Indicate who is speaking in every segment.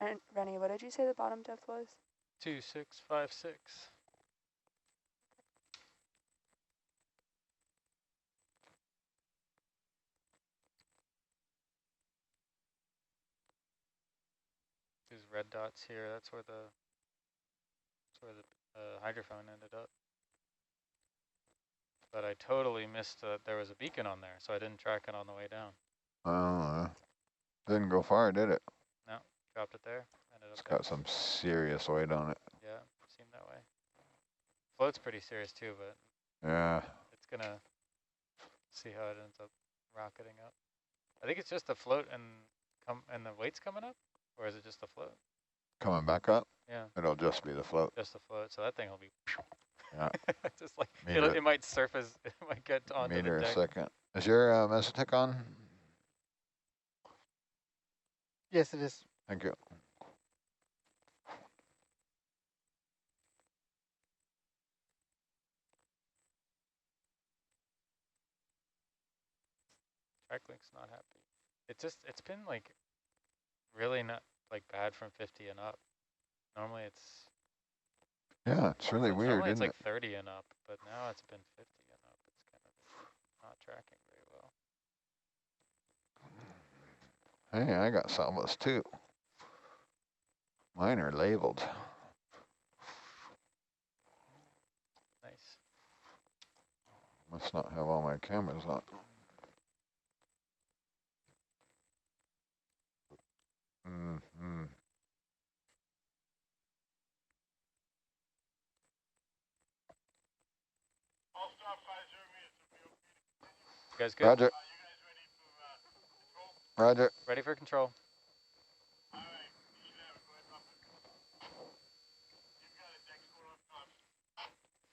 Speaker 1: And Rennie, what did you say the bottom depth was?
Speaker 2: 2656. These red dots here, that's where the hydrophone ended up. But I totally missed that there was a beacon on there, so I didn't track it on the way down.
Speaker 3: Didn't go far, did it?
Speaker 2: No, dropped it there. Ended up
Speaker 3: It's
Speaker 2: there.
Speaker 3: got some serious weight on it.
Speaker 2: Yeah, seemed that way. Float's pretty serious too, but
Speaker 3: yeah,
Speaker 2: it's gonna see how it ends up rocketing up. I think it's just the float and the weight's coming up, or is it just the float?
Speaker 3: Coming back up?
Speaker 2: Yeah.
Speaker 3: It'll just be the float.
Speaker 2: Just the float. So that thing will be
Speaker 3: yeah.
Speaker 2: just like it might surface, it might get onto the deck.
Speaker 3: Meter a second. Is your mesotech on?
Speaker 4: Yes, it is.
Speaker 3: Thank you.
Speaker 2: TrackLink's not happy. It's been like really not like bad from 50 and up. Normally it's
Speaker 3: really weird,
Speaker 2: normally it's
Speaker 3: isn't
Speaker 2: like 30 and up, but now it's been 50 and up. It's kind of not tracking very well.
Speaker 3: Hey, I got salvos too. Mine are labeled.
Speaker 2: Nice.
Speaker 3: Must not have all my cameras on.
Speaker 2: You guys good?
Speaker 3: Roger. Roger.
Speaker 2: Ready for control.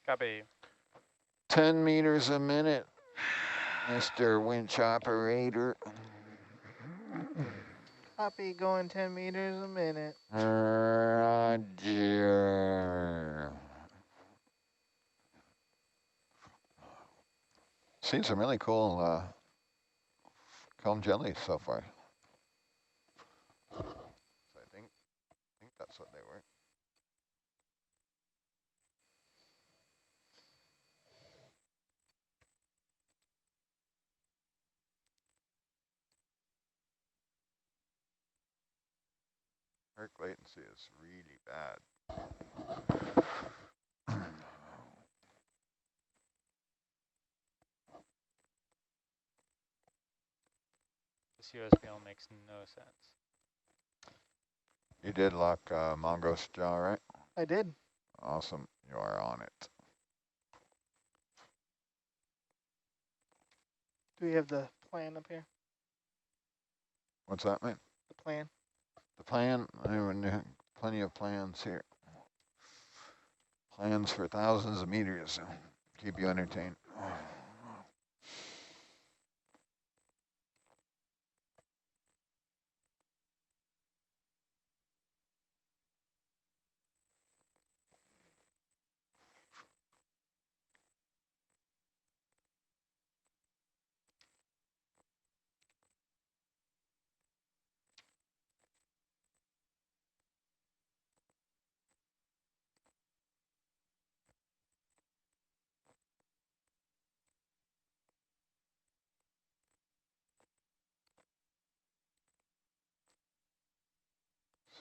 Speaker 2: Copy.
Speaker 3: 10 meters a minute, Mr. Winch Operator.
Speaker 4: Copy, going 10 meters a minute.
Speaker 3: Roger. Seen some really cool calm jellies so far. So I think that's what they were. Herc latency is really bad.
Speaker 2: This USBL makes no sense.
Speaker 3: You did lock Mongo's jaw, right?
Speaker 4: I did.
Speaker 3: Awesome. You are on it.
Speaker 4: Do we have the plan up here?
Speaker 3: What's that mean?
Speaker 4: The plan.
Speaker 3: The plan? I have plenty of plans here. Plans for thousands of meters. So keep you entertained.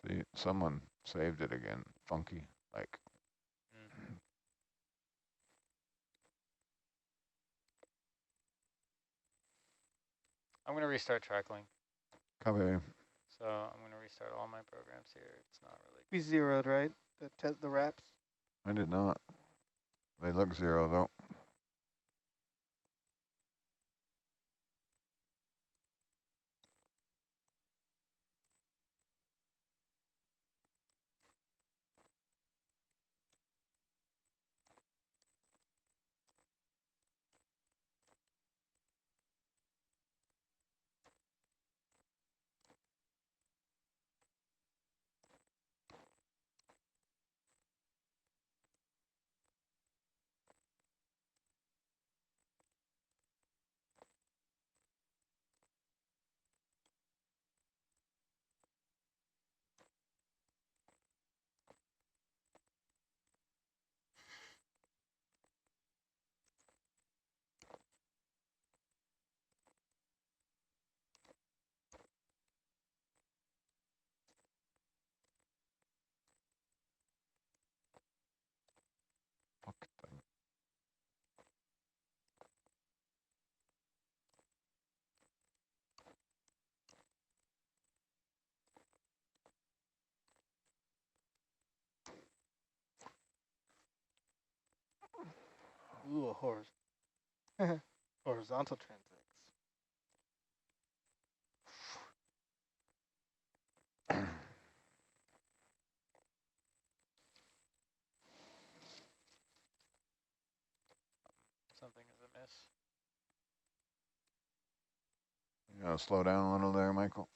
Speaker 3: See, someone saved it again. Funky, like.
Speaker 2: I'm going to restart TrackLink.
Speaker 3: Copy.
Speaker 2: So I'm going to restart all my programs here. It's not really.
Speaker 4: We zeroed, right? The wraps?
Speaker 3: I did not. They look zero, though.
Speaker 4: Ooh, a horizontal transects.
Speaker 2: Something is amiss.
Speaker 3: You gotta slow down a little there, Michael.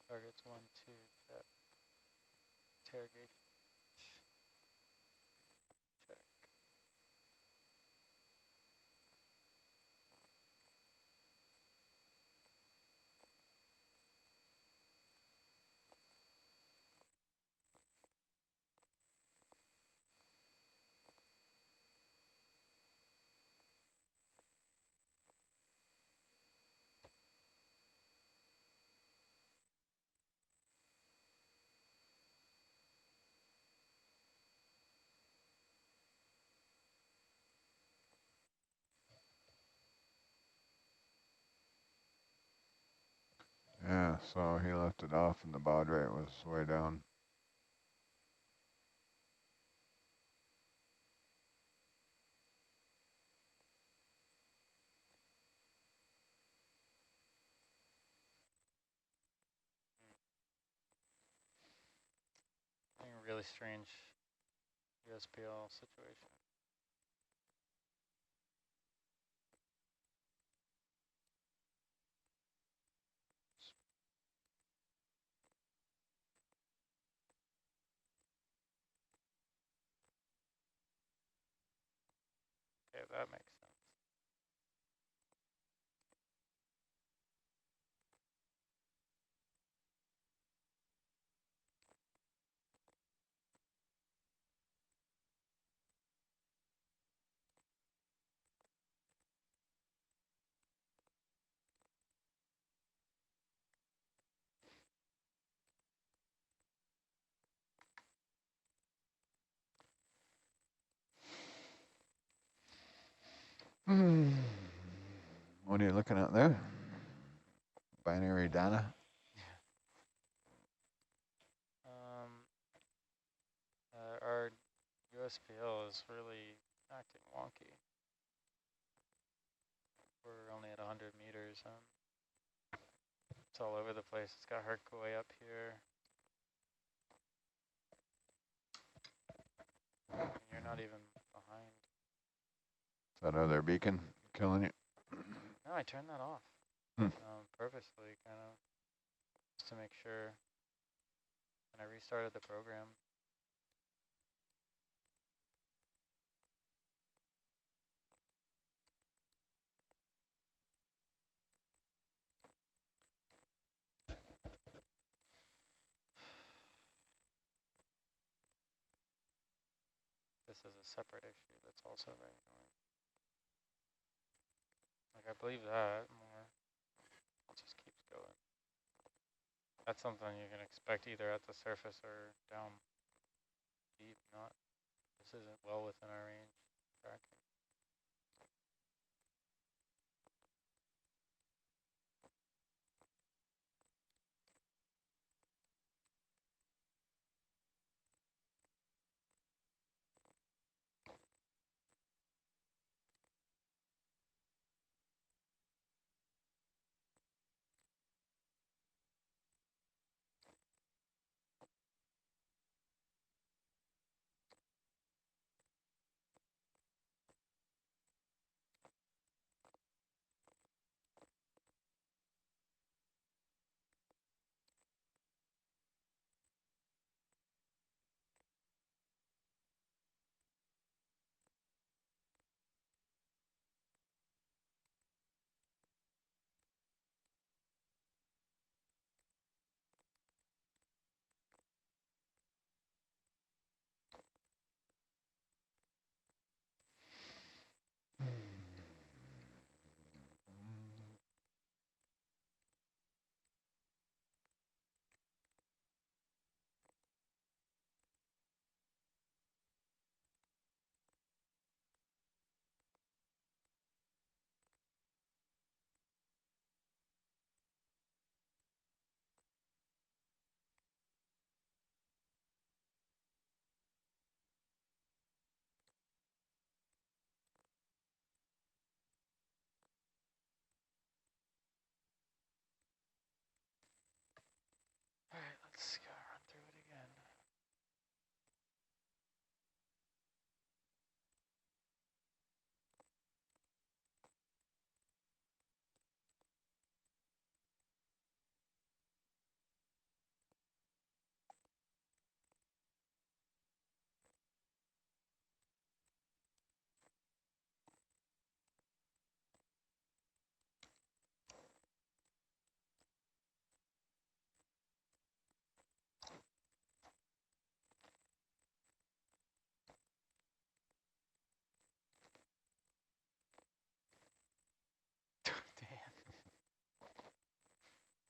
Speaker 2: Targets 1, 2, check. Interrogation. Check.
Speaker 3: Yeah, so he left it off and the baud rate was way down.
Speaker 2: I think a really strange USPL situation. Okay, that makes sense.
Speaker 3: What are you looking at there? Binary data?
Speaker 2: Our USPL is really acting wonky. We're only at 100 meters. It's all over the place. It's got Hercules up here. And you're not even behind.
Speaker 3: Is that other beacon killing you?
Speaker 2: No, I turned that off.
Speaker 3: Hmm.
Speaker 2: Purposely, kind of, just to make sure. And I restarted the program. This is a separate issue that's also very annoying. Like, I believe that more. It just keeps going. That's something you can expect either at the surface or down deep. Not, this isn't well within our range tracking.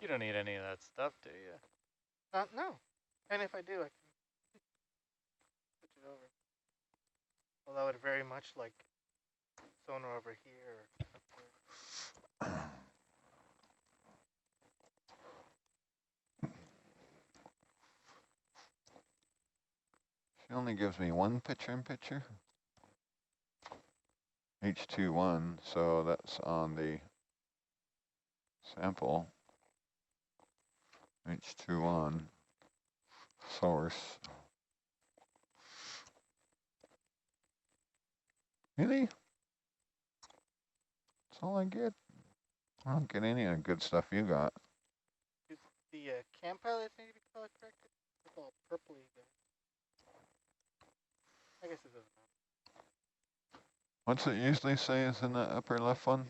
Speaker 2: You don't need any of that stuff, do you?
Speaker 4: No. And if I do, I can switch it over. Well, that would very much like sonar over here. Or up there.
Speaker 3: She only gives me one picture-in-picture. H21, so that's on the sample. H21 source. Really? That's all I get? I don't get any of the good stuff you got.
Speaker 4: The cam pilots need to be color corrected. It's all purpley there. I guess it doesn't matter.
Speaker 3: What's it usually say is in the upper left one?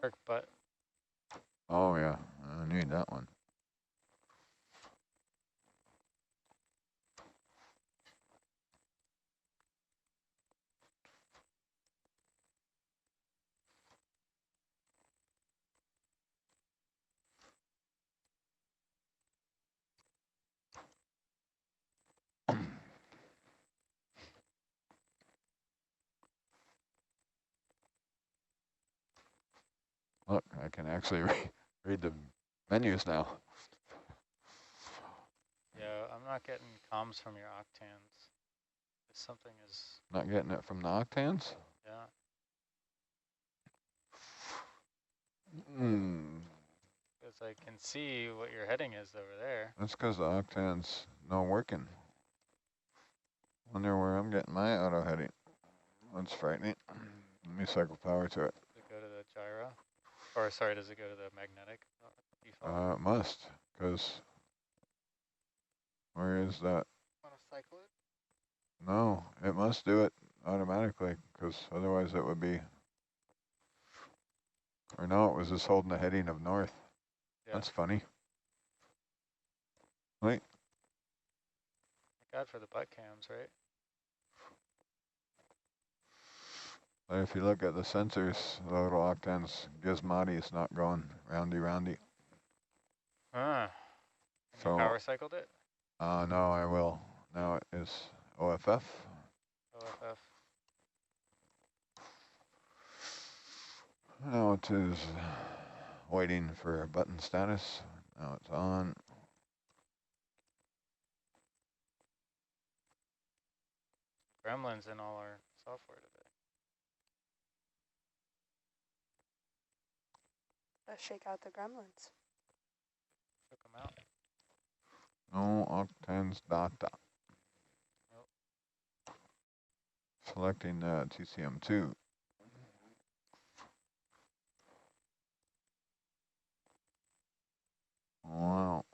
Speaker 2: Herc butt.
Speaker 3: Oh yeah, I need that one. Look, I can actually read the menus now.
Speaker 2: Yeah, I'm not getting comms from your octans. If something is,
Speaker 3: Not getting it from the octans?
Speaker 2: yeah. Because I can see what your heading is over there.
Speaker 3: That's because the octan's not working. Wonder where I'm getting my auto heading. That's frightening. Let me cycle power to it.
Speaker 2: Does it go to the gyro? Or sorry, does it go to the magnetic default?
Speaker 3: It must, because where is that?
Speaker 4: Want to cycle it?
Speaker 3: No, it must do it automatically, because otherwise it would be, or no, it was just holding the heading of north.
Speaker 2: Yeah.
Speaker 3: That's funny. Wait,
Speaker 2: Thank God for the butt cams, right?
Speaker 3: but if you look at the sensors, the little octans gizmati is not going roundy.
Speaker 2: Ah.
Speaker 3: So,
Speaker 2: You power cycled it?
Speaker 3: no, I will. Now it is OFF.
Speaker 2: OFF.
Speaker 3: Now it is waiting for button status. Now it's on.
Speaker 2: Gremlins in all our software today.
Speaker 1: Let's shake out the gremlins.
Speaker 2: Took them out.
Speaker 3: No octans data.
Speaker 2: Nope.
Speaker 3: Selecting TCM2. Wow.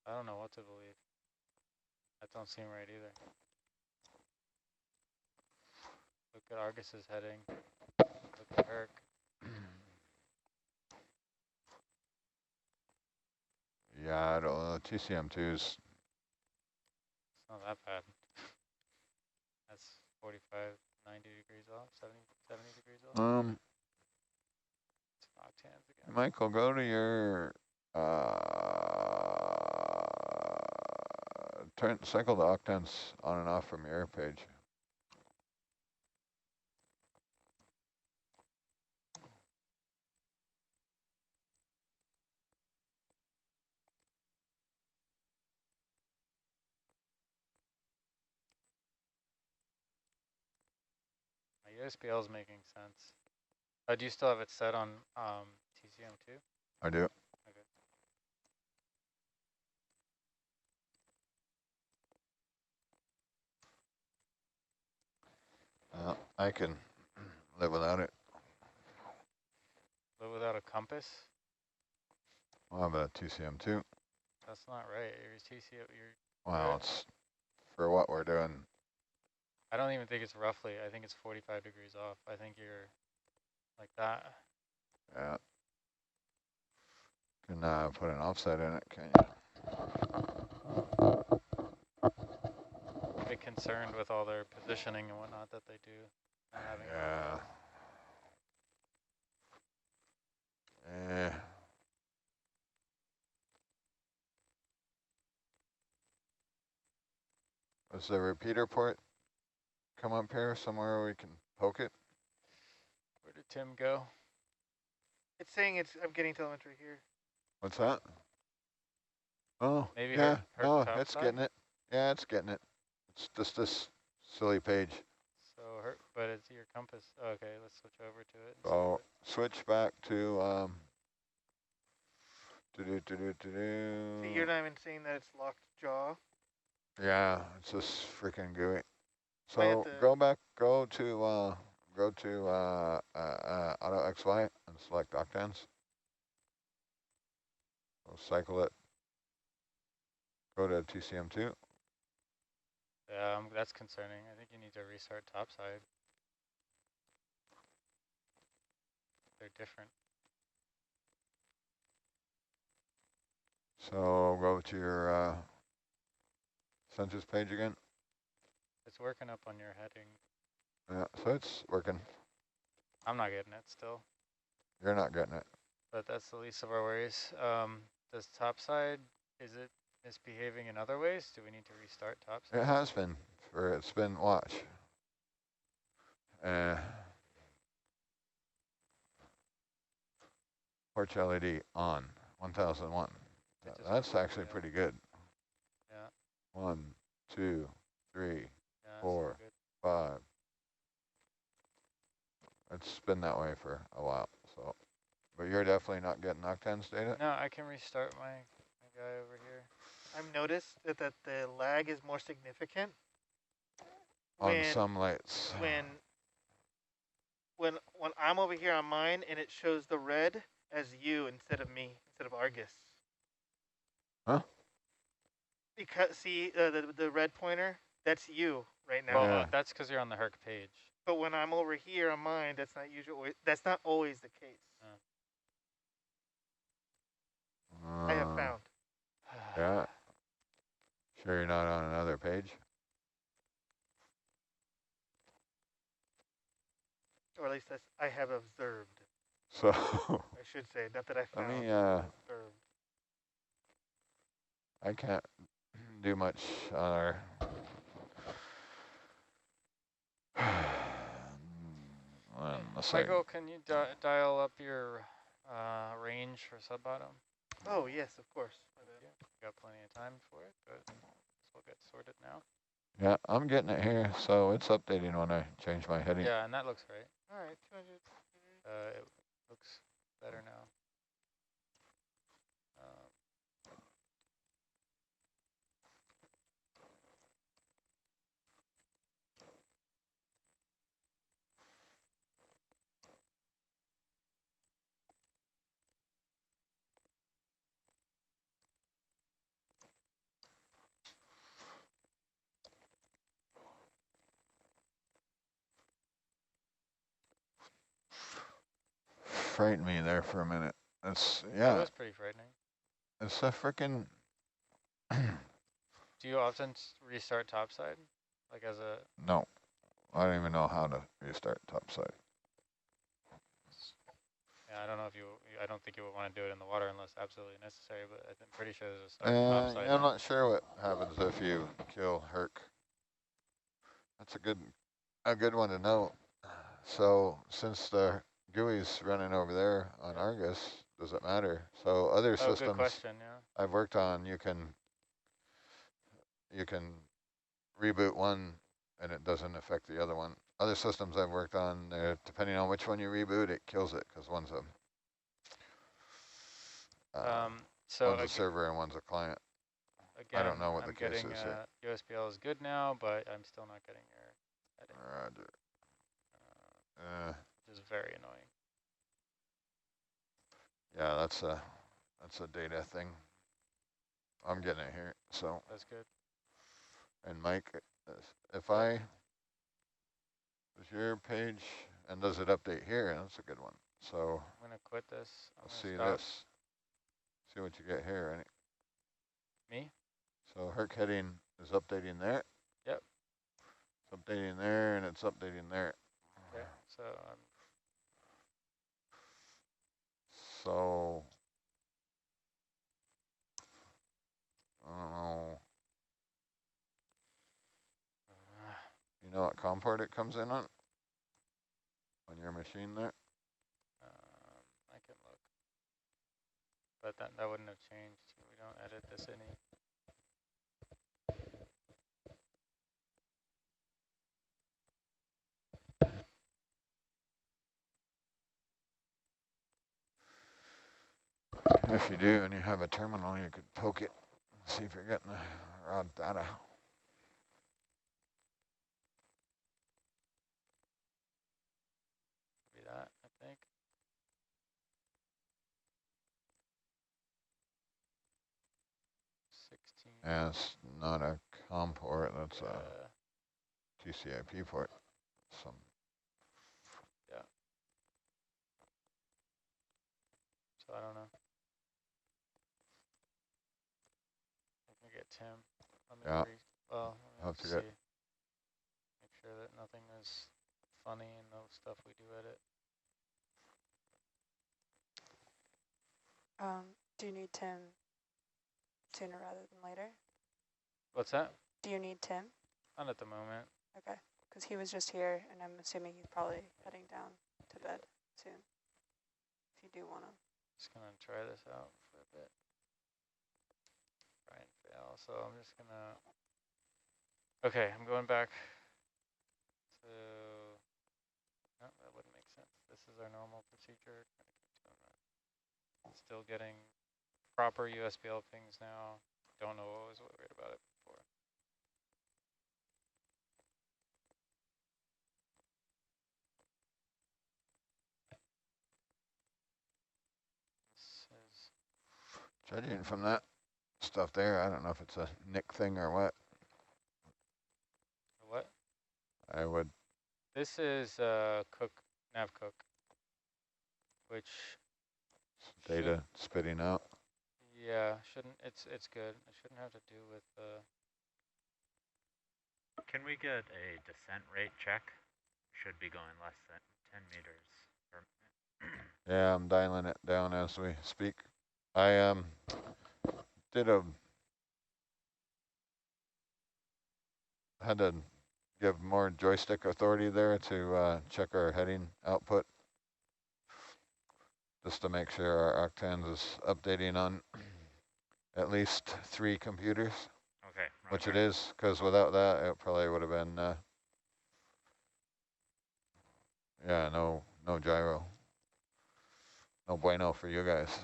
Speaker 2: I don't know what to believe. That don't seem right either. Look at Argus's heading. Look at Herc.
Speaker 3: Yeah, I don't know. TCM2's.
Speaker 2: It's not that bad. That's 45, 90 degrees off, 70 degrees off. It's octans again.
Speaker 3: Michael, go to your cycle the octans on and off from your air page.
Speaker 2: My USBL is making sense. Do you still have it set on TCM2?
Speaker 3: I do.
Speaker 2: Okay.
Speaker 3: I can live without it.
Speaker 2: Live without a compass?
Speaker 3: I'll have a TCM2.
Speaker 2: That's not right. Your TCM,
Speaker 3: Well, it's for what we're doing.
Speaker 2: I don't even think it's roughly. I think it's 45 degrees off. I think you're like that.
Speaker 3: Yeah. Can put an offset in it, can you?
Speaker 2: A bit concerned with all their positioning and whatnot that they do. Not having
Speaker 3: Yeah. Does the repeater port come up here somewhere where we can poke it?
Speaker 2: Where did Tim go?
Speaker 4: It's saying I'm getting telemetry here.
Speaker 3: What's that? Oh,
Speaker 2: Maybe
Speaker 3: yeah,
Speaker 2: Herc
Speaker 3: no,
Speaker 2: top
Speaker 3: it's
Speaker 2: side?
Speaker 3: getting it. Yeah, it's getting it. It's just this silly page.
Speaker 2: So but it's your compass. Okay, let's switch over to it. And
Speaker 3: So switch back to do.
Speaker 4: See, you're not even saying that it's locked jaw.
Speaker 3: Yeah, it's just freaking gooey.
Speaker 4: Might have
Speaker 3: So
Speaker 4: to-
Speaker 3: go to auto XY and select octans. We'll cycle it. Go to TCM2.
Speaker 2: that's concerning. I think you need to restart topside. They're different.
Speaker 3: So go to your census page again.
Speaker 2: It's working up on your heading.
Speaker 3: Yeah, so it's working.
Speaker 2: I'm not getting it still,
Speaker 3: You're not getting it.
Speaker 2: but that's the least of our worries. Does topside, is it misbehaving in other ways? Do we need to restart topside?
Speaker 3: It has been. It's been, watch. Porch LED on, 1001. That's actually pretty good.
Speaker 2: Yeah.
Speaker 3: 1, 2, 3,
Speaker 2: Yeah,
Speaker 3: 4, 5. It's been that way for a while. So, but you're definitely not getting octans data.
Speaker 2: No, I can restart my guy over here.
Speaker 4: I've noticed that the lag is more significant
Speaker 3: On some lights.
Speaker 4: When I'm over here on mine and it shows the red as you instead of me, instead of Argus.
Speaker 3: Huh?
Speaker 4: Because see the red pointer, that's you right now.
Speaker 2: Well,
Speaker 3: Yeah.
Speaker 2: that's because you're on the Herc page.
Speaker 4: But when I'm over here on mine, that's not always the case. I have found.
Speaker 3: Yeah. Sure you're not on another page?
Speaker 4: Or at least I have observed.
Speaker 3: So
Speaker 4: I should say, not that I
Speaker 3: let
Speaker 4: found.
Speaker 3: me
Speaker 4: Observed.
Speaker 3: I can't do much on our
Speaker 2: Michael, can you dial up your range for sub-bottom?
Speaker 4: Oh, yes, of course.
Speaker 2: Got plenty of time for it, but we'll get sorted now.
Speaker 3: Yeah, I'm getting it here, so it's updating when I change my heading.
Speaker 2: Yeah, and that looks right.
Speaker 4: All right, 200.
Speaker 2: It looks better now.
Speaker 3: Frightened me there for a minute. It's
Speaker 2: That
Speaker 3: yeah.
Speaker 2: was pretty frightening.
Speaker 3: It's a freaking.
Speaker 2: Do you often restart topside, like as a?
Speaker 3: No, I don't even know how to restart topside.
Speaker 2: Yeah, I don't know if I don't think you would want to do it in the water unless absolutely necessary, but I'm pretty sure there's a start topside.
Speaker 3: I'm not sure what happens if you kill Herc. That's a good one to know. So since the GUI's running over there on Argus, does it matter? So other systems
Speaker 2: good question, yeah.
Speaker 3: I've worked on, you can reboot one and it doesn't affect the other one. Other systems I've worked on, depending on which one you reboot, it kills it because one's a server and one's a client.
Speaker 2: Again,
Speaker 3: I don't know what the case is here.
Speaker 2: USBL is good now, but I'm still not getting your heading.
Speaker 3: Roger.
Speaker 2: Which is very annoying.
Speaker 3: Yeah, that's a data thing. I'm getting it here, so.
Speaker 2: That's good.
Speaker 3: And Mike, if I, is your page, and does it update here? That's a good one. So.
Speaker 2: I'm gonna quit this.
Speaker 3: Let's see this. See what you get here.
Speaker 2: Me?
Speaker 3: So Herc heading is updating there.
Speaker 2: Yep.
Speaker 3: It's updating there, and it's updating there.
Speaker 2: Okay, so
Speaker 3: So, I don't know. COM port it comes in on your machine there?
Speaker 2: I can look. But that wouldn't have changed. We don't edit this any.
Speaker 3: If you do and you have a terminal, you could poke it, see if you're getting the raw data.
Speaker 2: Be that, I think.
Speaker 3: Yeah, it's not a COM port, that's a
Speaker 2: Uh,
Speaker 3: TCIP port. Some
Speaker 2: yeah. So I don't know. I can get Tim. Let me
Speaker 3: Yeah.
Speaker 2: well,
Speaker 3: Have
Speaker 2: let's
Speaker 3: to
Speaker 2: see.
Speaker 3: get
Speaker 2: Make sure that nothing is funny and no stuff we do edit.
Speaker 1: Do you need Tim sooner rather than later?
Speaker 2: What's that?
Speaker 1: Do you need Tim?
Speaker 2: Not at the moment.
Speaker 1: Okay, because he was just here, and I'm assuming he's probably heading down to bed soon. If you do want to.
Speaker 2: Just gonna try this out for a bit. Try and fail. So I'm just gonna. Okay, I'm going back to. No, that wouldn't make sense. This is our normal procedure. Still getting proper USBL pings now. Don't know what was weird about it before. This is
Speaker 3: judging from that stuff there. I don't know if it's a NIC thing or what.
Speaker 2: what?
Speaker 3: I would.
Speaker 2: This is nav cook, which
Speaker 3: Data spitting out.
Speaker 2: yeah, it's good. It shouldn't have to do with
Speaker 5: Can we get a descent rate check? Should be going less than 10 meters per minute.
Speaker 3: Yeah, I'm dialing it down as we speak. I had to give more joystick authority there to check our heading output, just to make sure our octans is updating on at least 3 computers,
Speaker 5: Okay.
Speaker 3: which it is, because without that, it probably would have been, yeah, no gyro. No bueno for you guys.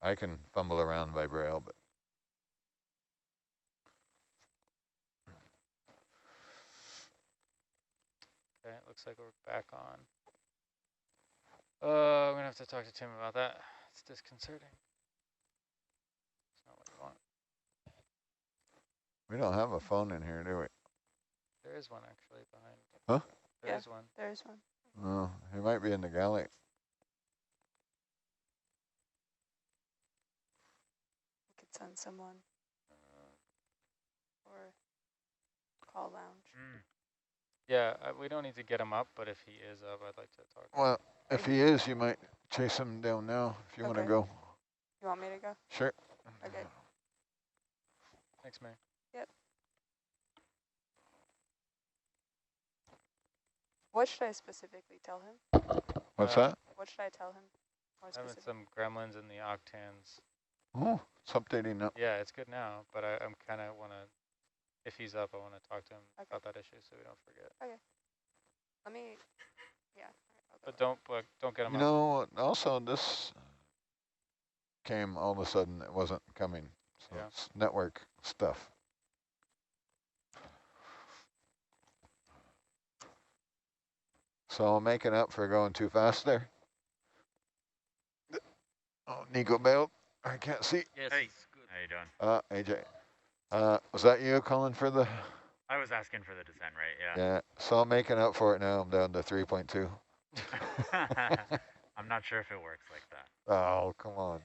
Speaker 3: I can fumble around by braille, but.
Speaker 2: Okay, it looks like we're back on. I'm gonna have to talk to Tim about that. It's disconcerting. It's not what you want.
Speaker 3: We don't have a phone in here, do we?
Speaker 2: There is one actually behind.
Speaker 3: Huh?
Speaker 2: There
Speaker 1: Yeah.
Speaker 2: is one.
Speaker 1: There's one.
Speaker 3: Oh, he might be in the galley.
Speaker 1: We could send someone or call lounge.
Speaker 2: Yeah, we don't need to get him up, but if he is up, I'd like to talk to him.
Speaker 3: Well, if he is, you might chase him down now if you want to
Speaker 1: Okay.
Speaker 3: go.
Speaker 1: You want me to go?
Speaker 3: Sure.
Speaker 1: Okay.
Speaker 2: Thanks, Mary.
Speaker 1: Yep. What should I specifically tell him?
Speaker 3: What's that?
Speaker 1: What should I tell him? More
Speaker 2: Having
Speaker 1: specific.
Speaker 2: some gremlins in the octans.
Speaker 3: Oh, it's updating now.
Speaker 2: Yeah, it's good now, but I'm kind of want to, if he's up, I want to talk to him
Speaker 1: Okay.
Speaker 2: about that issue so we don't forget.
Speaker 1: Let me, yeah. All right,
Speaker 2: But don't get him
Speaker 3: You
Speaker 2: up.
Speaker 3: know, also this came all of a sudden, it wasn't coming. So
Speaker 2: Yeah.
Speaker 3: it's network stuff. So making up for going too fast there. Oh, Nico bailed. I can't see.
Speaker 5: Yes. Hey, good. How you doing?
Speaker 3: AJ. Was that you calling for the?
Speaker 5: I was asking for the descent rate, yeah.
Speaker 3: Yeah. So I'm making up for it now. I'm down to 3.2.
Speaker 5: I'm not sure if it works like that.
Speaker 3: Oh, come on.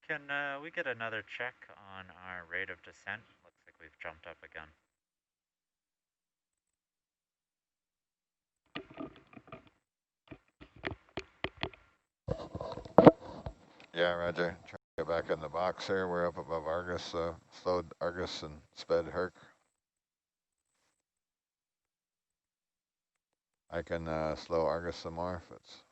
Speaker 5: Can we get another check on our rate of descent? Looks like we've jumped up again.
Speaker 3: Yeah, Roger. Try to get back in the box here. We're up above Argus, slowed Argus and sped Herc. I can slow Argus some more if it's...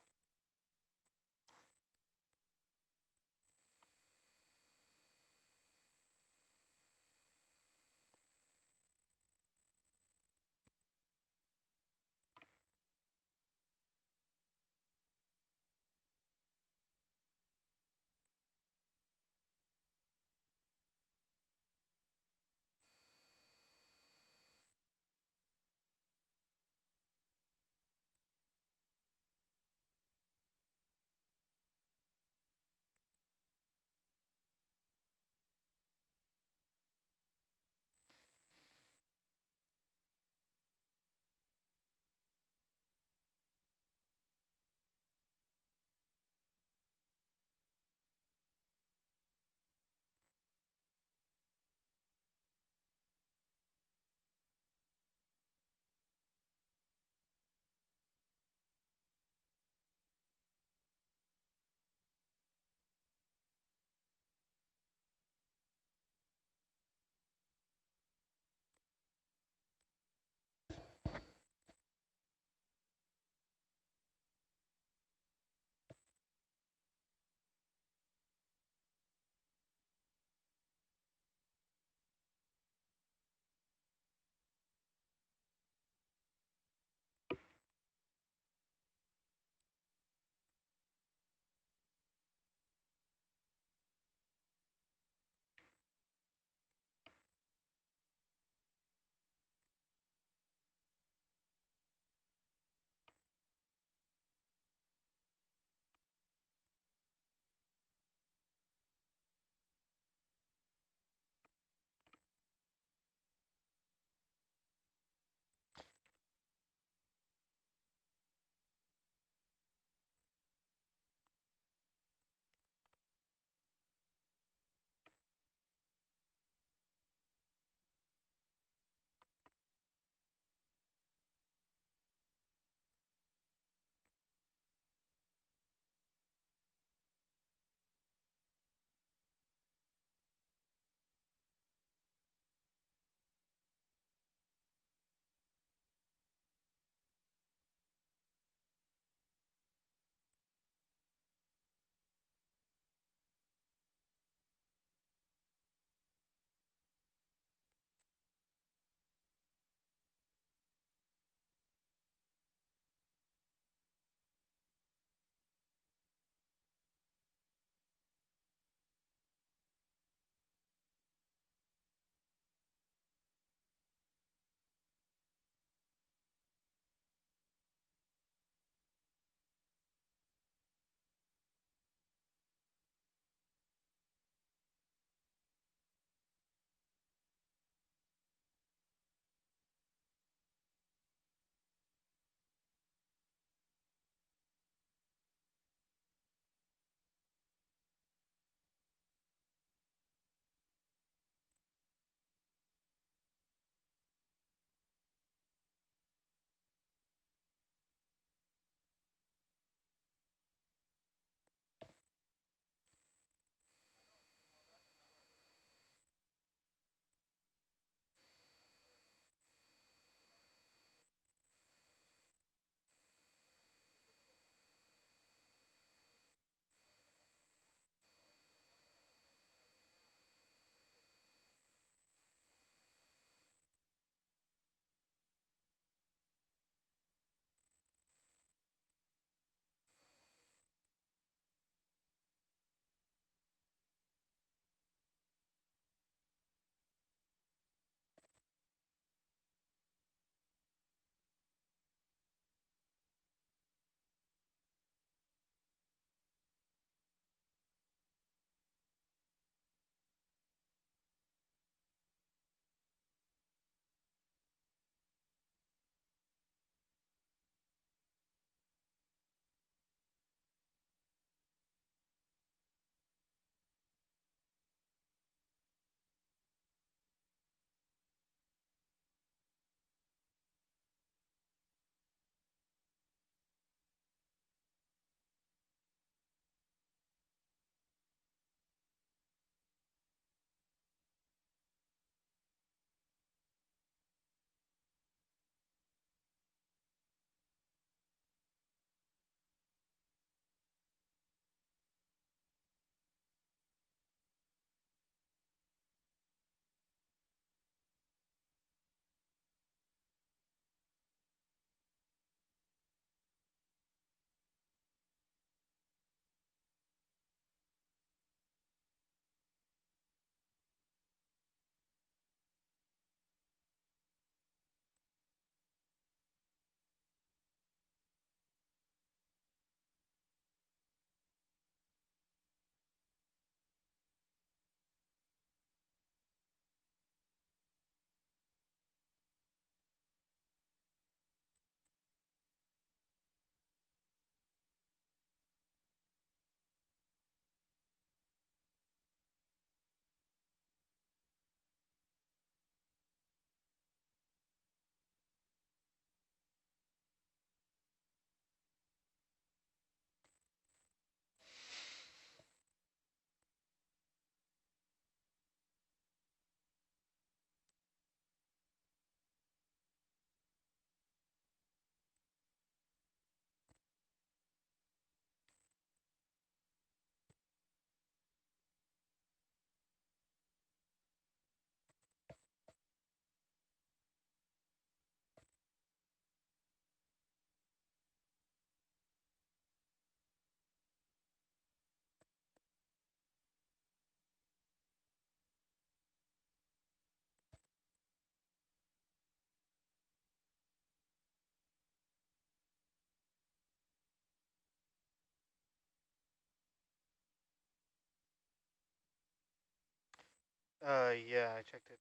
Speaker 4: Yeah, I checked it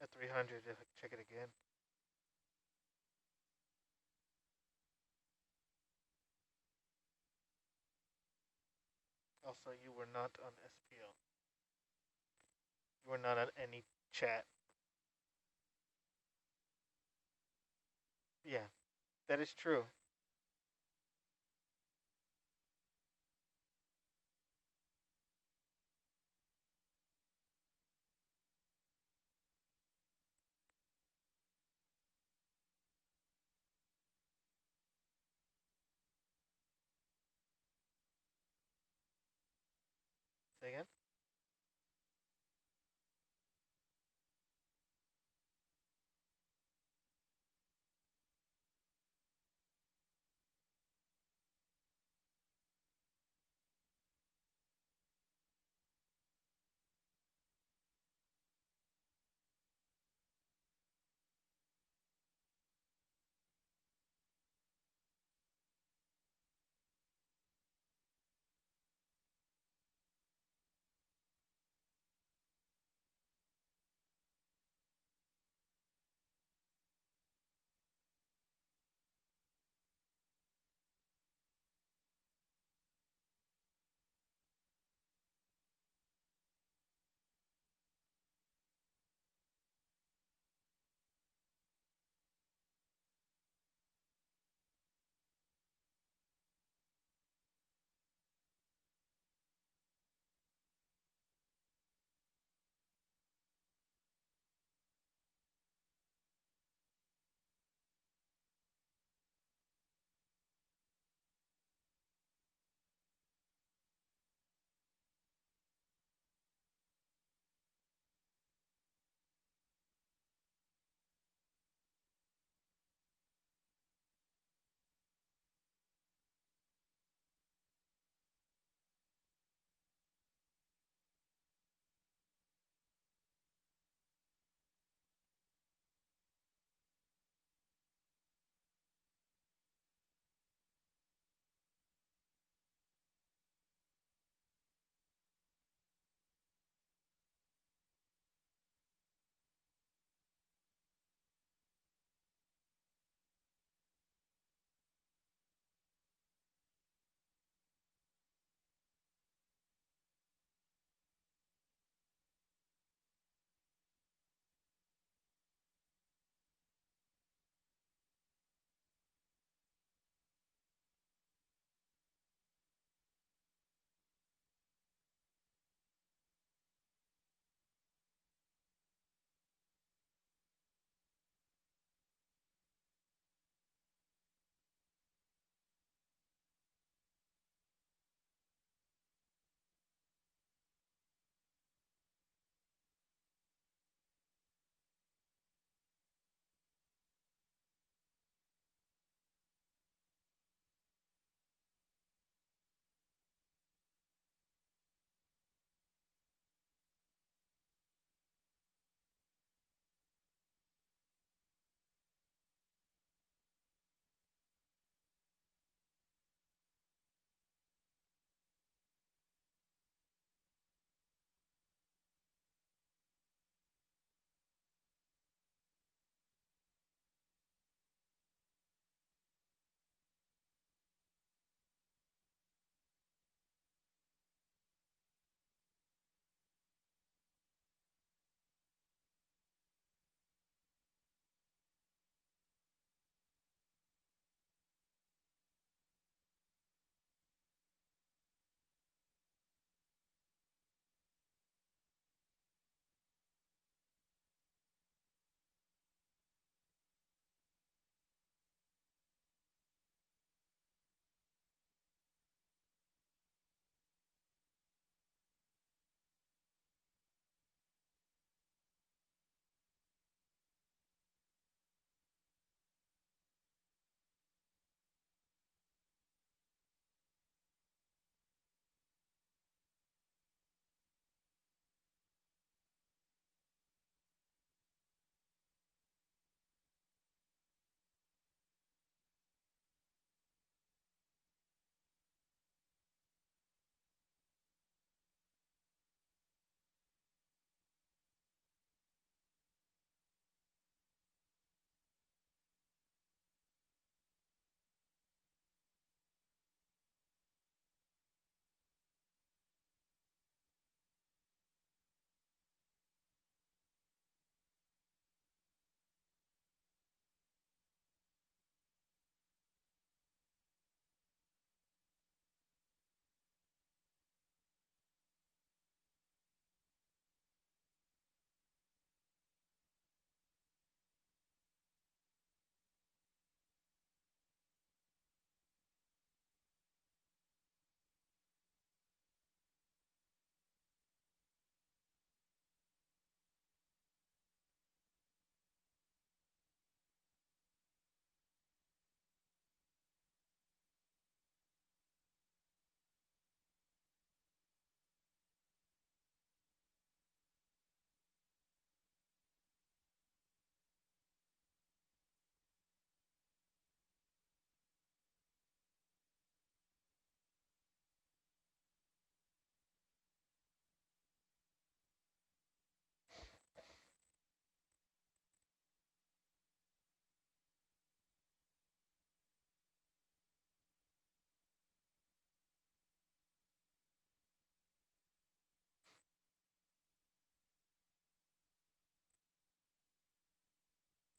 Speaker 4: at 300. If I check it again. Also, you were not on SPL. You were not on any chat. Yeah, that is true. Say again?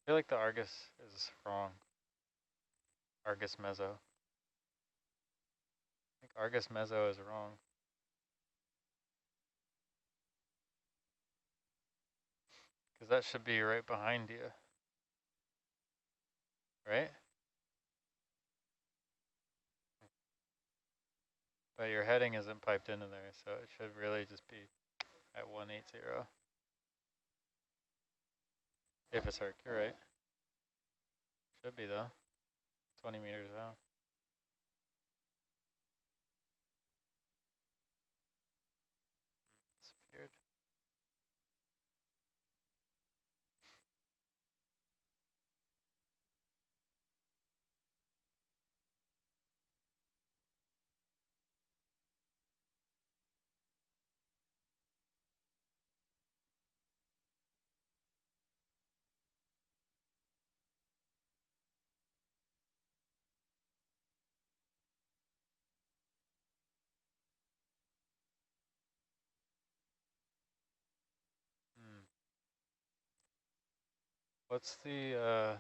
Speaker 2: feel like the Argus is wrong. Argus Mezzo. I think Argus Mezzo is wrong. Because that should be right behind you. Right? But your heading isn't piped into there, so it should really just be at 180. If it's Herc, you're right. Should be though. 20 meters out. Disappeared. What's the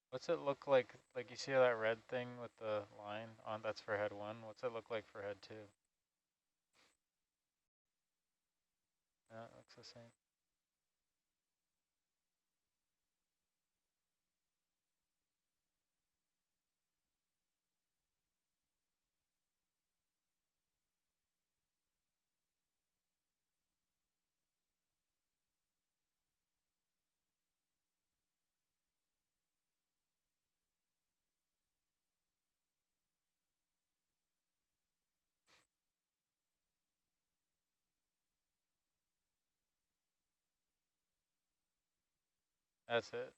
Speaker 2: what's it look like? Like you see that red thing with the line on? That's for head 1. What's it look like for head 2? Yeah, it looks the same. That's it.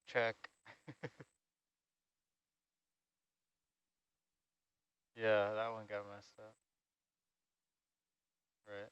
Speaker 2: Check. Yeah, that one got messed up. Right.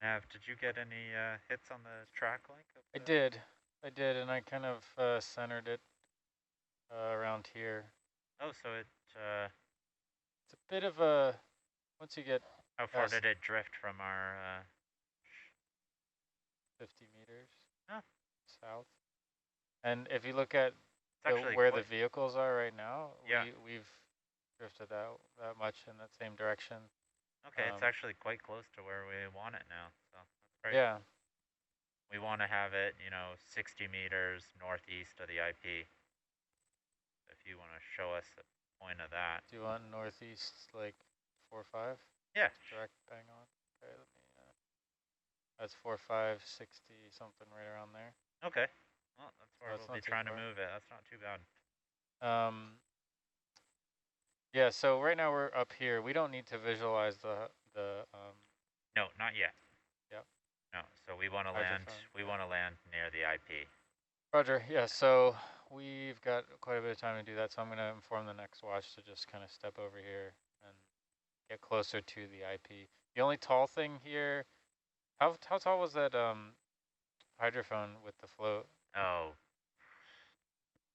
Speaker 5: Nav, did you get any hits on the track link?
Speaker 2: I did, and I kind of centered it around here.
Speaker 5: Oh, so it.
Speaker 2: It's a bit of a, once you get
Speaker 5: How far
Speaker 2: past
Speaker 5: did it drift from our?
Speaker 2: 50 meters
Speaker 5: Oh,
Speaker 2: south. And if you look at
Speaker 5: it's actually
Speaker 2: where the
Speaker 5: quite,
Speaker 2: vehicles are right now,
Speaker 5: Yeah.
Speaker 2: we've drifted out that much in that same direction.
Speaker 5: Okay, it's actually quite close to where we want it now. So that's great.
Speaker 2: Yeah.
Speaker 5: We want to have it, 60 meters northeast of the IP. If you want to show us the point of that.
Speaker 2: Do you want northeast, like 4-5?
Speaker 5: Yeah.
Speaker 2: Direct bang on. Okay, let me. That's 4-5, 60 something right around there.
Speaker 5: Okay. Well, that's where
Speaker 2: that's
Speaker 5: we'll
Speaker 2: not
Speaker 5: be
Speaker 2: too
Speaker 5: trying to
Speaker 2: far.
Speaker 5: move it. That's not too bad.
Speaker 2: Yeah. So right now we're up here. We don't need to visualize the
Speaker 5: No, not yet.
Speaker 2: Yep.
Speaker 5: No. So we want to land. We want to land near the IP.
Speaker 2: Roger. Yeah. So we've got quite a bit of time to do that. So I'm going to inform the next watch to just kind of step over here and get closer to the IP. The only tall thing here. How tall was that hydrophone with the float?
Speaker 5: Oh.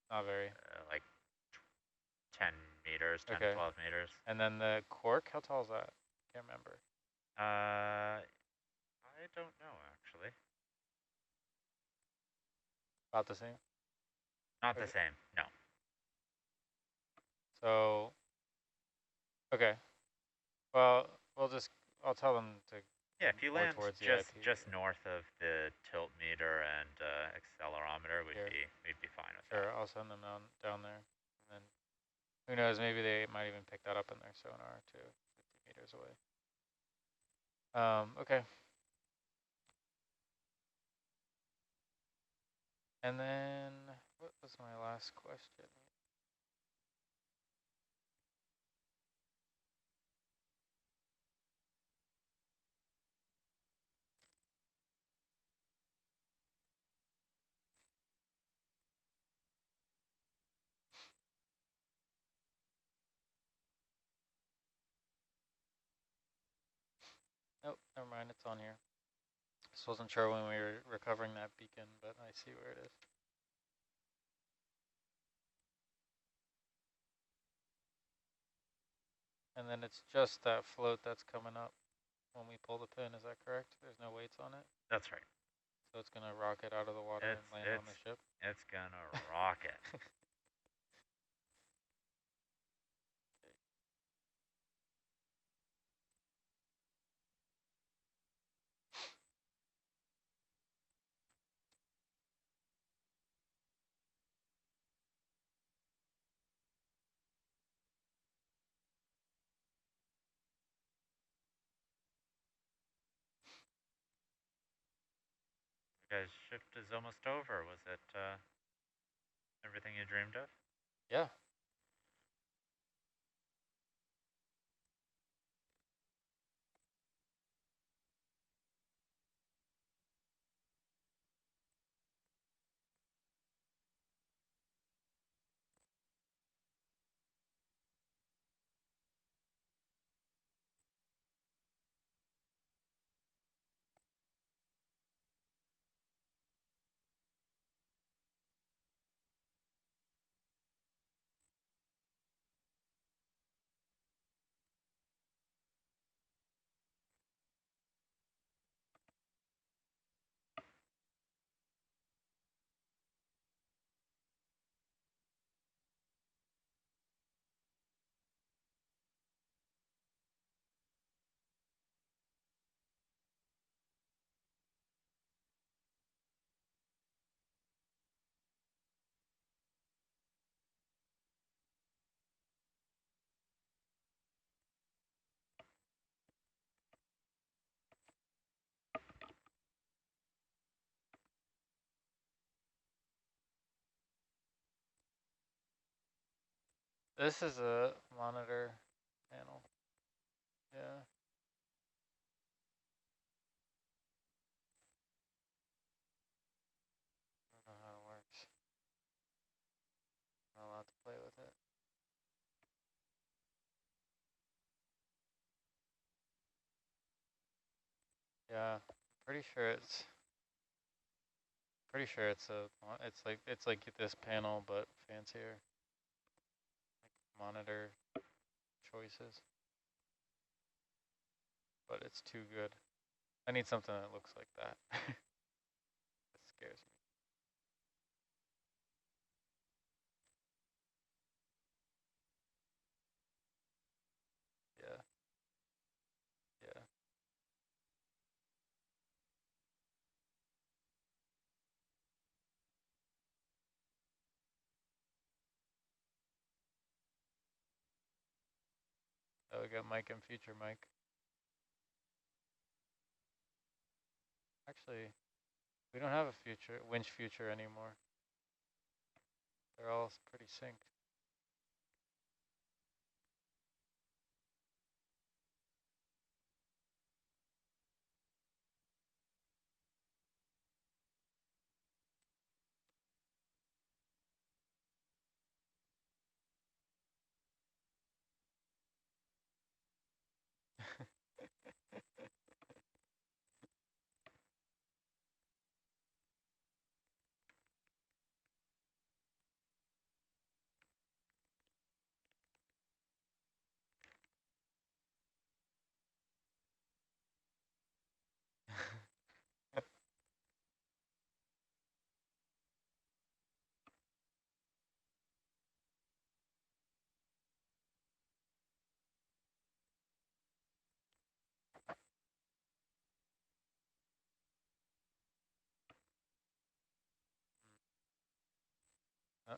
Speaker 2: Not very.
Speaker 5: Like 10 meters, 10,
Speaker 2: okay.
Speaker 5: 12 meters.
Speaker 2: And then the cork, how tall is that? Can't remember.
Speaker 5: I don't know, actually.
Speaker 2: About the same?
Speaker 5: Not the same, no.
Speaker 2: So, okay. Well, I'll tell them to.
Speaker 5: Yeah, if you land just
Speaker 2: IP.
Speaker 5: north of the tilt meter and accelerometer, we'd be fine with that.
Speaker 2: Sure, I'll send them down there. And then, who knows, maybe they might even pick that up in their sonar too, 50 meters away. Okay. And then, what was my last question? Nope, never mind, it's on here. Just wasn't sure when we were recovering that beacon, but I see where it is. And then it's just that float that's coming up when we pull the pin, is that correct? There's no weights on it?
Speaker 5: That's right.
Speaker 2: So it's going to rocket out of the water and land on the ship?
Speaker 5: It's going to rocket. Guys, shift is almost over. Was it everything you dreamed of?
Speaker 2: Yeah. This is a monitor panel. Yeah. I don't know how it works. I'm not allowed to play with it. Yeah, pretty sure it's it's like this panel but fancier. Like monitor choices. But it's too good. I need something that looks like that. It scares me. Yeah. Yeah. Oh, we got Mike and future Mike. Actually, we don't have a future winch future anymore. They're all pretty synced. Oh,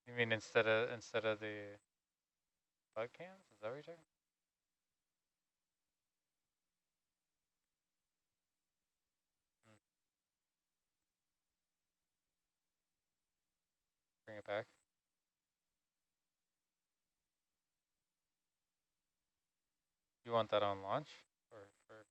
Speaker 2: you mean instead of the bug cams? Is that what you're talking? Hmm. Bring it back. You want that on launch or for?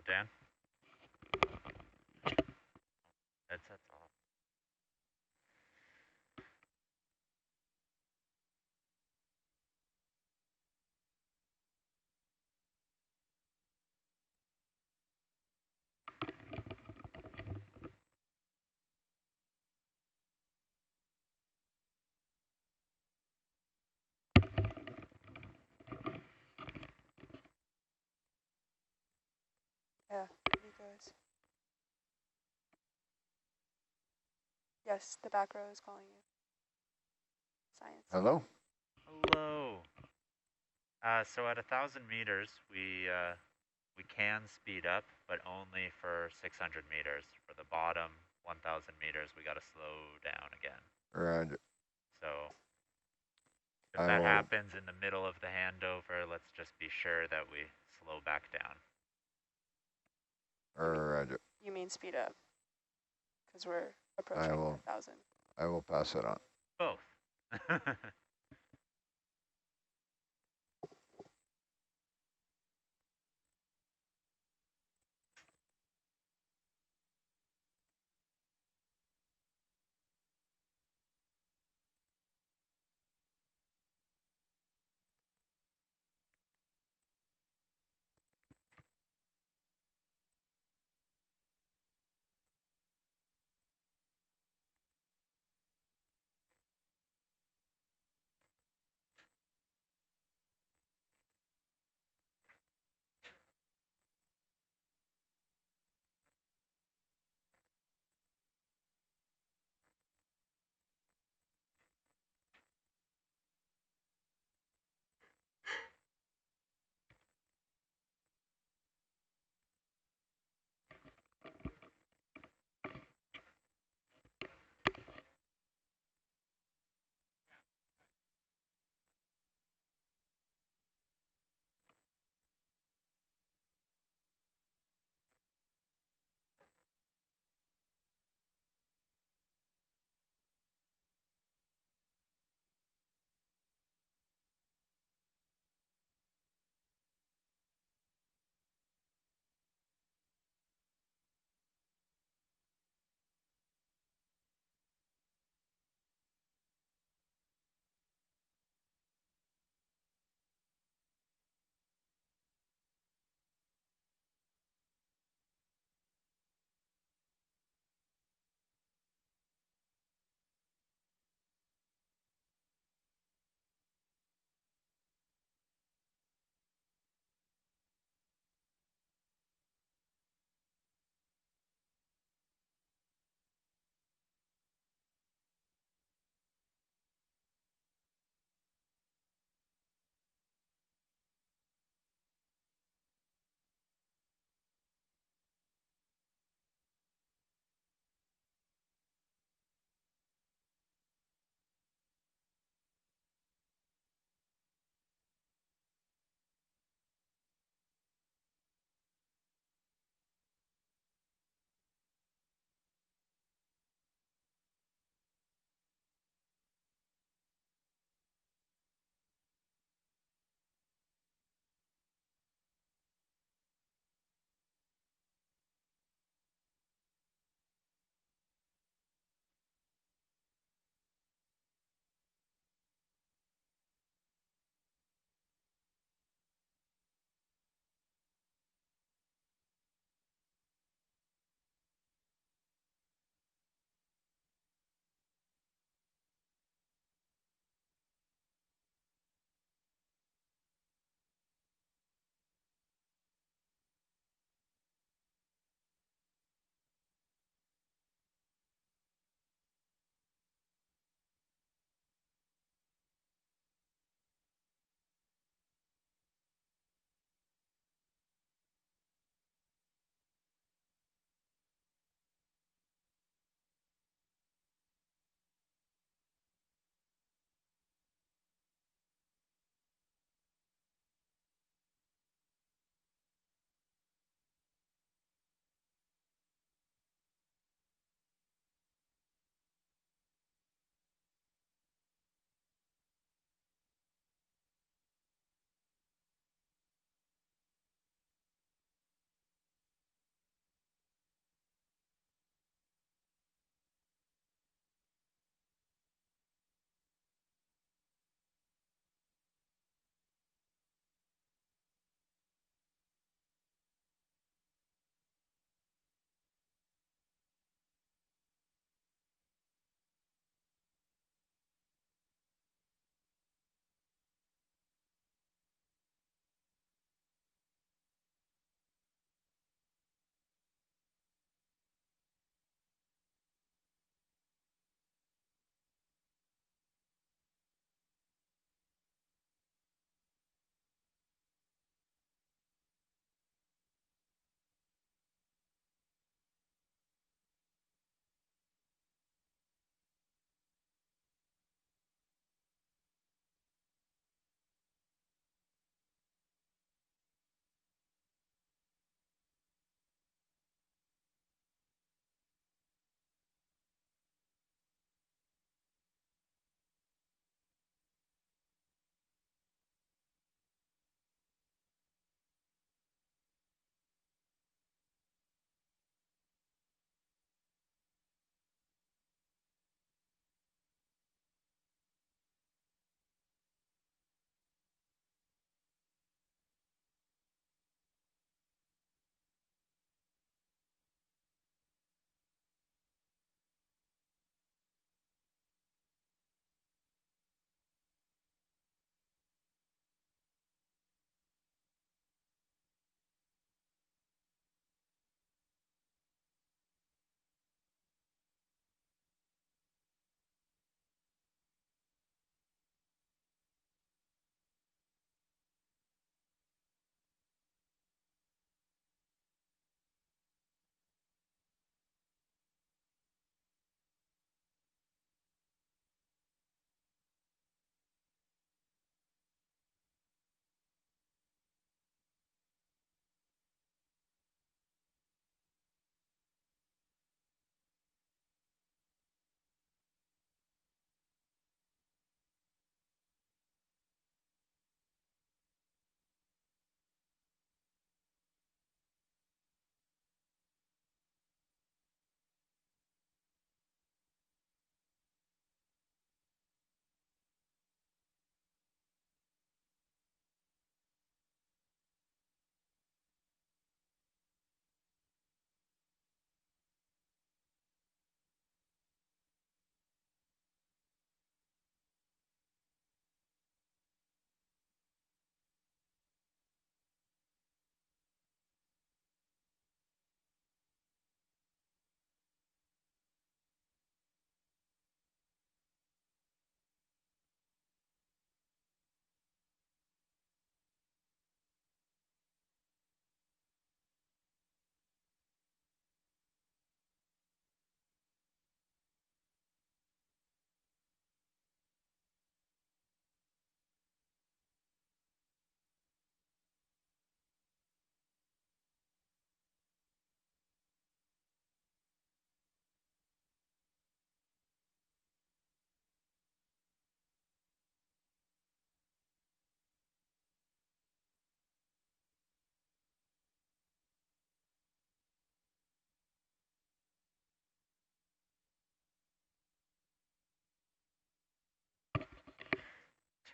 Speaker 5: Dan? Headset's off.
Speaker 1: Yeah, you guys. Yes, the back row is calling you. Science.
Speaker 3: Hello?
Speaker 5: Hello. So at 1,000 meters, we can speed up, but only for 600 meters. For the bottom 1,000 meters, we got to slow down again.
Speaker 3: Roger.
Speaker 5: So if
Speaker 3: I
Speaker 5: that
Speaker 3: will.
Speaker 5: happens in the middle of the handover, let's just be sure that we slow back down.
Speaker 3: Roger.
Speaker 1: You mean speed up? Because we're approaching 1,000.
Speaker 3: I will pass it on.
Speaker 5: Both.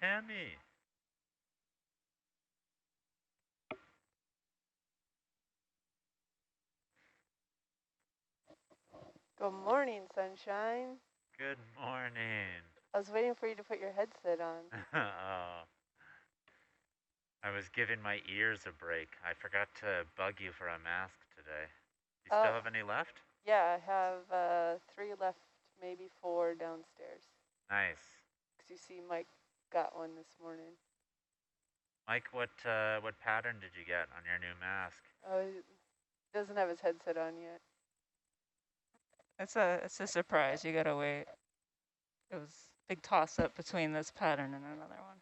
Speaker 5: Tammy.
Speaker 1: Good morning, sunshine.
Speaker 5: Good morning.
Speaker 1: I was waiting for you to put your headset on.
Speaker 5: Oh, I was giving my ears a break. I forgot to bug you for a mask today. You still have any left?
Speaker 1: Yeah, I have 3 left, maybe 4 downstairs.
Speaker 5: Nice.
Speaker 1: Because you see Mike got one this morning.
Speaker 5: Mike, what pattern did you get on your new mask?
Speaker 1: Oh, he doesn't have his headset on yet.
Speaker 6: It's a surprise. You gotta wait. It was a big toss up between this pattern and another one.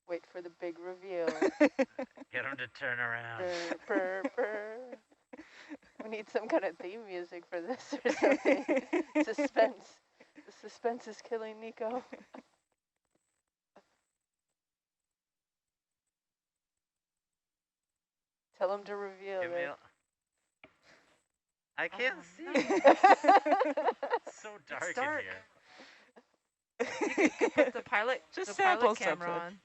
Speaker 1: Wait for the big reveal.
Speaker 5: Get him to turn around.
Speaker 1: Purr, purr, purr. We need some kind of theme music for this or something. Suspense. The suspense is killing Nico. Tell him to reveal
Speaker 5: Give me
Speaker 1: it.
Speaker 5: I can't see.
Speaker 6: no.
Speaker 5: It's so dark,
Speaker 7: dark.
Speaker 5: in here.
Speaker 7: You could put the pilot,
Speaker 6: Just
Speaker 7: the
Speaker 6: sample
Speaker 7: pilot camera on.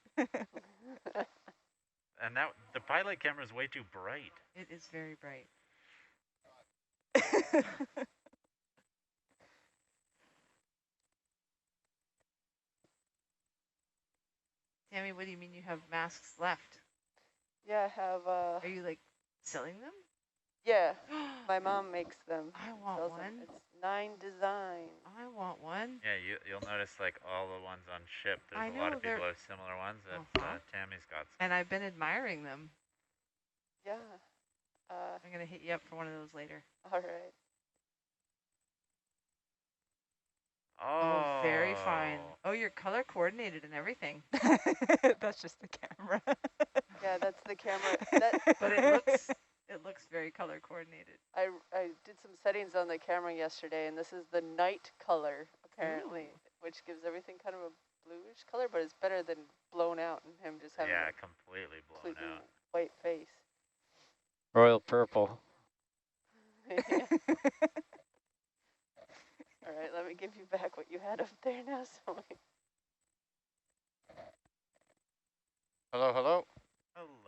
Speaker 5: And that the pilot camera is way too bright.
Speaker 7: It is very bright. Tammy, what do you mean you have masks left?
Speaker 1: Yeah, I have,
Speaker 7: Are you like selling them?
Speaker 1: yeah, my mom makes them.
Speaker 7: I want
Speaker 1: Sells them.
Speaker 7: one.
Speaker 1: It's 9 Design.
Speaker 7: I want one.
Speaker 5: Yeah, you'll notice like all the ones on ship.
Speaker 7: I
Speaker 5: There's a lot
Speaker 7: know,
Speaker 5: of people
Speaker 7: they're-
Speaker 5: who have similar ones. That
Speaker 7: Uh-huh.
Speaker 5: Tammy's got. Some.
Speaker 7: And I've been admiring them.
Speaker 1: Yeah.
Speaker 7: I'm going to hit you up for one of those later.
Speaker 1: All right.
Speaker 7: Oh, very fine. Oh, you're color coordinated and everything.
Speaker 6: That's just the camera.
Speaker 1: Yeah, that's the camera.
Speaker 7: But it looks very color coordinated.
Speaker 1: I did some settings on the camera yesterday, and this is the night color, apparently, which gives everything kind of a bluish color, but it's better than blown out and him just having
Speaker 5: Yeah,
Speaker 1: a
Speaker 5: completely blown
Speaker 1: completely
Speaker 5: out.
Speaker 1: white face.
Speaker 8: Royal purple.
Speaker 1: Yeah. All right, let me give you back what you had up there now. So
Speaker 4: Hello, hello.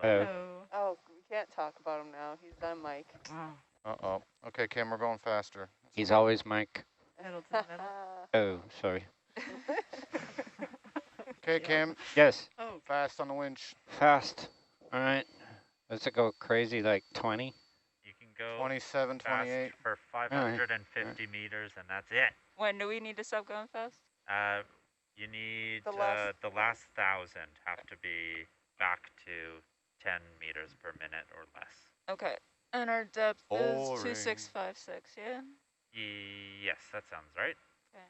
Speaker 5: Hello.
Speaker 1: oh, we can't talk about him now. He's on mic.
Speaker 7: Oh,
Speaker 4: Uh-oh. Okay, camera going faster.
Speaker 8: He's always Mike.
Speaker 7: pedal to the metal.
Speaker 8: Oh, sorry.
Speaker 4: Okay, Cam,
Speaker 8: Yes,
Speaker 7: Oh,
Speaker 4: fast on the winch.
Speaker 8: fast. All right. Let's go crazy like 20.
Speaker 5: You can go
Speaker 4: 27,
Speaker 5: fast
Speaker 4: 28.
Speaker 5: for 550 meters, and that's it.
Speaker 6: When do we need to stop going fast?
Speaker 5: You need
Speaker 1: The last-
Speaker 5: the last 1,000 have to be back to 10 meters per minute or less.
Speaker 6: Okay. And our depth
Speaker 4: Boring.
Speaker 6: is 2656, yeah?
Speaker 5: Yes, that sounds right.
Speaker 6: Okay.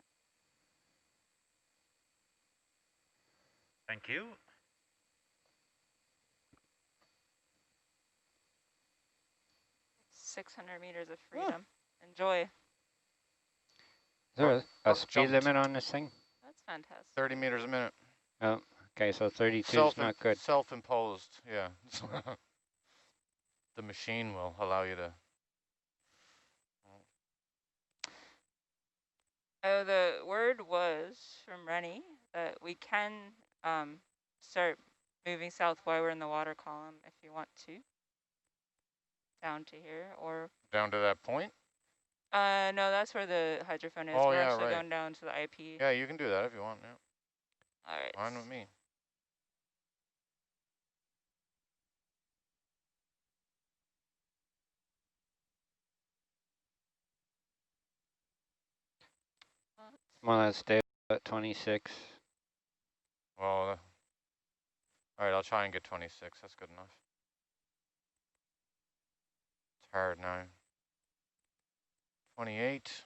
Speaker 5: Thank you.
Speaker 6: It's 600 meters of freedom. Enjoy.
Speaker 8: Is there a
Speaker 4: Mark
Speaker 8: speed
Speaker 4: jumped.
Speaker 8: limit on this thing?
Speaker 6: That's fantastic.
Speaker 4: 30 meters a minute.
Speaker 8: Oh, okay, so 32 is not good.
Speaker 4: Self-imposed, yeah. The machine will allow you to.
Speaker 6: Oh, the word was from Rennie that we can start moving south while we're in the water column if you want to. Down to here, or
Speaker 4: Down to that point?
Speaker 6: no, that's where the hydrophone is.
Speaker 4: Oh,
Speaker 6: We're
Speaker 4: yeah,
Speaker 6: actually
Speaker 4: right.
Speaker 6: going down to the IP.
Speaker 4: Yeah, you can do that if you want, yeah.
Speaker 6: All right.
Speaker 4: Fine with me.
Speaker 8: Come on, let's stay at 26.
Speaker 4: Well, all right, I'll try and get 26. That's good enough. It's hard now. 28.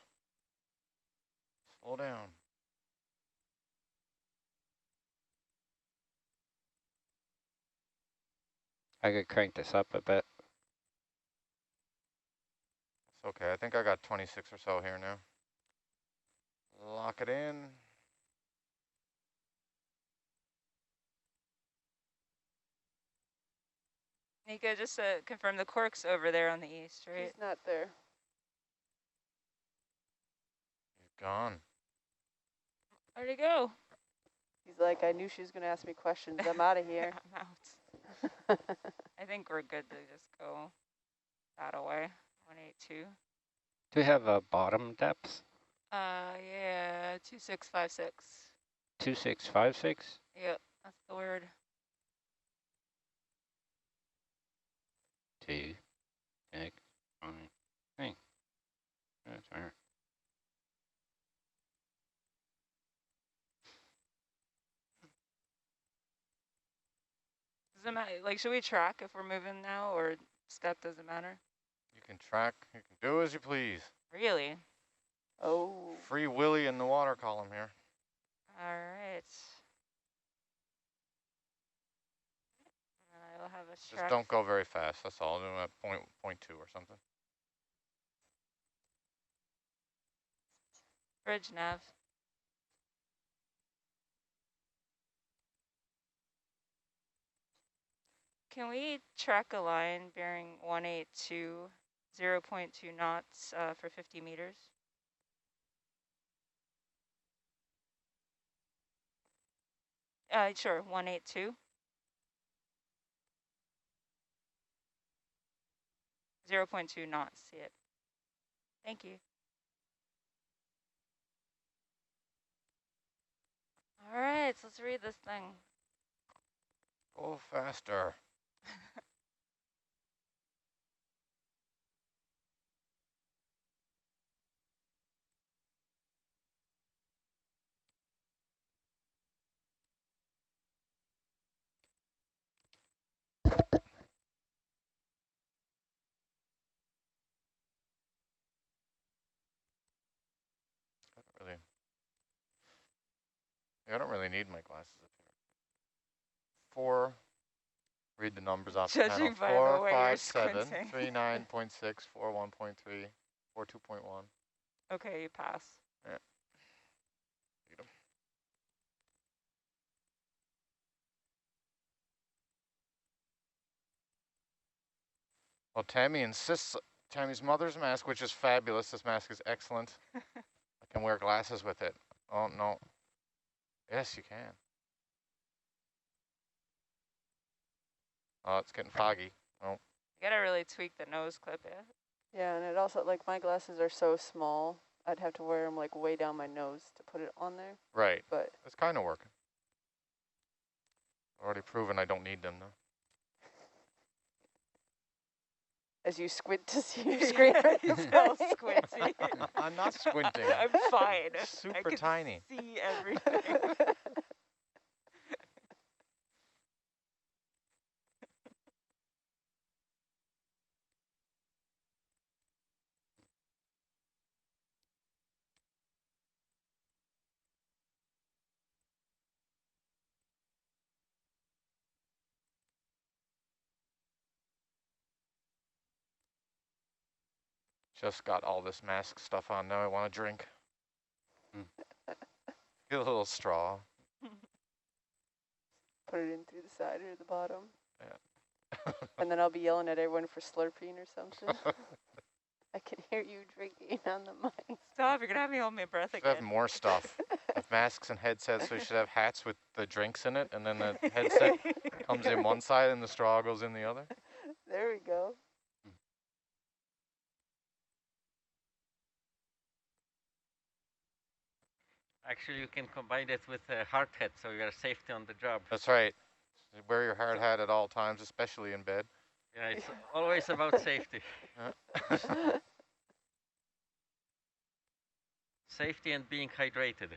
Speaker 4: Slow down.
Speaker 8: I could crank this up a bit.
Speaker 4: It's okay. I think I got 26 or so here now. Lock it in.
Speaker 6: Nico, just to confirm, the cork's over there on the east, right?
Speaker 1: He's not there.
Speaker 4: He's gone.
Speaker 6: Where'd he go?
Speaker 1: He's like, I knew she was going to ask me questions. I'm out of here.
Speaker 6: I'm out. I think we're good to just go that away. 182.
Speaker 8: Do we have a bottom depth?
Speaker 6: Yeah, 2656.
Speaker 8: 2656?
Speaker 6: Yep, that's the word.
Speaker 8: 2, 6, 5, 3. That's all right.
Speaker 6: Does it matter? Like, should we track if we're moving now, or step doesn't matter?
Speaker 9: You can track. You can do as you please.
Speaker 6: Really?
Speaker 1: Oh.
Speaker 9: Free Willy in the water column here.
Speaker 6: All right. And I'll have a
Speaker 9: Just
Speaker 6: track.
Speaker 9: don't go very fast. That's all. Do at point 2 or something.
Speaker 6: Bridge nav. Can we track a line bearing 182, 0.2 knots for 50 meters? Sure, 182. 0.2 knots, see it. Thank you. All right, so let's read this thing.
Speaker 9: Go faster. I don't really need my glasses up here. 4. Read the numbers off the panel.
Speaker 6: Judging by the
Speaker 9: 4,
Speaker 6: way
Speaker 9: 5,
Speaker 6: you're
Speaker 9: 7,
Speaker 6: squinting.
Speaker 9: 3, 9.6, 4, 1.3, 4, 2.1.
Speaker 6: Okay, you pass.
Speaker 9: Yeah. Read 'em. Well, Tammy insists. Tammy's mother's mask, which is fabulous. This mask is excellent. I can wear glasses with it. Oh, no. Yes, you can. Oh, it's getting foggy. Oh.
Speaker 6: You gotta really tweak the nose clip, yeah?
Speaker 1: Yeah, and it also, like, my glasses are so small, I'd have to wear them, like, way down my nose to put it on there.
Speaker 9: Right.
Speaker 1: But
Speaker 9: It's kind of working. Already proven I don't need them, though.
Speaker 1: as you squint to see your screen.
Speaker 6: He's all squinty.
Speaker 9: I'm not squinting.
Speaker 6: I'm fine.
Speaker 9: Super
Speaker 6: I can
Speaker 9: tiny.
Speaker 6: see everything.
Speaker 9: Just got all this mask stuff on now. I want to drink. Get a little straw.
Speaker 1: Put it in through the side or the bottom.
Speaker 9: Yeah.
Speaker 1: And then I'll be yelling at everyone for slurping or something. I can hear you drinking on the mic.
Speaker 6: Stop, you're gonna have me hold my breath
Speaker 9: We have
Speaker 6: again.
Speaker 9: more stuff. With masks and headsets, we should have hats with the drinks in it, and then the headset comes in one side and the straw goes in the other.
Speaker 1: There we go.
Speaker 10: Actually, you can combine it with a hard hat, so you are safety on the job.
Speaker 9: That's right. Wear your hard hat at all times, especially in bed.
Speaker 10: Yeah, it's always about safety. Safety and being hydrated.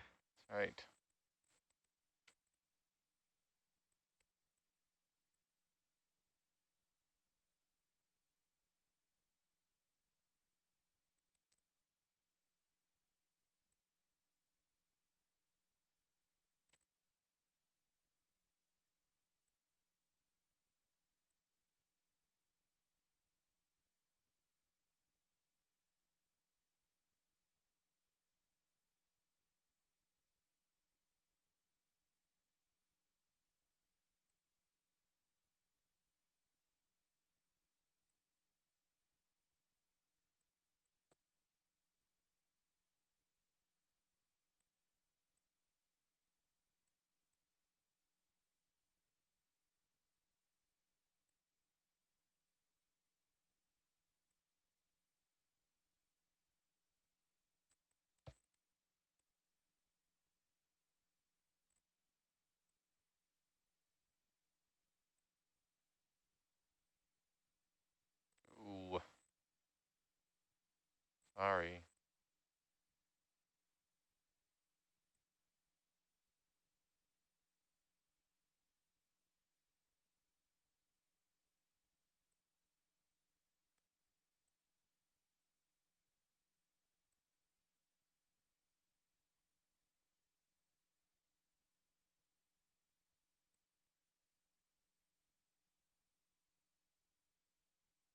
Speaker 9: Right. Sorry.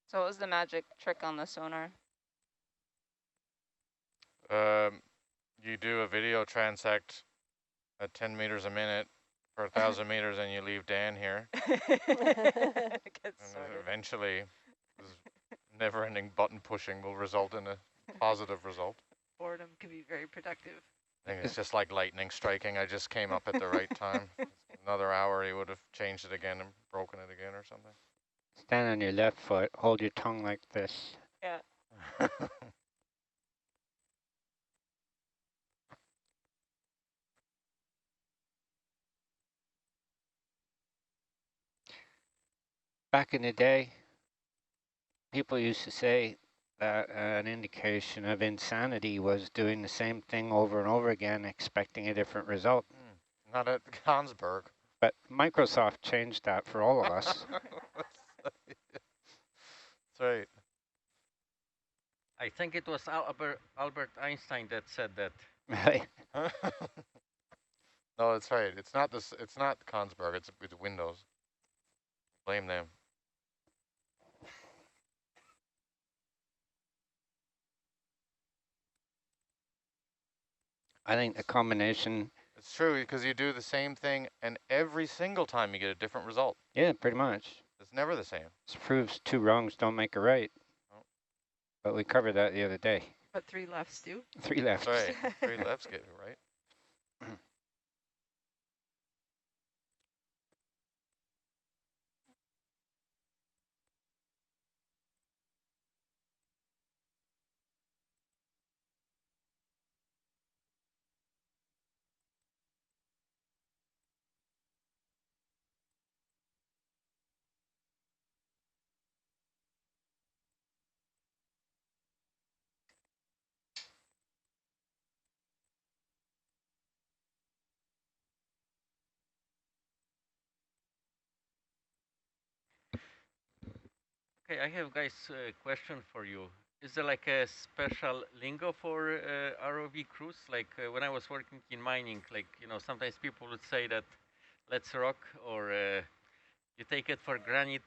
Speaker 6: So what was the magic trick on the sonar?
Speaker 9: You do a video transect at 10 meters a minute for 1,000 meters, and you leave Dan here. And eventually, this never-ending button pushing will result in a positive result.
Speaker 7: Boredom can be very productive.
Speaker 9: I think it's just like lightning striking. I just came up at the right time. Another hour, he would have changed it again and broken it again or something.
Speaker 8: Stand on your left foot, hold your tongue like this.
Speaker 6: Yeah.
Speaker 8: Back in the day, people used to say that an indication of insanity was doing the same thing over and over again, expecting a different result.
Speaker 9: Not at Consberg.
Speaker 8: But Microsoft changed that for all of us.
Speaker 9: That's right.
Speaker 10: I think it was Albert Einstein that said that.
Speaker 8: Right.
Speaker 9: No, that's right. It's not this. It's not Consberg. It's Windows. Blame them.
Speaker 8: I think the combination.
Speaker 9: It's true, because you do the same thing, and every single time you get a different result.
Speaker 8: Yeah, pretty much.
Speaker 9: It's never the same.
Speaker 8: This proves 2 wrongs don't make a right.
Speaker 9: Oh.
Speaker 8: But we covered that the other day.
Speaker 7: But 3 lefts do.
Speaker 8: 3 lefts.
Speaker 9: That's right. 3 lefts get it right.
Speaker 10: Okay, I have, guys, a question for you. Is there like a special lingo for ROV crews? Like when I was working in mining, like, you know, sometimes people would say that let's rock, or you take it for granted,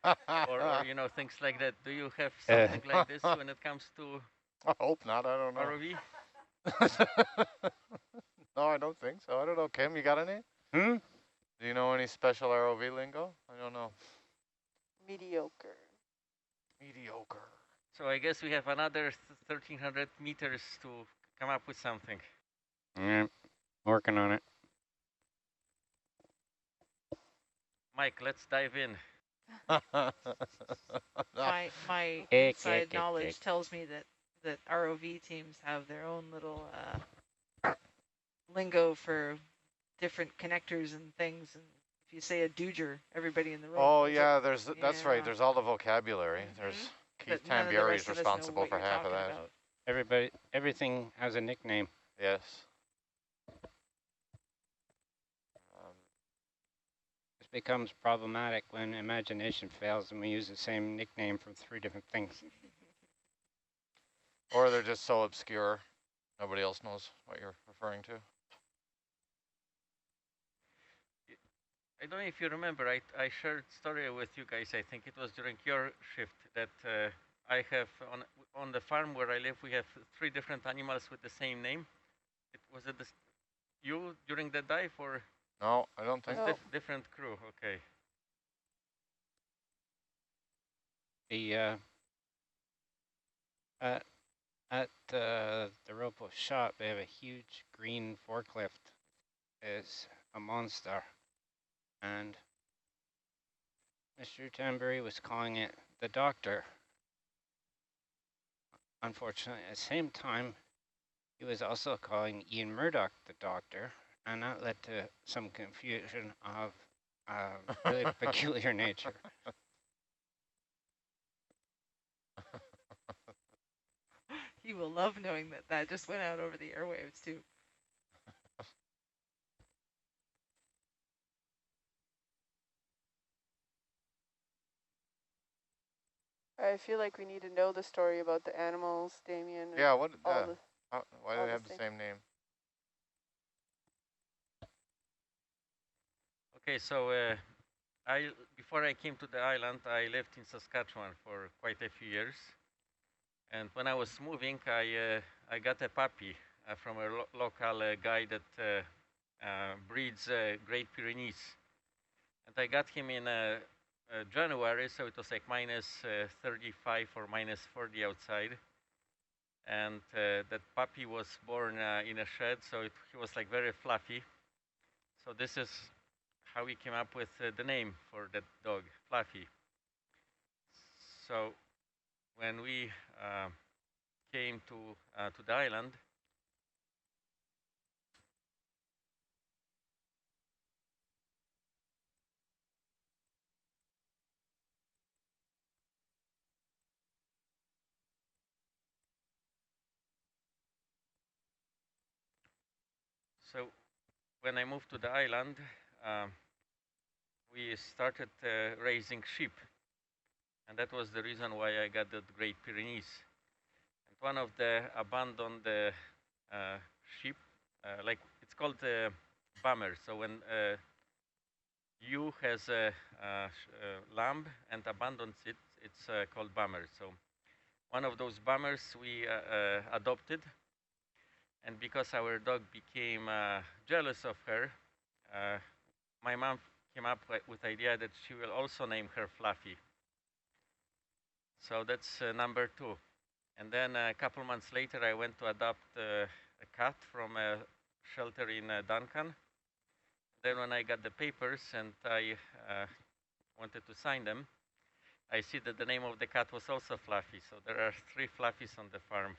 Speaker 10: or, you know, things like that. Do you have something like this when it comes to
Speaker 9: I hope not. I don't know.
Speaker 10: ROV?
Speaker 9: No, I don't think so. I don't know. Kim, you got any?
Speaker 8: Hmm?
Speaker 9: Do you know any special ROV lingo? I don't know.
Speaker 1: Mediocre.
Speaker 9: Mediocre.
Speaker 10: So I guess we have another 1,300 meters to come up with something.
Speaker 8: Yeah, working on it.
Speaker 10: Mike, let's dive in.
Speaker 7: My inside knowledge tells me that ROV teams have their own little lingo for different connectors and things. And if you say a dooger, everybody in the room.
Speaker 9: Oh yeah, that's right. There's all the vocabulary. There's Keith Tambieri is responsible for half of that.
Speaker 8: About. Everything has a nickname.
Speaker 9: Yes.
Speaker 8: This becomes problematic when imagination fails and we use the same nickname for 3 different things.
Speaker 9: Or they're just so obscure, nobody else knows what you're referring to.
Speaker 10: I don't know if you remember, I shared story with you guys, I think it was during your shift, that I have, on the farm where I live, we have 3 different animals with the same name. Was it you during the dive, or?
Speaker 9: No, I don't think so.
Speaker 10: Different crew, okay.
Speaker 8: The at the Ropo shop, they have a huge green forklift. It's a monster. And Mr. Tambury was calling it the doctor. Unfortunately, at the same time, he was also calling Ian Murdoch the doctor, and that led to some confusion of really peculiar nature.
Speaker 7: You will love knowing that that just went out over the airwaves too.
Speaker 1: I feel like we need to know the story about the animals, Damien. And
Speaker 9: Yeah, what?
Speaker 1: all the,
Speaker 9: why do
Speaker 1: all
Speaker 9: they
Speaker 1: the
Speaker 9: have the
Speaker 1: things.
Speaker 9: same name?
Speaker 10: Okay, so before I came to the island, I lived in Saskatchewan for quite a few years. And when I was moving, I got a puppy from a local guy that breeds Great Pyrenees. And I got him in January, so it was like minus 35 or minus 40 outside. And that puppy was born in a shed, so he was like very fluffy. So this is how we came up with the name for that dog, Fluffy. So when we came to the island, so when I moved to the island, we started raising sheep. And that was the reason why I got the Great Pyrenees. And one of the abandoned sheep, like it's called bummer. So when ewe has a lamb and abandons it, it's called bummer. So one of those bummers we adopted. And because our dog became jealous of her, my mom came up with the idea that she will also name her Fluffy. So that's number 2. And then a couple months later, I went to adopt a cat from a shelter in Duncan. Then when I got the papers and I wanted to sign them, I see that the name of the cat was also Fluffy. So there are 3 Fluffies on the farm.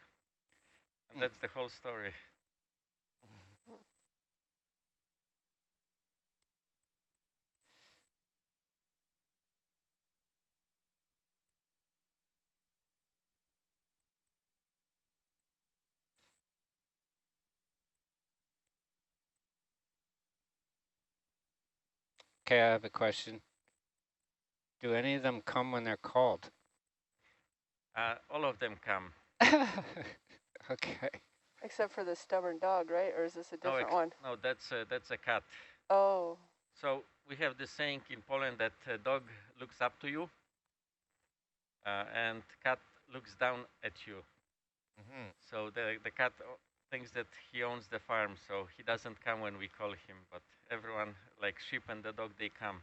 Speaker 10: And that's the whole story.
Speaker 8: Okay, I have a question. Do any of them come when they're called?
Speaker 10: All of them come.
Speaker 8: Okay.
Speaker 1: Except for the stubborn dog, right? Or is this a different one?
Speaker 10: No, that's a cat.
Speaker 1: Oh.
Speaker 10: So we have this saying in Poland that dog looks up to you and cat looks down at you.
Speaker 9: Mm-hmm.
Speaker 10: So the cat thinks that he owns the farm, so he doesn't come when we call him, but everyone, like sheep and the dog, they come.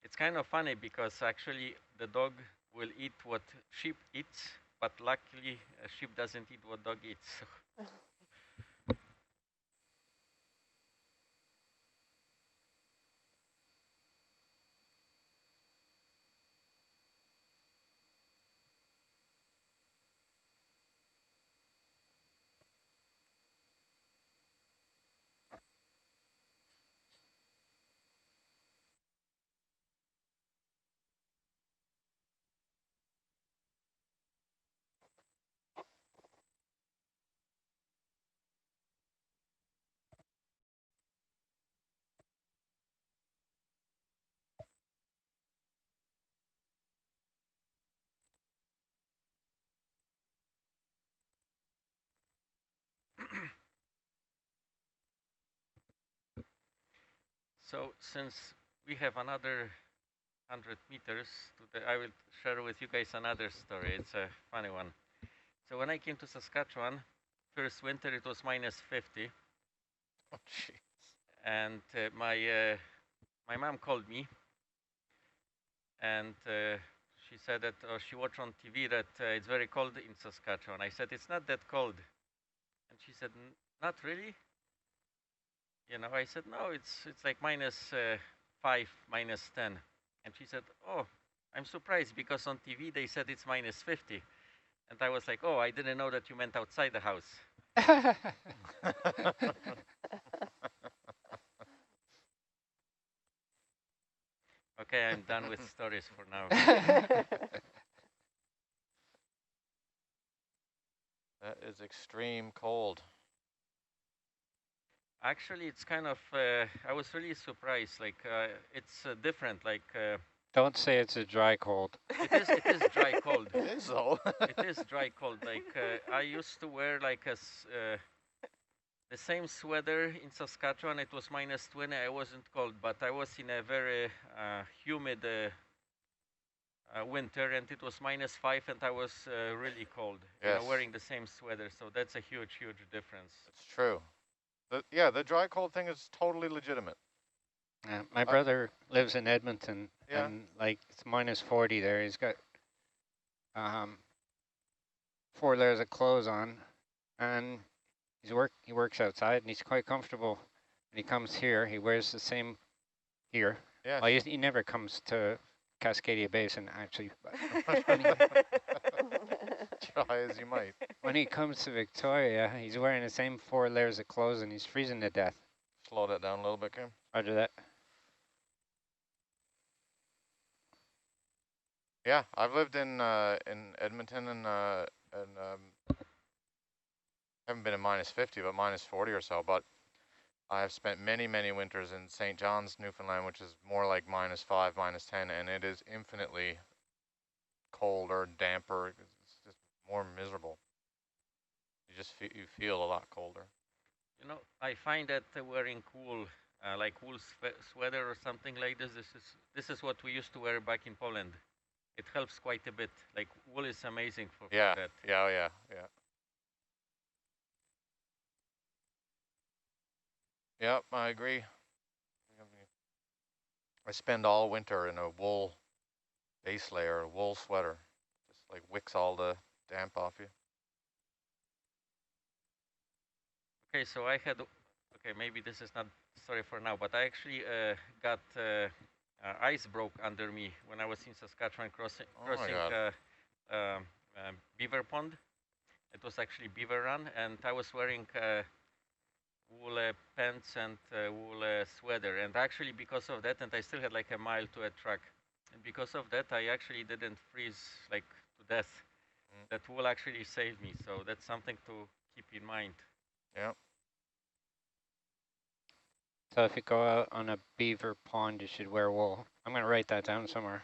Speaker 10: It's kind of funny because actually the dog will eat what sheep eats, but luckily a sheep doesn't eat what dog eats. So since we have another 100 meters, I will share with you guys another story. It's a funny one. So when I came to Saskatchewan, first winter it was minus 50.
Speaker 9: Oh, jeez.
Speaker 10: And my mom called me, and she said that she watched on TV that it's very cold in Saskatchewan. I said, it's not that cold. And she said, not really? You know, I said, no, it's like minus 5, minus 10. And she said, oh, I'm surprised because on TV they said it's minus 50. And I was like, oh, I didn't know that you meant outside the house. Okay, I'm done with stories for now.
Speaker 9: That is extreme cold.
Speaker 10: Actually, it's kind of, I was really surprised, like, it's different, like...
Speaker 8: Don't say it's a dry cold.
Speaker 10: It is dry cold.
Speaker 9: It is though.
Speaker 10: It is dry cold, like, I used to wear like the same sweater in Saskatchewan. It was -20, I wasn't cold, but I was in a very humid winter, and it was -5, and I was really cold,
Speaker 9: Yes.
Speaker 10: you know, wearing the same sweater, so that's a huge, huge difference.
Speaker 9: It's true. Yeah, the dry cold thing is totally legitimate.
Speaker 8: My brother lives in Edmonton,
Speaker 9: yeah.
Speaker 8: and like it's -40 there. He's got 4 layers of clothes on, and he works outside, and he's quite comfortable. When he comes here, he wears the same gear.
Speaker 9: Yeah.
Speaker 8: Well, he never comes to Cascadia Basin, actually.
Speaker 9: Try as you might.
Speaker 8: When he comes to Victoria, he's wearing the same 4 layers of clothes, and he's freezing to death.
Speaker 9: Slow that down a little bit, Kim.
Speaker 8: Roger that.
Speaker 9: Yeah, I've lived in Edmonton and haven't been in -50, but -40 or so. But I've spent many, many winters in St. John's, Newfoundland, which is more like -5, -10, and it is infinitely colder, damper. It's just more miserable. You just you feel a lot colder.
Speaker 10: You know, I find that wearing wool, like wool sweater or something like this is what we used to wear back in Poland. It helps quite a bit. Like wool is amazing for that.
Speaker 9: Yeah. Yep, I agree. I spend all winter in a wool base layer, a wool sweater. Just like wicks all the damp off you.
Speaker 10: Okay, so I had, okay, maybe this is not story for now, but I actually got ice broke under me when I was in Saskatchewan crossing Beaver Pond. It was actually Beaver Run, and I was wearing wool pants and wool sweater, and actually because of that, and I still had like a mile to a track, and because of that I actually didn't freeze like to death. That wool actually saved me, so that's something to keep in mind.
Speaker 9: Yeah.
Speaker 8: So if you go out on a beaver pond, you should wear wool. I'm going to write that down somewhere.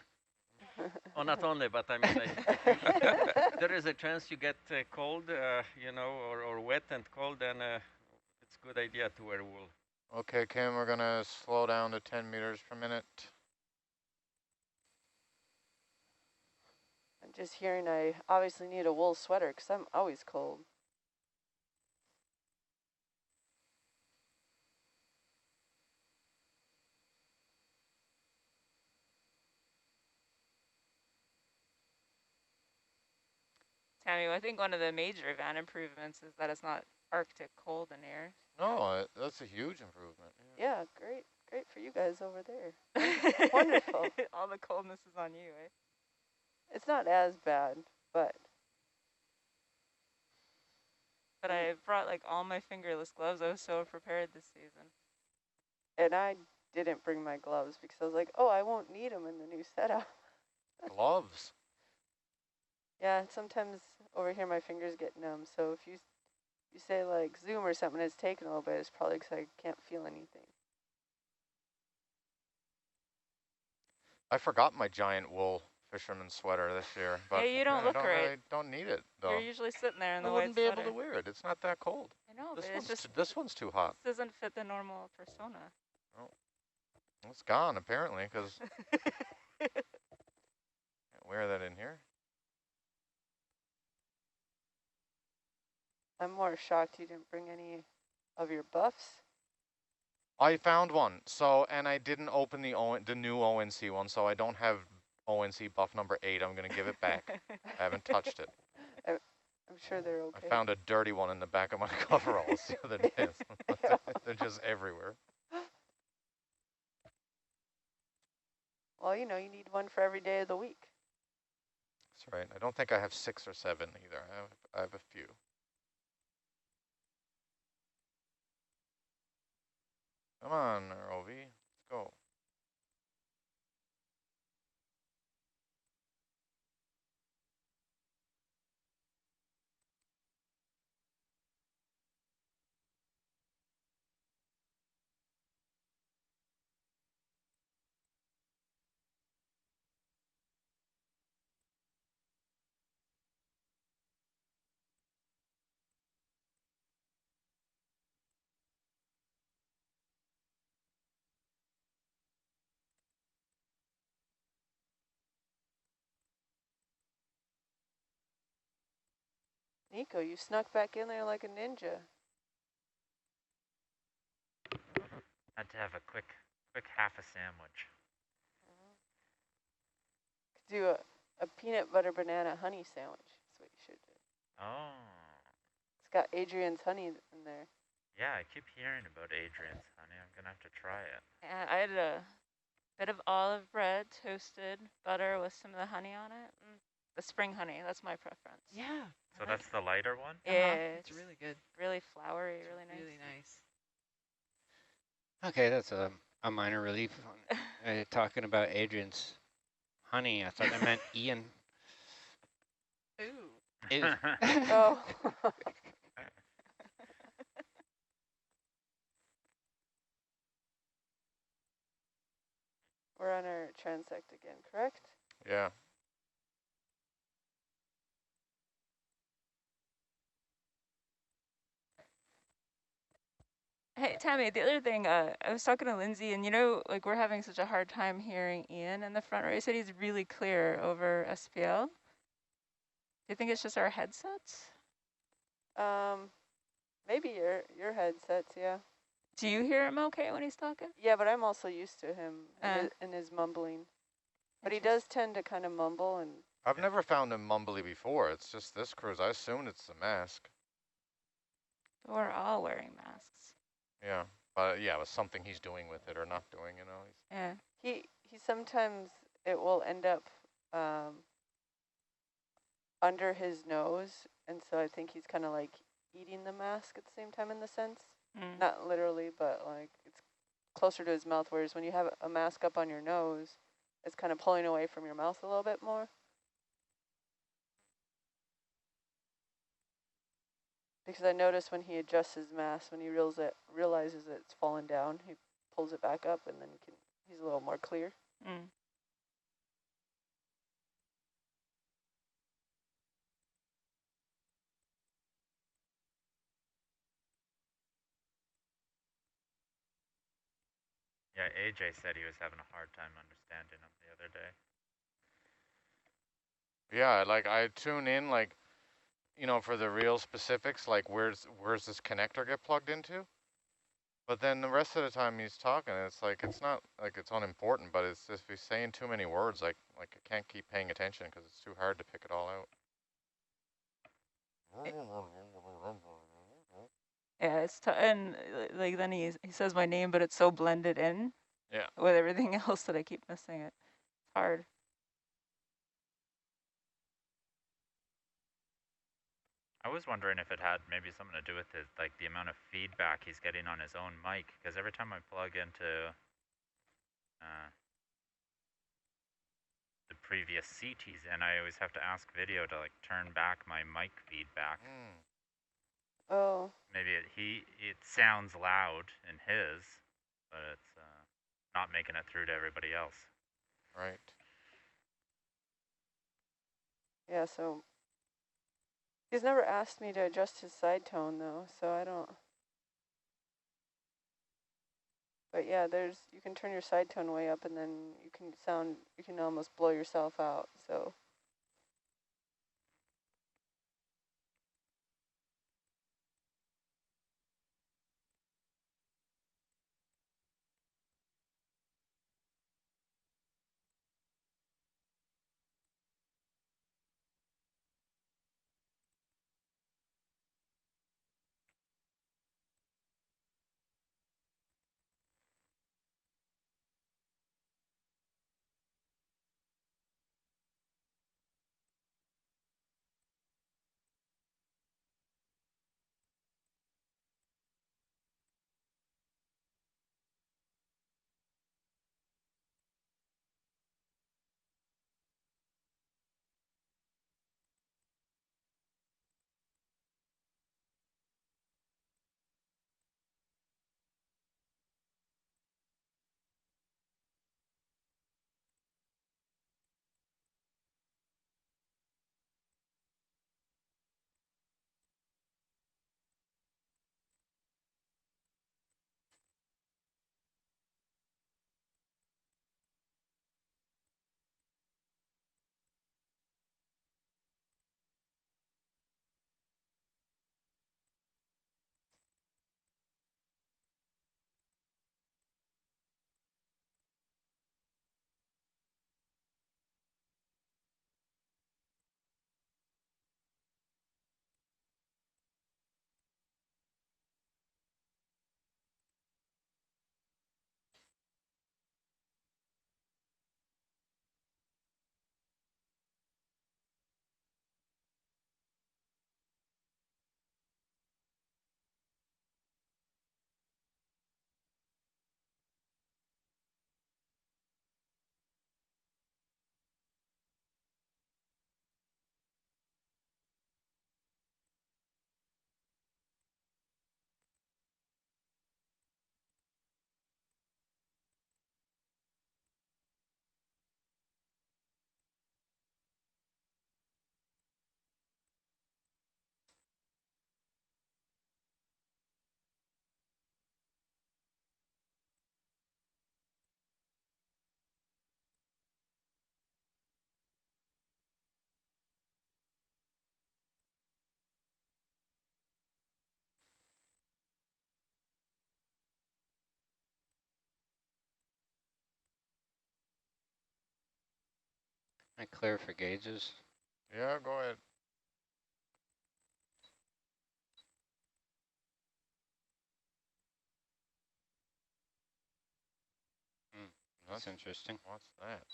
Speaker 10: Oh, not only, but I mean, there is a chance you get cold, you know, or wet and cold, then it's a good idea to wear wool.
Speaker 9: Okay, Kim, we're going to slow down to 10 meters per minute.
Speaker 1: I'm just hearing I obviously need a wool sweater because I'm always cold.
Speaker 6: Tammy, I think one of the major van improvements is that it's not Arctic cold in here.
Speaker 9: No, that's a huge improvement.
Speaker 1: Yeah, great for you guys over there. Wonderful.
Speaker 6: All the coldness is on you, eh?
Speaker 1: It's not as bad, but
Speaker 6: I brought like all my fingerless gloves. I was so prepared this season.
Speaker 1: And I didn't bring my gloves because I was like, oh, I won't need them in the new setup.
Speaker 9: Gloves?
Speaker 1: Yeah, sometimes over here my fingers get numb. So if you say like Zoom or something, it's taking a little bit, it's probably because I can't feel anything.
Speaker 9: I forgot my giant wool fisherman sweater this year. But
Speaker 6: yeah, you don't look right.
Speaker 9: I don't need it, though.
Speaker 6: You're usually sitting there in the
Speaker 9: I
Speaker 6: white
Speaker 9: wouldn't be
Speaker 6: sweater.
Speaker 9: able to wear it. It's not that cold.
Speaker 6: I know,
Speaker 9: this
Speaker 6: but
Speaker 9: one's
Speaker 6: it's just...
Speaker 9: this one's too hot.
Speaker 6: This doesn't fit the normal persona.
Speaker 9: Oh. It's gone, apparently, because can't wear that in here.
Speaker 1: I'm more shocked you didn't bring any of your buffs.
Speaker 9: I found one, and I didn't open the new ONC one, so I don't have ONC buff number 8. I'm going to give it back. I haven't touched it.
Speaker 1: I'm sure they're okay.
Speaker 9: I found a dirty one in the back of my coveralls the other day. They're just everywhere.
Speaker 1: Well, you know, you need one for every day of the week.
Speaker 9: That's right. I don't think I have 6 or 7 either. I have a few. Come on, ROV. Let's go.
Speaker 1: Nico, you snuck back in there like a ninja.
Speaker 5: Had to have a quick half a sandwich.
Speaker 1: Could do a peanut butter banana honey sandwich. That's what you should do.
Speaker 5: Oh.
Speaker 1: It's got Adrian's honey in there.
Speaker 5: Yeah, I keep hearing about Adrian's honey. I'm gonna have to try it.
Speaker 6: Yeah, I had a bit of olive bread, toasted butter with some of the honey on it. The spring honey, that's my preference.
Speaker 7: Yeah.
Speaker 5: So that's the lighter one?
Speaker 6: Yeah,
Speaker 7: it's really good.
Speaker 6: Really flowery,
Speaker 7: It's
Speaker 6: really nice.
Speaker 7: Really nice.
Speaker 8: Okay, that's a minor relief. Talking about Adrian's honey, I thought I meant Ian.
Speaker 7: Ooh.
Speaker 1: Oh. We're on our transect again, correct?
Speaker 9: Yeah.
Speaker 6: Hey, Tammy, the other thing, I was talking to Lindsay, and like we're having such a hard time hearing Ian in the front row. He said he's really clear over SPL. Do you think it's just our headsets?
Speaker 1: Maybe your headsets, yeah.
Speaker 6: Do you hear him okay when he's talking?
Speaker 1: Yeah, but I'm also used to him and his mumbling. But he does tend to kind of mumble and...
Speaker 9: I've never found him mumbly before. It's just this cruise. I assumed it's the mask.
Speaker 6: We're all wearing masks.
Speaker 9: Yeah. But yeah, it was something he's doing with it or not doing,
Speaker 6: Yeah.
Speaker 1: He sometimes, it will end up under his nose. And so I think he's kind of like eating the mask at the same time in the sense. Not literally, but like it's closer to his mouth. Whereas when you have a mask up on your nose, it's kind of pulling away from your mouth a little bit more. Because I notice when he adjusts his mask, when he realizes that it's fallen down, he pulls it back up, and then he's a little more clear.
Speaker 5: Yeah, AJ said he was having a hard time understanding him the other day.
Speaker 9: Yeah, like I tune in, like, for the real specifics, like where's this connector get plugged into? But then the rest of the time he's talking, it's like it's not like it's unimportant, but it's if he's saying too many words, like I can't keep paying attention because it's too hard to pick it all out.
Speaker 6: Yeah, it's and like then he says my name, but it's so blended in.
Speaker 9: Yeah.
Speaker 6: With everything else that I keep missing it. It's hard.
Speaker 5: I was wondering if it had maybe something to do with the amount of feedback he's getting on his own mic, because every time I plug into the previous seat he's in, I always have to ask video to like turn back my mic feedback.
Speaker 1: Oh.
Speaker 5: Maybe it sounds loud in his, but it's not making it through to everybody else.
Speaker 9: Right.
Speaker 1: Yeah, so he's never asked me to adjust his side tone though, so I don't. But yeah, you can turn your side tone way up and then you can almost blow yourself out, so.
Speaker 8: I clear for gauges.
Speaker 9: Yeah, go ahead.
Speaker 8: That's interesting.
Speaker 9: What's that?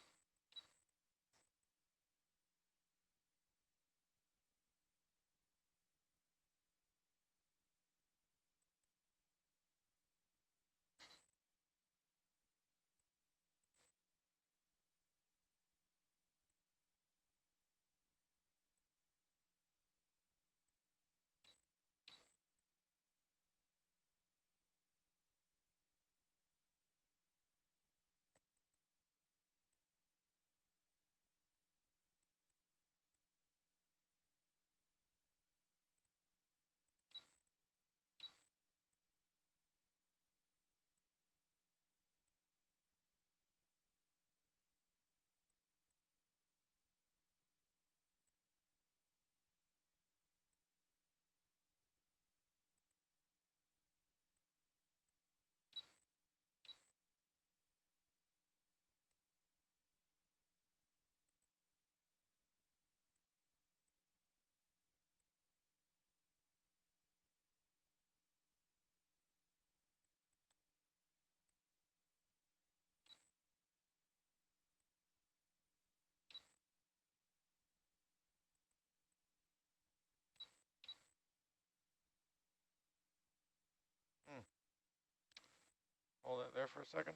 Speaker 9: Hold it there for a second.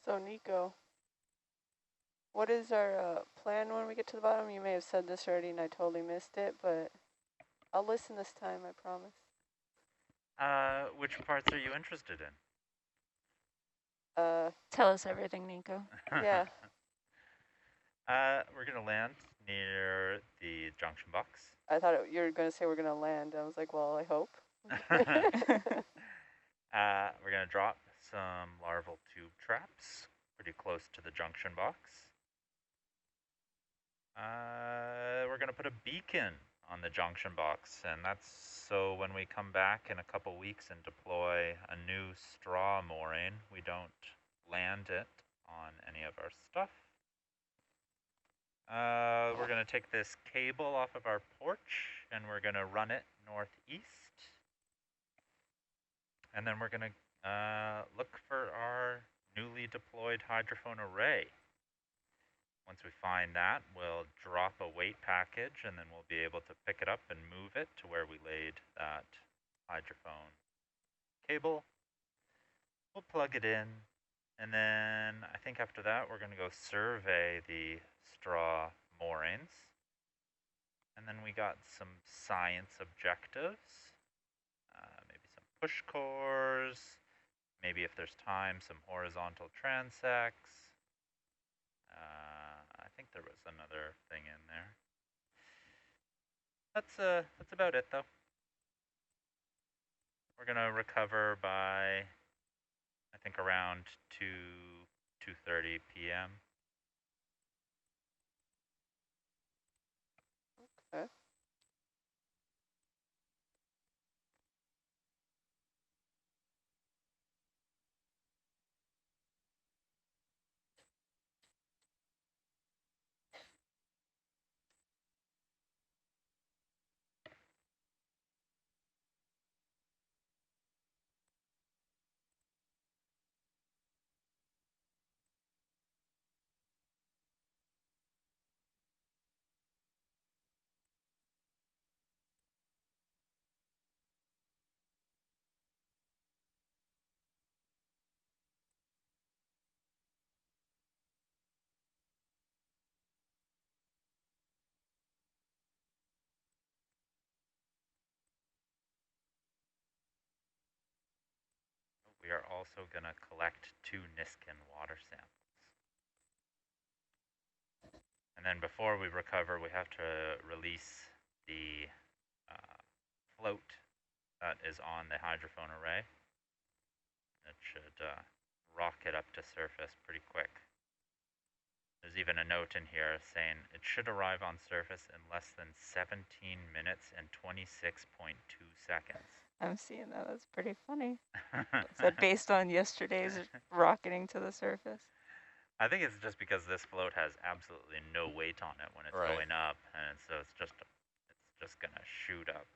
Speaker 1: So Nico, what is our plan when we get to the bottom? You may have said this already and I totally missed it, but I'll listen this time, I promise.
Speaker 5: Which parts are you interested in?
Speaker 6: Tell us everything, Nico.
Speaker 1: Yeah.
Speaker 5: We're going to land near the junction box.
Speaker 1: I thought you were going to say we're going to land. I was like, well, I hope.
Speaker 5: We're going to drop some larval tube traps pretty close to the junction box. We're going to put a beacon on the junction box, and that's so when we come back in a couple weeks and deploy a new straw mooring, we don't land it on any of our stuff. We're going to take this cable off of our porch, and we're going to run it northeast. And then we're going to look for our newly deployed hydrophone array. Once we find that, we'll drop a weight package, and then we'll be able to pick it up and move it to where we laid that hydrophone cable. We'll plug it in, and then I think after that, we're going to go survey the straw moorings. And then we got some science objectives, maybe some push cores, maybe if there's time, some horizontal transects. I think there was another thing in there. That's about it, though. We're gonna recover by, I think, around 2:30 p.m.
Speaker 1: Okay.
Speaker 5: we are also going to collect 2 Niskin water samples. And then before we recover, we have to release the float that is on the hydrophone array. It should rocket up to surface pretty quick. There's even a note in here saying it should arrive on surface in less than 17 minutes and 26.2 seconds.
Speaker 6: I'm seeing that. That's pretty funny. Is that based on yesterday's rocketing to the surface?
Speaker 5: I think it's just because this float has absolutely no weight on it when it's going up, and so it's just gonna shoot up.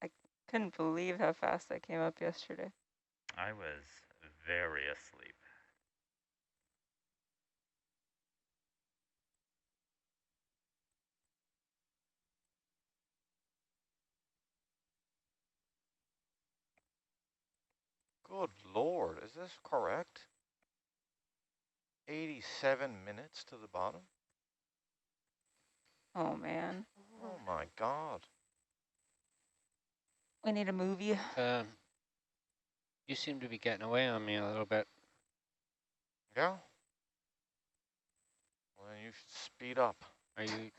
Speaker 6: I couldn't believe how fast that came up yesterday.
Speaker 5: I was very asleep.
Speaker 9: Good Lord, is this correct? 87 minutes to the bottom?
Speaker 6: Oh, man.
Speaker 9: Oh, my God.
Speaker 6: We need a movie.
Speaker 8: You seem to be getting away on me a little bit.
Speaker 9: Yeah? Well, then you should speed up.
Speaker 8: Are you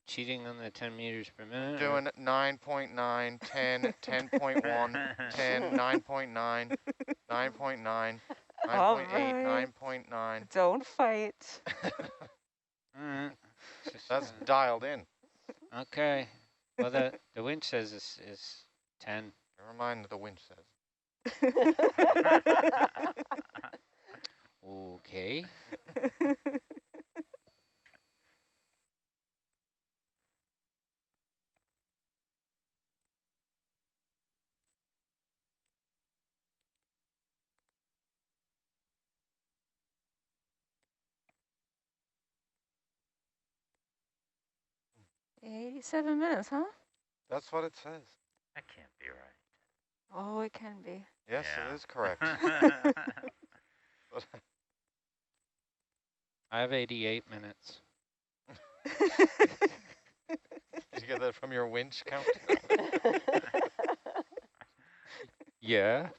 Speaker 8: cheating on the 10 meters per minute?
Speaker 9: Doing 9.9, 10, 10.1, 10, 9.9, 9.9, 9.8, 9.9.
Speaker 6: Don't fight.
Speaker 9: That's dialed in.
Speaker 8: Okay. Well, the winch says is 10.
Speaker 9: Never mind what the winch says.
Speaker 8: Okay.
Speaker 6: $87 minutes, huh?
Speaker 9: That's what it says.
Speaker 5: That can't be right.
Speaker 6: Oh, it can be.
Speaker 9: Yes,
Speaker 5: Yeah.
Speaker 9: it is correct.
Speaker 8: I have 88 minutes.
Speaker 9: Did you get that from your winch count?
Speaker 8: Yeah.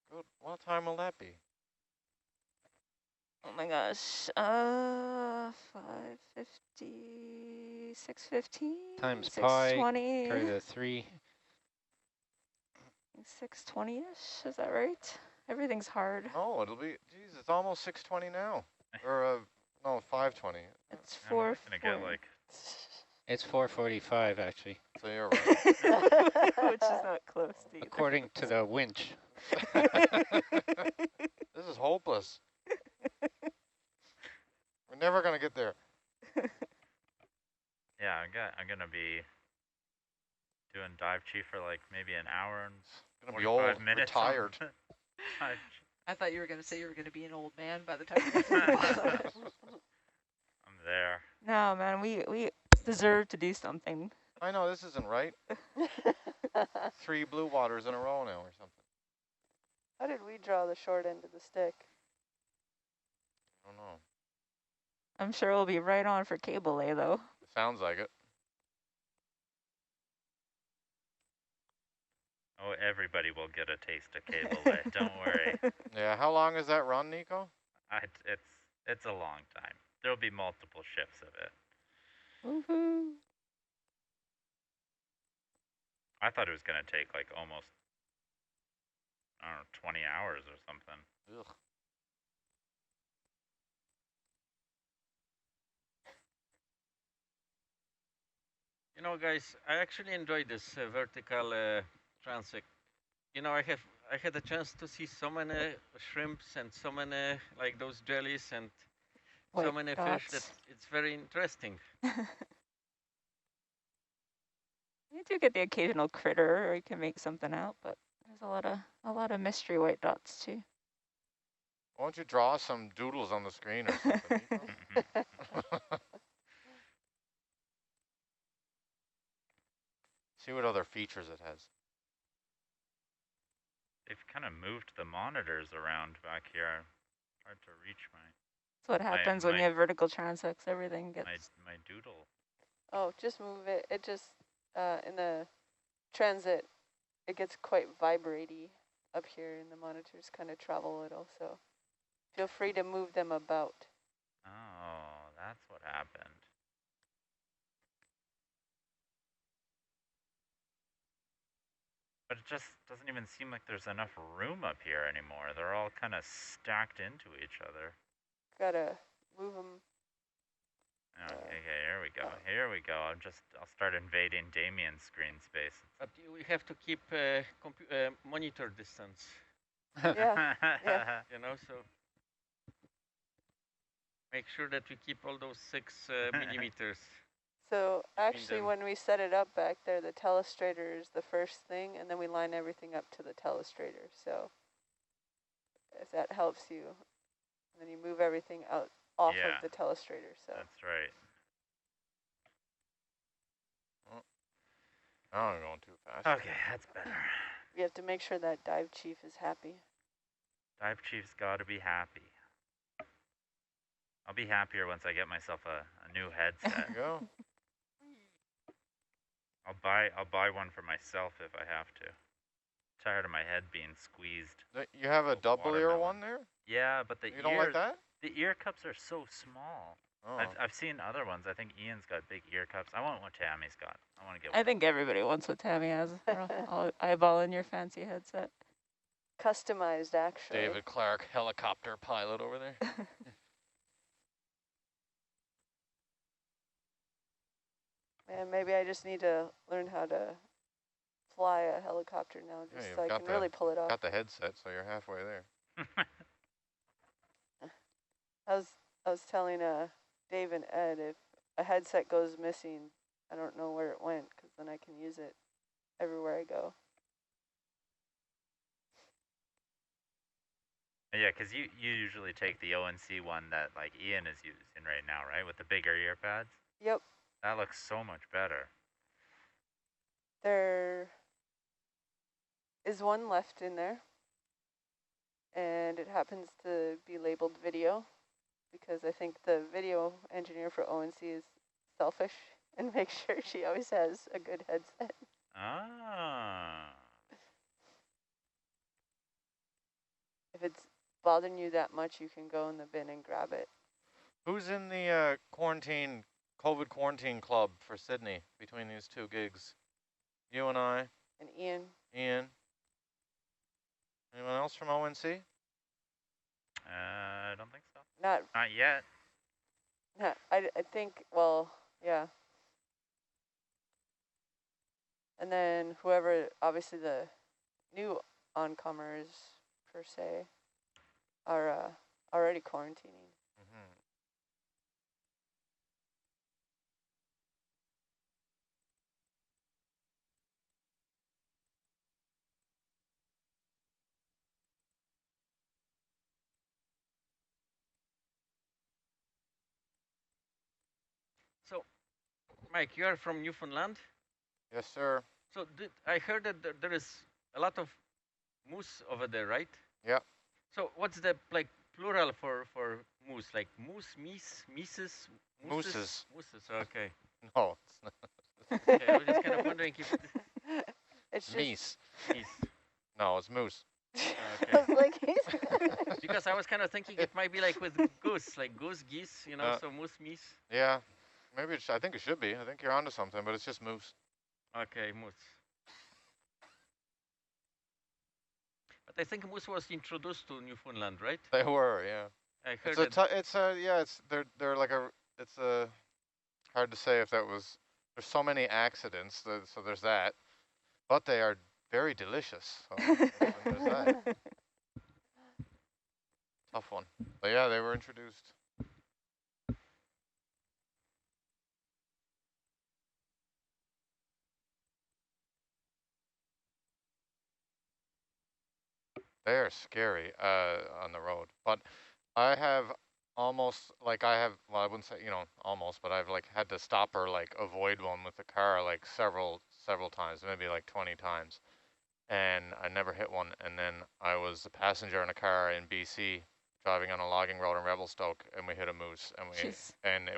Speaker 9: Good. What time will that be?
Speaker 6: Oh my gosh. 5:50, 6:15.
Speaker 8: Times pi,
Speaker 6: 6:20.
Speaker 8: carry the 3.
Speaker 6: 6:20ish. Is that right? Everything's hard.
Speaker 9: No, it'll be. Geez, it's almost 6:20 now. Or no, 5:20.
Speaker 6: It's 4.
Speaker 8: It's 4:45 actually.
Speaker 9: So you're right.
Speaker 6: Which is not close to either.
Speaker 8: According to the winch.
Speaker 9: This is hopeless. We're never gonna get there.
Speaker 5: Yeah, I'm gonna be doing dive chief for like maybe an hour and
Speaker 9: Gonna be
Speaker 5: 45
Speaker 9: old,
Speaker 5: minutes.
Speaker 9: retired.
Speaker 7: I thought you were going to say you were going to be an old man by the time you
Speaker 5: I'm there.
Speaker 6: No, man, we deserve to do something.
Speaker 9: I know this isn't right. 3 blue waters in a row now or something.
Speaker 1: How did we draw the short end of the stick?
Speaker 9: I don't know.
Speaker 6: I'm sure we'll be right on for cable lay, though.
Speaker 9: It sounds like it.
Speaker 5: Oh, everybody will get a taste of cable lay. Don't worry.
Speaker 9: Yeah, how long is that run, Nico?
Speaker 5: It's a long time. There'll be multiple shifts of it.
Speaker 6: Woohoo!
Speaker 5: I thought it was gonna take like almost, I don't know, 20 hours or something.
Speaker 9: Ugh.
Speaker 10: You know, guys, I actually enjoyed this vertical transect. You know, I had a chance to see so many shrimps and so many like those jellies and so
Speaker 6: White
Speaker 10: many
Speaker 6: dots.
Speaker 10: fish that it's very interesting.
Speaker 6: You do get the occasional critter, or you can make something out, but there's a lot of mystery white dots too.
Speaker 9: Why don't you draw some doodles on the screen or something? Nico? See what other features it has.
Speaker 5: They've kind of moved the monitors around back here. Hard to reach
Speaker 6: That's what happens when you have vertical transects. Everything gets.
Speaker 5: my doodle.
Speaker 1: Oh, just move it. It just in the transit, it gets quite vibraty up here, and the monitors kind of travel a little. So feel free to move them about.
Speaker 5: Oh, that's what happened. But it just doesn't even seem like there's enough room up here anymore. They're all kind of stacked into each other.
Speaker 1: Gotta move them.
Speaker 5: Okay, here we go. Here we go. I'll start invading Damien's screen space.
Speaker 10: But we have to keep monitor distance.
Speaker 1: Yeah, yeah.
Speaker 10: You know, so make sure that we keep all those 6 millimeters.
Speaker 1: So actually when we set it up back there, the telestrator is the first thing, and then we line everything up to the telestrator. So if that helps you, and then you move everything out off of the telestrator. So
Speaker 5: that's right.
Speaker 9: Oh, I'm going too fast.
Speaker 5: Okay, that's better.
Speaker 1: you have to make sure that dive chief is happy.
Speaker 5: Dive chief's got to be happy. I'll be happier once I get myself a new headset.
Speaker 9: There you go.
Speaker 5: I'll buy one for myself if I have to. Tired of my head being squeezed.
Speaker 9: You have a double ear one there?
Speaker 5: Yeah, but
Speaker 9: you don't like that?
Speaker 5: The ear cups are so small.
Speaker 9: Oh.
Speaker 5: I've seen other ones. I think Ian's got big ear cups. I want what Tammy's got. I want to get one.
Speaker 6: I think everybody wants what Tammy has. I'll eyeball in your fancy headset.
Speaker 1: Customized, actually.
Speaker 9: David Clark, helicopter pilot over there.
Speaker 1: And maybe I just need to learn how to fly a helicopter now, just so I can really pull it off.
Speaker 9: Got the headset, so you're halfway there.
Speaker 1: I was telling Dave and Ed, if a headset goes missing, I don't know where it went, because then I can use it everywhere I go.
Speaker 5: Yeah, because you usually take the ONC one that like Ian is using right now, right? With the bigger ear pads?
Speaker 1: Yep.
Speaker 5: That looks so much better.
Speaker 1: There is one left in there, and it happens to be labeled video, because I think the video engineer for ONC is selfish and makes sure she always has a good headset.
Speaker 5: Ah.
Speaker 1: If it's bothering you that much, you can go in the bin and grab it.
Speaker 9: Who's in the COVID quarantine club for Sydney between these 2 gigs? You and I.
Speaker 1: And Ian.
Speaker 9: Ian. Anyone else from ONC?
Speaker 5: I don't think so.
Speaker 1: Not
Speaker 5: yet.
Speaker 1: I think, well, yeah. And then whoever, obviously the new oncomers, per se, are already quarantining.
Speaker 10: So, Mike, you are from Newfoundland?
Speaker 9: Yes, sir.
Speaker 10: So I heard that there is a lot of moose over there, right?
Speaker 9: Yeah.
Speaker 10: So what's the plural for moose? Like moose, meese, mises,
Speaker 9: mooses?
Speaker 10: Mooses. Okay.
Speaker 9: No, it's not.
Speaker 10: Okay, I was just kind of wondering if
Speaker 1: it's just
Speaker 9: meese. No, it's moose.
Speaker 10: Okay. Because I was kind of thinking it might be like with goose, like goose, geese, you know, so moose, meese.
Speaker 9: Yeah, maybe I think it should be. I think you're onto something, but it's just moose.
Speaker 10: Okay, moose. But I think moose was introduced to Newfoundland, right?
Speaker 9: They were, yeah.
Speaker 10: I heard
Speaker 9: it's hard to say if that was. There's so many accidents, so there's that. But they are very delicious. So there's that. Tough one. But yeah, they were introduced. They're scary on the road. But I have almost, well, I wouldn't say, almost, but I've had to stop or avoid one with the car several times, maybe 20 times. And I never hit one. And then I was a passenger in a car in BC driving on a logging road in Revelstoke, and we hit a moose, and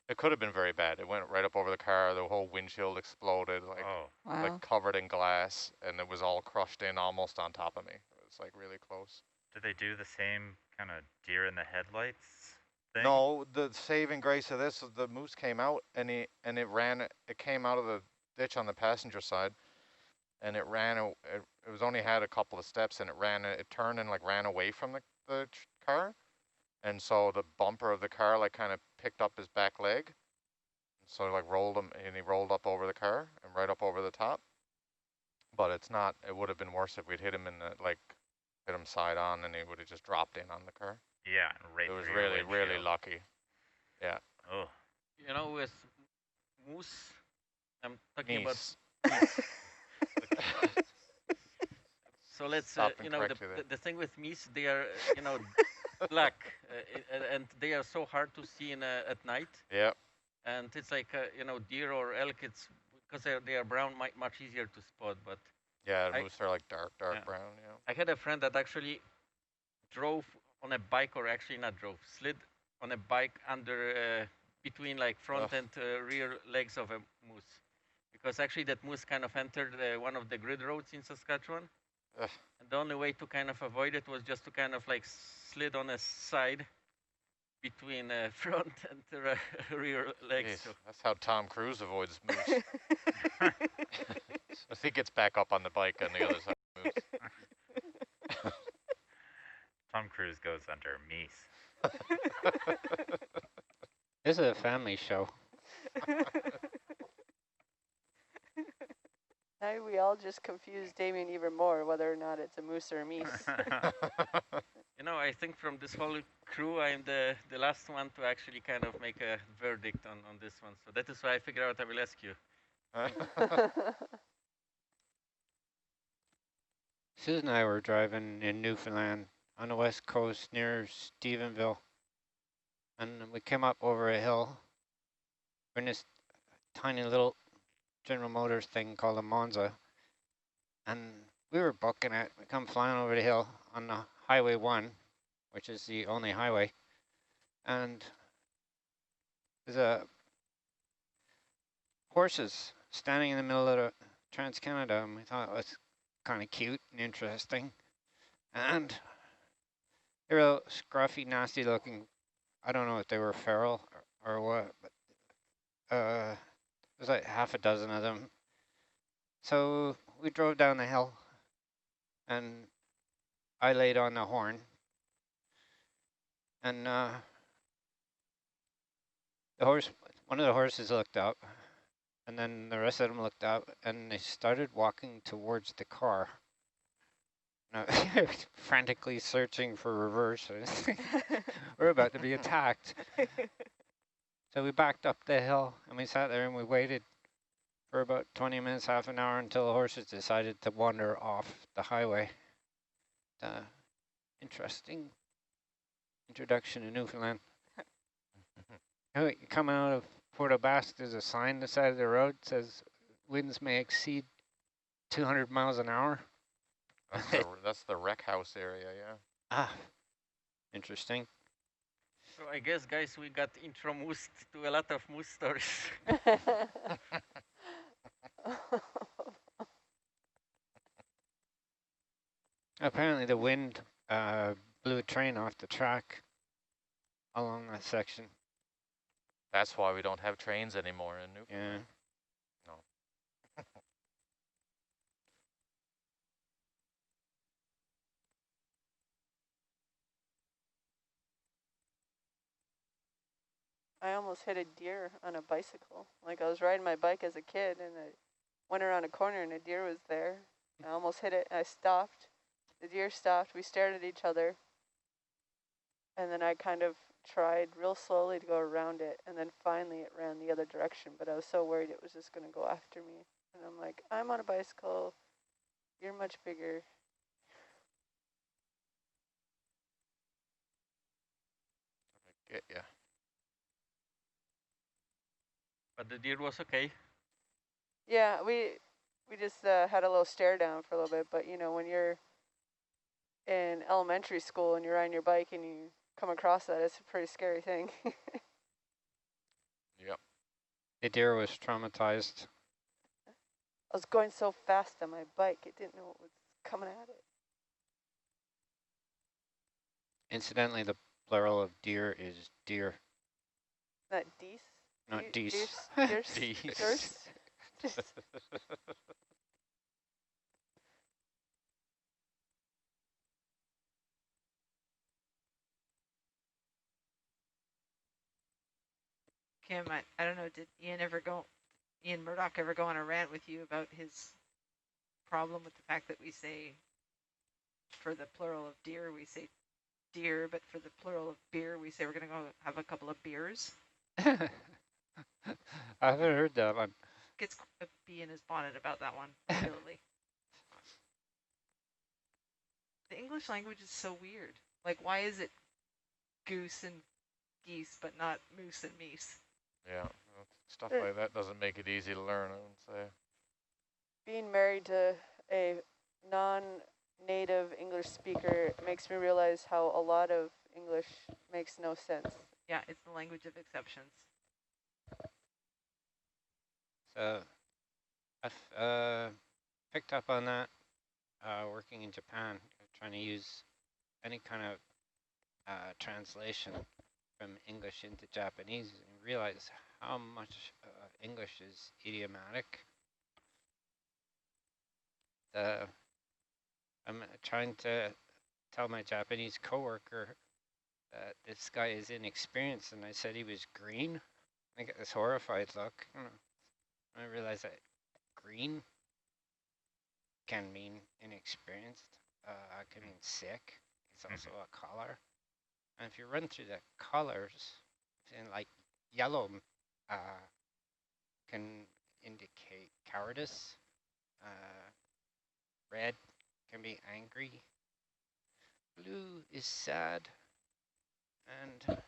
Speaker 9: it It could have been very bad. It went right up over the car. The whole windshield exploded, like
Speaker 6: Wow.
Speaker 9: like covered in glass, and it was all crushed in almost on top of me. It was like really close.
Speaker 5: Did they do the same kind of deer in the headlights thing?
Speaker 9: No, the saving grace of this is the moose came out and it came out of the ditch on the passenger side, and it ran. It was only had a couple of steps, and it turned and like ran away from the car, and so the bumper of the car like kind of picked up his back leg, so like rolled him, and he rolled up over the car and right up over the top. But it's not. It would have been worse if we'd hit him hit him side on, and he would have just dropped in on the car.
Speaker 5: Yeah, right.
Speaker 9: It was really lucky. Yeah.
Speaker 10: Oh. You know, with moose, I'm talking
Speaker 9: Meese.
Speaker 10: about. So let's, you know, the thing with meese, they are, you know, black, and they are so hard to see at night.
Speaker 9: Yeah.
Speaker 10: And it's like, you know, deer or elk, it's because they are brown, much easier to spot. But
Speaker 9: yeah, moose are like dark brown. Yeah.
Speaker 10: I had a friend that actually drove on a bike, or actually not drove, slid on a bike under between like front and rear legs of a moose, because actually that moose kind of entered one of the grid roads in Saskatchewan. And the only way to kind of avoid it was just to kind of like slid on a side between front and rear legs.
Speaker 9: So. That's how Tom Cruise avoids moose. As he gets back up on the bike on the other side of the moose.
Speaker 5: Tom Cruise goes under meese.
Speaker 8: This is a family show.
Speaker 1: Now we all just confuse Damien even more, whether or not it's a moose or a meese.
Speaker 10: You know, I think from this whole crew, I'm the last one to actually kind of make a verdict on this one. So that is why I figured out I will ask you.
Speaker 8: Susan and I were driving in Newfoundland on the west coast near Stephenville, and we came up over a hill. We're in this tiny little General Motors thing called a Monza, and we were booking it. We come flying over the hill on the Highway 1, which is the only highway, and there's a horses standing in the middle of the Trans-Canada, and we thought it was kind of cute and interesting, and they were scruffy, nasty looking. I don't know if they were feral or what, but there's like half a dozen of them. So we drove down the hill, and I laid on the horn, and one of the horses looked up, and then the rest of them looked up, and they started walking towards the car. Now, frantically searching for reverse. We're about to be attacked. So we backed up the hill, and we sat there and we waited for about 20 minutes, half an hour, until the horses decided to wander off the highway. Interesting introduction to Newfoundland. Coming out of Port aux Basques, there's a sign on the side of the road that says winds may exceed 200 miles an hour.
Speaker 9: That's the wreck house area, yeah.
Speaker 8: Ah, interesting.
Speaker 10: So I guess, guys, we got introduced to a lot of moose stories.
Speaker 8: Apparently the wind blew a train off the track along that section.
Speaker 9: That's why we don't have trains anymore in Newfoundland.
Speaker 8: Yeah.
Speaker 9: No.
Speaker 1: I almost hit a deer on a bicycle. Like I was riding my bike as a kid, and I went around a corner and a deer was there. I almost hit it. I stopped. The deer stopped. We stared at each other. And then I kind of tried real slowly to go around it. And then finally it ran the other direction. But I was so worried it was just going to go after me. And I'm like, I'm on a bicycle. You're much bigger.
Speaker 9: Get ya.
Speaker 10: But the deer was okay.
Speaker 1: Yeah, we just had a little stare down for a little bit. But, you know, when you're in elementary school and you're riding your bike and you come across that, it's a pretty scary thing.
Speaker 9: You
Speaker 8: The deer was traumatized.
Speaker 1: I was going so fast on my bike, it didn't know what was coming at it.
Speaker 8: Incidentally, the plural of deer is deer.
Speaker 1: Not geese?
Speaker 8: Not geese.
Speaker 1: Deers?
Speaker 7: Kim, I don't know, did Ian Murdoch ever go on a rant with you about his problem with the fact that we say, for the plural of deer, we say deer, but for the plural of beer, we say we're going to go have a couple of beers?
Speaker 8: I haven't heard that one.
Speaker 7: Gets a bee in his bonnet about that one regularly. The English language is so weird. Like, why is it goose and geese, but not moose and meese?
Speaker 9: Yeah, stuff like that doesn't make it easy to learn, I would say.
Speaker 1: Being married to a non-native English speaker makes me realize how a lot of English makes no sense.
Speaker 7: Yeah, it's the language of exceptions.
Speaker 8: So I've picked up on that working in Japan, trying to use any kind of translation from English into Japanese and realize how much English is idiomatic. I'm trying to tell my Japanese coworker that this guy is inexperienced, and I said he was green. I get this horrified look. I realize that green can mean inexperienced, can mean sick. It's also a color. And if you run through the colors, and like yellow can indicate cowardice, red can be angry, blue is sad, and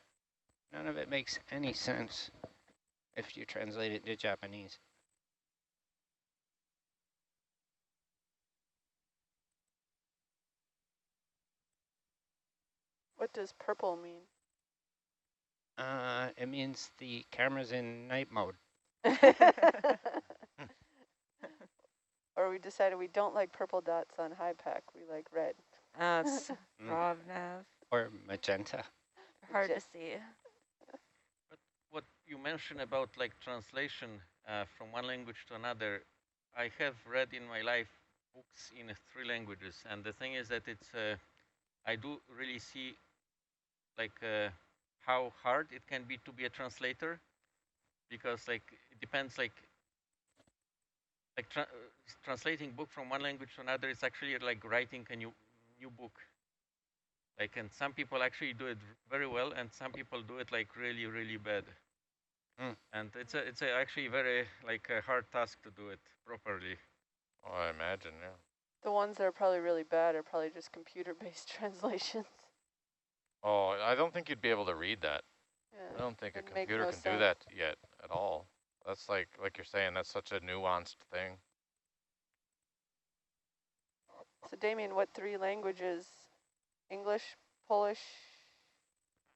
Speaker 8: none of it makes any sense if you translate it to Japanese.
Speaker 1: What does purple mean?
Speaker 8: It means the camera's in night mode.
Speaker 1: Or we decided we don't like purple dots on high pack, we like red.
Speaker 6: It's ROV nav.
Speaker 8: Or magenta.
Speaker 6: Hard to see.
Speaker 10: But what you mentioned about like translation from one language to another, I have read in my life books in 3 languages, and the thing is that it's I do really see like how hard it can be to be a translator, because like it depends, like translating book from one language to another is actually like writing a new book. Like, and some people actually do it very well, and some people do it like really, really bad. And it's actually very like a hard task to do it properly.
Speaker 9: Oh, I imagine, yeah.
Speaker 1: The ones that are probably really bad are probably just computer-based translations.
Speaker 9: Oh, I don't think you'd be able to read that.
Speaker 1: Yeah,
Speaker 9: I don't think a
Speaker 1: it'd make
Speaker 9: computer
Speaker 1: no
Speaker 9: can
Speaker 1: sense.
Speaker 9: do that yet at all. That's like you're saying, that's such a nuanced thing.
Speaker 1: So Damien, what 3 languages? English, Polish?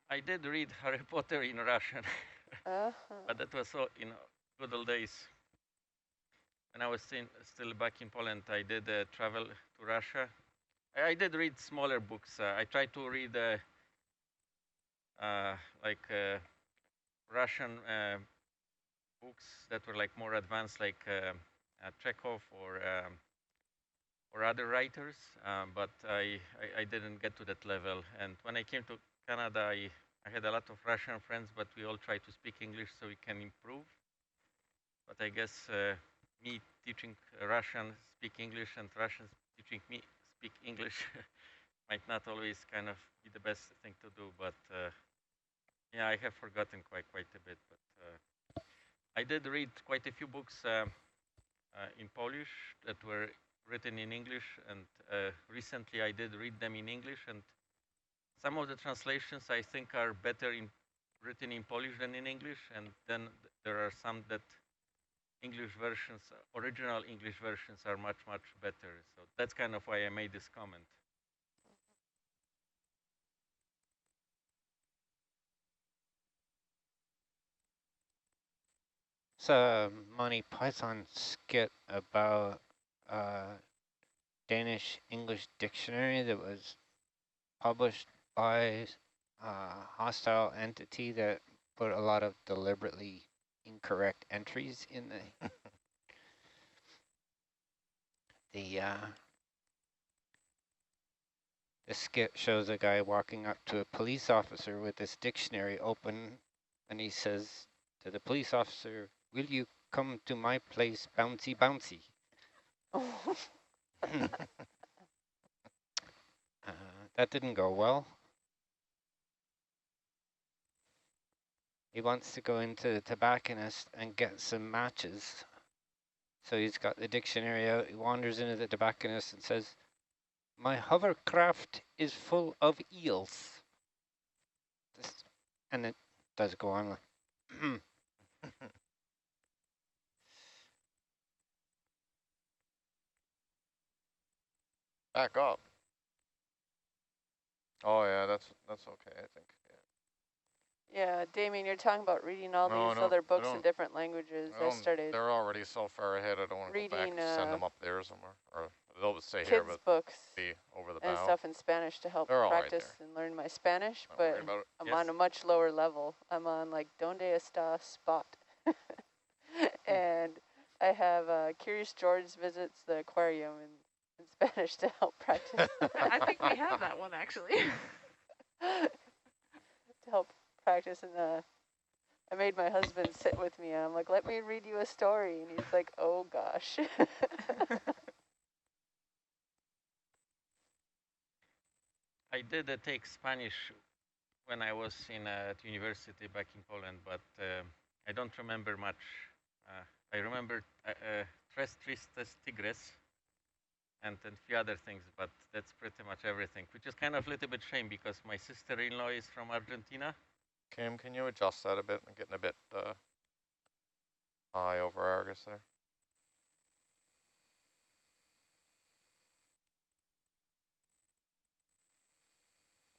Speaker 10: I did read Harry Potter in Russian, but that was so in good old days. When I was still back in Poland, I did travel to Russia. I did read smaller books. I tried to read Russian books that were like more advanced, like Chekhov or other writers, but I didn't get to that level. And when I came to Canada, I had a lot of Russian friends, but we all try to speak English so we can improve. But I guess me teaching Russian speak English and Russians teaching me speak English might not always kind of be the best thing to do. But yeah, I have forgotten quite a bit. But I did read quite a few books in Polish that were written in English, and recently I did read them in English, and some of the translations I think are better written in Polish than in English, and then there are some that English versions, original English versions, are much better. So that's kind of why I made this comment.
Speaker 8: That's a Monty Python skit about Danish English dictionary that was published by a hostile entity that put a lot of deliberately incorrect entries in the skit shows a guy walking up to a police officer with this dictionary open, and he says to the police officer, "Will you come to my place, bouncy, bouncy?" That didn't go well. He wants to go into the tobacconist and get some matches. So he's got the dictionary out. He wanders into the tobacconist and says, "My hovercraft is full of eels." And it does go on like,
Speaker 9: Back up. Oh yeah, that's okay, I think.
Speaker 1: Yeah, Damien, you're talking about reading all these other books in different languages. I started.
Speaker 9: They're already so far ahead. I don't want to go back and send them up there somewhere, or they'll stay
Speaker 1: kids
Speaker 9: here, but
Speaker 1: books
Speaker 9: be over the
Speaker 1: and
Speaker 9: bow.
Speaker 1: stuff in Spanish to help practice and learn my Spanish.
Speaker 9: Not
Speaker 1: but I'm on a much lower level. I'm on like Donde está Spot, and I have Curious George visits the aquarium in Spanish to help practice.
Speaker 7: I think we have that one actually.
Speaker 1: To help practice, and I made my husband sit with me. I'm like, "Let me read you a story," and he's like, "Oh gosh."
Speaker 10: I did take Spanish when I was at university back in Poland, but I don't remember much. I remember Tres Tristes Tigres and a few other things, but that's pretty much everything, which is kind of a little bit shame because my sister-in-law is from Argentina.
Speaker 9: Kim, can you adjust that a bit? I'm getting a bit high over Argus there.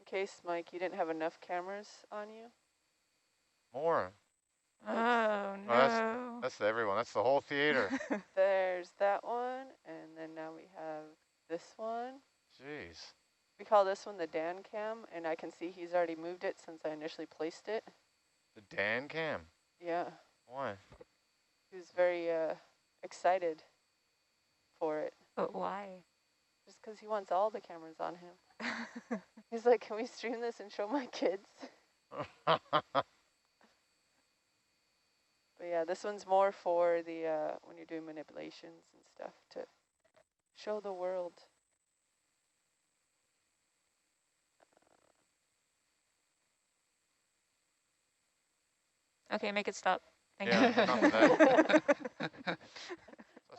Speaker 1: In case, Mike, you didn't have enough cameras on you.
Speaker 9: More.
Speaker 6: Oh, no.
Speaker 9: Oh, that's everyone. That's the whole theater.
Speaker 1: There's that one, and then now we have this one.
Speaker 9: Jeez.
Speaker 1: We call this one the Dan cam, and I can see he's already moved it since I initially placed it.
Speaker 9: The Dan cam?
Speaker 1: Yeah.
Speaker 9: Why?
Speaker 1: He was very excited for it.
Speaker 6: But why?
Speaker 1: Just because he wants all the cameras on him. He's like, "Can we stream this and show my kids?" But yeah, this one's more for the when you're doing manipulations and stuff to show the world.
Speaker 6: Okay, make it stop. Thank
Speaker 9: Yeah,
Speaker 6: you.
Speaker 9: enough of that.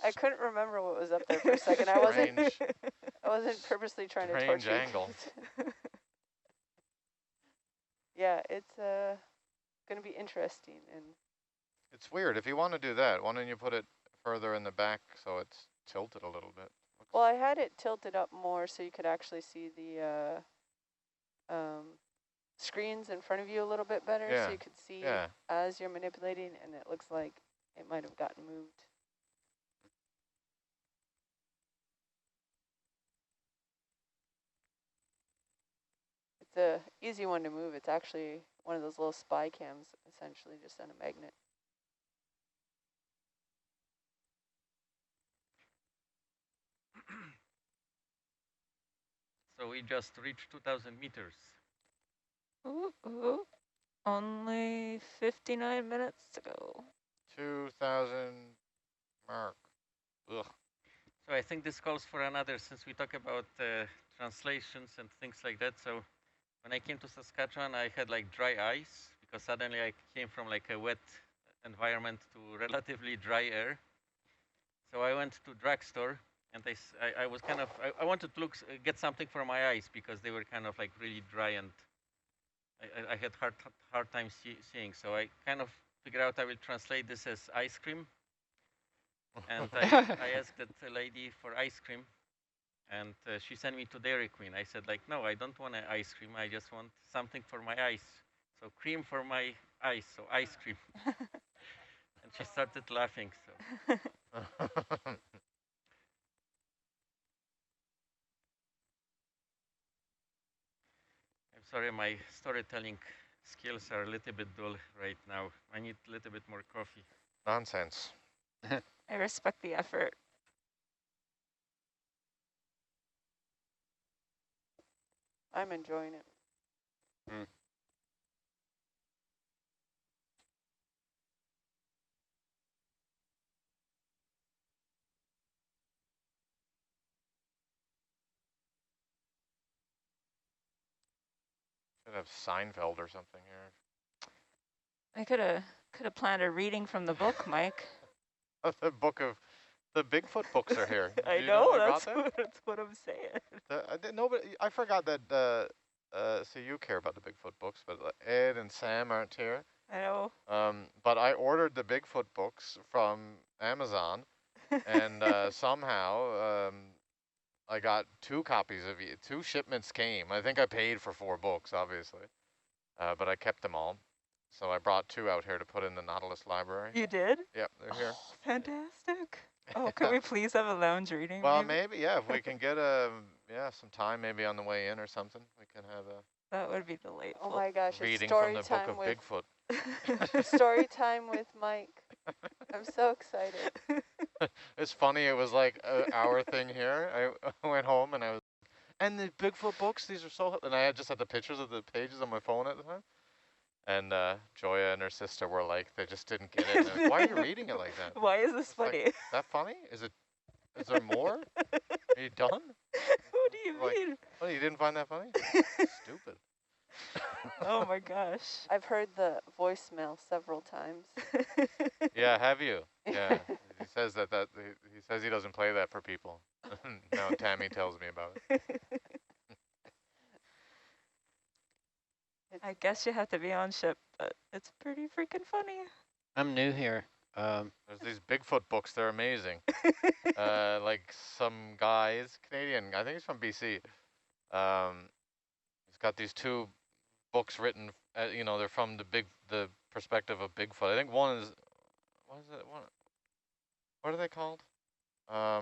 Speaker 1: I couldn't remember what was up there for a second. I wasn't purposely trying to torture
Speaker 9: angle.
Speaker 1: Yeah, it's going to be interesting. And
Speaker 9: it's weird. If you want to do that, why don't you put it further in the back so it's tilted a little bit?
Speaker 1: Well, I had it tilted up more so you could actually see the screens in front of you a little bit better, so you could see as you're manipulating, and it looks like it might have gotten moved. It's a easy one to move. It's actually one of those little spy cams, essentially just on a magnet.
Speaker 10: So we just reached 2,000 meters.
Speaker 6: Ooh. Only 59 minutes to go.
Speaker 9: 2,000 mark. Ugh.
Speaker 10: So I think this calls for another, since we talk about translations and things like that. So when I came to Saskatchewan, I had like dry ice because suddenly I came from like a wet environment to relatively dry air. So I went to drugstore and I was kind of, I wanted to get something for my eyes because they were kind of like really dry and I had hard time seeing. So I kind of figured out I will translate this as ice cream. And I asked that lady for ice cream, and she sent me to Dairy Queen. I said, like, no, I don't want an ice cream. I just want something for my eyes. So cream for my eyes, so ice cream. And she started laughing. So I'm sorry, my storytelling skills are a little bit dull right now. I need a little bit more coffee.
Speaker 9: Nonsense.
Speaker 6: I respect the effort.
Speaker 1: I'm enjoying it.
Speaker 8: Mm.
Speaker 9: Should have Seinfeld or something here.
Speaker 6: I could have planned a reading from the book, Mike.
Speaker 9: The book of the Bigfoot books are here.
Speaker 6: I
Speaker 9: Do you
Speaker 6: know,
Speaker 9: about
Speaker 6: that's what I'm saying.
Speaker 9: I didn't know, but I forgot that. So you care about the Bigfoot books, but Ed and Sam aren't here.
Speaker 6: I know.
Speaker 9: But I ordered the Bigfoot books from Amazon, and somehow I got 2 copies of each. 2 shipments came. I think I paid for 4 books, obviously, but I kept them all. So I brought 2 out here to put in the Nautilus library.
Speaker 6: You did?
Speaker 9: Yep, they're here.
Speaker 6: Oh, fantastic. Oh, can we please have a lounge reading?
Speaker 9: Well, maybe, yeah, if we can get some time maybe on the way in or something, we can have a
Speaker 6: That would be delightful.
Speaker 1: Oh my gosh, it's
Speaker 9: reading
Speaker 1: story
Speaker 9: from the book
Speaker 1: time
Speaker 9: of
Speaker 1: with
Speaker 9: Bigfoot.
Speaker 1: story time with Mike. I'm so excited.
Speaker 9: It's funny, it was like an hour thing here. I went home and and the Bigfoot books, these are so, and I just had the pictures of the pages on my phone at the time. And Joya and her sister were like, they just didn't get it. Like, why are you reading it like that?
Speaker 6: Why is this funny?
Speaker 9: Like, that funny? Is there more? Are you done?
Speaker 6: What do you mean?
Speaker 9: Oh, you didn't find that funny? Stupid.
Speaker 6: Oh my gosh.
Speaker 1: I've heard the voicemail several times.
Speaker 9: Yeah, have you? Yeah. He says he says he doesn't play that for people. Now Tammy tells me about it.
Speaker 6: I guess you have to be on ship, but it's pretty freaking funny.
Speaker 8: I'm new here.
Speaker 9: There's these Bigfoot books, they're amazing. Like some guy's Canadian, I think he's from BC. He's got these 2 books written, they're from the perspective of Bigfoot. I think one is, what is it? What are they called? Oh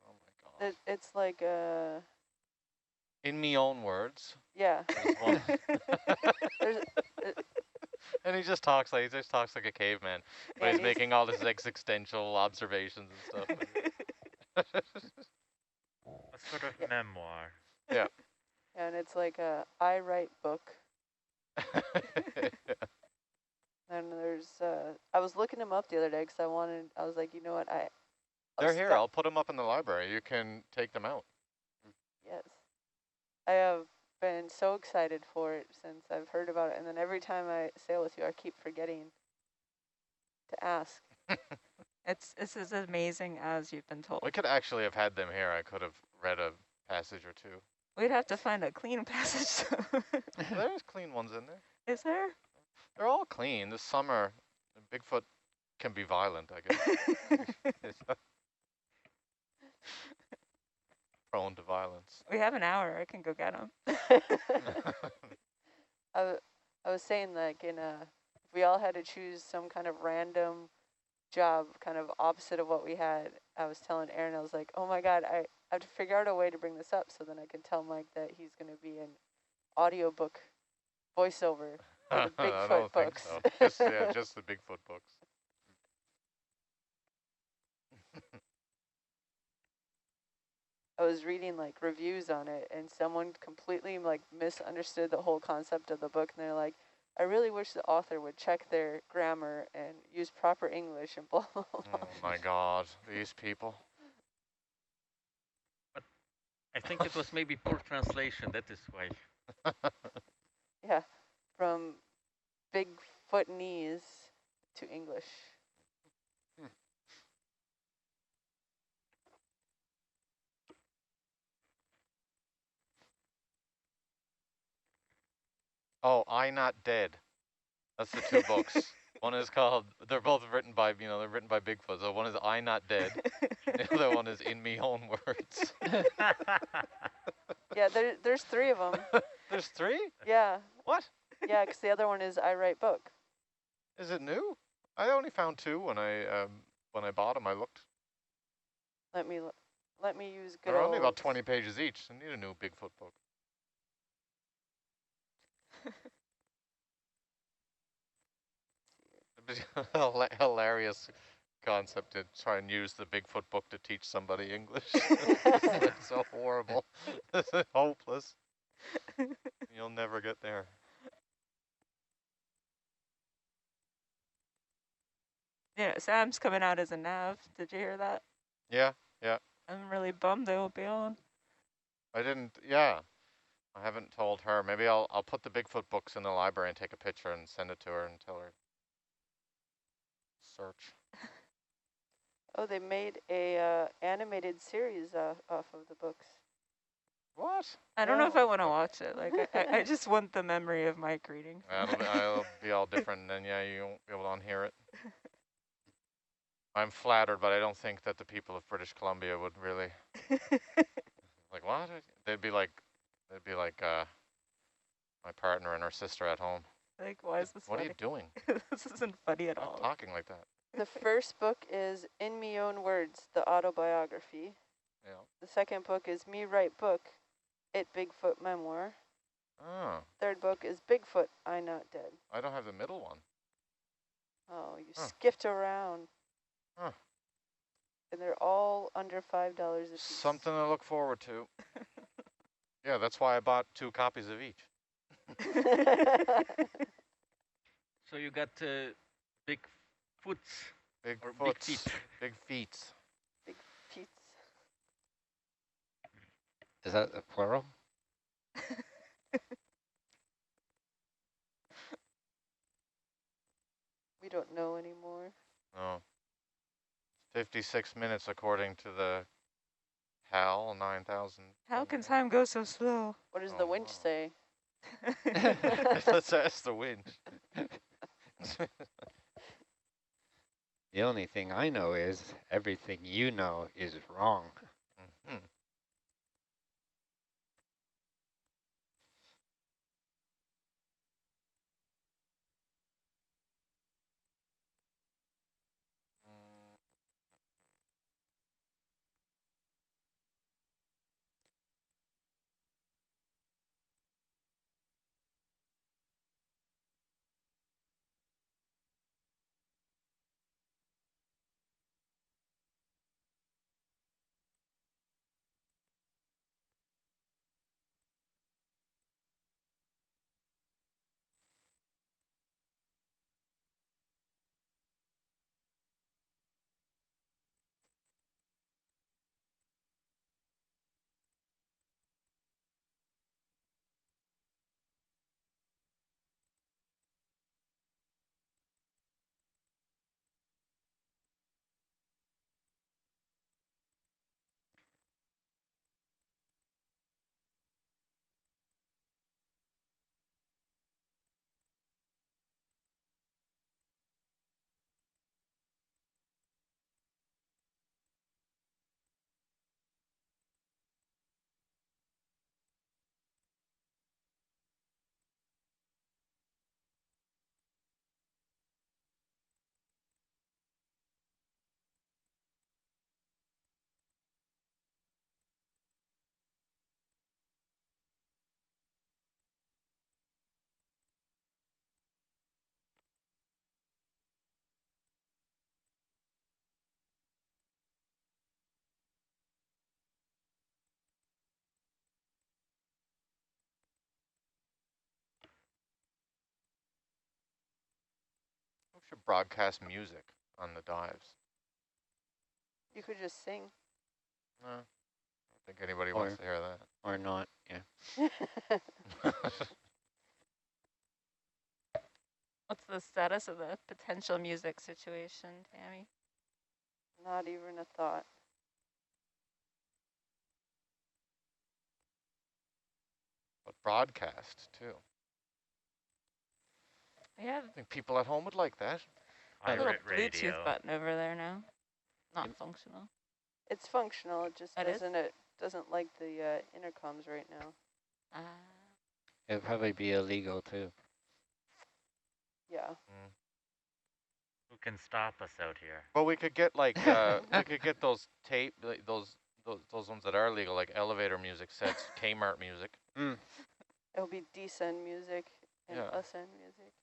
Speaker 9: my God.
Speaker 1: It's like
Speaker 9: In me own words.
Speaker 1: yeah.
Speaker 9: And he just talks like a caveman, but
Speaker 1: Yeah,
Speaker 9: he's making all this existential observations and stuff.
Speaker 5: A sort of memoir.
Speaker 9: Yeah.
Speaker 1: And it's like a I write book. And there's I was looking him up the other day because I was like, you know what,
Speaker 9: They're here. I'll put them up in the library. You can take them out.
Speaker 1: Yes. I have been so excited for it since I've heard about it, and then every time I sail with you, I keep forgetting to ask.
Speaker 6: It's as amazing as you've been told.
Speaker 9: We could actually have had them here. I could have read a passage or 2.
Speaker 6: We'd have to find a clean passage.
Speaker 9: There's clean ones in there.
Speaker 6: Is there?
Speaker 9: They're all clean. This summer, Bigfoot can be violent, I guess. Prone to violence.
Speaker 6: We have an hour. I can go get them.
Speaker 1: I was saying, like, if we all had to choose some kind of random job, kind of opposite of what we had, I was telling Aaron, I was like, oh my God, I have to figure out a way to bring this up so then I can tell Mike that he's going to be an audiobook voiceover for the
Speaker 9: I
Speaker 1: Bigfoot
Speaker 9: don't
Speaker 1: books.
Speaker 9: think so. Just the Bigfoot books.
Speaker 1: I was reading like reviews on it, and someone completely like misunderstood the whole concept of the book, and they're like, I really wish the author would check their grammar and use proper English and blah, blah, blah.
Speaker 9: Oh my God, these people.
Speaker 10: But I think it was maybe poor translation, that is why.
Speaker 1: Yeah, from Bigfootnese to English.
Speaker 9: Oh, I Not Dead. That's the 2 books. One is called, they're both written by, they're written by Bigfoot. So one is I Not Dead. The other one is In Me Own Words.
Speaker 1: Yeah, there's 3 of them.
Speaker 9: There's 3?
Speaker 1: Yeah.
Speaker 9: What?
Speaker 1: Yeah, because the other one is I Write Book.
Speaker 9: Is it new? I only found 2 when I bought them. I looked.
Speaker 1: Let me use good
Speaker 9: They're only about
Speaker 1: old
Speaker 9: 20 pages each. I need a new Bigfoot book. Hilarious concept to try and use the Bigfoot book to teach somebody English. It's so horrible. It's hopeless. You'll never get there.
Speaker 6: Yeah, Sam's coming out as a nav. Did you hear that?
Speaker 9: Yeah, yeah.
Speaker 6: I'm really bummed they won't be on.
Speaker 9: I didn't, yeah. I haven't told her. Maybe I'll put the Bigfoot books in the library and take a picture and send it to her and tell her. Search.
Speaker 1: Oh, they made a animated series off of the books.
Speaker 9: What?
Speaker 6: I don't know if I want to watch it. Like, I just want the memory of Mike reading.
Speaker 9: I'll be all different, and then yeah, you won't be able to unhear it. I'm flattered, but I don't think that the people of British Columbia would really like what? They'd be like my partner and her sister at home.
Speaker 6: Like, why is this
Speaker 9: What
Speaker 6: funny?
Speaker 9: are you doing?
Speaker 6: This isn't funny at all.
Speaker 9: Stop talking like that.
Speaker 1: The first book is In Me Own Words, the autobiography.
Speaker 9: Yeah.
Speaker 1: The second book is Me Write Book, It Bigfoot Memoir.
Speaker 9: Oh.
Speaker 1: Third book is Bigfoot, I Not Dead.
Speaker 9: I don't have the middle one.
Speaker 1: Oh, you skipped around.
Speaker 9: Huh.
Speaker 1: And they're all under $5 a piece.
Speaker 9: Something to look forward to. Yeah, that's why I bought 2 copies of each.
Speaker 10: So you got big foots.
Speaker 9: Big
Speaker 10: Or
Speaker 9: foots.
Speaker 10: big feet.
Speaker 9: Big feet.
Speaker 1: Big feet.
Speaker 8: Is that the plural?
Speaker 1: We don't know anymore.
Speaker 9: No. 56 minutes according to the HAL 9000.
Speaker 6: How can time go so slow?
Speaker 1: What does the winch say?
Speaker 9: Let's ask the winch.
Speaker 8: The only thing I know is everything you know is wrong.
Speaker 9: Mm-hmm. We should broadcast music on the dives.
Speaker 1: You could just sing.
Speaker 9: No, I don't think anybody wants to hear that.
Speaker 8: Or not, yeah.
Speaker 6: What's the status of the potential music situation, Tammy?
Speaker 1: Not even a thought.
Speaker 9: But broadcast, too.
Speaker 6: Yeah.
Speaker 9: I think people at home would like that.
Speaker 6: A little
Speaker 5: Radio.
Speaker 6: Bluetooth button over there now. Not functional.
Speaker 1: It's functional. It just
Speaker 6: It is?
Speaker 1: doesn't like the intercoms right now.
Speaker 8: It'd probably be illegal too.
Speaker 1: Yeah.
Speaker 5: Who can stop us out here?
Speaker 9: Well, we could get like we could get those tape, like, those ones that are legal, like elevator music sets, Kmart music.
Speaker 1: It'll be descend music and
Speaker 9: Yeah.
Speaker 1: ascend music.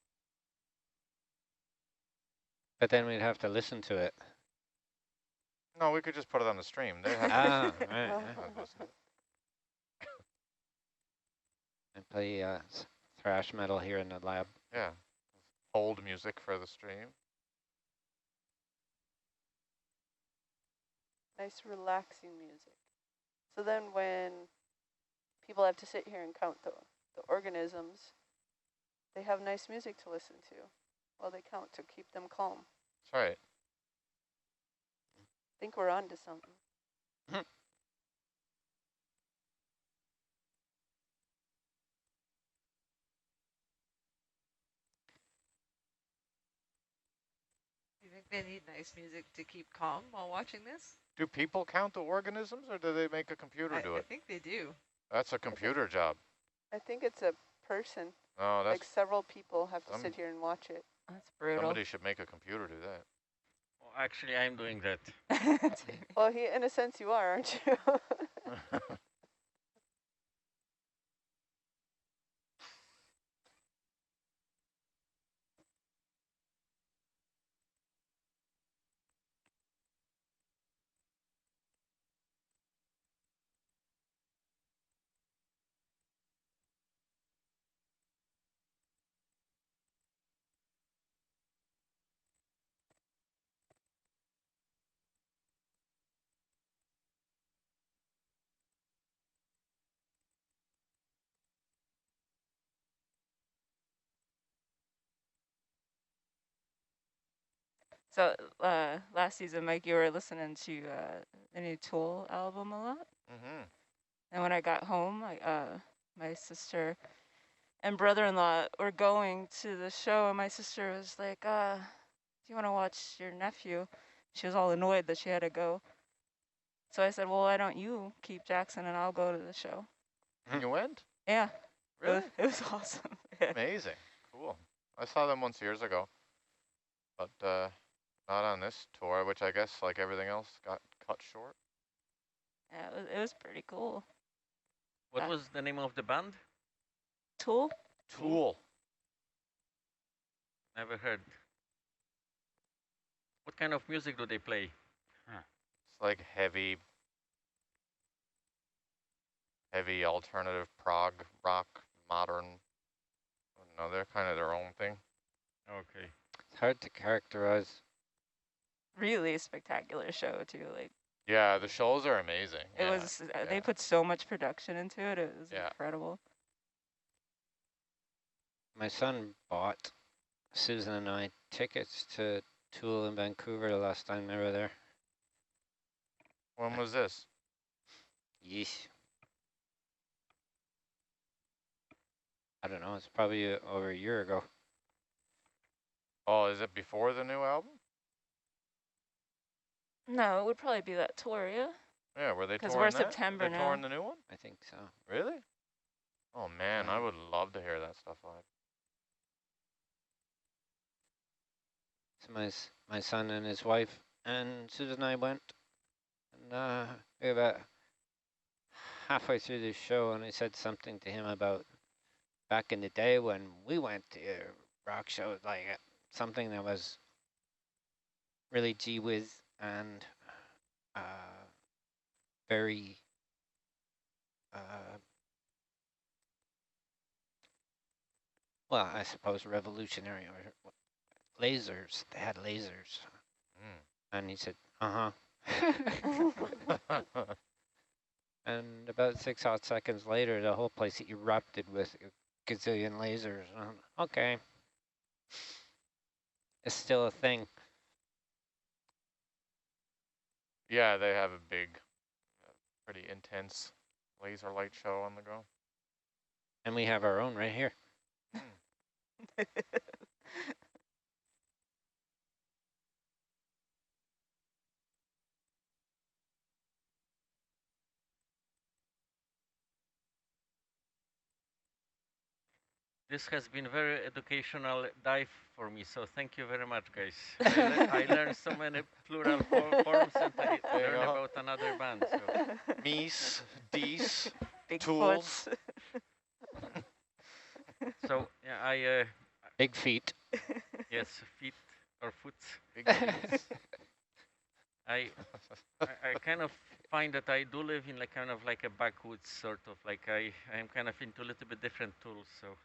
Speaker 8: But then we'd have to listen to it.
Speaker 9: No, we could just put it on the stream. They have
Speaker 8: Ah,
Speaker 9: to,
Speaker 8: right.
Speaker 9: they have to listen to it.
Speaker 8: And play thrash metal here in the lab.
Speaker 9: Yeah. Hold music for the stream.
Speaker 1: Nice relaxing music. So then when people have to sit here and count the organisms, they have nice music to listen to while they count to keep them calm.
Speaker 9: That's right.
Speaker 1: I think we're on to something.
Speaker 7: You think they need nice music to keep calm while watching this?
Speaker 9: Do people count the organisms, or do they make a computer do
Speaker 7: I
Speaker 9: it?
Speaker 7: think they do.
Speaker 9: That's a computer job.
Speaker 1: I think it's a person.
Speaker 9: Oh,
Speaker 1: Like
Speaker 9: that's
Speaker 1: several people have to sit here and watch it.
Speaker 6: That's brutal.
Speaker 9: somebody should make a computer do that.
Speaker 10: Well, actually, I'm doing that.
Speaker 1: Well, in a sense you are, aren't you? So last season, Mike, you were listening to the new Tool album a lot. And when I got home, my sister and brother-in-law were going to the show, and my sister was like, do you want to watch your nephew? She was all annoyed that she had to go. So I said, well, why don't you keep Jackson and I'll go to the show?
Speaker 9: You went?
Speaker 1: Yeah.
Speaker 9: Really?
Speaker 1: It was awesome.
Speaker 9: Amazing. Cool. I saw them once years ago, but not on this tour, which I guess, like everything else, got cut short.
Speaker 1: Yeah, it was pretty cool.
Speaker 10: What was the name of the band?
Speaker 1: Tool?
Speaker 9: Tool.
Speaker 10: Never heard. What kind of music do they play?
Speaker 9: It's like heavy alternative prog rock, modern. No, they're kind of their own thing.
Speaker 10: Okay.
Speaker 8: It's hard to characterize.
Speaker 1: Really spectacular show too. Like
Speaker 9: Yeah, the shows are amazing.
Speaker 1: it was. They put so much production into it. It was incredible.
Speaker 8: My son bought Susan and I tickets to Tool in Vancouver the last time they were there.
Speaker 9: When was this?
Speaker 8: Yeesh. I don't know. It's probably over a year ago.
Speaker 9: Oh, is it before the new album?
Speaker 1: No, it would probably be that tour, yeah.
Speaker 9: Yeah, were they touring
Speaker 1: Because we're
Speaker 9: that?
Speaker 1: September
Speaker 9: they
Speaker 1: now.
Speaker 9: touring the new one?
Speaker 8: I think so.
Speaker 9: Really? Oh man, I would love to hear that stuff live.
Speaker 8: So my son and his wife and Susan and I went, and we were about halfway through the show, and I said something to him about back in the day when we went to rock shows, like something that was really gee whiz and very well, I suppose revolutionary, or lasers. They had lasers. And he said, uh-huh. And about 6 odd seconds later, the whole place erupted with a gazillion lasers. Okay. It's still a thing.
Speaker 9: Yeah, they have a big, pretty intense laser light show on the go.
Speaker 8: And we have our own right here.
Speaker 10: This has been very educational dive for me, so thank you very much, guys. I learned so many plural forms, and I learned about another band. So.
Speaker 9: Meese, Dees,
Speaker 6: Big
Speaker 9: tools.
Speaker 10: So yeah, I
Speaker 8: Big feet.
Speaker 10: yes, feet or foot.
Speaker 9: Big Dees.
Speaker 10: I kind of find that I do live in like kind of like a backwoods sort of like I am kind of into a little bit different tools. So.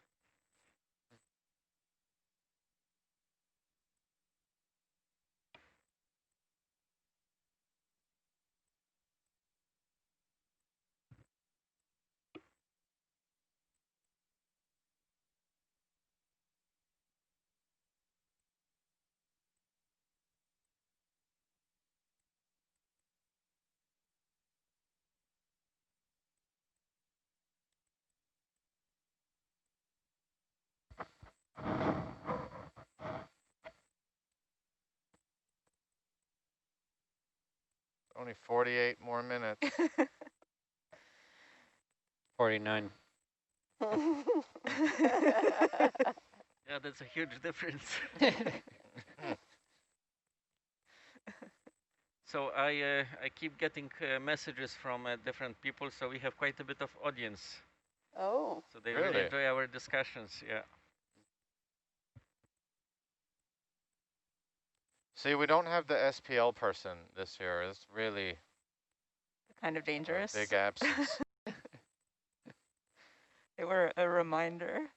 Speaker 9: Only 48 more minutes.
Speaker 8: 49.
Speaker 10: Yeah, that's a huge difference. So I keep getting messages from different people, so we have quite a bit of audience.
Speaker 1: Oh.
Speaker 10: So they really enjoy our discussions, yeah.
Speaker 9: See, we don't have the SPL person this year. It's really
Speaker 6: kind of dangerous.
Speaker 9: A big absence.
Speaker 6: They were a reminder.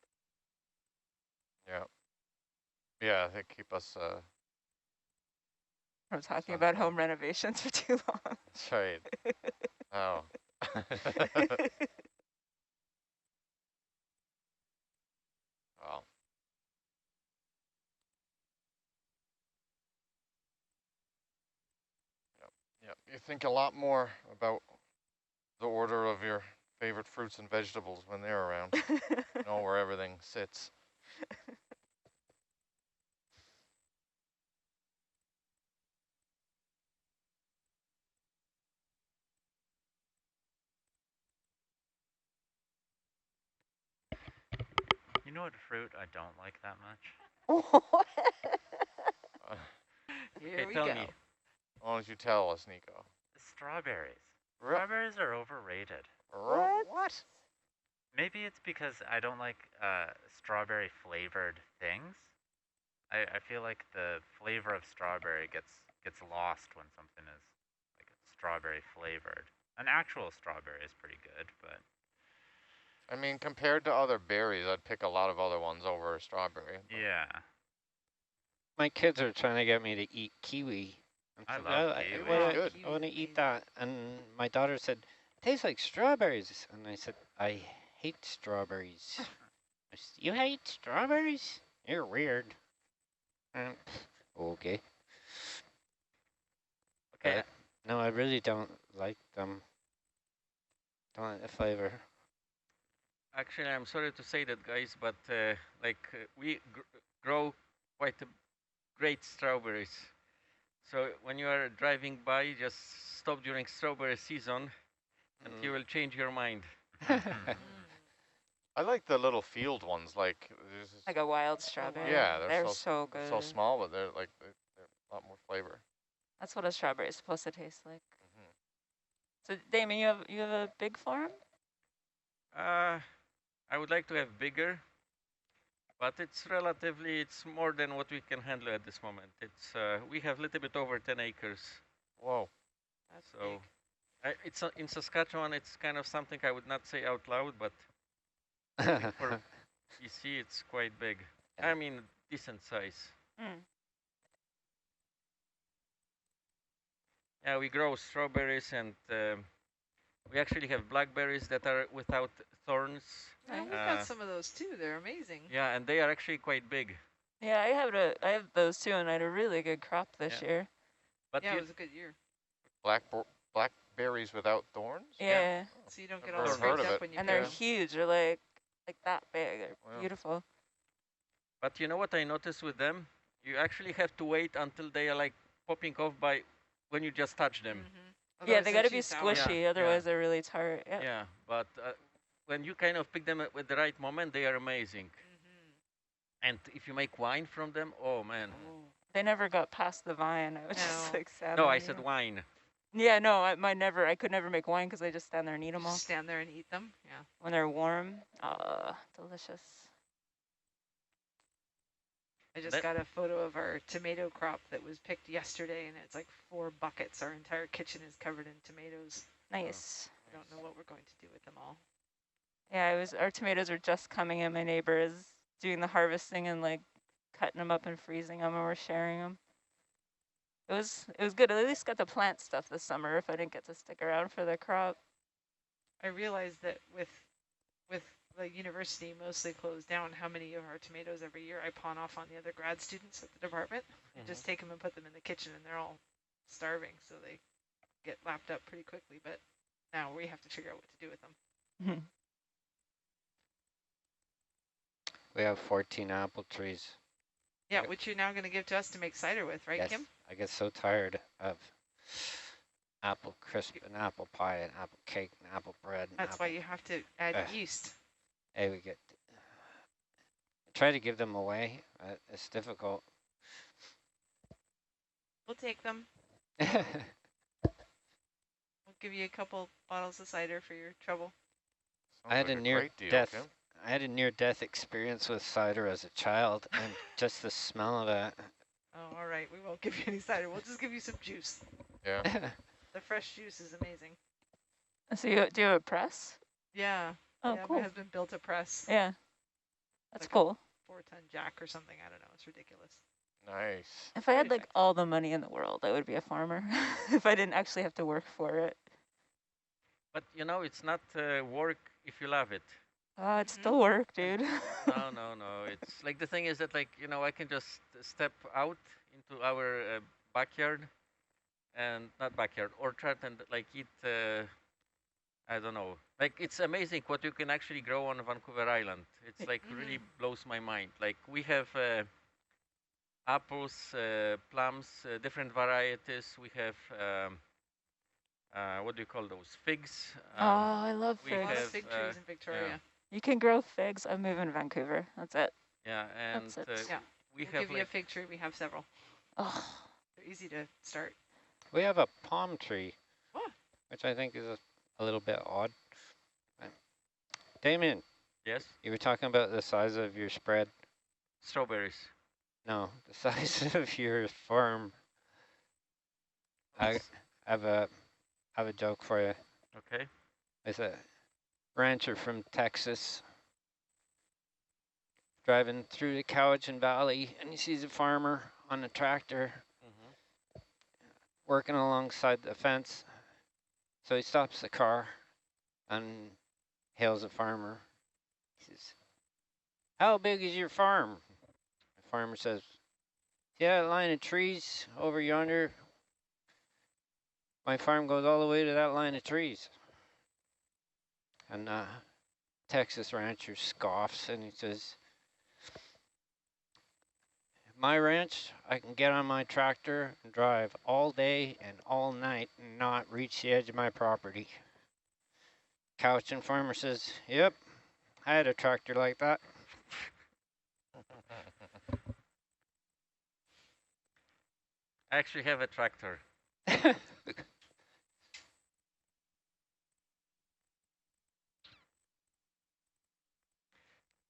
Speaker 9: Yeah. Yeah, they keep us
Speaker 6: from talking about home renovations for too long.
Speaker 9: That's right. Oh. Well. Yep. You think a lot more about the order of your favorite fruits and vegetables when they're around. You know where everything sits.
Speaker 5: You know what fruit I don't like that much?
Speaker 7: Here we
Speaker 10: tell
Speaker 7: go.
Speaker 10: me.
Speaker 9: Why don't you tell us, Nico?
Speaker 5: Strawberries. Strawberries are overrated.
Speaker 9: What?
Speaker 5: Maybe it's because I don't like strawberry flavored things. I feel like the flavor of strawberry gets lost when something is like strawberry flavored. An actual strawberry is pretty good, but
Speaker 9: I mean, compared to other berries, I'd pick a lot of other ones over strawberry.
Speaker 5: Yeah.
Speaker 8: My kids are trying to get me to eat kiwi.
Speaker 5: I love kiwi.
Speaker 8: I want to eat that. And my daughter said, it tastes like strawberries. And I said, I hate strawberries. I said, you hate strawberries? You're weird. Okay.
Speaker 5: Okay.
Speaker 8: No, I really don't like them. Don't like the flavor.
Speaker 10: Actually, I'm sorry to say that, guys, but we grow quite great strawberries. So when you are driving by, just stop during strawberry season, and you will change your mind.
Speaker 9: I like the little field ones, like
Speaker 6: a wild strawberry.
Speaker 9: Yeah,
Speaker 6: they're so good.
Speaker 9: So small, but they're a lot more flavor.
Speaker 6: That's what a strawberry is supposed to taste like. So, Damon, you have a big farm?
Speaker 10: I would like to have bigger, but it's more than what we can handle at this moment. It's we have a little bit over 10 acres.
Speaker 9: Whoa.
Speaker 6: That's
Speaker 10: so big. It's in Saskatchewan. It's kind of something I would not say out loud, but for BC, it's quite big. I mean, decent size. Yeah, we grow strawberries, and we actually have blackberries that are without thorns.
Speaker 7: Yeah, we've got some of those too. They're amazing.
Speaker 10: Yeah, and they are actually quite big.
Speaker 6: Yeah, I have those too, and I had a really good crop this year.
Speaker 10: But
Speaker 7: yeah, it was a good year.
Speaker 9: Blackberries without thorns?
Speaker 6: Yeah.
Speaker 9: Oh,
Speaker 7: so you don't get all scraped up when you
Speaker 6: and they're huge. They're like that big. They're beautiful.
Speaker 10: But you know what I noticed with them? You actually have to wait until they are like popping off by when you just touch them.
Speaker 6: Yeah, they got to be squishy, otherwise they're really tart.
Speaker 10: Yeah, but when you kind of pick them with the right moment, they are amazing. And if you make wine from them, oh man.
Speaker 6: They never got past the vine. I was just
Speaker 7: No.
Speaker 6: like stand
Speaker 10: No,
Speaker 6: there
Speaker 10: I
Speaker 6: and eat
Speaker 10: said
Speaker 6: 'em.
Speaker 10: wine.
Speaker 6: Yeah, no, I could never make wine because I just stand there and eat them all.
Speaker 7: Just stand there and eat them. Yeah.
Speaker 6: When they're warm, delicious.
Speaker 7: I just
Speaker 10: That-
Speaker 7: got a photo of our tomato crop that was picked yesterday, and it's like 4 buckets. Our entire kitchen is covered in tomatoes.
Speaker 6: Nice.
Speaker 7: I don't know what we're going to do with them all.
Speaker 6: Yeah, our tomatoes are just coming in. My neighbor is doing the harvesting and like cutting them up and freezing them, and we're sharing them. It was good. I at least got to plant stuff this summer if I didn't get to stick around for the crop.
Speaker 7: I realized that with the university mostly closed down, how many of our tomatoes every year I pawn off on the other grad students at the department. And just take them and put them in the kitchen, and they're all starving, so they get lapped up pretty quickly. But now we have to figure out what to do with them.
Speaker 8: We have 14 apple trees.
Speaker 7: Yeah, which you're now going to give to us to make cider with, right,
Speaker 8: Yes,
Speaker 7: Kim?
Speaker 8: I get so tired of apple crisp and apple pie and apple cake and apple bread. And
Speaker 7: That's why you have to add yeast.
Speaker 8: Hey, we get. I try to give them away. It's difficult.
Speaker 7: We'll take them.
Speaker 8: I
Speaker 7: We'll give you a couple bottles of cider for your trouble.
Speaker 8: had
Speaker 9: Sounds
Speaker 8: a
Speaker 9: like great deal,
Speaker 8: near-death.
Speaker 9: Kim.
Speaker 8: I had a near-death experience with cider as a child, and just the smell of it.
Speaker 7: Oh, all right. We won't give you any cider. We'll just give you some juice.
Speaker 9: Yeah.
Speaker 7: The fresh juice is amazing.
Speaker 6: So do you have a press?
Speaker 7: Yeah.
Speaker 6: Oh,
Speaker 7: Yeah,
Speaker 6: cool.
Speaker 7: my husband built a press.
Speaker 6: Yeah, that's
Speaker 7: Like
Speaker 6: cool.
Speaker 7: 4-ton jack or something. I don't know. It's ridiculous.
Speaker 9: Nice.
Speaker 6: If I had
Speaker 7: Pretty
Speaker 6: like all the money in the world, I would be a farmer. If I didn't actually have to work for it.
Speaker 10: But you know, it's not work if you love it.
Speaker 6: Oh, it's still work, dude.
Speaker 10: No. It's like the thing is that like, you know, I can just step out into our backyard and not backyard, orchard and like eat, I don't know. Like it's amazing what you can actually grow on Vancouver Island. It's like really blows my mind. Like we have apples, plums, different varieties. We have, what do you call those? Figs.
Speaker 6: Oh, I love
Speaker 10: we
Speaker 7: A lot
Speaker 6: figs.
Speaker 7: of
Speaker 10: have,
Speaker 7: fig trees in Victoria.
Speaker 6: You can grow figs. I'm moving to Vancouver. That's it.
Speaker 10: Yeah, and
Speaker 6: That's it.
Speaker 7: Yeah.
Speaker 10: we
Speaker 7: We'll
Speaker 10: have
Speaker 7: give you a
Speaker 10: like,
Speaker 7: fig tree. We have several.
Speaker 6: Oh,
Speaker 7: They're easy to start.
Speaker 8: We have a palm tree,
Speaker 7: What?
Speaker 8: which I think is a little bit odd. Damien,
Speaker 10: yes,
Speaker 8: you were talking about the size of your spread.
Speaker 10: strawberries.
Speaker 8: No, the size of your farm. I have a joke for you.
Speaker 10: Okay.
Speaker 8: There's a rancher from Texas driving through the Cowichan Valley, and he sees a farmer on a tractor working alongside the fence. So he stops the car and hails a farmer. He says, "How big is your farm?" The farmer says, "Yeah, a line of trees over yonder. My farm goes all the way to that line of trees." And Texas rancher scoffs and he says, "My ranch, I can get on my tractor and drive all day and all night and not reach the edge of my property." Cowichan farmer says, "Yep, I had a tractor like that."
Speaker 10: I actually have a tractor.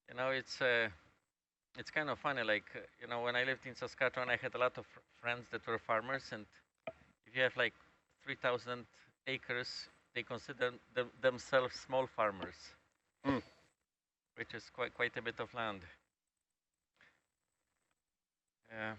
Speaker 10: You know, it's kind of funny. Like, you know, when I lived in Saskatchewan, I had a lot of friends that were farmers, and if you have like 3,000 acres, they consider themselves small farmers, which is quite a bit of land. Yeah.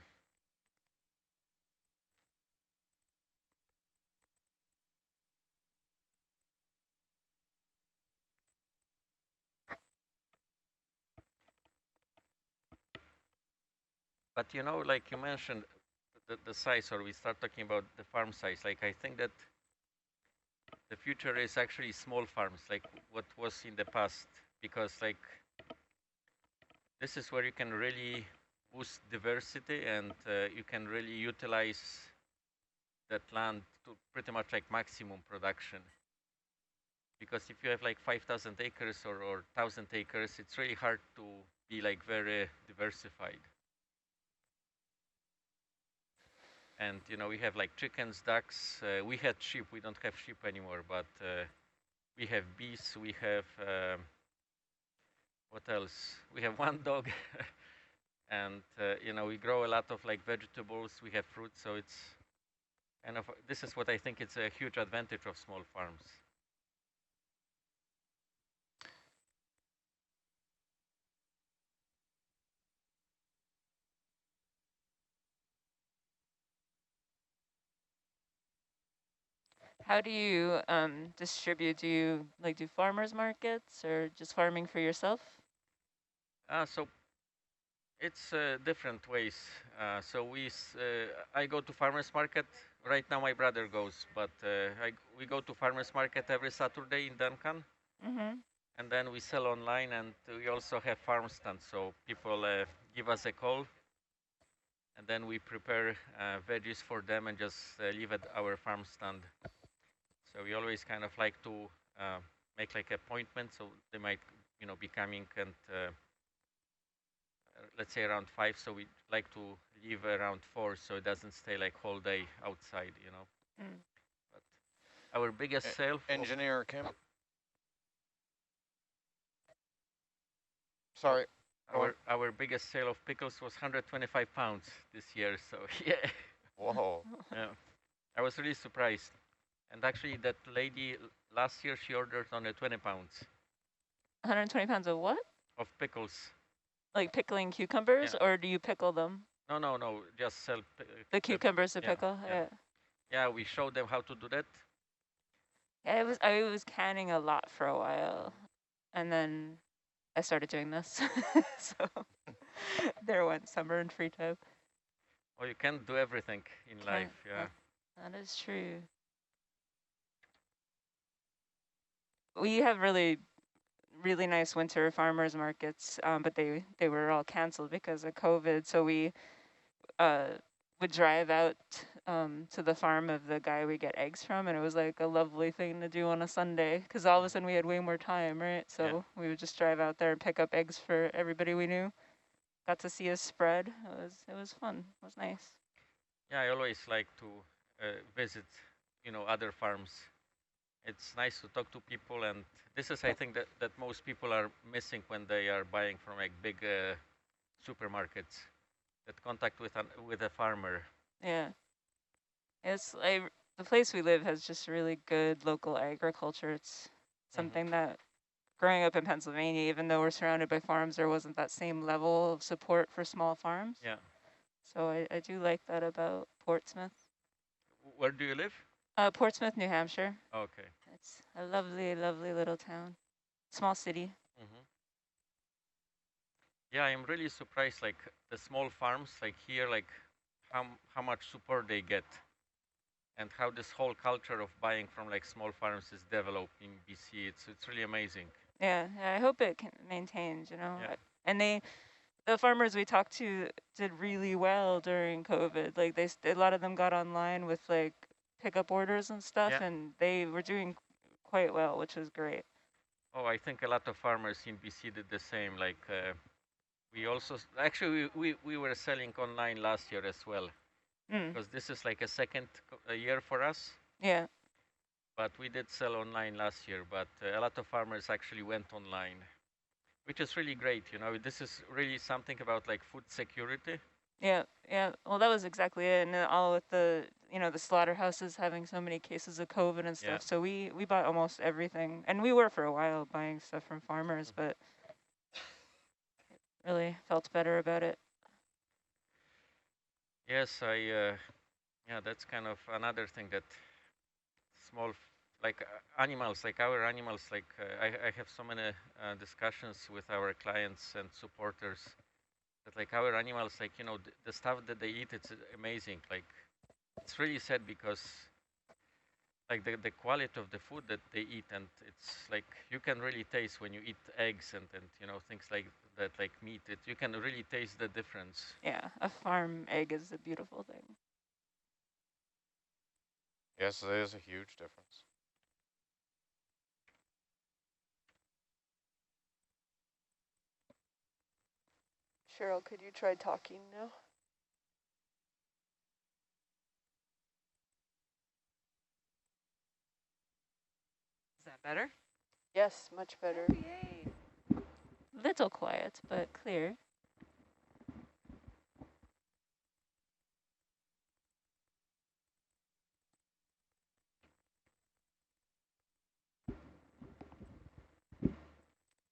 Speaker 10: But you know, like you mentioned, the size, or we start talking about the farm size. Like I think that the future is actually small farms, like what was in the past, because like this is where you can really boost diversity, and you can really utilize that land to pretty much like maximum production. Because if you have like 5,000 acres or 1,000 acres, it's really hard to be like very diversified. And we have like chickens, ducks. We had sheep. We don't have sheep anymore, but we have bees. We have what else? We have one dog, and we grow a lot of like vegetables. We have fruit, so it's kind of this is what I think it's a huge advantage of small farms.
Speaker 6: How do you distribute? Do you do farmers markets or just farming for yourself?
Speaker 10: So it's different ways. So I go to farmers market. Right now my brother goes, but we go to farmers market every Saturday in Duncan. And then we sell online, and we also have farm stands. So people give us a call, and then we prepare veggies for them and just leave at our farm stand. So we always kind of like to make like appointments, so they might, be coming and let's say around 5. So we like to leave around 4, so it doesn't stay like whole day outside, But our biggest sale.
Speaker 9: Engineer Kim. Sorry.
Speaker 10: Our biggest sale of pickles was 125 pounds this year. So yeah.
Speaker 9: Whoa.
Speaker 10: Yeah. I was really surprised. And actually, that lady last year, she ordered only 20 pounds.
Speaker 6: 120 pounds of what?
Speaker 10: Of pickles.
Speaker 6: Like pickling cucumbers, or do you pickle them?
Speaker 10: No, just sell.
Speaker 6: The cucumbers to pickle.
Speaker 10: Yeah, we showed them how to do that.
Speaker 6: Yeah, I was canning a lot for a while, and then I started doing this. So there went summer and free time.
Speaker 10: Well, you can't do everything in life. Yeah.
Speaker 6: That is true. We have really nice winter farmers markets, but they were all canceled because of COVID. So we would drive out to the farm of the guy we get eggs from, and it was like a lovely thing to do on a Sunday because all of a sudden we had way more time, right? So we would just drive out there and pick up eggs for everybody we knew. Got to see us spread. It was fun. It was nice.
Speaker 10: Yeah, I always like to visit, other farms. It's nice to talk to people, and this is, I think, that most people are missing when they are buying from like big supermarkets. That contact with a farmer.
Speaker 6: Yeah, it's like the place we live has just really good local agriculture. It's something that, growing up in Pennsylvania, even though we're surrounded by farms, there wasn't that same level of support for small farms.
Speaker 10: Yeah.
Speaker 6: So I do like that about Portsmouth.
Speaker 10: Where do you live?
Speaker 6: Portsmouth, New Hampshire.
Speaker 10: Okay.
Speaker 6: It's a lovely, lovely little town. Small city.
Speaker 10: Yeah, I'm really surprised, like the small farms, like here, like how much support they get, and how this whole culture of buying from like small farms is developed in BC. It's really amazing.
Speaker 6: Yeah, I hope it can maintains,
Speaker 10: Yeah.
Speaker 6: And the farmers we talked to did really well during COVID. Like a lot of them got online with like pickup orders and stuff, and they were doing quite well, which was great.
Speaker 10: Oh, I think a lot of farmers in BC did the same. Like we also actually we were selling online last year as well, because this is like a second year for us.
Speaker 6: Yeah.
Speaker 10: But we did sell online last year, but a lot of farmers actually went online, which is really great. This is really something about like food security.
Speaker 6: Yeah. Well, that was exactly it, and all with the the slaughterhouses having so many cases of COVID and stuff. So we bought almost everything, and we were for a while buying stuff from farmers, but really felt better about it.
Speaker 10: Yes, yeah, that's kind of another thing that small, like animals, like our animals, like I have so many discussions with our clients and supporters that like our animals, like, the stuff that they eat, it's amazing. Like, it's really sad because like the quality of the food that they eat, and it's like you can really taste when you eat eggs and things like that, like meat, you can really taste the difference.
Speaker 6: Yeah, a farm egg is a beautiful thing.
Speaker 9: Yes, it is a huge difference.
Speaker 1: Cheryl, could you try talking now?
Speaker 7: Is that better?
Speaker 1: Yes, much better.
Speaker 7: Oh, yay.
Speaker 6: Little quiet, but clear.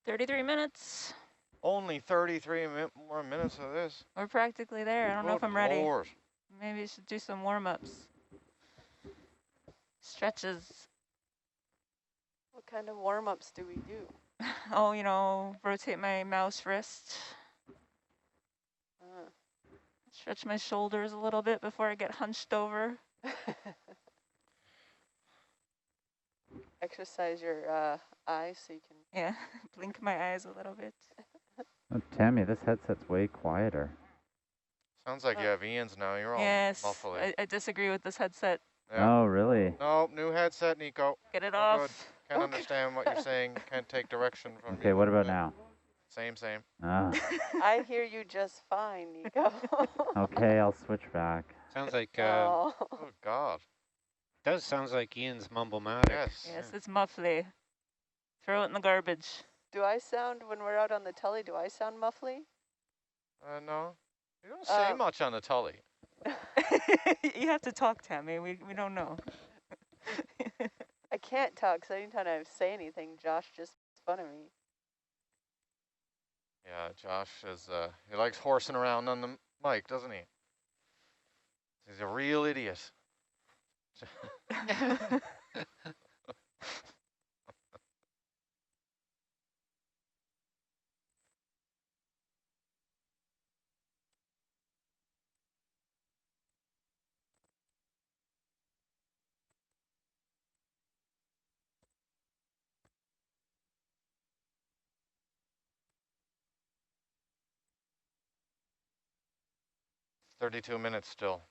Speaker 6: $33 minutes.
Speaker 9: Only 33 more minutes of this.
Speaker 6: We're practically there. I don't know if I'm ready.
Speaker 9: Lord.
Speaker 6: Maybe I should do some warm-ups. Stretches.
Speaker 1: What kind of warm-ups do we do?
Speaker 6: Oh, you know, rotate my mouse wrist. Stretch my shoulders a little bit before I get hunched over.
Speaker 1: Exercise your eyes so you can...
Speaker 6: Yeah, blink my eyes a little bit.
Speaker 11: Oh, Tammy, this headset's way quieter.
Speaker 9: Sounds like you have Ian's now. You're all
Speaker 6: Yes,
Speaker 9: muffly.
Speaker 6: I disagree with this headset.
Speaker 9: Yeah.
Speaker 11: Oh, really?
Speaker 9: Nope, new headset, Nico.
Speaker 6: Get it
Speaker 9: Oh,
Speaker 6: off.
Speaker 9: good. Can't understand what you're saying. Can't take direction from
Speaker 11: Okay,
Speaker 9: you.
Speaker 11: what about now?
Speaker 9: Same.
Speaker 11: Ah,
Speaker 1: I hear you just fine, Nico.
Speaker 11: okay, I'll switch back.
Speaker 8: Sounds like,
Speaker 1: Oh.
Speaker 9: Oh, God.
Speaker 8: does sounds like Ian's mumble-matic.
Speaker 9: Yes.
Speaker 6: Yes, it's muffly. Throw it in the garbage.
Speaker 1: Do I sound, when we're out on the Tully, do I sound muffly?
Speaker 9: No. You don't say much on the Tully.
Speaker 6: You have to talk, Tammy. We don't know.
Speaker 1: I can't talk, so anytime I say anything, Josh just makes fun of me.
Speaker 9: Yeah, Josh is, he likes horsing around on the mic, doesn't he? He's a real idiot. 32 minutes still.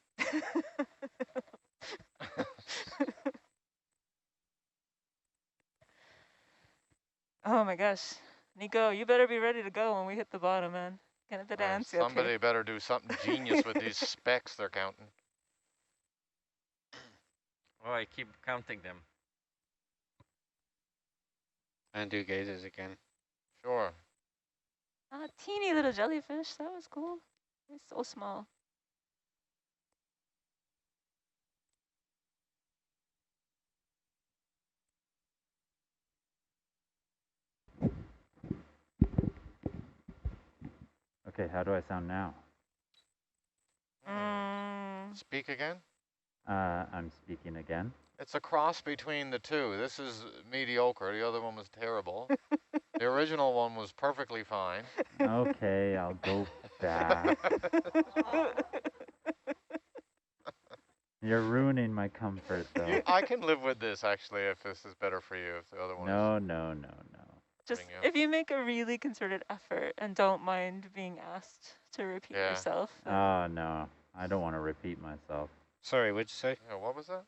Speaker 6: Oh my gosh. Nico, you better be ready to go when we hit the bottom, man. Get at the dance.
Speaker 9: Somebody
Speaker 6: Okay.
Speaker 9: better do something genius with these specs they're counting.
Speaker 10: Oh, I keep counting them.
Speaker 8: And do gazes again.
Speaker 9: Sure.
Speaker 6: Teeny little jellyfish. That was cool. It's so small.
Speaker 11: Okay, how do I sound now?
Speaker 9: Speak again?
Speaker 11: I'm speaking again.
Speaker 9: It's a cross between the two. This is mediocre. The other one was terrible. The original one was perfectly fine.
Speaker 11: Okay, I'll go back. You're ruining my comfort, though.
Speaker 9: I can live with this, actually, if this is better for you. If the other one
Speaker 11: No.
Speaker 6: Just if you make a really concerted effort and don't mind being asked to repeat yourself.
Speaker 11: Oh, no. I don't want to repeat myself.
Speaker 8: Sorry, what'd you say?
Speaker 9: Yeah, what was that?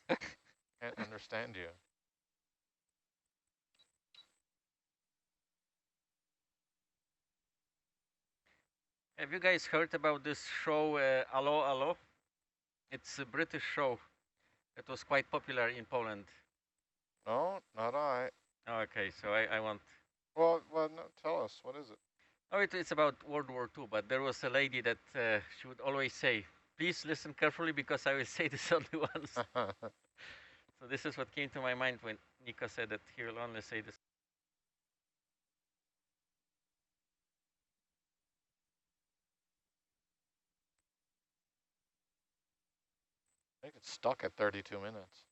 Speaker 9: Can't understand you.
Speaker 10: Have you guys heard about this show, Allo Allo? It's a British show. It was quite popular in Poland.
Speaker 9: No, not I.
Speaker 10: Oh, okay, so I want...
Speaker 9: Well, no, tell us. What is it?
Speaker 10: Oh, it's about World War II, but there was a lady that she would always say, please listen carefully because I will say this only once. So this is what came to my mind when Nico said that he will only say this.
Speaker 9: I think it's stuck at 32 minutes.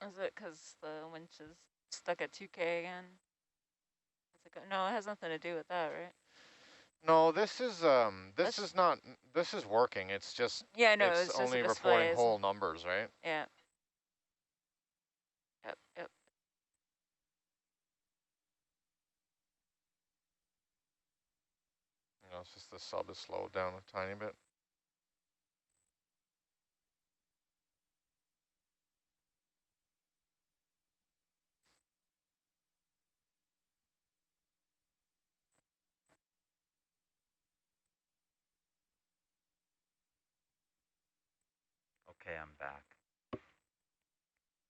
Speaker 6: Is it because the winch is stuck at 2K again? No, it has nothing to do with that, right?
Speaker 9: No, this is not. This is working. It's just.
Speaker 6: Yeah, no,
Speaker 9: it's
Speaker 6: it's just
Speaker 9: only
Speaker 6: a
Speaker 9: reporting
Speaker 6: display,
Speaker 9: whole numbers, right?
Speaker 6: Yeah.
Speaker 9: it's just the sub is slowed down a tiny bit.
Speaker 5: Okay, I'm back.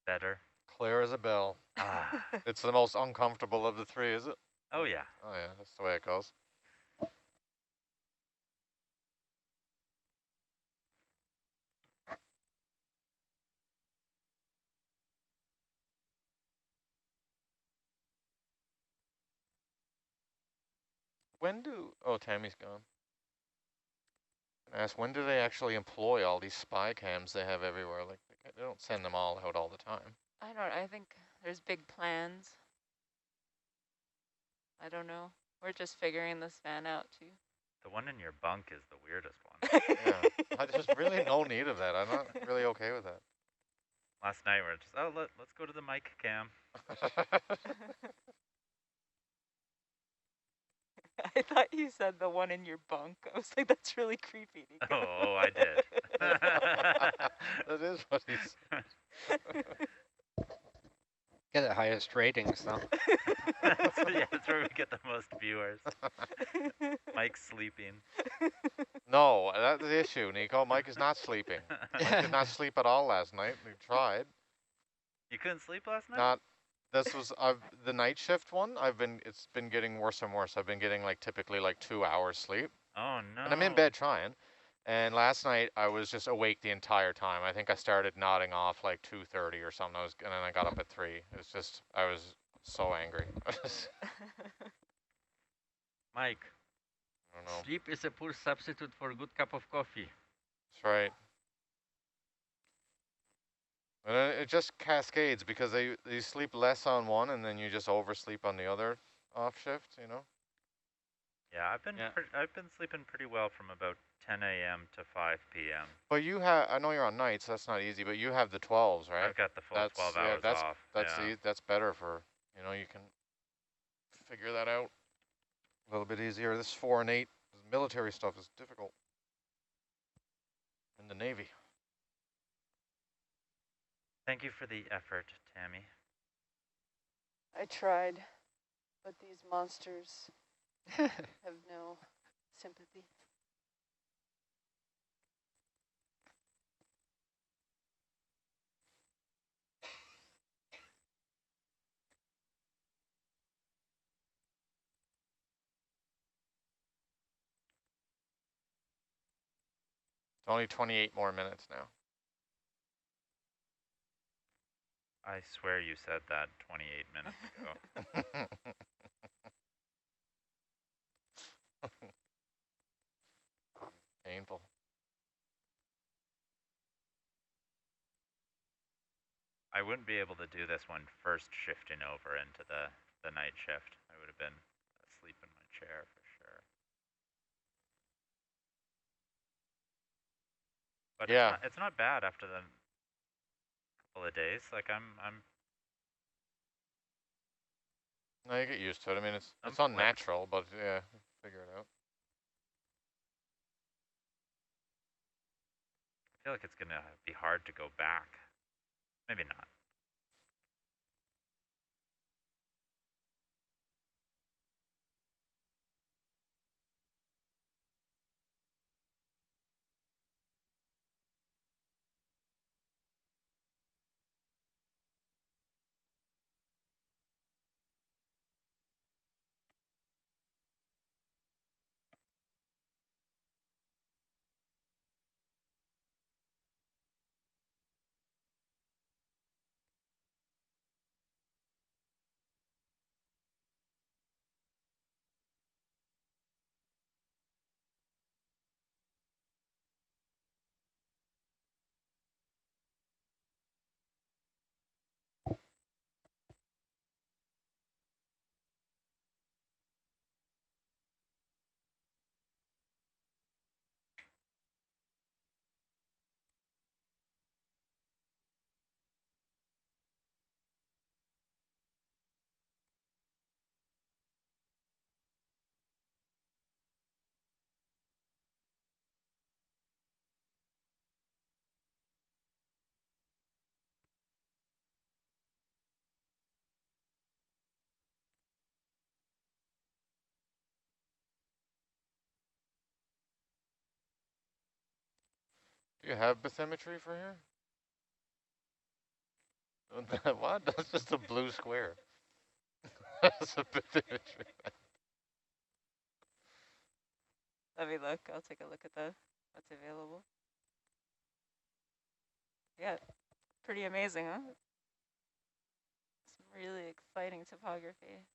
Speaker 5: Better?
Speaker 9: Clear as a bell.
Speaker 5: Ah.
Speaker 9: It's the most uncomfortable of the three, is it?
Speaker 5: Oh, yeah.
Speaker 9: Oh, yeah, that's the way it goes. Oh, Tammy's gone. Ask, when do they actually employ all these spy cams they have everywhere? Like, they don't send them all out all the time.
Speaker 6: I think there's big plans. I don't know. We're just figuring this van out too.
Speaker 5: The one in your bunk is the weirdest one.
Speaker 9: Yeah, there's really no need of that. I'm not really okay with that.
Speaker 5: Last night we're just, oh, let's go to the mic cam.
Speaker 6: I thought you said the one in your bunk. I was like, that's really creepy.
Speaker 5: Oh, I did.
Speaker 9: That is what he said.
Speaker 8: Get the highest ratings, though.
Speaker 5: Yeah, that's where we get the most viewers. Mike's sleeping.
Speaker 9: No, that's the issue, Nico. Mike is not sleeping. Mike did not sleep at all last night. We tried.
Speaker 5: You couldn't sleep last night?
Speaker 9: The night shift one. It's been getting worse and worse. I've been getting like typically like 2 hours sleep.
Speaker 5: Oh no.
Speaker 9: And I'm in bed trying. And last night I was just awake the entire time. I think I started nodding off like 2:30 or something. And then I got up at 3. It's just, I was so angry.
Speaker 5: Mike,
Speaker 9: I don't know.
Speaker 10: Sleep is a poor substitute for a good cup of coffee.
Speaker 9: That's right. And it just cascades because you sleep less on one and then you just oversleep on the other off shift, you know?
Speaker 5: Yeah, I've been sleeping pretty well from about 10 a.m. to 5 p.m.
Speaker 9: But I know you're on nights, so that's not easy, but you have the 12s, right?
Speaker 5: I've got the full 12 hours off.
Speaker 9: That's better for, you can figure that out a little bit easier. This 4 and 8 military stuff is difficult in the Navy.
Speaker 5: Thank you for the effort, Tammy.
Speaker 1: I tried, but these monsters have no sympathy.
Speaker 9: It's only 28 more minutes now.
Speaker 5: I swear you said that 28 minutes ago.
Speaker 9: Painful.
Speaker 5: I wouldn't be able to do this one first shifting over into the night shift. I would have been asleep in my chair for sure. But
Speaker 9: yeah,
Speaker 5: it's not bad after the couple of days. Like I'm
Speaker 9: No, you get used to it. I mean, it's unnatural, but yeah, figure it out.
Speaker 5: I feel like it's gonna be hard to go back. Maybe not.
Speaker 9: Do you have bathymetry for here? What? That's just a blue square. That's a bathymetry.
Speaker 6: Let me look. I'll take a look at what's available. Yeah, pretty amazing, huh? Some really exciting topography.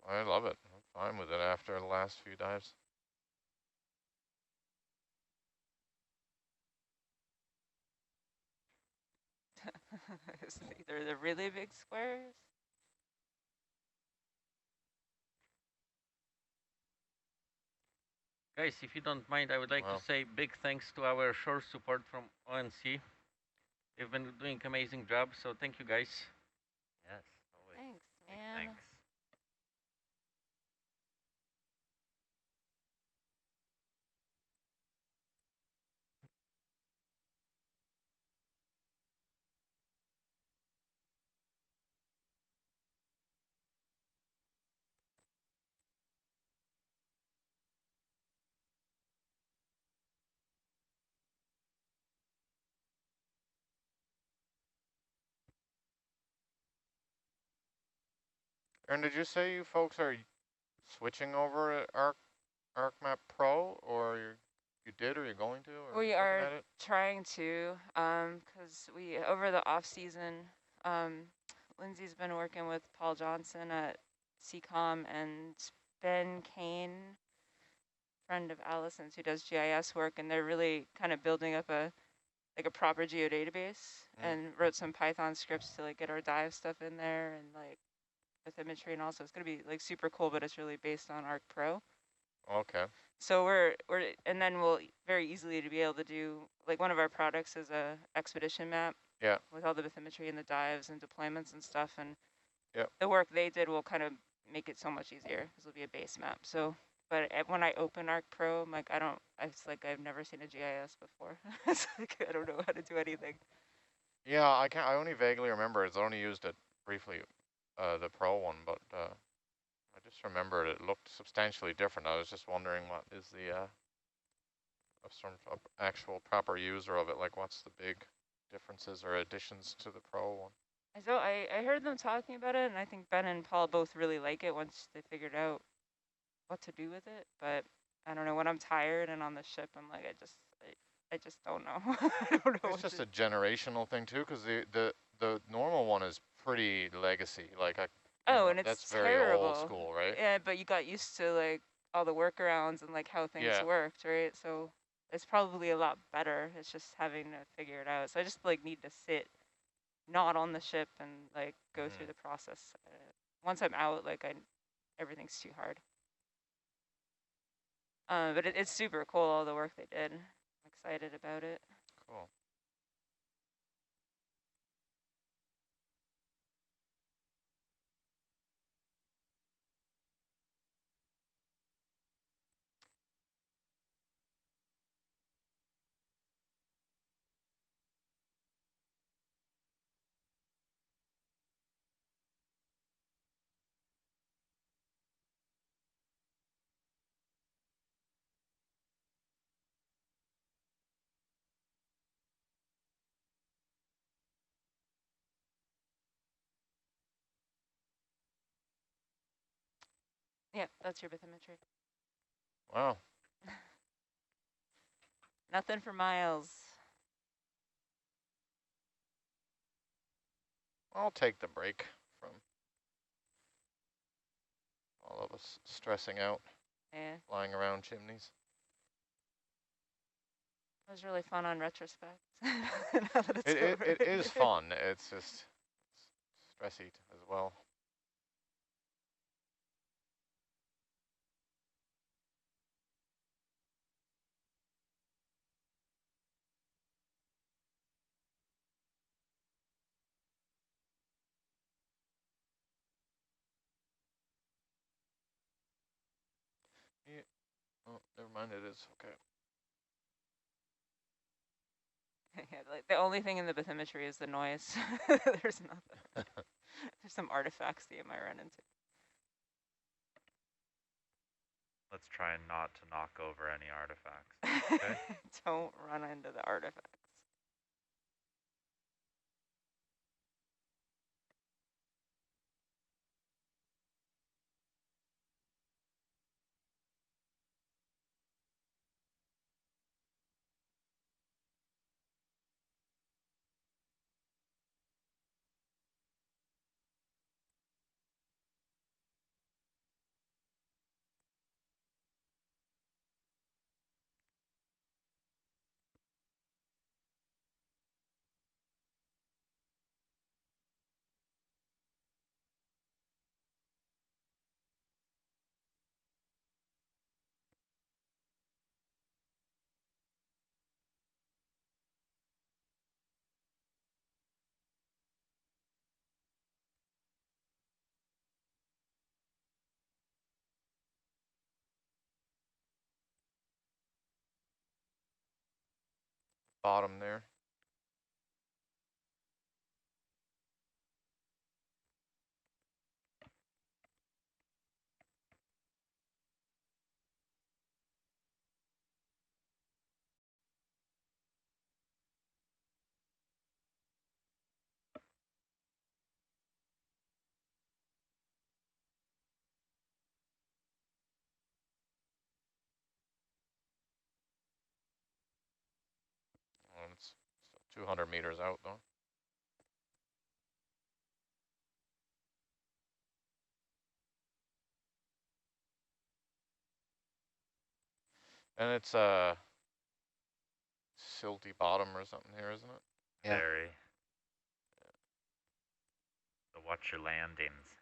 Speaker 9: I love it. I'm fine with it after the last few dives.
Speaker 6: Either the really big squares.
Speaker 10: Guys, if you don't mind, I would like to say big thanks to our shore support from ONC. They've been doing amazing job, so thank you guys.
Speaker 5: Yes, always.
Speaker 6: Thanks,
Speaker 5: Big
Speaker 6: man.
Speaker 5: thanks.
Speaker 9: Aaron, did you say you folks are switching over to ArcMap Pro, or you did, or you're going to, or
Speaker 6: We
Speaker 9: looking
Speaker 6: are
Speaker 9: at it?
Speaker 6: trying to, because we over the off season, Lindsay's been working with Paul Johnson at CCOM and Ben Kane, friend of Allison's who does GIS work, and they're really kind of building up a proper geodatabase, and wrote some Python scripts to get our dive stuff in there and bathymetry, and also it's gonna be super cool, but it's really based on Arc Pro.
Speaker 9: Okay.
Speaker 6: So and then we'll very easily to be able to do, one of our products is a expedition map.
Speaker 9: Yeah.
Speaker 6: With all the bathymetry and the dives and deployments and stuff, and
Speaker 9: yep.
Speaker 6: the work they did will kind of make it so much easier because it'll be a base map. So, but when I open Arc Pro, I'm like, it's like I've never seen a GIS before. It's like I don't know how to do anything.
Speaker 9: Yeah, I only vaguely remember. It's only used it briefly, the Pro one, but I just remembered it looked substantially different. I was just wondering what is the some actual proper user of it, what's the big differences or additions to the Pro one.
Speaker 6: So I heard them talking about it, and I think Ben and Paul both really like it once they figured out what to do with it. But I don't know, when I'm tired and on the ship, I'm like, I just don't know. I don't know.
Speaker 9: It's just a generational thing too, because the normal one is pretty legacy.
Speaker 6: And
Speaker 9: that's
Speaker 6: it's
Speaker 9: very
Speaker 6: terrible.
Speaker 9: old school, right?
Speaker 6: Yeah, but you got used to all the workarounds and how things worked, right? So it's probably a lot better. It's just having to figure it out. So I just need to sit, not on the ship, and go through the process. Once I'm out, everything's too hard. But it's super cool, all the work they did. I'm excited about it.
Speaker 9: Cool.
Speaker 6: Yeah, that's your bathymetry.
Speaker 9: Wow.
Speaker 6: Nothing for miles.
Speaker 9: I'll take the break from all of us stressing out, flying around chimneys.
Speaker 6: It was really fun on retrospect.
Speaker 9: It is fun. It's just stressy as well. Yeah. Oh, never mind. It is okay.
Speaker 6: Yeah, the only thing in the bathymetry is the noise. There's nothing. There's some artifacts that you might run into.
Speaker 5: Let's try not to knock over any artifacts. Okay?
Speaker 6: Don't run into the artifacts.
Speaker 9: Bottom there. It's still 200 meters out though. And it's a silty bottom or something here, isn't it?
Speaker 8: Yeah.
Speaker 5: Very. So watch your landings.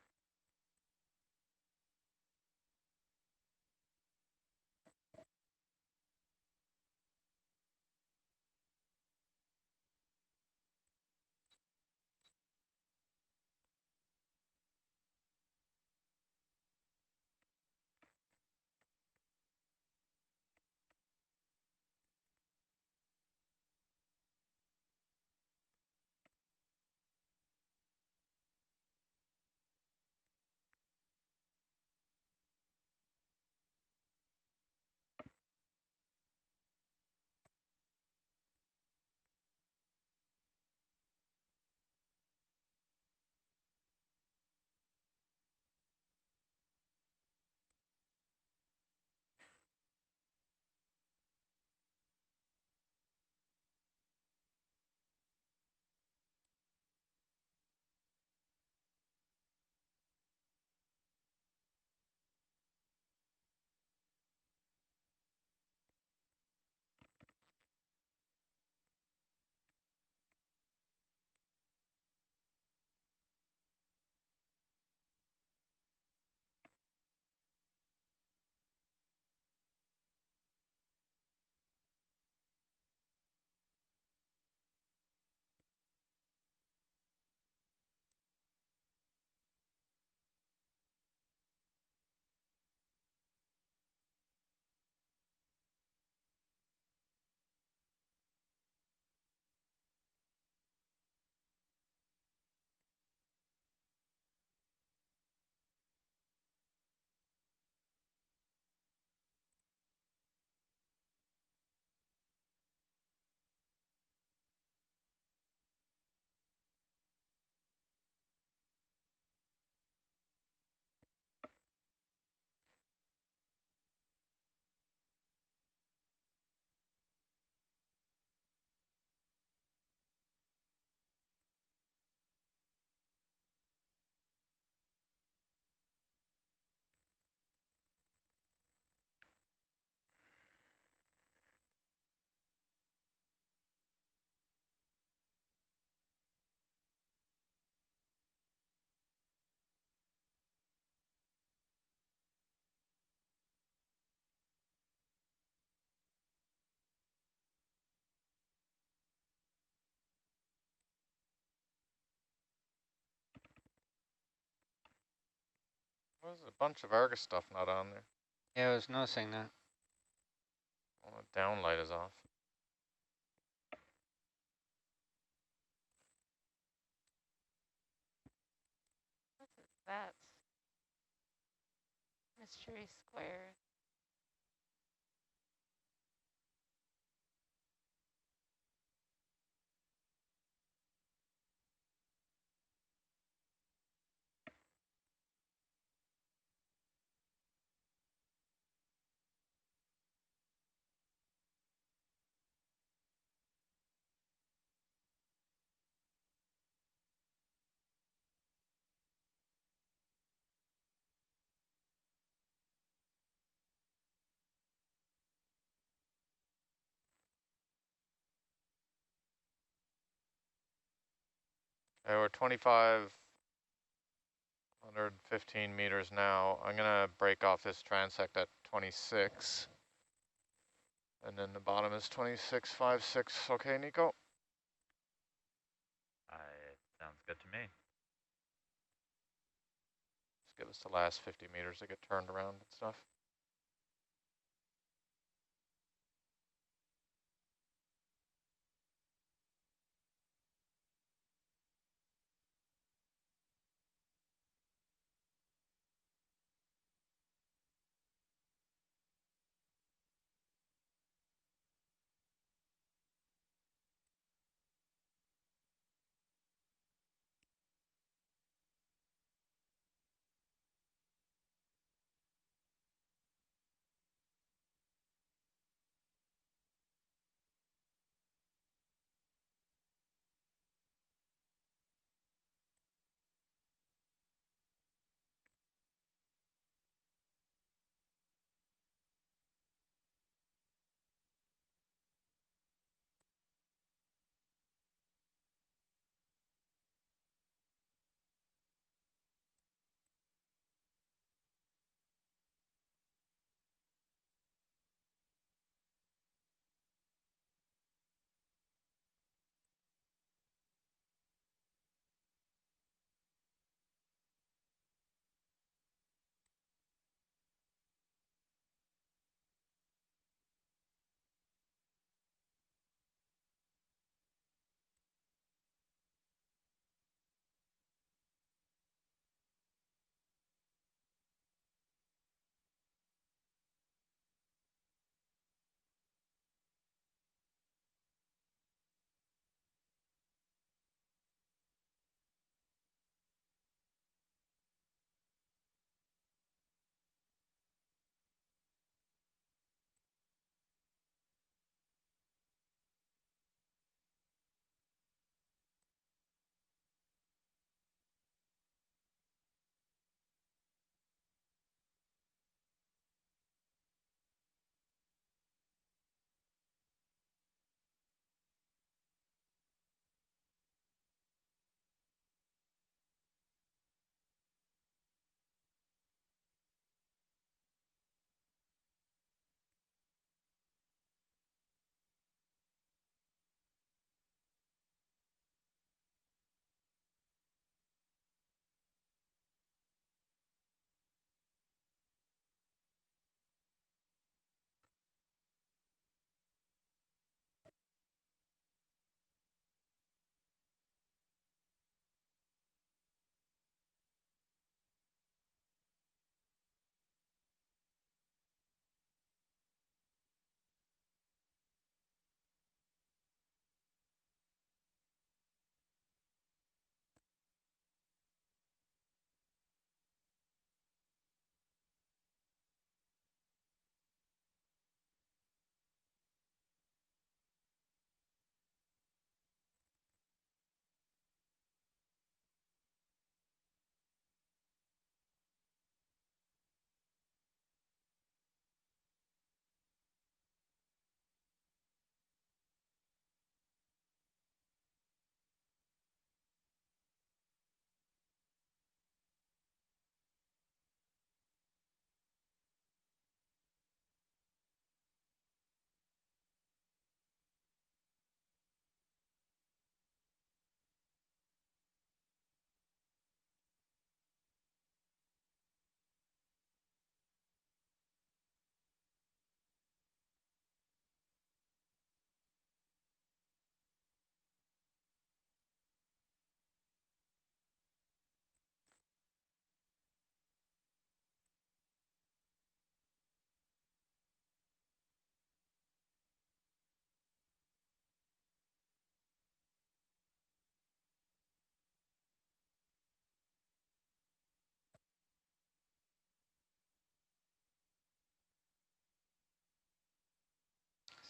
Speaker 9: There's a bunch of Argus stuff not on there.
Speaker 8: Yeah, I was noticing that.
Speaker 9: Well, the downlight is off.
Speaker 6: What is that? Mystery square.
Speaker 9: We're 2,515 meters now. I'm gonna break off this transect at 26. And then the bottom is 26.56. Okay, Nico?
Speaker 5: Sounds good to me.
Speaker 9: Just give us the last 50 meters to get turned around and stuff.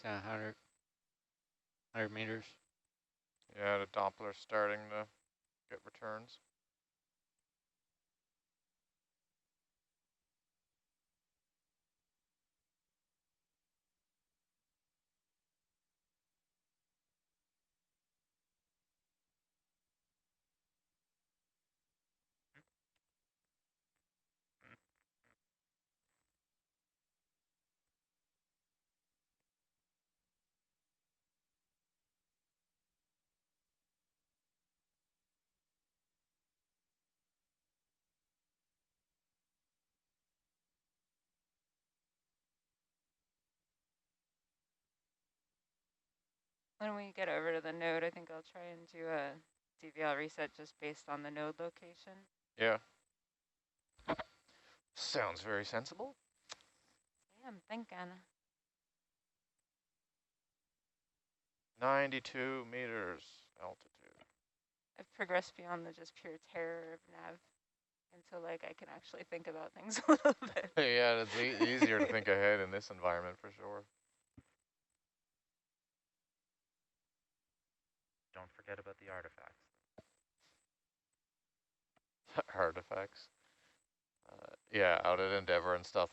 Speaker 8: So 100 meters.
Speaker 9: Yeah, the Doppler's starting to get returns.
Speaker 6: When we get over to the node, I think I'll try and do a DVL reset just based on the node location.
Speaker 9: Yeah. Sounds very sensible.
Speaker 6: Yeah, I'm thinking.
Speaker 9: 92 meters altitude.
Speaker 6: I've progressed beyond the just pure terror of nav until like I can actually think about things a little bit.
Speaker 9: Yeah, it's easier to think ahead in this environment for sure.
Speaker 5: Don't forget about the artifacts.
Speaker 9: Artifacts. Yeah, out at Endeavour and stuff,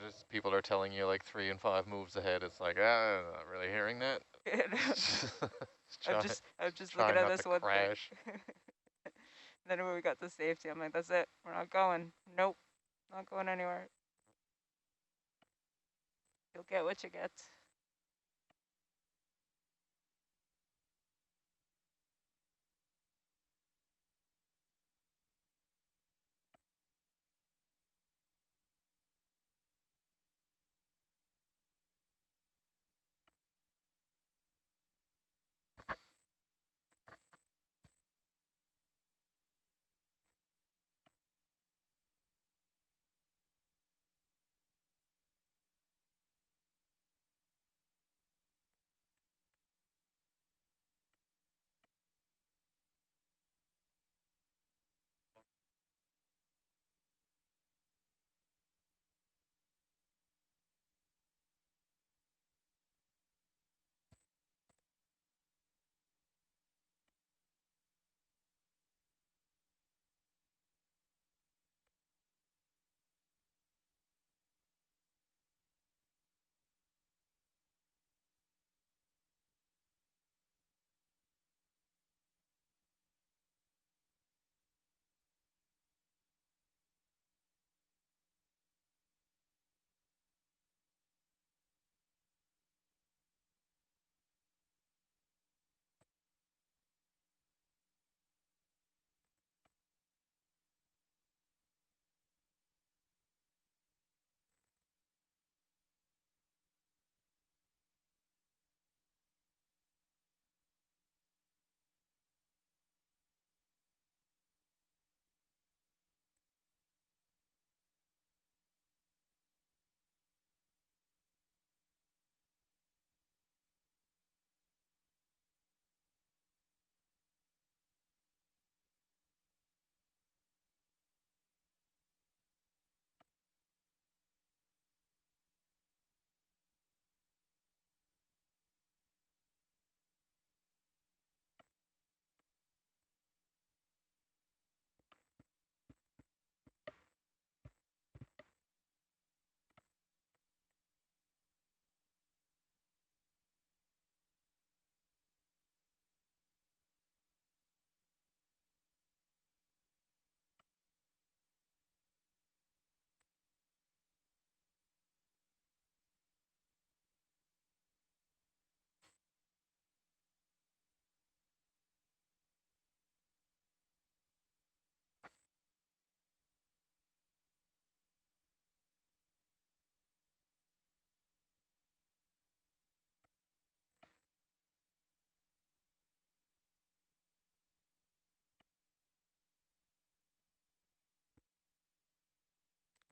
Speaker 9: just people are telling you like 3 and 5 moves ahead. It's like, I'm not really hearing that.
Speaker 6: I'm just looking at this one
Speaker 9: crash.
Speaker 6: thing. Then when we got to safety, I'm like, that's it. We're not going. Nope, not going anywhere. You'll get what you get.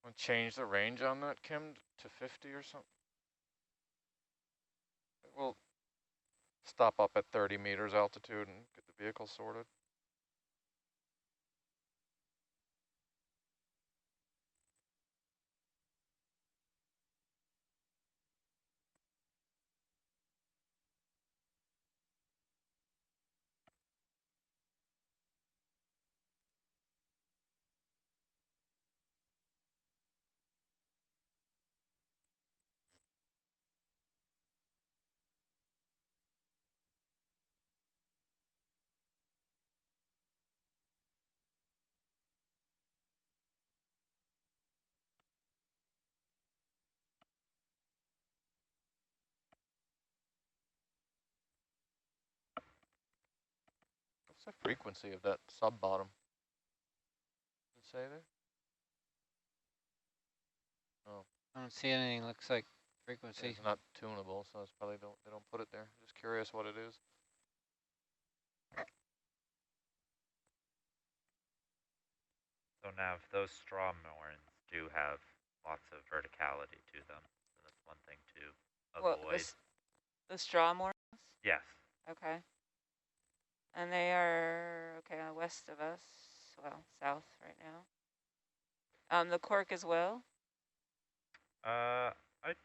Speaker 9: Want to change the range on that, Kim, to 50 or something? We'll stop up at 30 meters altitude and get the vehicle sorted. What's the frequency of that sub-bottom? Does it say there? Oh.
Speaker 8: I don't see anything. Looks like frequency.
Speaker 9: It's not tunable, so it's probably they don't put it there. Just curious what it is.
Speaker 5: So Nav, those straw moorings do have lots of verticality to them. So that's one thing to avoid.
Speaker 6: The straw moorings?
Speaker 5: Yes.
Speaker 6: Okay. And they are, okay, west of us. Well, south right now. The cork as well?
Speaker 5: I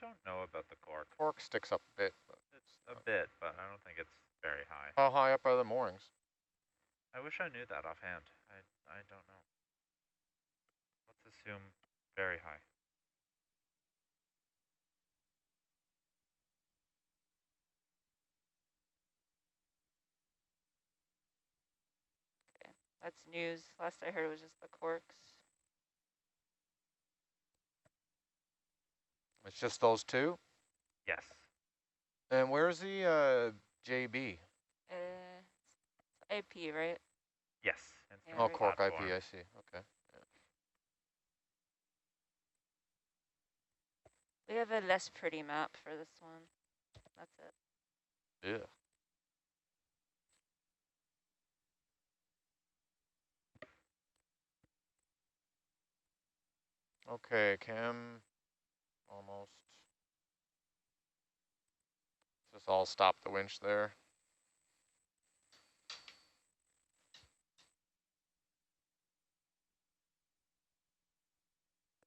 Speaker 5: don't know about the cork.
Speaker 9: Cork sticks up a bit.
Speaker 5: It's a bit, but I don't think it's very high.
Speaker 9: How high up are the moorings?
Speaker 5: I wish I knew that offhand. I don't know. Let's assume very high.
Speaker 6: Okay, that's news. Last I heard was just the corks.
Speaker 9: It's just those two?
Speaker 5: Yes.
Speaker 9: And where's the JB?
Speaker 6: AP, right?
Speaker 5: Yes.
Speaker 6: Yeah,
Speaker 9: Oh,
Speaker 6: right.
Speaker 9: cork
Speaker 5: Platform.
Speaker 9: IP, I see. Okay.
Speaker 6: We have a less pretty map for this one. That's it.
Speaker 9: Yeah. Okay, Cam, almost. Just all stop the winch there.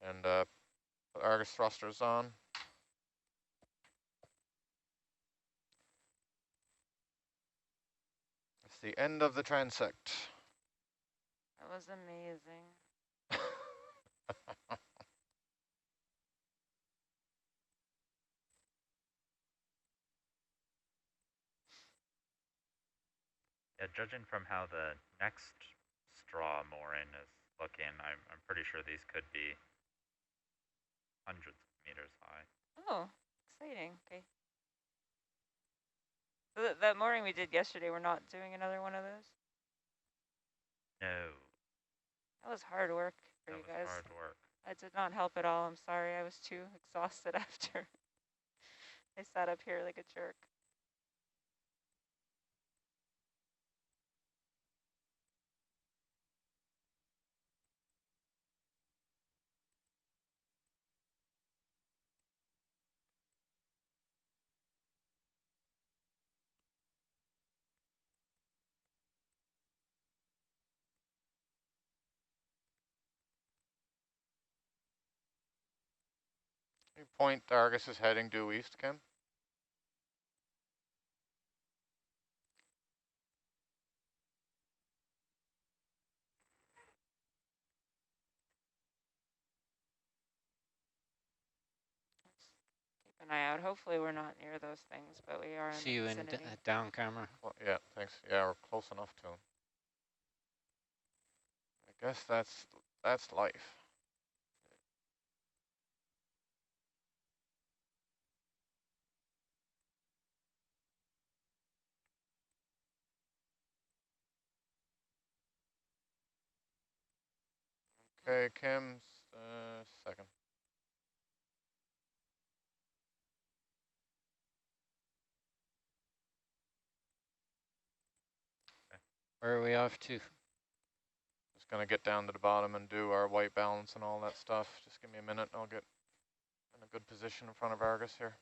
Speaker 9: And put Argus thrusters on. It's the end of the transect.
Speaker 6: That was amazing.
Speaker 5: Yeah, judging from how the next straw mooring is looking, I'm pretty sure these could be hundreds of meters high.
Speaker 6: Oh, exciting. Okay. So that mooring we did yesterday, we're not doing another one of those?
Speaker 5: No.
Speaker 6: That was hard work for
Speaker 5: That
Speaker 6: you
Speaker 5: was
Speaker 6: guys.
Speaker 5: hard work.
Speaker 6: I did not help at all. I'm sorry. I was too exhausted after. I sat up here like a jerk.
Speaker 9: You point Argus is heading due east, Kim.
Speaker 6: Keep an eye out. Hopefully we're not near those things, but we are in
Speaker 8: See
Speaker 6: the
Speaker 8: you in
Speaker 6: vicinity.
Speaker 8: down camera.
Speaker 9: Well, yeah, thanks. Yeah, we're close enough to him. I guess that's life. Okay, Kim's second.
Speaker 8: Where are we off to?
Speaker 9: Just gonna get down to the bottom and do our white balance and all that stuff. Just give me a minute and I'll get in a good position in front of Argus here.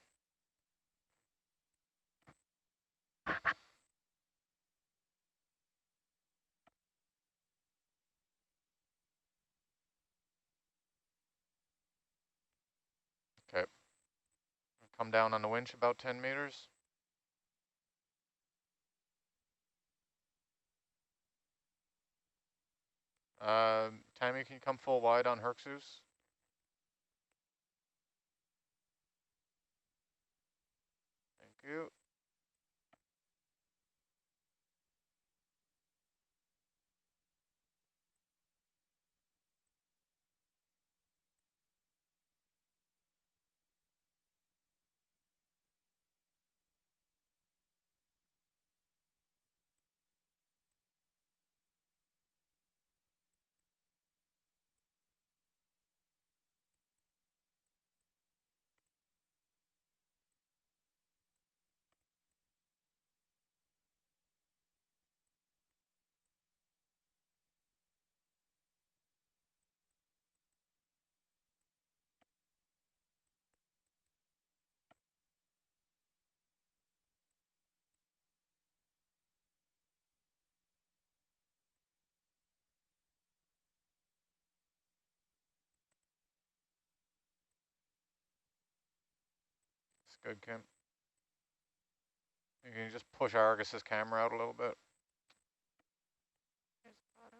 Speaker 9: Okay. Come down on the winch about 10 meters. Tammy, can you come full wide on Hercules? Thank you. good, Kim. You can just push Argus's camera out a little bit.
Speaker 6: Here's the bottom.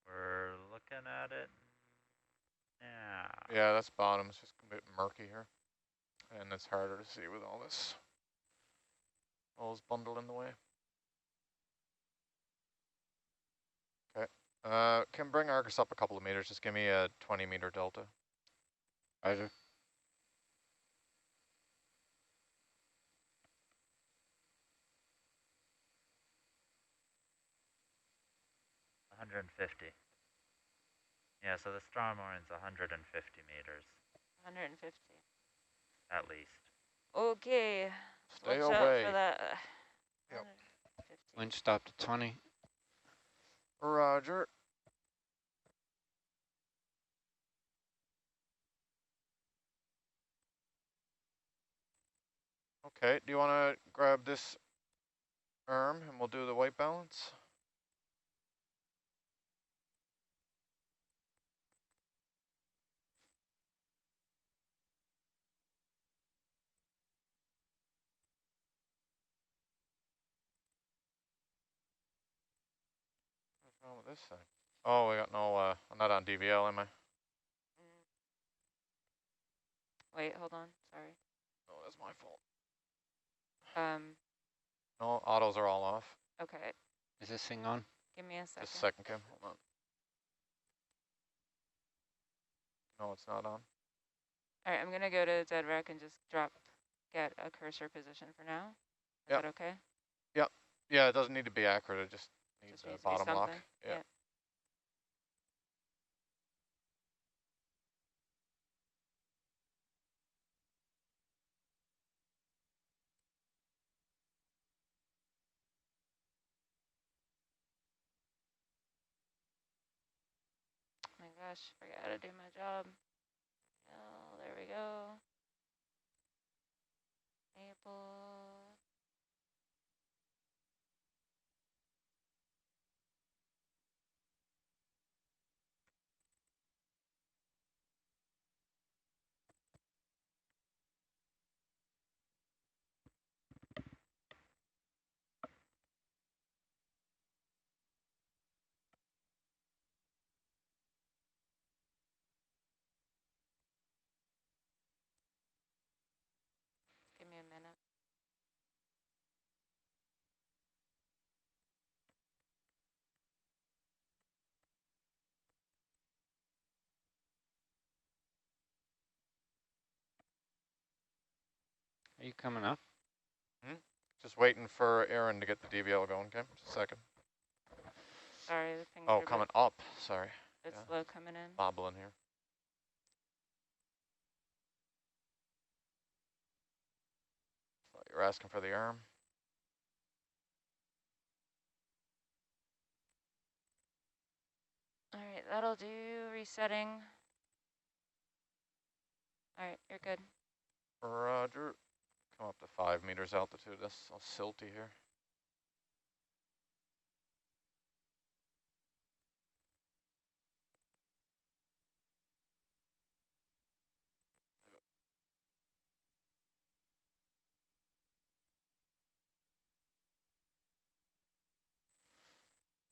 Speaker 5: We're looking at it now.
Speaker 9: Yeah, that's bottom. It's just a bit murky here. And it's harder to see with all this bundle in the way. Okay. Can bring Argus up a couple of meters. Just give me a 20-meter delta.
Speaker 8: Roger.
Speaker 5: $150. Yeah, so the storm warning's 150 meters
Speaker 6: 150.
Speaker 5: at least.
Speaker 6: Okay.
Speaker 9: Stay
Speaker 6: Watch out
Speaker 9: away.
Speaker 6: for that.
Speaker 9: Yep.
Speaker 6: 150.
Speaker 8: Wind stop to 20.
Speaker 9: Roger. Okay, do you want to grab this arm and we'll do the white balance? What's wrong with this thing? Oh, we got no, I'm not on DVL, am I?
Speaker 6: Wait, hold on. Sorry.
Speaker 9: Oh, that's my fault.
Speaker 6: No,
Speaker 9: No, autos are all off.
Speaker 6: okay.
Speaker 8: Is this thing on?
Speaker 6: Give me a second.
Speaker 9: Just a second, Kim. Hold on. No, it's not on.
Speaker 6: All right, I'm gonna go to dead rec and just get a cursor position for now. Is
Speaker 9: Yep.
Speaker 6: that okay?
Speaker 9: Yeah, it doesn't need to be accurate. It just needs
Speaker 6: Just
Speaker 9: a
Speaker 6: needs to be
Speaker 9: bottom lock.
Speaker 6: something.
Speaker 9: Yeah.
Speaker 6: Yeah. Oh my gosh, forgot how to do my job. Oh, there we go. Maple. Give me a minute.
Speaker 8: Are you coming up?
Speaker 9: Just waiting for Aaron to get the DVL going, okay? Just a second.
Speaker 6: Sorry, the things
Speaker 9: Oh,
Speaker 6: are
Speaker 9: coming up. Sorry.
Speaker 6: it's
Speaker 9: yeah.
Speaker 6: slow coming in.
Speaker 9: Bobbling here. Thought you were asking for the arm.
Speaker 6: All right, that'll do. Resetting. All right, you're good.
Speaker 9: Roger. Come up to 5 meters altitude. That's all silty here.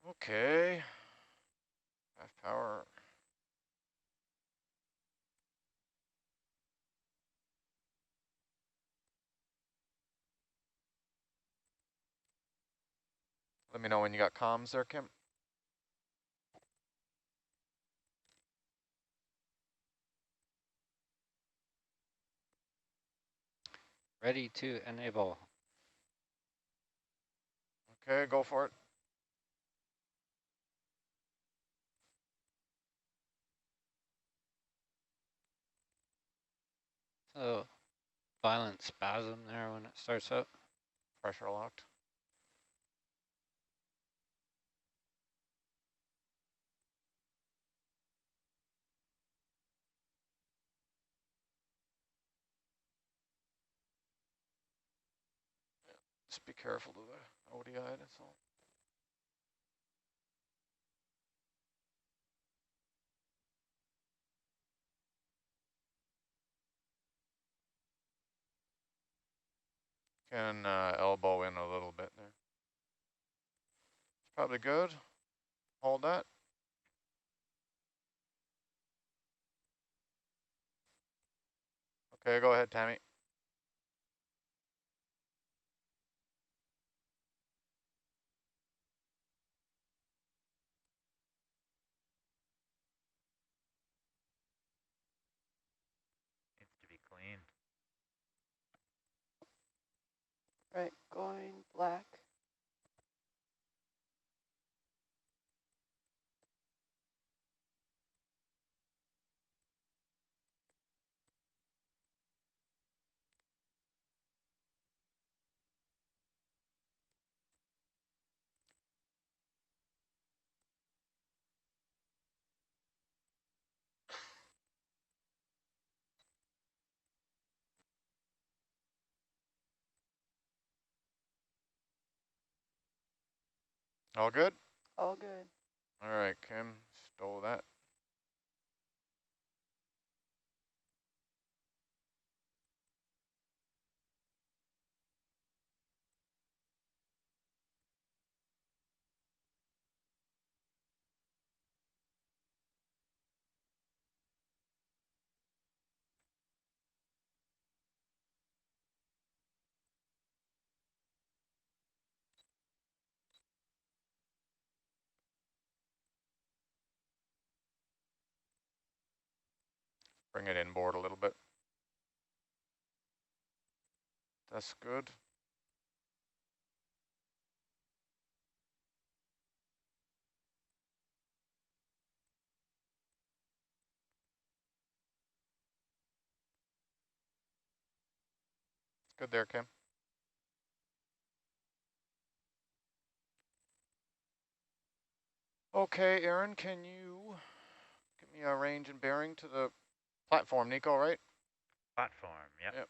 Speaker 9: Okay. 5 power. Let me know when you got comms there, Kim.
Speaker 8: Ready to enable.
Speaker 9: Okay, go for it.
Speaker 8: So, violent spasm there when it starts up.
Speaker 9: Pressure locked. Just be careful to the ODI, that's all. Can elbow in a little bit there. Probably good. Hold that. Okay, go ahead, Tammy.
Speaker 5: Needs to be clean.
Speaker 1: Right, going black.
Speaker 9: All good?
Speaker 1: All good.
Speaker 9: All right, Kim, stole that. Bring it inboard a little bit. That's good. Good there, Kim. Okay, Aaron, can you give me a range and bearing to the platform, Nico, right?
Speaker 5: Platform, yep.
Speaker 9: Yep.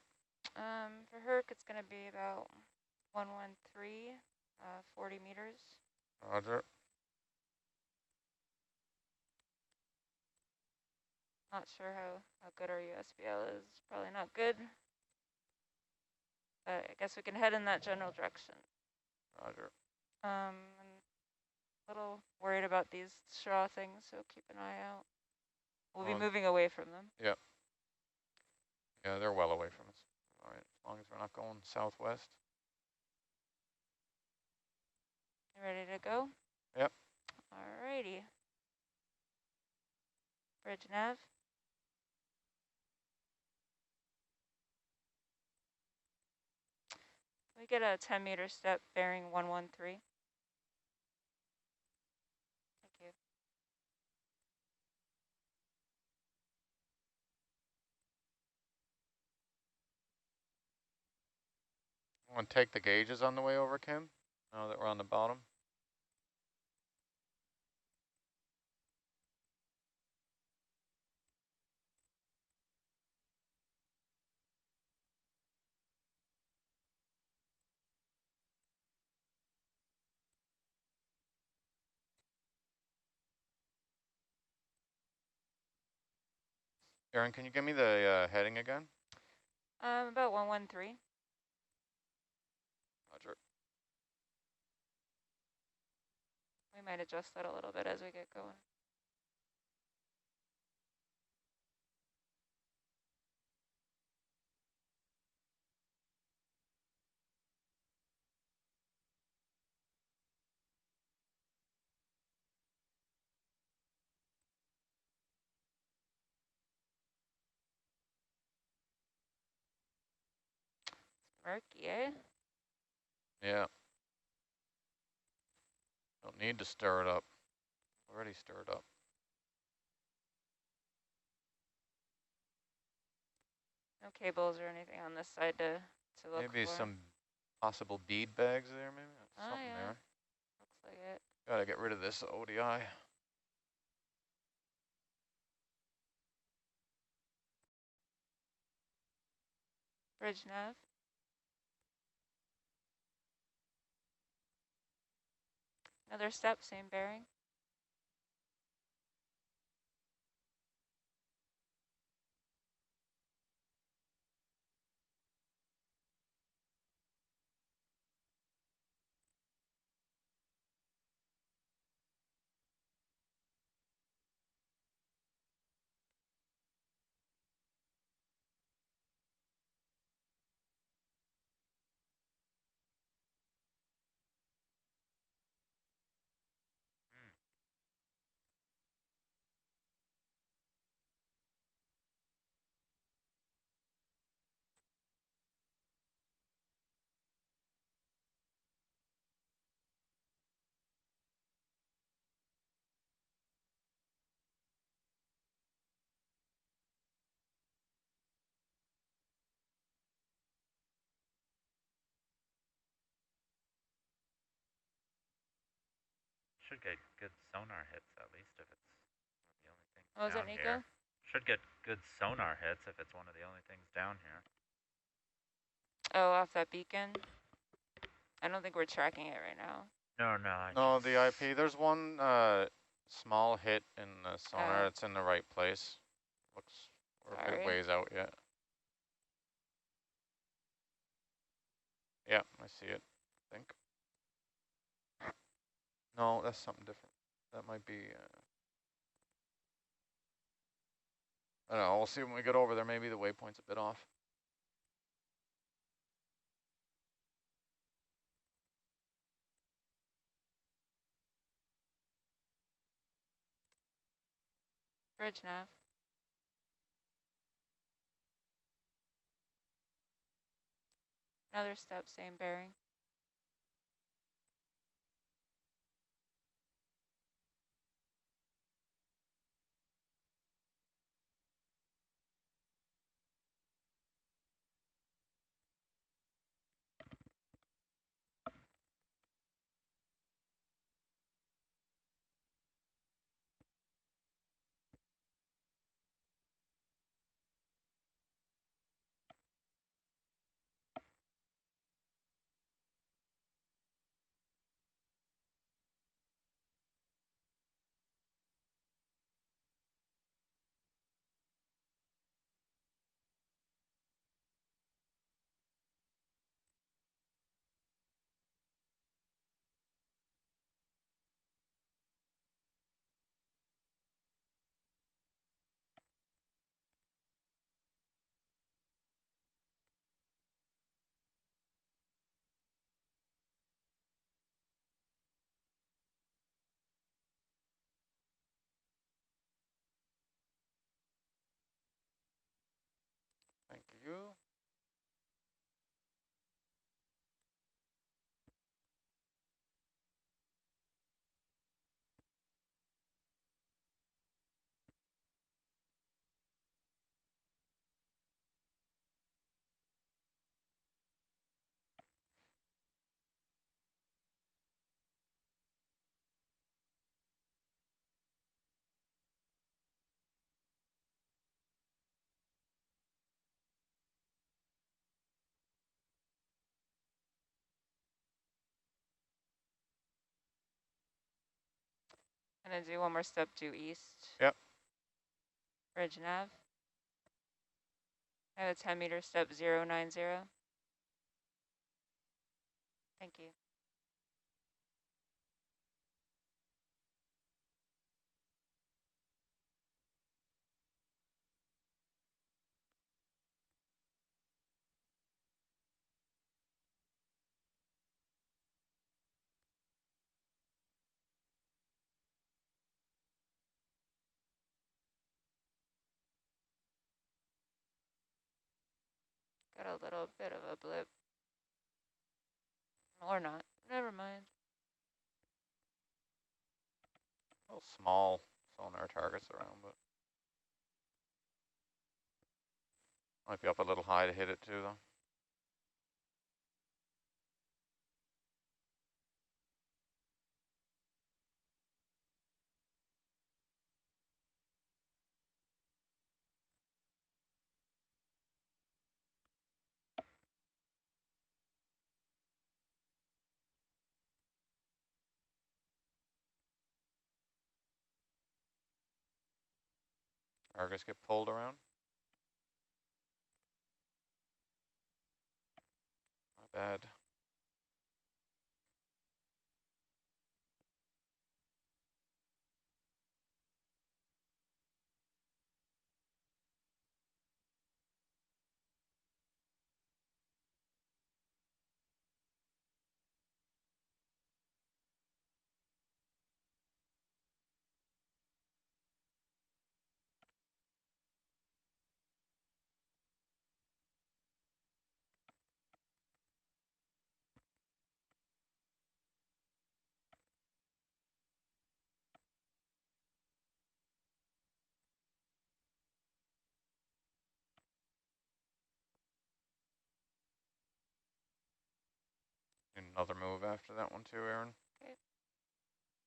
Speaker 6: For Herc, it's going to be about 113, 40 meters.
Speaker 9: Roger.
Speaker 6: Not sure how good our USBL is. Probably not good. But I guess we can head in that general direction.
Speaker 9: Roger.
Speaker 6: I'm a little worried about these straw things, so keep an eye out. We'll be moving away from them.
Speaker 9: Yep. Yeah, they're well away from us. All right, as long as we're not going southwest.
Speaker 6: You ready to go?
Speaker 9: Yep.
Speaker 6: Alrighty. Bridge nav. We get a 10-meter step bearing 113. Thank you.
Speaker 9: I'm going to take the gauges on the way over, Kim, now that we're on the bottom. Aaron, can you give me the heading again?
Speaker 6: About 113.
Speaker 9: Roger.
Speaker 6: We might adjust that a little bit as we get going. Murky, eh?
Speaker 9: Yeah. Don't need to stir it up. Already stirred up.
Speaker 6: No cables or anything on this side to look
Speaker 9: Maybe
Speaker 6: for.
Speaker 9: some possible bead bags there, maybe? Something
Speaker 6: yeah.
Speaker 9: there.
Speaker 6: Looks like it.
Speaker 9: Gotta get rid of this ODI.
Speaker 6: Bridge nav. Another step, same bearing.
Speaker 5: Should get good sonar hits at least if it's the only thing
Speaker 6: Oh, is that
Speaker 5: down
Speaker 6: Nico?
Speaker 5: here. Should get good sonar hits if it's one of the only things down here.
Speaker 6: Oh, off that beacon? I don't think we're tracking it right now.
Speaker 5: No.
Speaker 9: No, the IP. There's one small hit in the sonar. It's in the right place. Looks we're a bit ways out yet. Yeah, I see it. I think. No, that's something different. That might be. I don't know. We'll see when we get over there. Maybe the waypoint's a bit off.
Speaker 6: Bridge nav. Another step, same bearing.
Speaker 9: Thank you.
Speaker 6: And then do one more step due east.
Speaker 9: Yep.
Speaker 6: Bridge nav. And a 10-meter step 090. Thank you. Got a little bit of a blip. Or not. Never mind.
Speaker 9: Little small sonar targets around, but might be up a little high to hit it too, though. Argus get pulled around. Not bad. Another move after that one too, Aaron.
Speaker 6: Okay.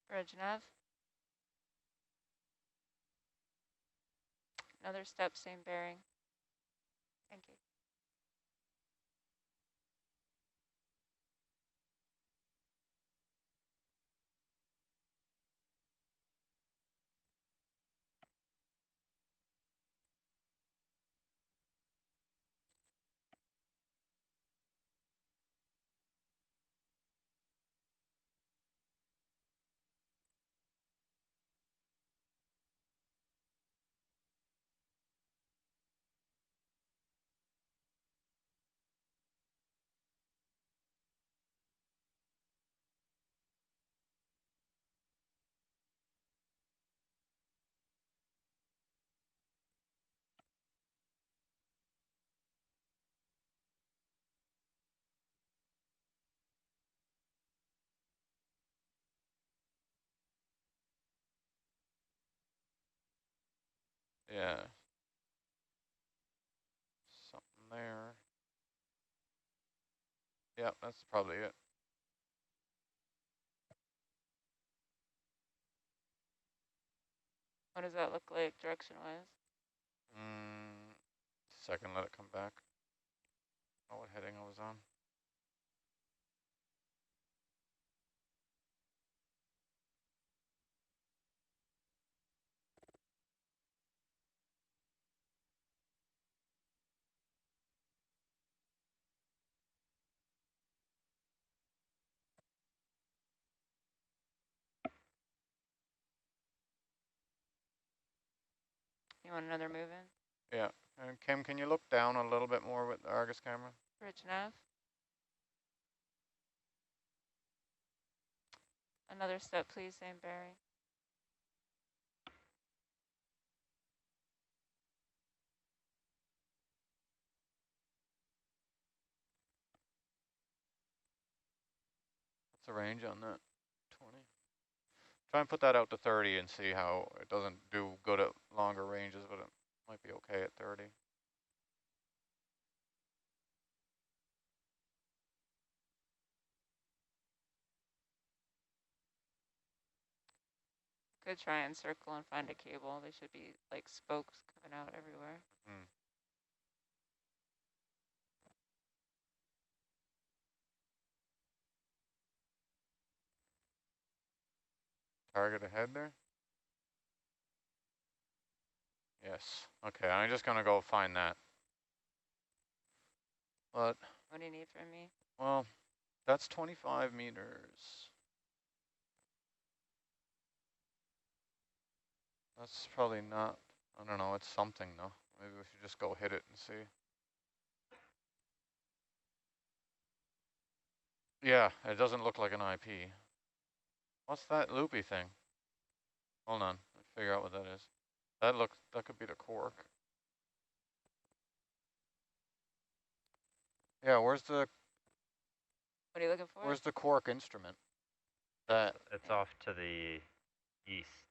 Speaker 6: Bridge nav. Another step, same bearing. Thank you.
Speaker 9: Yeah. Something there. Yeah, that's probably it.
Speaker 6: What does that look like direction-wise?
Speaker 9: Second, let it come back. Oh, what heading I was on.
Speaker 6: You want another move in?
Speaker 9: Yeah. And Kim, can you look down a little bit more with the Argus camera?
Speaker 6: Bridge nav. Another step, please, same bearing.
Speaker 9: What's the range on that? 20. Try and put that out to 30 and see how it doesn't do good at longer ranges, but it might be okay at 30.
Speaker 6: Could try and circle and find a cable. They should be like spokes coming out everywhere.
Speaker 9: Target ahead there? Yes. Okay, I'm just going to go find that. But,
Speaker 6: What do you need from me?
Speaker 9: well, that's 25 meters. That's probably not, I don't know, it's something though. Maybe we should just go hit it and see. Yeah, it doesn't look like an IP. What's that loopy thing? Hold on, let's figure out what that is. That could be the cork. Yeah,
Speaker 6: What are you looking for?
Speaker 9: where's the cork instrument? That
Speaker 5: It's off to the east.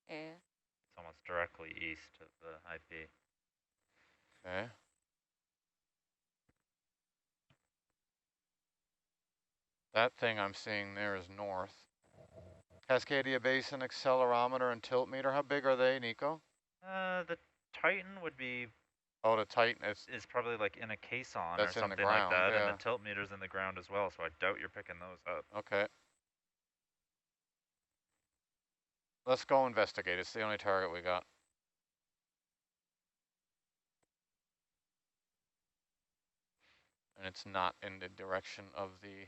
Speaker 6: Yeah.
Speaker 5: It's almost directly east of the IP.
Speaker 9: Okay. That thing I'm seeing there is north. Cascadia Basin accelerometer and tilt meter. How big are they, Nico?
Speaker 5: The Titan would be
Speaker 9: Oh, the Titan
Speaker 5: is probably like in a caisson or
Speaker 9: that's in the
Speaker 5: something like
Speaker 9: ground,
Speaker 5: that,
Speaker 9: yeah.
Speaker 5: and the tilt meter's in the ground as well, so I doubt you're picking those up.
Speaker 9: Okay. Let's go investigate. It's the only target we got. And it's not in the direction of the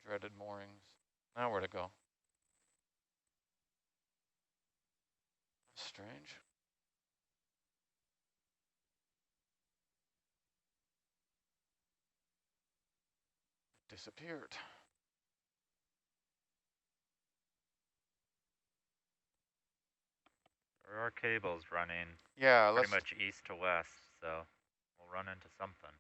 Speaker 9: dreaded moorings. Now where to go? Strange. Disappeared.
Speaker 5: There are cables running
Speaker 9: Pretty
Speaker 5: much east to west, so we'll run into something.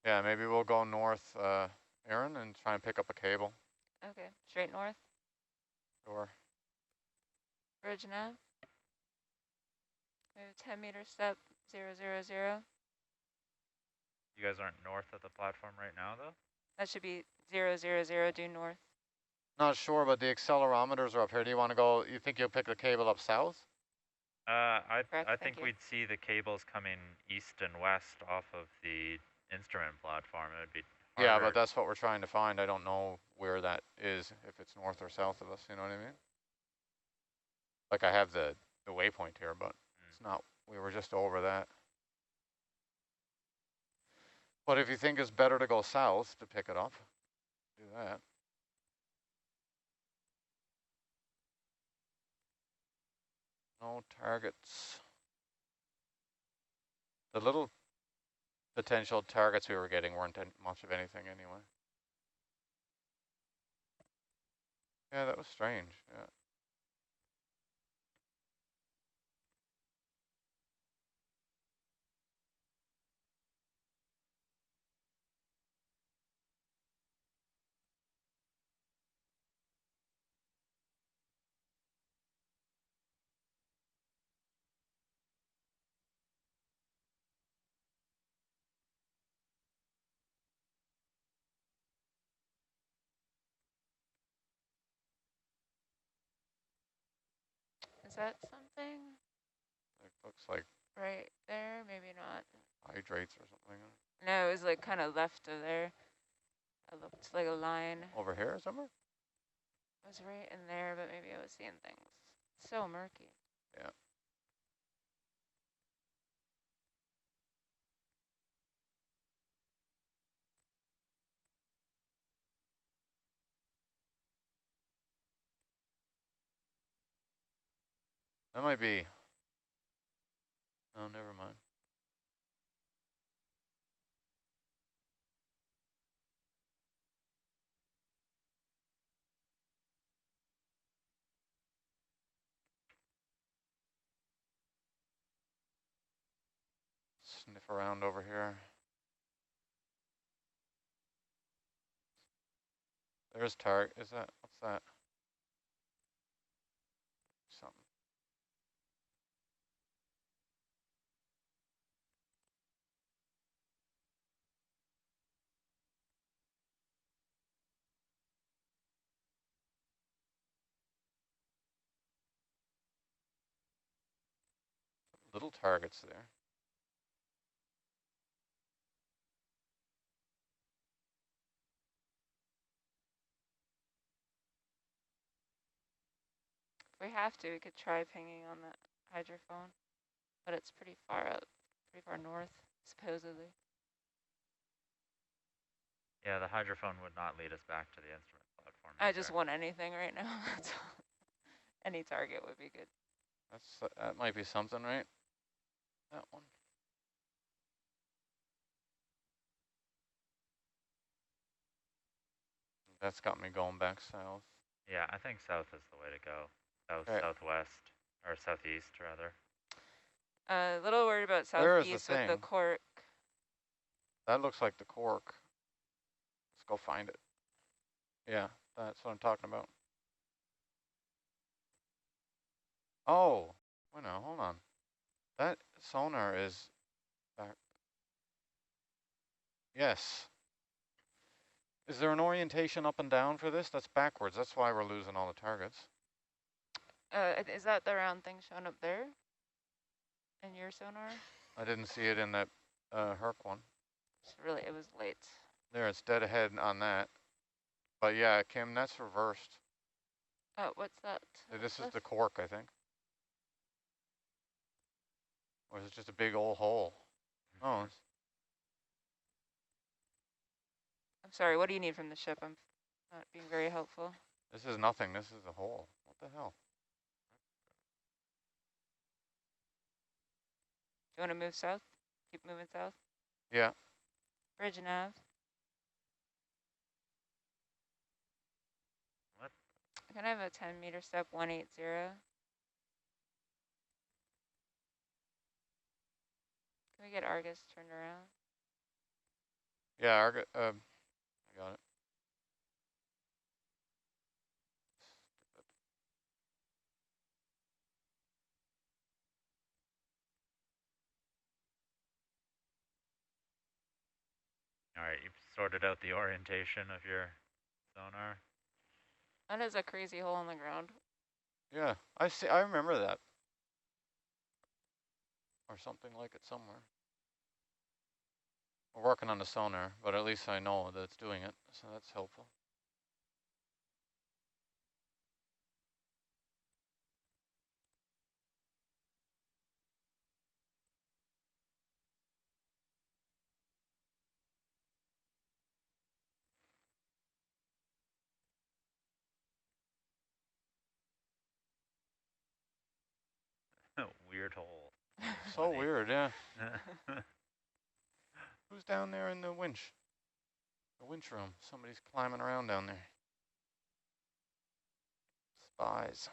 Speaker 9: Yeah, maybe we'll go north Aaron, and try and pick up a cable.
Speaker 6: Okay, straight north.
Speaker 9: Sure.
Speaker 6: Bridge nav. Move 10-meter step 000.
Speaker 5: You guys aren't north of the platform right now, though?
Speaker 6: That should be 000 due north.
Speaker 9: Not sure, but the accelerometers are up here. Do you want to go? You think you'll pick the cable up south?
Speaker 5: I
Speaker 6: Correct,
Speaker 5: think
Speaker 6: you.
Speaker 5: we'd see the cables coming east and west off of the instrument platform. It would be harder.
Speaker 9: Yeah, but that's what we're trying to find. I don't know where that is, if it's north or south of us, you know what I mean? Like I have the waypoint here, but it's not, we were just over that. But if you think it's better to go south to pick it up, do that. No targets. The little potential targets we were getting weren't much of anything anyway. Yeah, that was strange. Yeah.
Speaker 6: Is that something?
Speaker 9: It looks like
Speaker 6: Right there, maybe not.
Speaker 9: hydrates or something.
Speaker 6: No, it was like kind of left of there. It looked like a line.
Speaker 9: Over here somewhere?
Speaker 6: It was right in there, but maybe I was seeing things. So murky.
Speaker 9: Yeah. That might be, oh, never mind. Sniff around over here. There's target, is that, what's that? Something. Little targets there.
Speaker 6: If we have to, we could try pinging on that hydrophone, but it's pretty far up, pretty far north, supposedly.
Speaker 5: Yeah, the hydrophone would not lead us back to the instrument platform.
Speaker 6: I just want anything right now. That's all. Any target would be good.
Speaker 9: That might be something, right? That one. That's got me going back south.
Speaker 5: Yeah, I think south is the way to go. South,
Speaker 9: Okay.
Speaker 5: southwest, or southeast, rather.
Speaker 6: A little worried about
Speaker 9: Where is the
Speaker 6: southeast with the
Speaker 9: thing?
Speaker 6: cork.
Speaker 9: That looks like the cork. Let's go find it. Yeah, that's what I'm talking about. Oh, wait, no, hold on. That sonar is back. Yes. Is there an orientation up and down for this? That's backwards. That's why we're losing all the targets.
Speaker 6: Is that the round thing shown up there in your sonar?
Speaker 9: I didn't see it in that Herc one.
Speaker 6: It was late.
Speaker 9: There, it's dead ahead on that. But yeah, Kim, that's reversed.
Speaker 6: Oh, what's that?
Speaker 9: This is the cork, I think. Or is it just a big old hole? Oh,
Speaker 6: I'm sorry, what do you need from the ship? I'm not being very helpful.
Speaker 9: this is nothing. This is a hole. What the hell?
Speaker 6: Do you want to move south? Keep moving south?
Speaker 9: Yeah.
Speaker 6: Bridge nav.
Speaker 5: What?
Speaker 6: Can I have a 10-meter step 180? Can we get Argus turned around?
Speaker 9: Yeah, I got it.
Speaker 5: right, you've sorted out the orientation of your sonar.
Speaker 6: That is a crazy hole in the ground.
Speaker 9: Yeah, I see. I remember that. Or something like it somewhere. We're working on the sonar, but at least I know that it's doing it, so that's helpful.
Speaker 5: Weird hole.
Speaker 9: So weird, yeah. Who's down there in the winch? The winch room. Somebody's climbing around down there. Spies.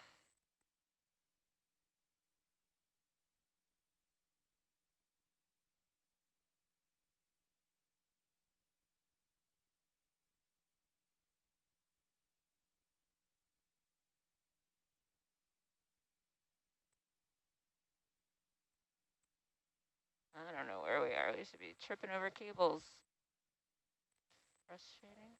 Speaker 6: I don't know where we are. We should be tripping over cables. Frustrating.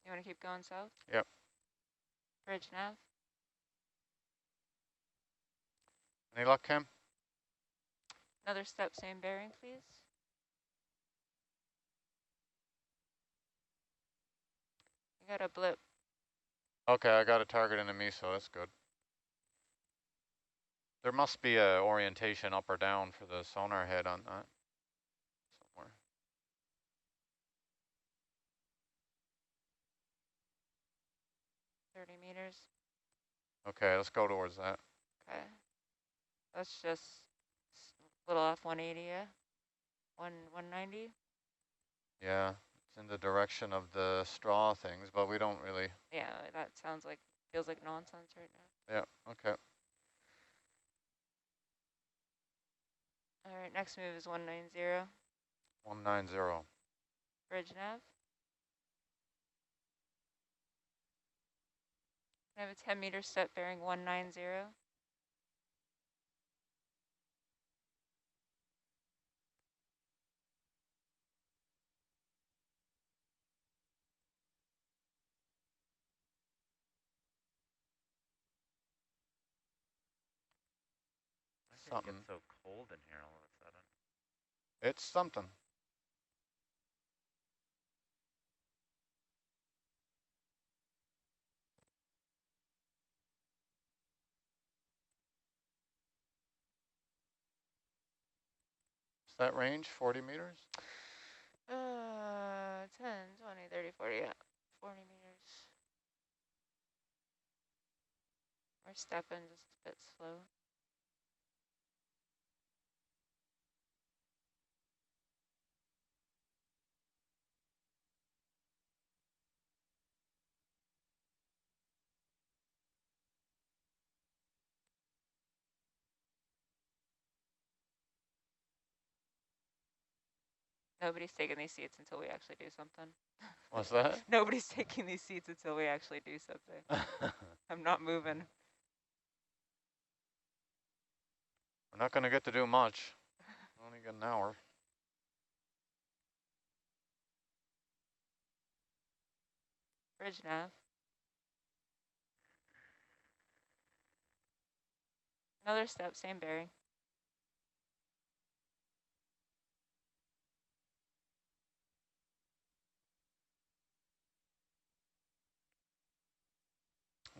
Speaker 6: You want to keep going south?
Speaker 9: Yep.
Speaker 6: Bridge nav.
Speaker 9: Any luck, Cam?
Speaker 6: Another step, same bearing, please. You got a blip.
Speaker 9: Okay, I got a target into me, so that's good. There must be a orientation up or down for the sonar head on that somewhere.
Speaker 6: $30 meters.
Speaker 9: Okay, let's go towards that.
Speaker 6: Okay. That's just a little off 180, yeah? 190?
Speaker 9: Yeah, it's in the direction of the straw things, but we don't really.
Speaker 6: Yeah, that sounds like, feels like nonsense right now.
Speaker 9: Yeah, okay.
Speaker 6: All right, next move is 190.
Speaker 9: 190.
Speaker 6: Bridge nav. I have a 10-meter step bearing 190.
Speaker 5: Why did it get so cold in here all of a sudden?
Speaker 9: It's something. Is that range 40 meters?
Speaker 6: 10, 20, 30, 40, yeah. 40 meters. We're stepping just a bit slow. Nobody's taking these seats until we actually do something.
Speaker 9: What's that?
Speaker 6: Nobody's taking these seats until we actually do something. I'm not moving.
Speaker 9: We're not going to get to do much. Only got an hour.
Speaker 6: Bridge nav. Another step, same bearing.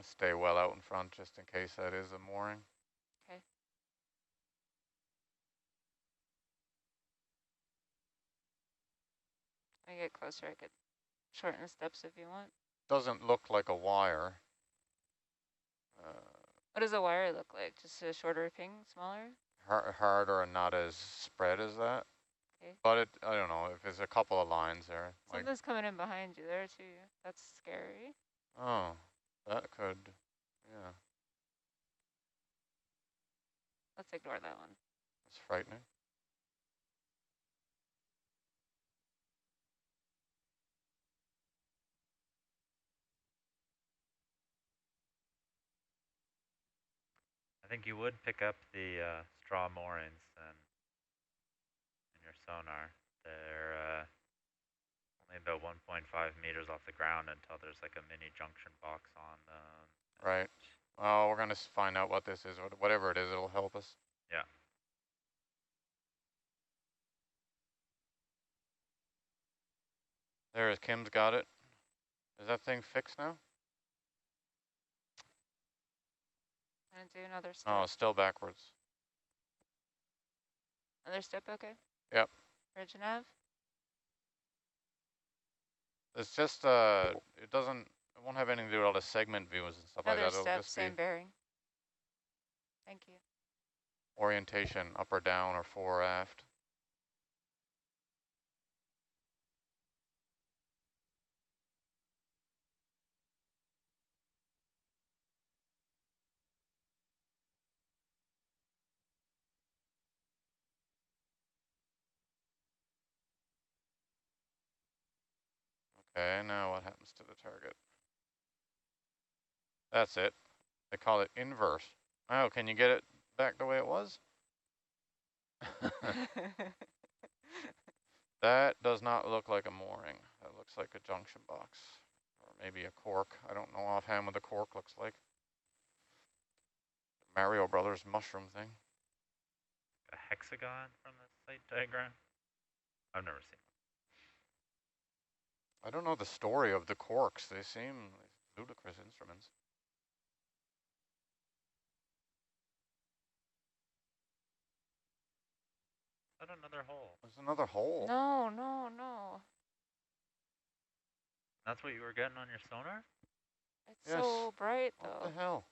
Speaker 9: Stay well out in front just in case that is a mooring.
Speaker 6: Okay. I get closer, I could shorten the steps if you want.
Speaker 9: Doesn't look like a wire.
Speaker 6: What does a wire look like? Just a shorter ping, smaller?
Speaker 9: Harder and not as spread as that.
Speaker 6: Okay.
Speaker 9: But it, I don't know, if there's a couple of lines there.
Speaker 6: Something's coming in behind you there too. That's scary.
Speaker 9: Oh, that could, yeah.
Speaker 6: Let's ignore that one.
Speaker 9: That's frightening.
Speaker 5: I think you would pick up the straw moorings then. sonar. They're only about 1.5 meters off the ground until there's like a mini junction box on them.
Speaker 9: Right. Well, we're going to find out what this is. Whatever it is, it'll help us.
Speaker 5: Yeah.
Speaker 9: There is Kim's got it. Is that thing fixed now?
Speaker 6: And do another step.
Speaker 9: Oh, it's still backwards.
Speaker 6: Another step, okay?
Speaker 9: Yep.
Speaker 6: Bridge and nav.
Speaker 9: It's just, it won't have anything to do with all the segment views and stuff
Speaker 6: Another
Speaker 9: like that. It'll
Speaker 6: step,
Speaker 9: just
Speaker 6: same
Speaker 9: be
Speaker 6: bearing. Thank you.
Speaker 9: orientation, up or down or fore or aft. Okay, now what happens to the target? That's it. They call it inverse. Oh, can you get it back the way it was? That does not look like a mooring. That looks like a junction box. Or maybe a cork. I don't know offhand what the cork looks like. Mario Brothers mushroom thing.
Speaker 5: A hexagon from the site diagram? I've never seen
Speaker 9: I don't know the story of the corks. They seem ludicrous instruments.
Speaker 5: Is that another hole?
Speaker 9: There's another hole.
Speaker 6: No, no, no.
Speaker 5: That's what you were getting on your sonar?
Speaker 6: It's
Speaker 9: Yes.
Speaker 6: so bright,
Speaker 9: What
Speaker 6: though.
Speaker 9: the hell?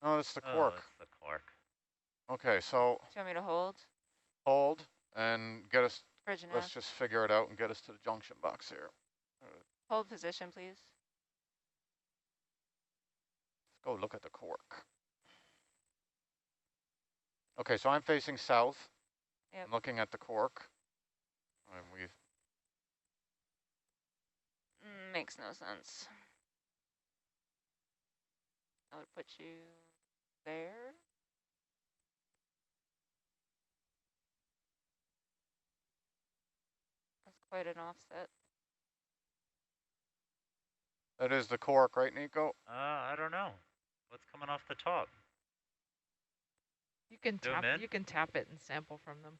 Speaker 9: Oh, it's the
Speaker 5: Oh,
Speaker 9: cork.
Speaker 5: it's the cork.
Speaker 9: Okay, so
Speaker 6: Do you want me to hold?
Speaker 9: hold and get us,
Speaker 6: Bridge and
Speaker 9: let's
Speaker 6: nav.
Speaker 9: just figure it out and get us to the junction box here.
Speaker 6: Hold position, please.
Speaker 9: Let's go look at the cork. Okay, so I'm facing south.
Speaker 6: Yep.
Speaker 9: I'm looking at the cork. And we've
Speaker 6: Makes no sense. I would put you there. That's quite an offset.
Speaker 9: that is the cork, right, Nico?
Speaker 5: I don't know. What's coming off the top?
Speaker 7: You can
Speaker 5: Zoom
Speaker 7: tap.
Speaker 5: in?
Speaker 7: You can tap it and sample from them.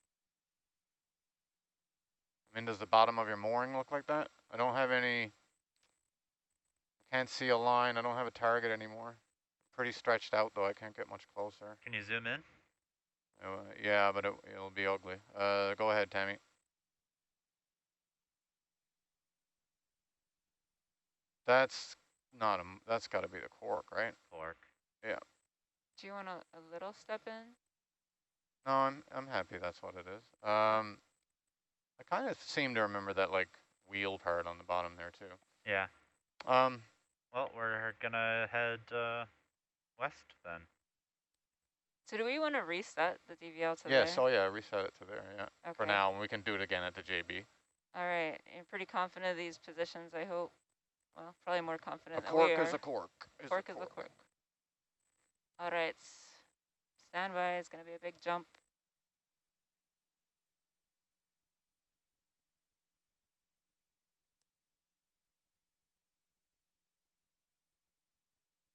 Speaker 9: I mean, does the bottom of your mooring look like that? I don't have any, can't see a line. I don't have a target anymore. Pretty stretched out though. I can't get much closer.
Speaker 5: Can you zoom in?
Speaker 9: Yeah, but it'll be ugly. Go ahead, Tammy. That's not a, that's got to be the cork, right?
Speaker 5: Cork.
Speaker 9: Yeah.
Speaker 6: Do you want a little step in?
Speaker 9: No, I'm happy that's what it is. I kind of seem to remember that like wheel part on the bottom there too.
Speaker 5: Yeah.
Speaker 9: Um,
Speaker 5: Well, we're gonna head west then.
Speaker 6: So do we want to reset the DVL to there?
Speaker 9: yes, oh yeah, reset it to there, yeah.
Speaker 6: Okay.
Speaker 9: For now, and we can do it again at the JB.
Speaker 6: All right. You're pretty confident of these positions, I hope. Well, probably more
Speaker 9: A
Speaker 6: confident than
Speaker 9: cork
Speaker 6: we are.
Speaker 9: is a cork.
Speaker 6: Cork is a cork. All right. Stand by. It's going to be a big jump.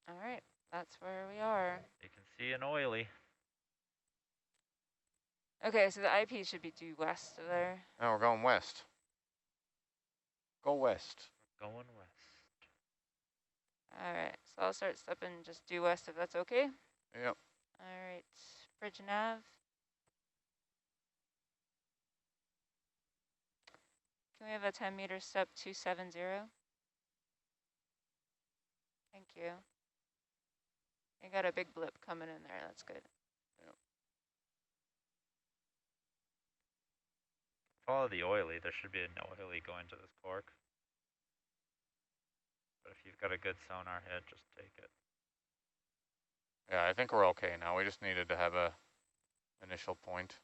Speaker 6: All right. That's where we are.
Speaker 5: You can see an oily.
Speaker 6: Okay, so the IP should be due west of there.
Speaker 9: Now we're going west. Go west.
Speaker 5: We're going west.
Speaker 6: All right. So I'll start stepping just due west if that's okay.
Speaker 9: Yep.
Speaker 6: All right. Bridge nav. Can we have a 10-meter step 270? Thank you. You got a big blip coming in there. That's good.
Speaker 5: Follow the oily. There should be an oily going to this cork. But if you've got a good sonar hit, just take it.
Speaker 9: Yeah, I think we're okay now. We just needed to have a initial point.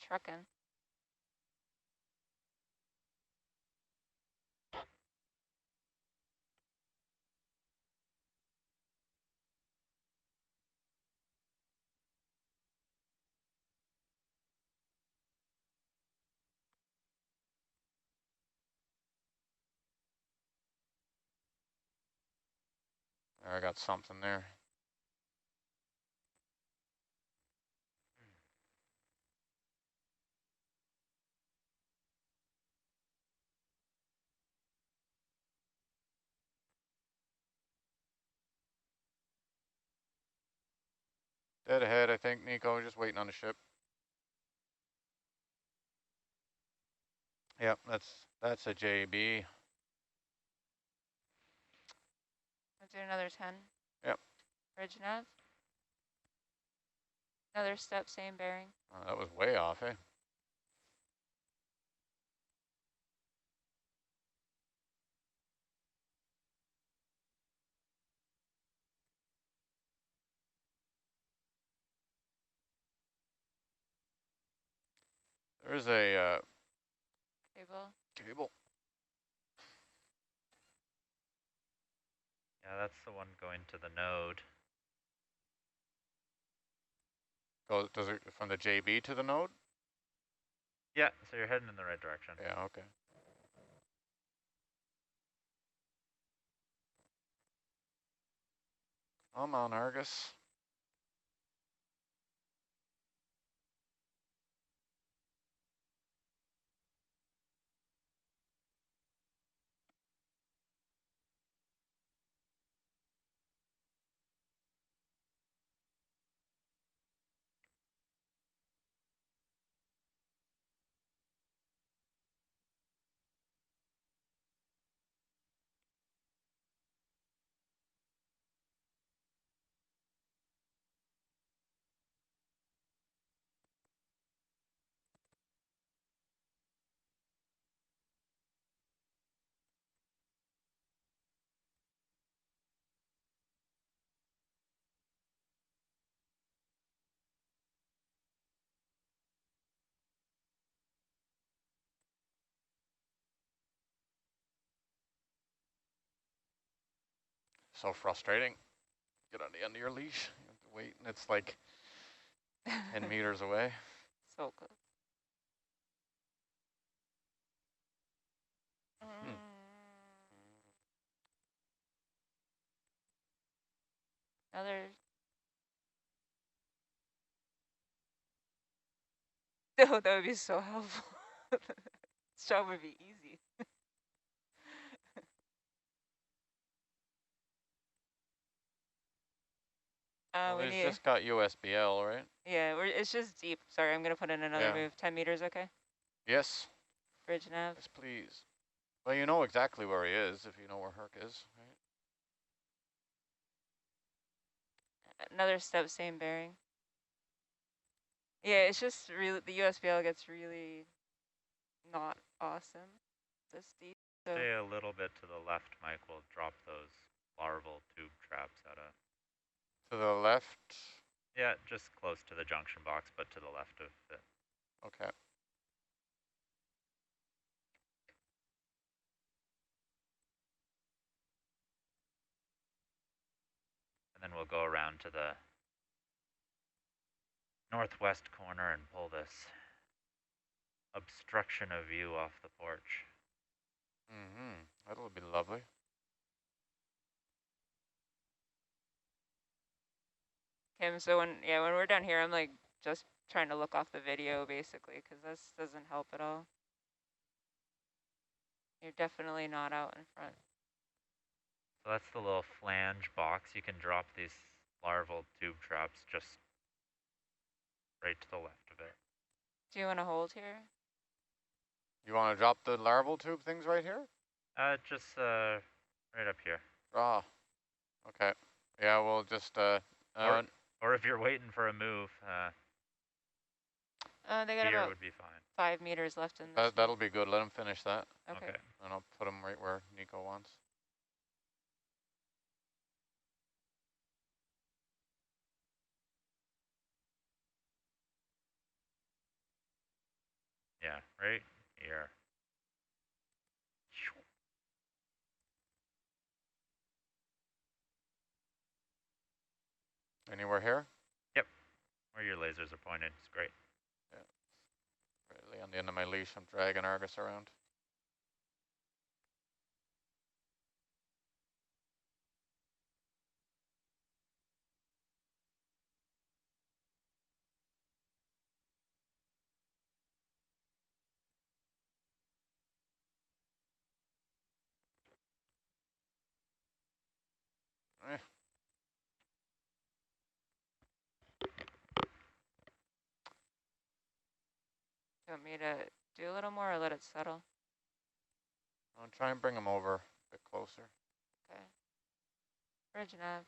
Speaker 6: trucking.
Speaker 9: I got something there. Dead ahead, I think, Nico. Just waiting on the ship. Yep, that's a JB.
Speaker 6: Let's do another 10.
Speaker 9: Yep.
Speaker 6: Bridge nav. Another step, same bearing.
Speaker 9: Oh, that was way off, eh? There's a cable.
Speaker 5: Yeah, that's the one going to the node.
Speaker 9: Does it from the JB to the node?
Speaker 5: Yeah, so you're heading in the right direction.
Speaker 9: Yeah, okay. I'm on Argus. So frustrating. Get on the end of your leash. You have to wait, and it's like 10 meters away.
Speaker 6: So close. Another. Oh, that would be so helpful. This job would be easy.
Speaker 9: Well,
Speaker 6: We
Speaker 9: he's
Speaker 6: need.
Speaker 9: just got USBL, right?
Speaker 6: Yeah, it's just deep. Sorry, I'm gonna put in another move. 10 meters, okay?
Speaker 9: Yes.
Speaker 6: Bridge nav.
Speaker 9: Yes, please. Well, you know exactly where he is if you know where Herc is, right?
Speaker 6: Another step, same bearing. Yeah, it's just really, the USBL gets really not awesome this deep. So
Speaker 5: Stay a little bit to the left, Mike. We'll drop those larval tube traps at a...
Speaker 9: To the left?
Speaker 5: Yeah, just close to the junction box, but to the left of it.
Speaker 9: Okay.
Speaker 5: And then we'll go around to the northwest corner and pull this obstruction of view off the porch.
Speaker 9: Mm-hmm. That'll be lovely.
Speaker 6: okay, so when we're down here, I'm like just trying to look off the video basically, because this doesn't help at all. You're definitely not out in front.
Speaker 5: So that's the little flange box. You can drop these larval tube traps just right to the left of it.
Speaker 6: Do you want to hold here?
Speaker 9: You want to drop the larval tube things right here?
Speaker 5: Just right up here.
Speaker 9: Ah, okay. Yeah, we'll just
Speaker 5: or if you're waiting for a move,
Speaker 6: they got
Speaker 5: here
Speaker 6: about
Speaker 5: would be fine.
Speaker 6: 5 meters left in this.
Speaker 9: that'll be good. Let him finish that.
Speaker 6: Okay.
Speaker 9: And I'll put him right where Nico wants.
Speaker 5: Yeah, right here.
Speaker 9: Anywhere here?
Speaker 5: Yep, where your lasers are pointed. It's great.
Speaker 9: Yeah. Really on the end of my leash, I'm dragging Argus around. Eh.
Speaker 6: You want me to do a little more or let it settle?
Speaker 9: I'll try and bring him over a bit closer.
Speaker 6: Okay. Bridge nav.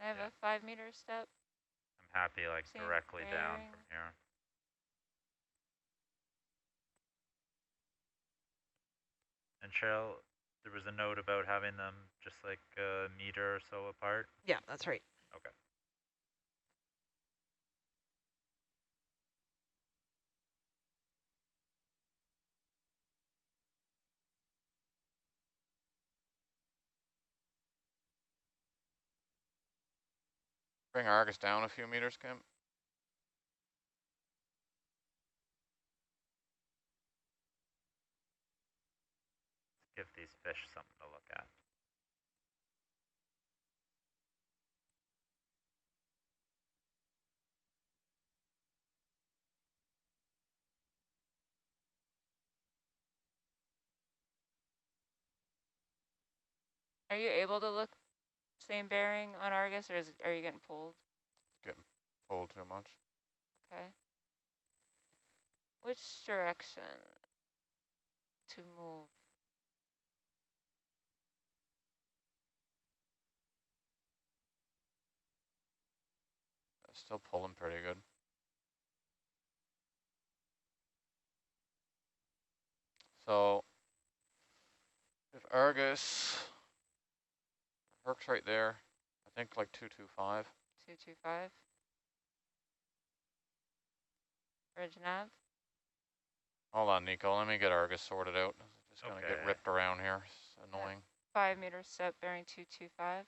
Speaker 6: I have a 5-meter step.
Speaker 5: I'm happy, like
Speaker 6: Same
Speaker 5: directly down
Speaker 6: bearing.
Speaker 5: from here. And Cheryl, there was a note about having them just like a meter or so apart.
Speaker 7: Yeah, that's right.
Speaker 5: Okay.
Speaker 9: Bring Argus down a few meters, Kim.
Speaker 5: Give these fish something to look at.
Speaker 6: Are you able to look same bearing on Argus, or are you getting pulled?
Speaker 9: Getting pulled too much.
Speaker 6: Okay. Which direction to move?
Speaker 9: Still pulling pretty good. So if Argus, Herc's right there, I think like 225.
Speaker 6: 225. Bridge nav.
Speaker 9: Hold on, Nico. Let me get Argus sorted out. Just gonna get ripped around here. It's annoying.
Speaker 6: 5-meter step bearing 225.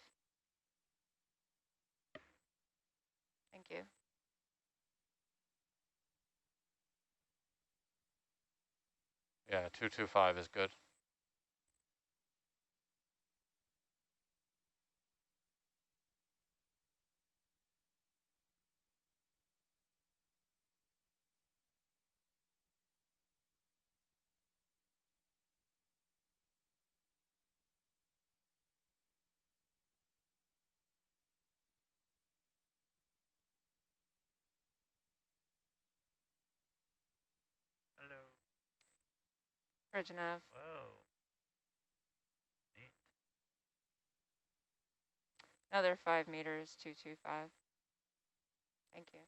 Speaker 6: Thank you.
Speaker 9: Yeah, 225 is good.
Speaker 5: Hello.
Speaker 6: Bridge nav.
Speaker 5: Whoa. Neat.
Speaker 6: Another 5 meters, 225. Thank you.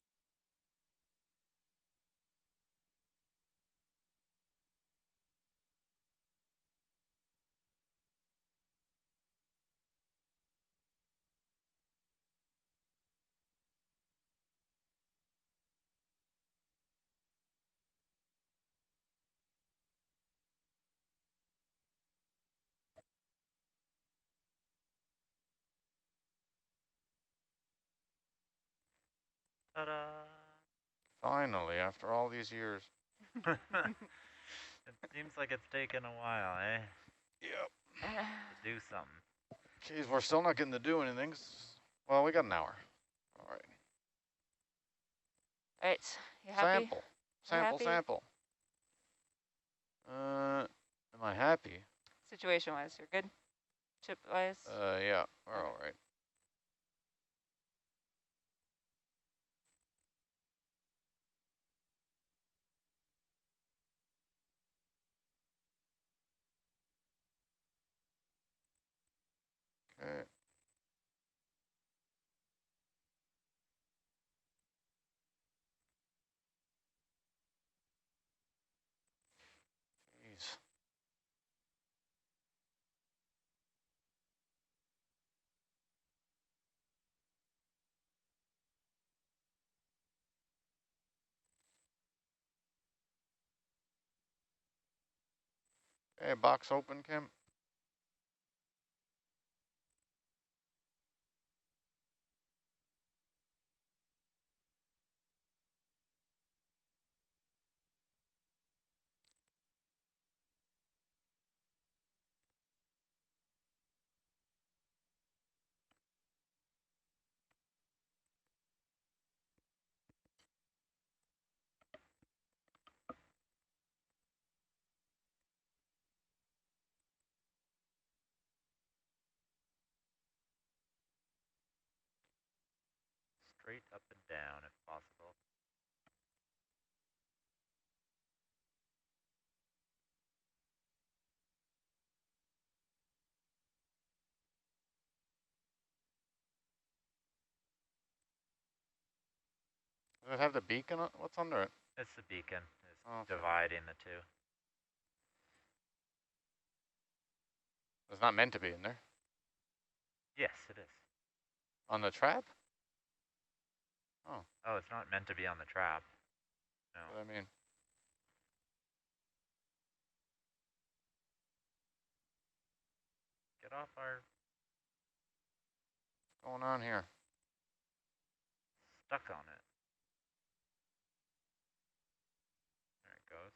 Speaker 5: Ta-da!
Speaker 9: Finally, after all these years.
Speaker 5: It seems like it's taken a while, eh?
Speaker 9: Yep.
Speaker 5: To do something.
Speaker 9: Jeez, we're still not getting to do anything. Well, we got an hour. All right.
Speaker 6: All right, you happy?
Speaker 9: Sample. Am I happy?
Speaker 6: Situation-wise, you're good? Chip-wise?
Speaker 9: Yeah, we're all right. Okay. Jeez. Okay, box open, Kim.
Speaker 5: Straight up and down if possible.
Speaker 9: Does it have the beacon? What's under it?
Speaker 5: It's the beacon. It's
Speaker 9: Oh,
Speaker 5: dividing the two.
Speaker 9: it's not meant to be in there.
Speaker 5: Yes, it is.
Speaker 9: On the trap? Oh.
Speaker 5: Oh, it's not meant to be on the trap. No.
Speaker 9: What I mean.
Speaker 5: Get off our...
Speaker 9: What's going on here?
Speaker 5: Stuck on it. There it goes.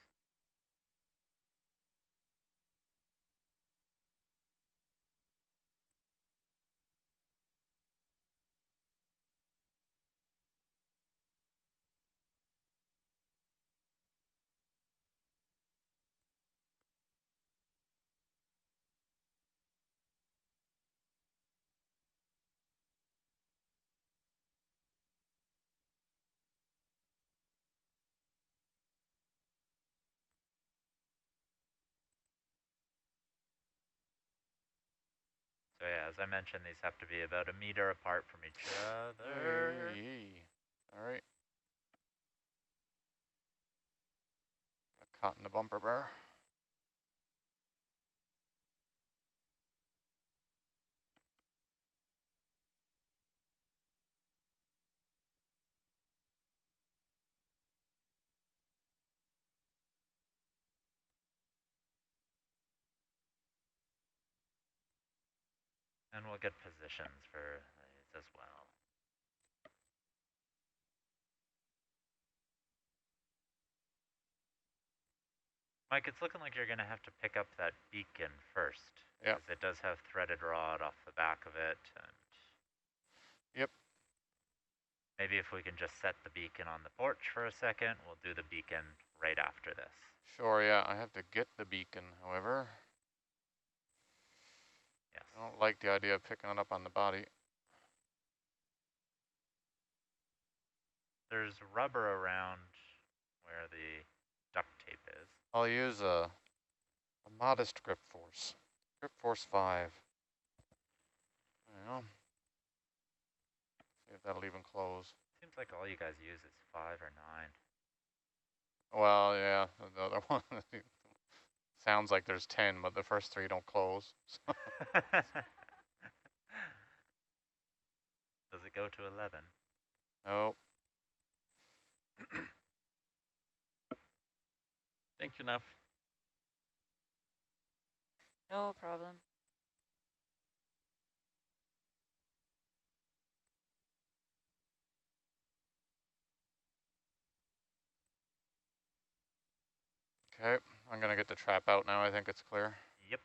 Speaker 5: So yeah, as I mentioned, these have to be about 1 meter apart from each other.
Speaker 9: All right. Got caught in the bumper bar.
Speaker 5: And we'll get positions for these as well. Mike, it's looking like you're going to have to pick up that beacon first.
Speaker 9: Yeah.
Speaker 5: Because it does have threaded rod off the back of it. And
Speaker 9: yep.
Speaker 5: Maybe if we can just set the beacon on the porch for a second, we'll do the beacon right after this.
Speaker 9: Sure, yeah. I have to get the beacon, however.
Speaker 5: Yes.
Speaker 9: I don't like the idea of picking it up on the body.
Speaker 5: There's rubber around where the duct tape is.
Speaker 9: I'll use a modest grip force. Grip force 5. There you go. See if that'll even close.
Speaker 5: Seems like all you guys use is 5 or 9.
Speaker 9: Well, yeah, the other one sounds like there's 10, but the first 3 don't close.
Speaker 5: Does it go to 11?
Speaker 9: Nope.
Speaker 10: Thank you, Nav.
Speaker 6: No problem.
Speaker 9: Okay, I'm going to get the trap out now. I think it's clear.
Speaker 5: Yep.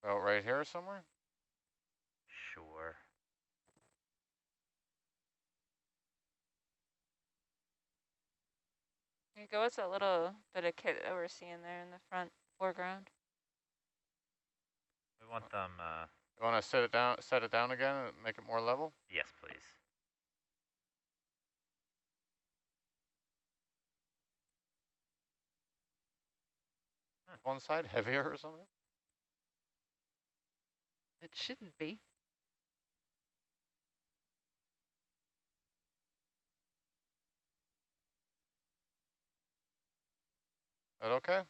Speaker 9: About right here somewhere?
Speaker 5: Sure.
Speaker 6: There you go. What's that little bit of kit that we're seeing there in the front foreground?
Speaker 5: We want them,
Speaker 9: You want to set it down again and make it more level?
Speaker 5: yes, please.
Speaker 9: One side heavier or something?
Speaker 7: It shouldn't be.
Speaker 9: That okay?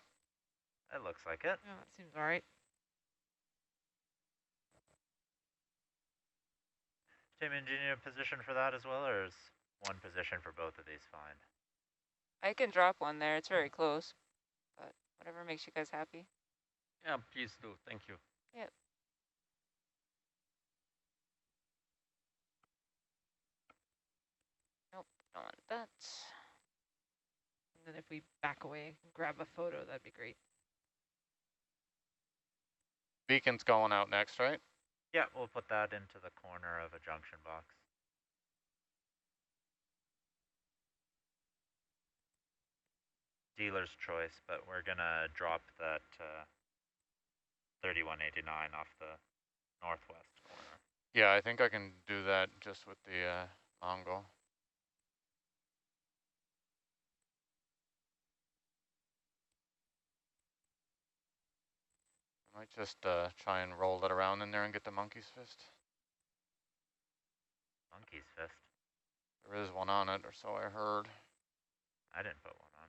Speaker 5: That looks like it.
Speaker 7: Oh, it seems all right.
Speaker 5: Tim, do you need a position for that as well, or is one position for both of these fine?
Speaker 6: I can drop one there. It's very close, but whatever makes you guys happy.
Speaker 10: Yeah, please do. Thank you.
Speaker 6: Yep. Nope, don't want that.
Speaker 7: And then if we back away and grab a photo, that'd be great.
Speaker 9: Beacon's going out next, right?
Speaker 5: Yeah, we'll put that into the corner of a junction box. Dealer's choice, but we're gonna drop that 3189 off the northwest corner.
Speaker 9: Yeah, I think I can do that just with the Mongo. I might just try and roll it around in there and get the monkey's fist.
Speaker 5: Monkey's fist?
Speaker 9: There is one on it, or so I heard.
Speaker 5: I didn't put one on.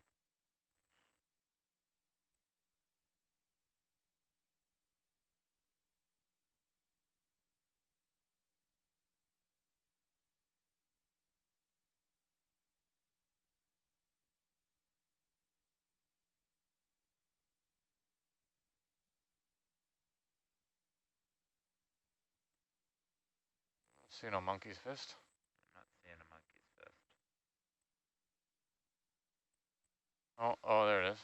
Speaker 9: See no monkey's fist?
Speaker 5: I'm not seeing a monkey's fist.
Speaker 9: Oh, there it is.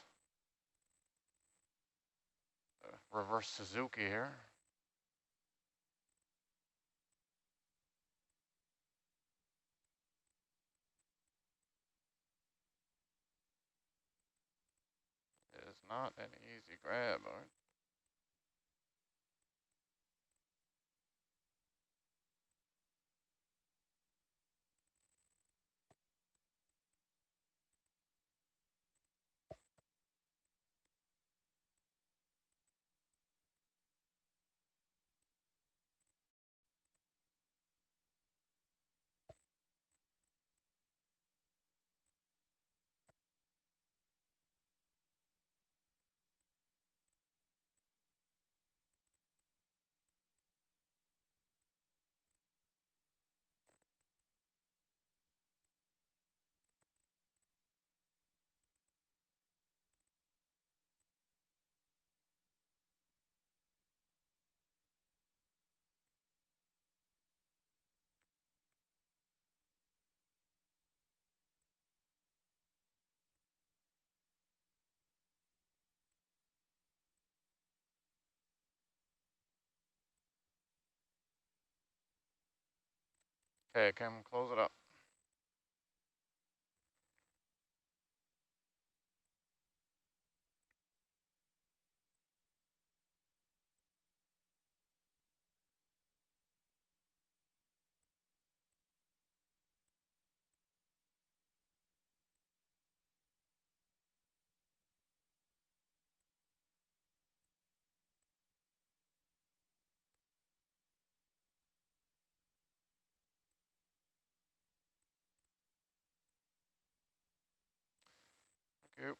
Speaker 9: Reverse Suzuki here. It is not an easy grab, Art. Okay, come close it up. Thank you.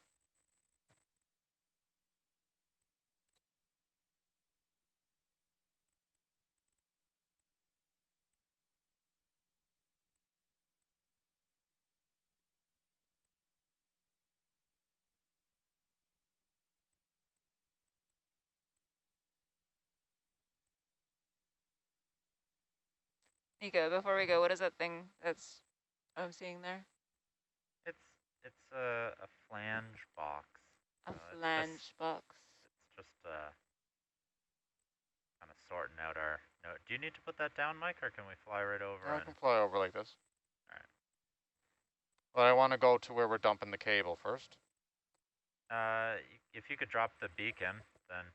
Speaker 6: Nico, before we go, what is that thing that's I'm seeing there?
Speaker 5: It's a flange box.
Speaker 6: A flange box.
Speaker 5: It's just sorting out our note. Do you need to put that down, Mike, or can we fly right over?
Speaker 9: I can fly over like this. All right. But I want to go to where we're dumping the cable first.
Speaker 5: If you could drop the beacon, then.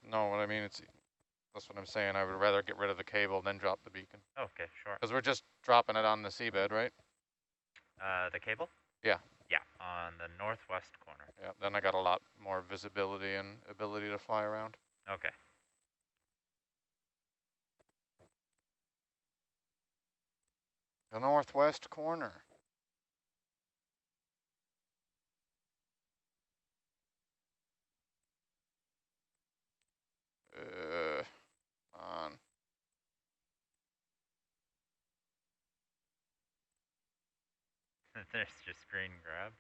Speaker 9: No, what I mean, that's what I'm saying. I would rather get rid of the cable than drop the beacon.
Speaker 5: Okay, sure.
Speaker 9: Because we're just dropping it on the seabed, right?
Speaker 5: The cable?
Speaker 9: Yeah.
Speaker 5: Yeah, on the northwest corner.
Speaker 9: Yeah, then I got a lot more visibility and ability to fly around.
Speaker 5: Okay.
Speaker 9: The northwest corner. On.
Speaker 5: There's your screen grab.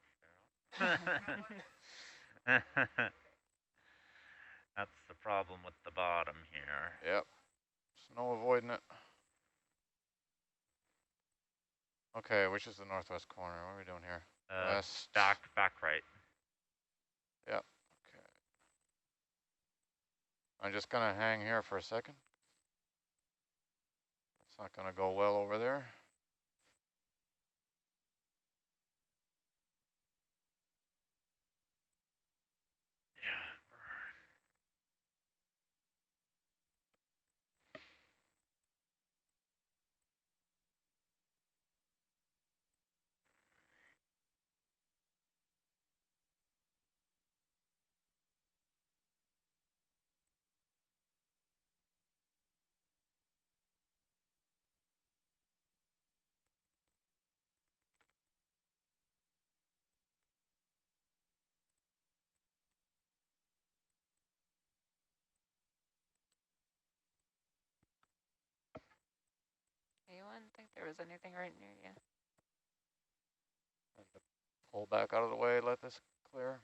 Speaker 5: That's the problem with the bottom here.
Speaker 9: Yep. There's no avoiding it. Okay, which is the northwest corner? What are we doing here? West.
Speaker 5: Back right.
Speaker 9: Yep. Okay. I'm just gonna hang here for a second. It's not gonna go well over there.
Speaker 6: You wouldn't think there was anything right near you.
Speaker 9: Pull back out of the way, let this clear.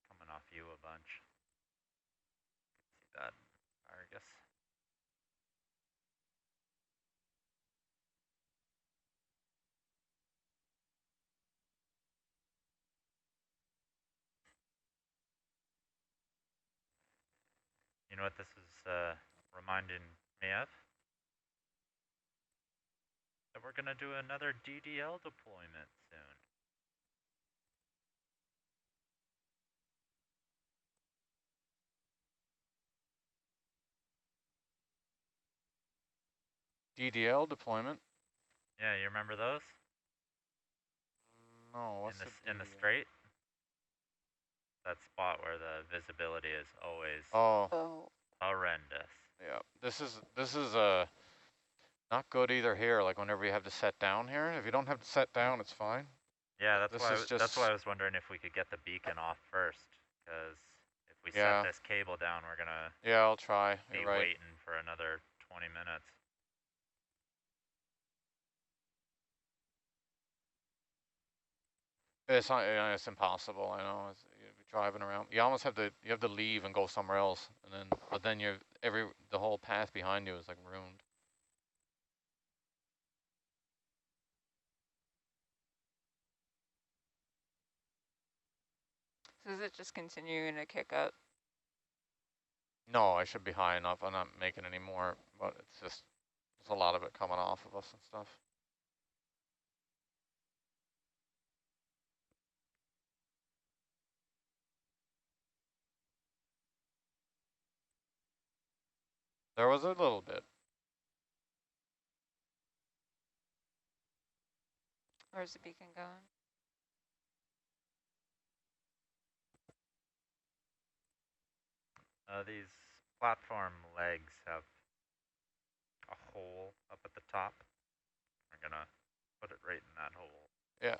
Speaker 5: Coming off you a bunch. See that, Argus. You know what this is reminding me of? That we're gonna do another DDL deployment soon.
Speaker 9: DDL deployment?
Speaker 5: Yeah, you remember those?
Speaker 9: No, what's
Speaker 5: in the strait? That spot where the visibility is always horrendous.
Speaker 9: Yeah, this is not good either here. Like whenever you have to set down here, if you don't have to set down, it's fine.
Speaker 5: Yeah, that's why I was wondering if we could get the beacon off first, because if we set this cable down, we're gonna
Speaker 9: I'll try.
Speaker 5: be waiting for another 20 minutes.
Speaker 9: It's impossible. I know. You'd be driving around. You almost have to leave and go somewhere else, and then the whole path behind you is like ruined.
Speaker 6: So is it just continuing to kick up?
Speaker 9: No, I should be high enough. I'm not making any more, but it's just there's a lot of it coming off of us and stuff. There was a little bit.
Speaker 6: Where's the beacon going?
Speaker 5: These platform legs have a hole up at the top. We're gonna put it right in that hole.
Speaker 9: Yeah.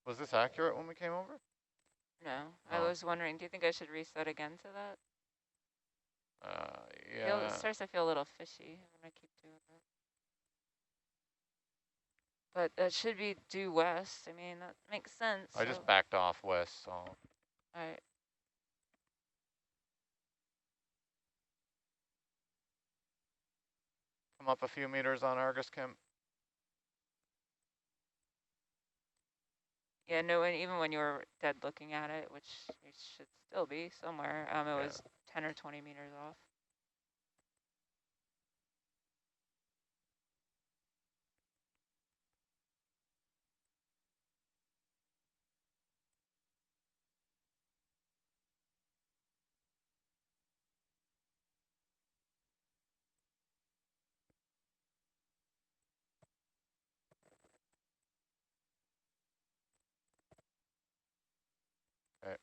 Speaker 9: Was this accurate when we came over?
Speaker 6: No, I was wondering, do you think I should reset again to that?
Speaker 9: Yeah.
Speaker 6: It starts to feel a little fishy when I keep doing that. But that should be due west. I mean, that makes sense.
Speaker 9: I just backed off west, so.
Speaker 6: All right.
Speaker 9: Come up a few meters on Argus, Kim.
Speaker 6: Yeah, no, and even when you were dead looking at it, which it should still be somewhere, it was 10 or 20 meters off.
Speaker 9: Okay.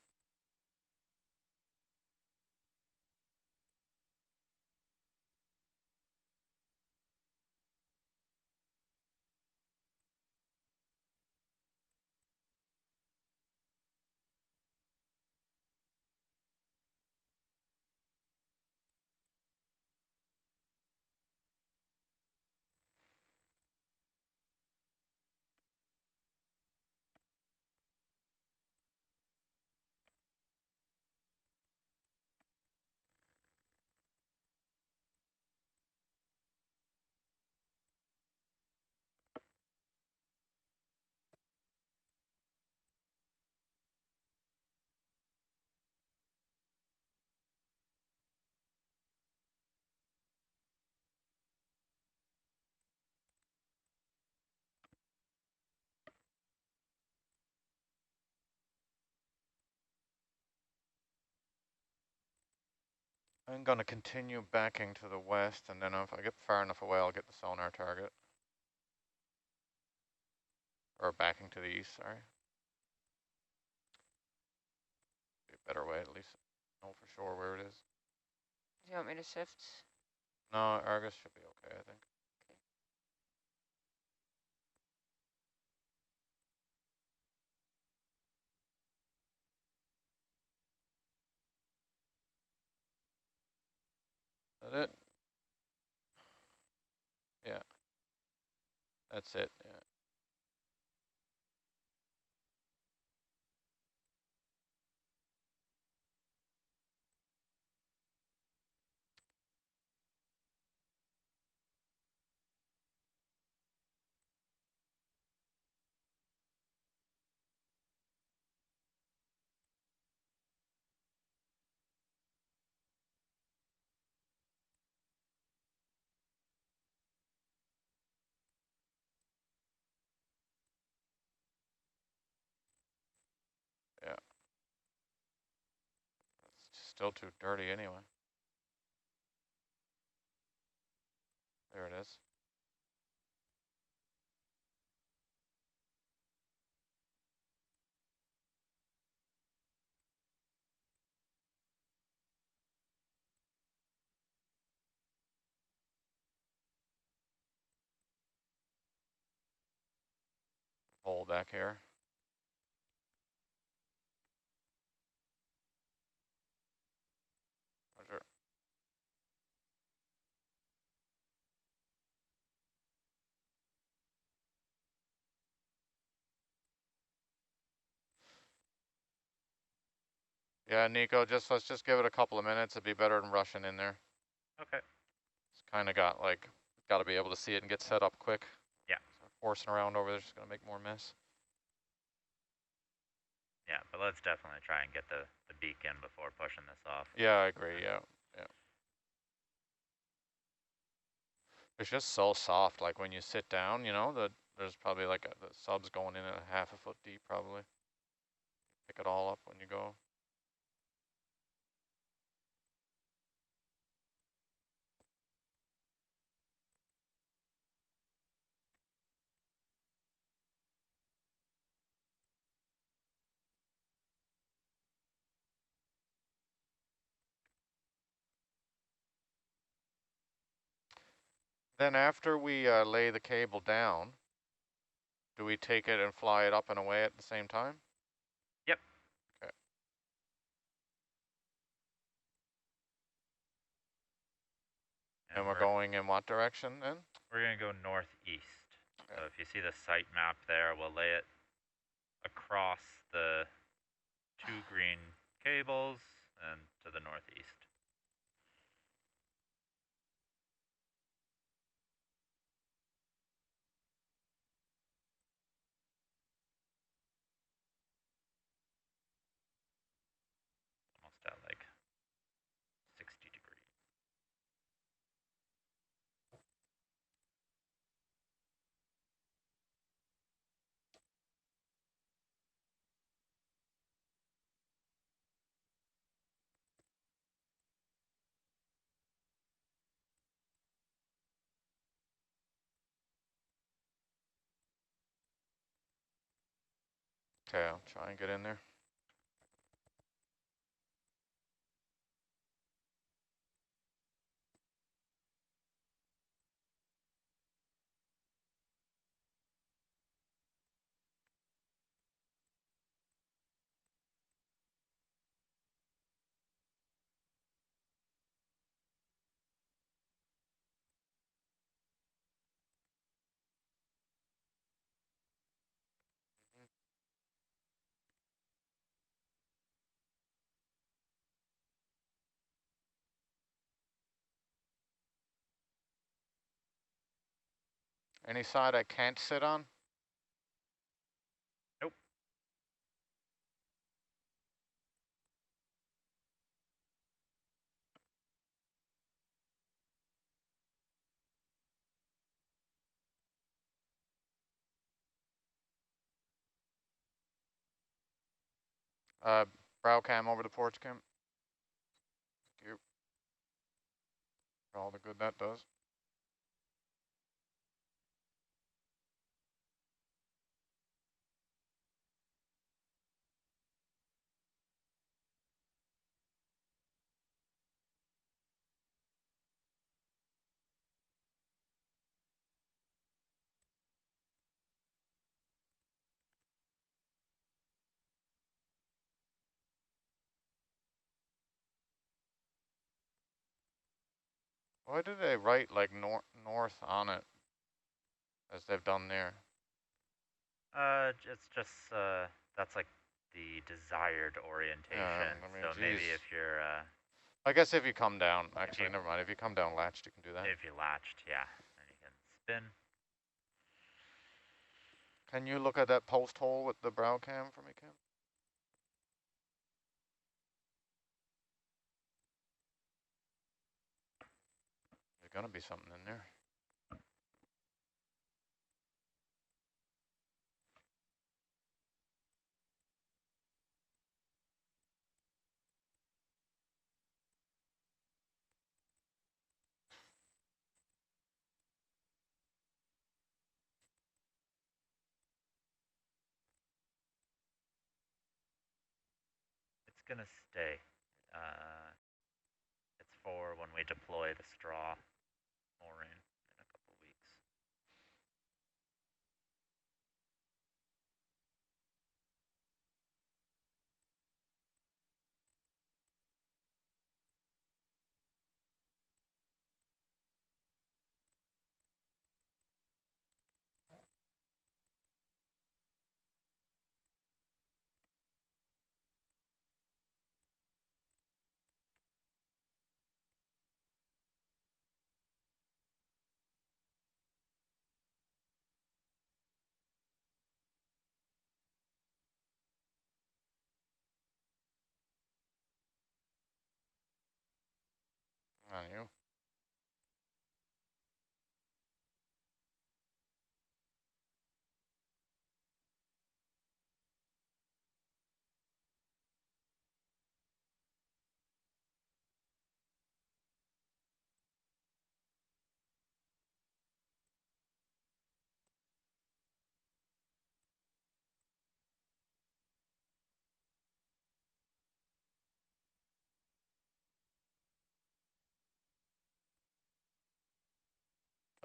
Speaker 9: I'm going to continue backing to the west, and then if I get far enough away, I'll get the sonar target. Or backing to the east, sorry. Be a better way, at least know for sure where it is.
Speaker 6: Do you want me to shift?
Speaker 9: No, Argus should be okay, I think. Is that it? Yeah. That's it, yeah. Yeah. It's still too dirty anyway. There it is. Hold back here. Roger. Yeah, Nico, let's just give it a couple of minutes. It'd be better than rushing in there.
Speaker 5: Okay.
Speaker 9: It's kind of got to be able to see it and get set up quick.
Speaker 5: Yeah.
Speaker 9: So forcing around over there is just going to make more mess.
Speaker 5: Yeah, but let's definitely try and get the beacon before pushing this off.
Speaker 9: Yeah, I agree. Yeah. It's just so soft. Like when you sit down, you know, there's probably like the sub's going in at half a foot deep probably. Pick it all up when you go. Then after we lay the cable down, do we take it and fly it up and away at the same time?
Speaker 5: Yep.
Speaker 9: Okay. And we're going in what direction then?
Speaker 5: We're going to go northeast.
Speaker 9: Okay.
Speaker 5: So if you see the site map there, we'll lay it across the 2 green cables and to the northeast.
Speaker 9: Okay, I'll try and get in there. Any side I can't sit on?
Speaker 5: Nope.
Speaker 9: Brow cam over the porch cam. Thank you. For all the good that does. Why do they write like north on it, as they've done there?
Speaker 5: It's just that's like the desired orientation.
Speaker 9: I mean,
Speaker 5: So
Speaker 9: geez.
Speaker 5: maybe if you're
Speaker 9: I guess if you come down, actually, never mind. If you come down latched, you can do that.
Speaker 5: if you latched, yeah, then you can spin.
Speaker 9: Can you look at that post hole with the brow cam for me, Kim? There's gonna be something in there.
Speaker 5: It's gonna stay. It's for when we deploy the straw mooring in a couple weeks.
Speaker 9: On you.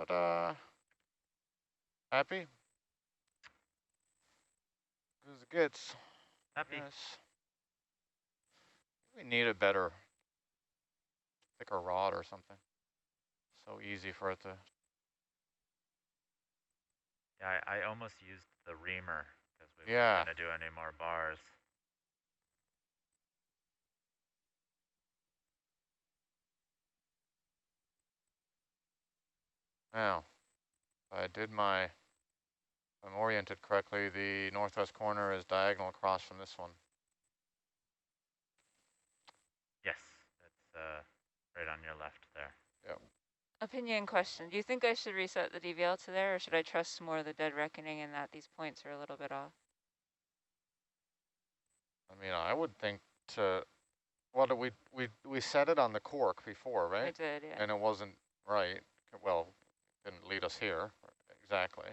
Speaker 9: Ta-da! Happy? Good as it gets.
Speaker 5: Happy.
Speaker 9: Yes. We need a better, thicker rod or something. So easy for it to.
Speaker 5: Yeah, I almost used the reamer because we
Speaker 9: Yeah.
Speaker 5: weren't gonna do any more bars.
Speaker 9: Now, if I'm oriented correctly, the northwest corner is diagonal across from this one.
Speaker 5: Yes, it's right on your left there.
Speaker 9: Yep.
Speaker 6: Opinion question. Do you think I should reset the DVL to there, or should I trust more the dead reckoning and that these points are a little bit off?
Speaker 9: I mean, I would think to, well, we set it on the cork before, right?
Speaker 6: I did, yeah.
Speaker 9: And it wasn't right. Well, didn't lead us here exactly.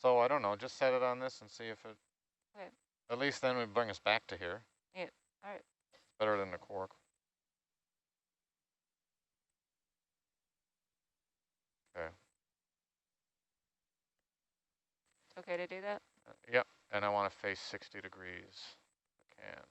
Speaker 9: So I don't know. Just set it on this and see if it
Speaker 6: Okay.
Speaker 9: At least then we bring us back to here.
Speaker 6: Yep. All right.
Speaker 9: Better than the cork. Okay.
Speaker 6: Okay to do that?
Speaker 9: Yep, and I want to face 60 degrees. If I can.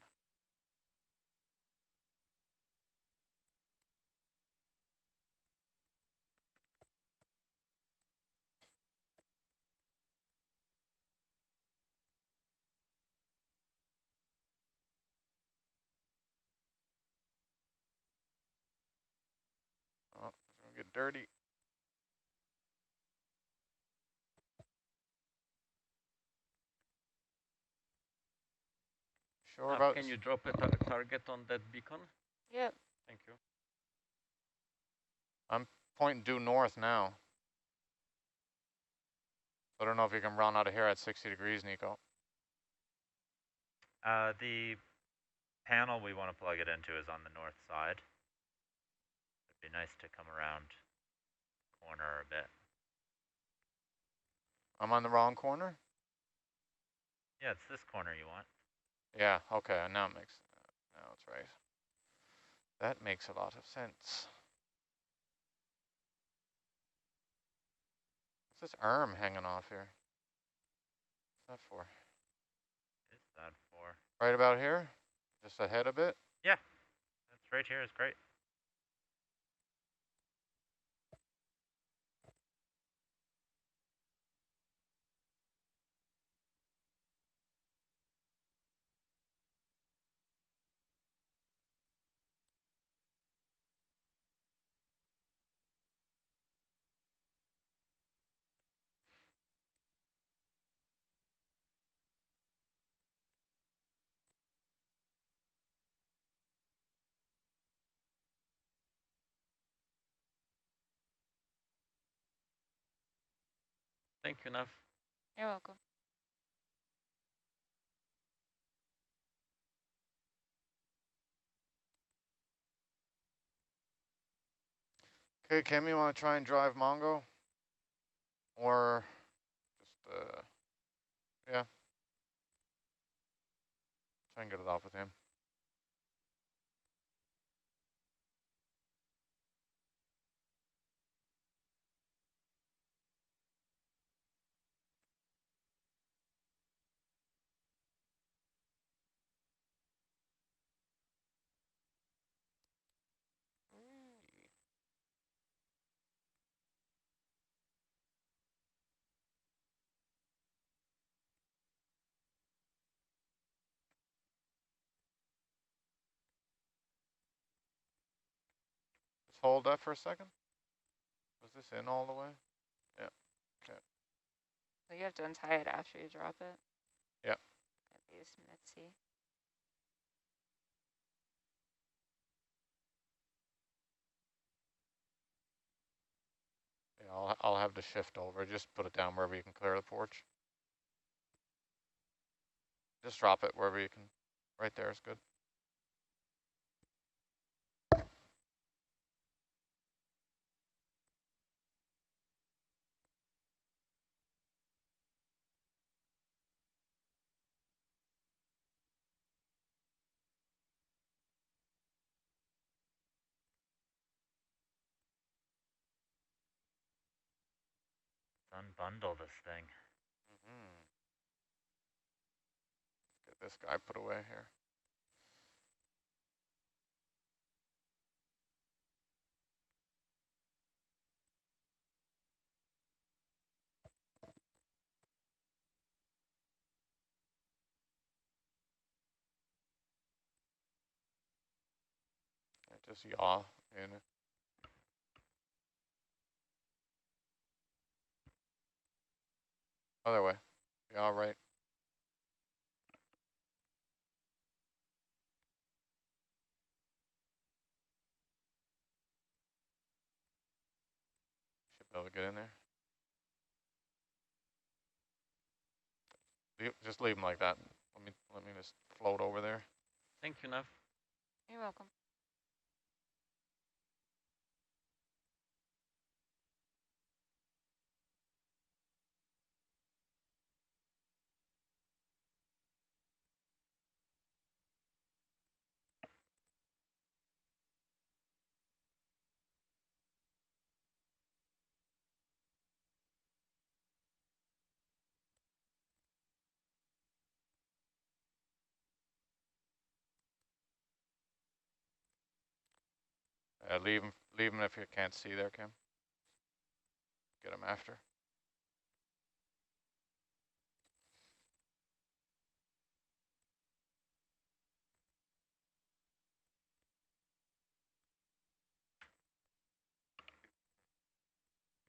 Speaker 9: Oh, it's going to get dirty. Sure about...
Speaker 10: Can you drop a target on that beacon?
Speaker 6: Yep.
Speaker 10: Thank you.
Speaker 9: I'm pointing due north now. I don't know if you can run out of here at 60 degrees, Nico.
Speaker 5: The panel we want to plug it into is on the north side. It'd be nice to come around the corner a bit.
Speaker 9: I'm on the wrong corner?
Speaker 5: Yeah, it's this corner you want.
Speaker 9: Yeah, okay, now it makes... Now it's right. That makes a lot of sense. What's this arm hanging off here? What's that for?
Speaker 5: What's that for?
Speaker 9: Right about here? Just ahead a bit?
Speaker 5: Yeah, that's right here is great.
Speaker 10: Thank you, Nav.
Speaker 6: You're welcome.
Speaker 9: Okay, Kim, you want to try and drive Mongo? Or just, yeah. Try and get it off with him. Just hold that for a second. Was this in all the way? Yeah. Okay.
Speaker 6: So you have to untie it after you drop it.
Speaker 9: Yep.
Speaker 6: At least, let's see.
Speaker 9: Yeah, I'll have to shift over. Just put it down wherever you can clear the porch. Just drop it wherever you can. Right there is good.
Speaker 5: Let's unbundle this thing.
Speaker 9: Get this guy put away here. Just yaw in. Other way. Yaw right. Should be able to get in there. Just leave him like that. Let me just float over there.
Speaker 10: Thank you, Nav.
Speaker 6: You're welcome.
Speaker 9: Leave him if you can't see there, Kim. Get him after.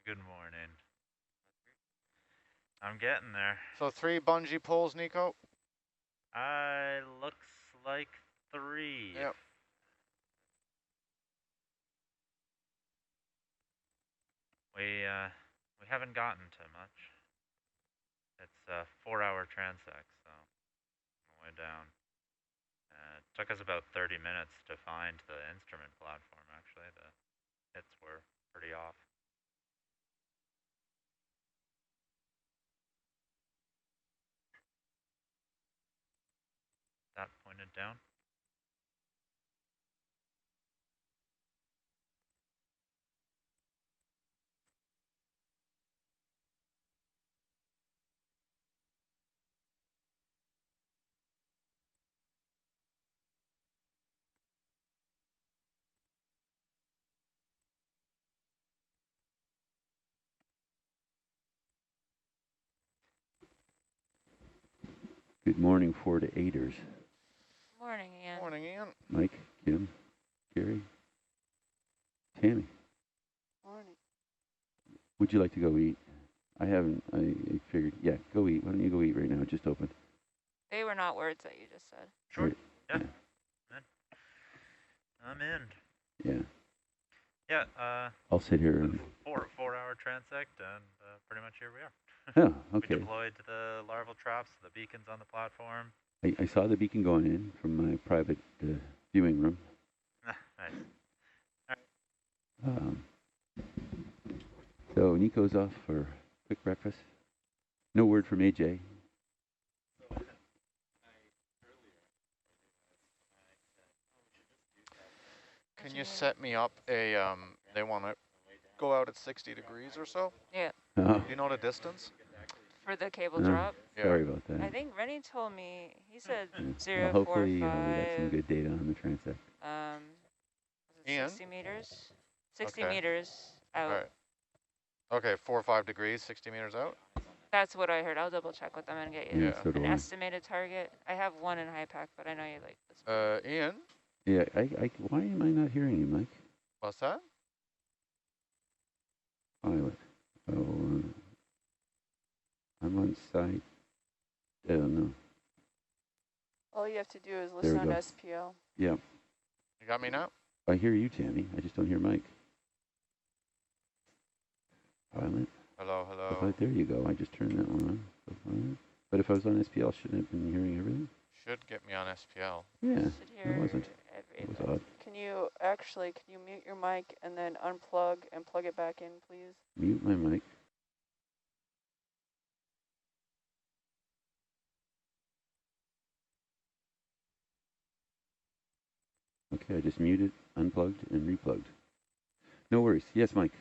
Speaker 5: Good morning. I'm getting there.
Speaker 9: So 3 bungee poles, Nico?
Speaker 5: Looks like 3.
Speaker 9: Yep.
Speaker 5: We haven't gotten to much. It's a 4-hour transect, so way down. It took us about 30 minutes to find the instrument platform, actually. The hits were pretty off. That pointed down.
Speaker 12: Good morning, 4 to 8ers.
Speaker 6: Morning, Ian.
Speaker 9: Morning, Ian.
Speaker 12: Mike, Kim, Gary, Tammy.
Speaker 1: Morning.
Speaker 12: Would you like to go eat? I figured, yeah, go eat. Why don't you go eat right now? It just opened.
Speaker 6: They were not words that you just said.
Speaker 5: Sure.
Speaker 12: Right.
Speaker 5: Yeah. I'm in.
Speaker 12: Yeah.
Speaker 5: Yeah.
Speaker 12: I'll sit here. And
Speaker 5: 4-hour transect, and pretty much here we are.
Speaker 12: Oh, okay.
Speaker 5: We deployed the larval traps, the beacons on the platform.
Speaker 12: I saw the beacon going in from my private viewing room.
Speaker 5: Nice. All right.
Speaker 12: So Nico's off for quick breakfast. No word from AJ.
Speaker 9: Can you set me up a, they want to go out at 60 degrees or so?
Speaker 6: Yeah.
Speaker 9: Do you know the distance?
Speaker 6: For the cable drop?
Speaker 12: Sorry about that.
Speaker 6: I think Rennie told me, he said
Speaker 12: Yeah.
Speaker 6: 0,
Speaker 12: Well,
Speaker 6: 4,
Speaker 12: hopefully
Speaker 6: 5.
Speaker 12: we got some good data on the transect.
Speaker 6: Was it
Speaker 9: Ian?
Speaker 6: 60 meters? 60
Speaker 9: Okay.
Speaker 6: meters out.
Speaker 9: All right. Okay, 4 or 5 degrees, 60 meters out?
Speaker 6: That's what I heard. I'll double check with them and get you
Speaker 12: Yeah, so do
Speaker 6: an
Speaker 12: I.
Speaker 6: estimated target. I have one in high pack, but I know you like this.
Speaker 9: Ian?
Speaker 12: Yeah, why am I not hearing you, Mike?
Speaker 9: What's that?
Speaker 12: Pilot. Oh, I'm on site. I don't know.
Speaker 1: All you have to do is
Speaker 12: There
Speaker 1: listen
Speaker 12: we
Speaker 1: on
Speaker 12: go.
Speaker 1: SPL.
Speaker 12: Yeah.
Speaker 9: You got me now?
Speaker 12: I hear you, Tammy. I just don't hear Mike. Pilot.
Speaker 9: Hello, hello.
Speaker 12: Pilot, there you go. I just turned that one on. So pilot. But if I was on SPL, shouldn't I have been hearing everything?
Speaker 9: Should get me on SPL.
Speaker 12: Yeah, it wasn't. It was odd.
Speaker 1: Can you mute your mic and then unplug and plug it back in, please?
Speaker 12: Mute my mic. Okay, I just muted, unplugged, and replugged. No worries. Yes, Mike.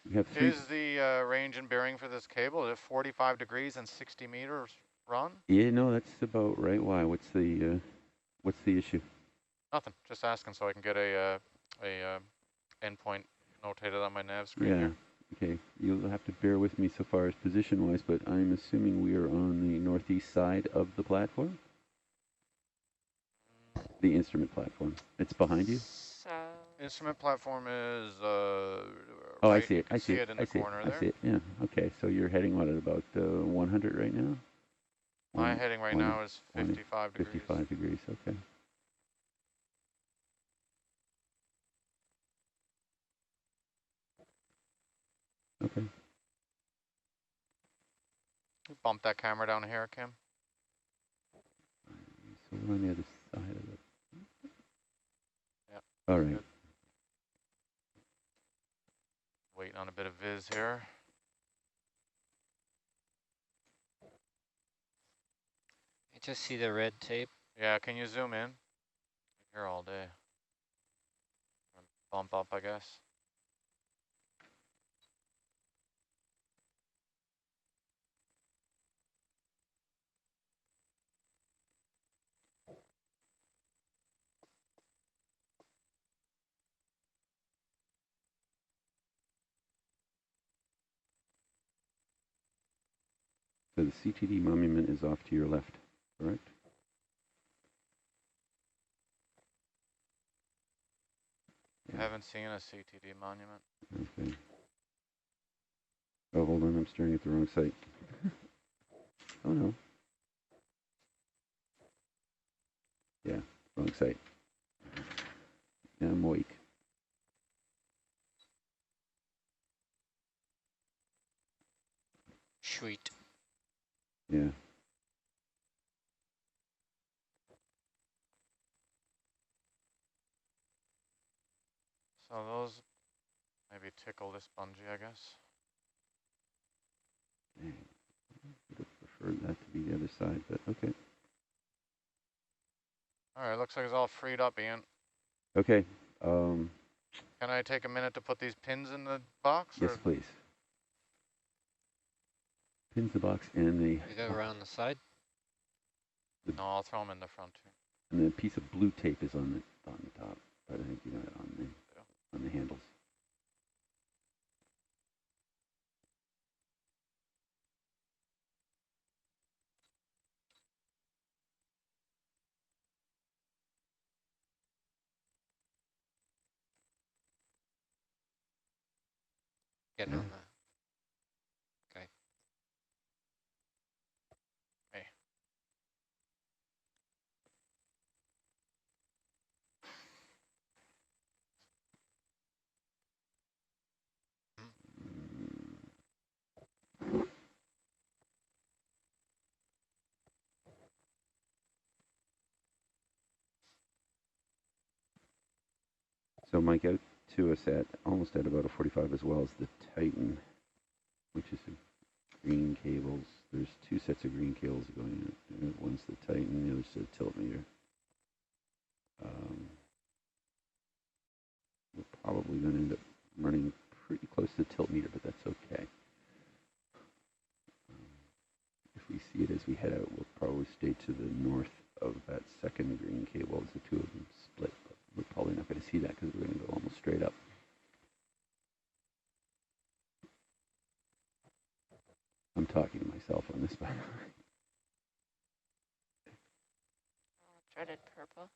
Speaker 12: We have 3.
Speaker 9: Is the range and bearing for this cable at 45 degrees and 60 meters run?
Speaker 12: Yeah, no, that's about right. Why? What's the issue?
Speaker 9: Nothing. Just asking so I can get a endpoint notated on my nav screen.
Speaker 12: Yeah.
Speaker 9: Here.
Speaker 12: Okay. You'll have to bear with me so far as position-wise, but I'm assuming we are on the northeast side of the platform. The instrument platform. It's behind you?
Speaker 6: So
Speaker 9: Instrument platform is
Speaker 12: Oh,
Speaker 9: right.
Speaker 12: I see it.
Speaker 9: I see it in the corner there.
Speaker 12: I see it. Yeah. Okay. So you're heading what at about 100 right now?
Speaker 9: My heading right now is 55 degrees.
Speaker 12: 55 degrees. Okay. Okay.
Speaker 9: Bump that camera down here, Kim.
Speaker 12: So we're on the other side of it.
Speaker 9: Yep.
Speaker 12: All right.
Speaker 9: Good. Waiting on a bit of viz here.
Speaker 8: I just see the red tape.
Speaker 9: Yeah, can you zoom in? Here all day. Bump up, I guess.
Speaker 12: So the CTD monument is off to your left, correct?
Speaker 9: I haven't seen a CTD monument.
Speaker 12: Okay. Oh, hold on, I'm staring at the wrong site. Oh no. Yeah, wrong site. Yeah, I'm awake.
Speaker 8: Sweet.
Speaker 12: Yeah.
Speaker 9: So those maybe tickle this bungee, I guess.
Speaker 12: Dang. Would have preferred that to be the other side, but okay.
Speaker 9: All right, looks like it's all freed up, Ian.
Speaker 12: Okay.
Speaker 9: Can I take a minute to put these pins in the box?
Speaker 12: Yes,
Speaker 9: or?
Speaker 12: please. Pins the box and the...
Speaker 8: You go around the side?
Speaker 9: No, I'll throw them in the front too.
Speaker 12: And the piece of blue tape is on the top. But I think you got it on the handles.
Speaker 8: Getting on the... Okay.
Speaker 9: Hey.
Speaker 12: So Mike, out to us at almost at about a 45 as well as the Titan, which is the green cables. There's two sets of green cables going in. One's the Titan, the other's the tilt meter. We're probably going to end up running pretty close to the tilt meter, but that's okay. If we see it as we head out, we'll probably stay to the north of that second green cable as the two of them split. But we're probably not going to see that because we're going to go almost straight up. I'm talking to myself on this, by the way.
Speaker 6: Dreaded purple.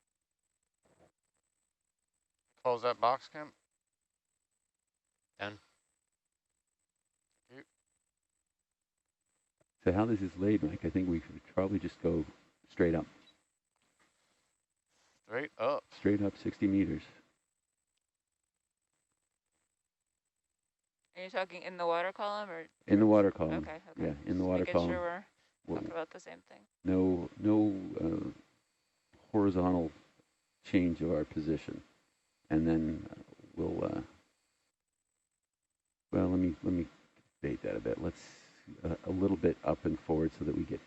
Speaker 9: Close that box, Kim.
Speaker 8: Done.
Speaker 12: So how this is laid, Mike, I think we could probably just go straight up.
Speaker 9: Straight up.
Speaker 12: Straight up 60 meters.
Speaker 6: Are you talking in the water column or?
Speaker 12: In the water column.
Speaker 6: Okay.
Speaker 12: Yeah, in the
Speaker 6: Just
Speaker 12: water
Speaker 6: making
Speaker 12: column.
Speaker 6: sure we're talking about the same thing.
Speaker 12: No horizontal change of our position. And then we'll, well, let me debate that a bit. Let's a little bit up and forward so that we get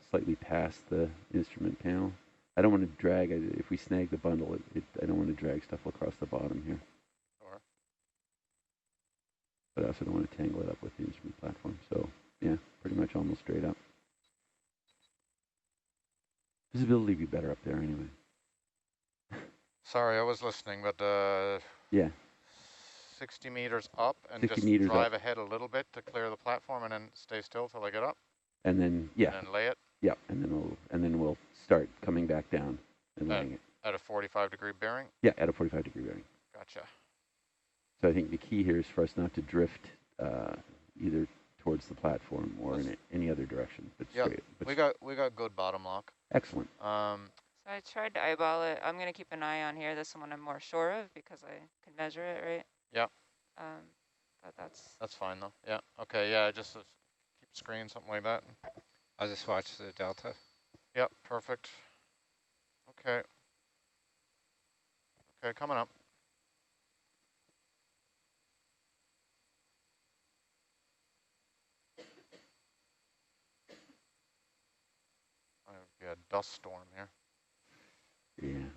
Speaker 12: slightly past the instrument panel. I don't want to drag, if we snag the bundle, I don't want to drag stuff across the bottom here.
Speaker 9: Sure.
Speaker 12: But I also don't want to tangle it up with the instrument platform. So, yeah, pretty much almost straight up. Visibility would be better up there anyway.
Speaker 9: Sorry, I was listening, but
Speaker 12: yeah.
Speaker 9: 60 meters up and
Speaker 12: 60
Speaker 9: just
Speaker 12: meters
Speaker 9: drive
Speaker 12: up.
Speaker 9: ahead a little bit to clear the platform and then stay still till I get up?
Speaker 12: And then, yeah.
Speaker 9: And then lay it?
Speaker 12: Yeah, and then we'll start coming back down and laying it.
Speaker 9: At a 45-degree bearing?
Speaker 12: Yeah, at a 45-degree bearing.
Speaker 9: Gotcha.
Speaker 12: So I think the key here is for us not to drift either towards the platform or in any other direction. But
Speaker 9: yeah,
Speaker 12: straight. But
Speaker 9: we got good bottom lock.
Speaker 12: Excellent.
Speaker 6: So I tried to eyeball it. I'm going to keep an eye on here. This one I'm more sure of because I can measure it, right?
Speaker 9: Yeah.
Speaker 6: But
Speaker 9: that's fine though. Yeah. Okay. Yeah. Just keep screen something like that.
Speaker 8: I'll just watch the delta.
Speaker 9: Yep. Perfect. Okay. Okay. Coming up. Be a dust storm here.
Speaker 12: Yeah.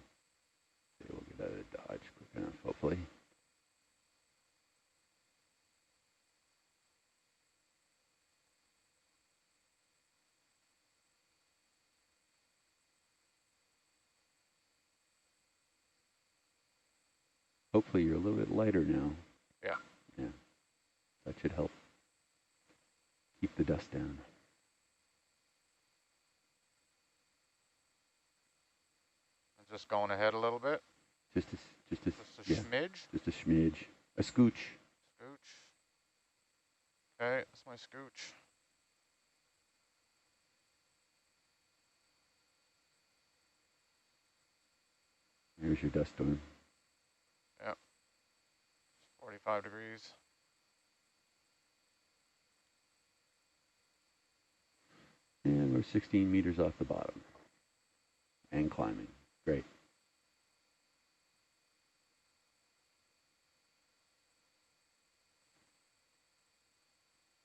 Speaker 12: We'll get out of Dodge quick enough, hopefully. Hopefully you're a little bit lighter now.
Speaker 9: Yeah.
Speaker 12: Yeah. That should help keep the dust down.
Speaker 9: just going ahead a little bit.
Speaker 12: Just a
Speaker 9: Just a smidge.
Speaker 12: Just a smidge. A scooch.
Speaker 9: Scooch. Okay, that's my scooch.
Speaker 12: There's your dust storm.
Speaker 9: Yep. 45 degrees.
Speaker 12: And we're 16 meters off the bottom. And climbing. Great.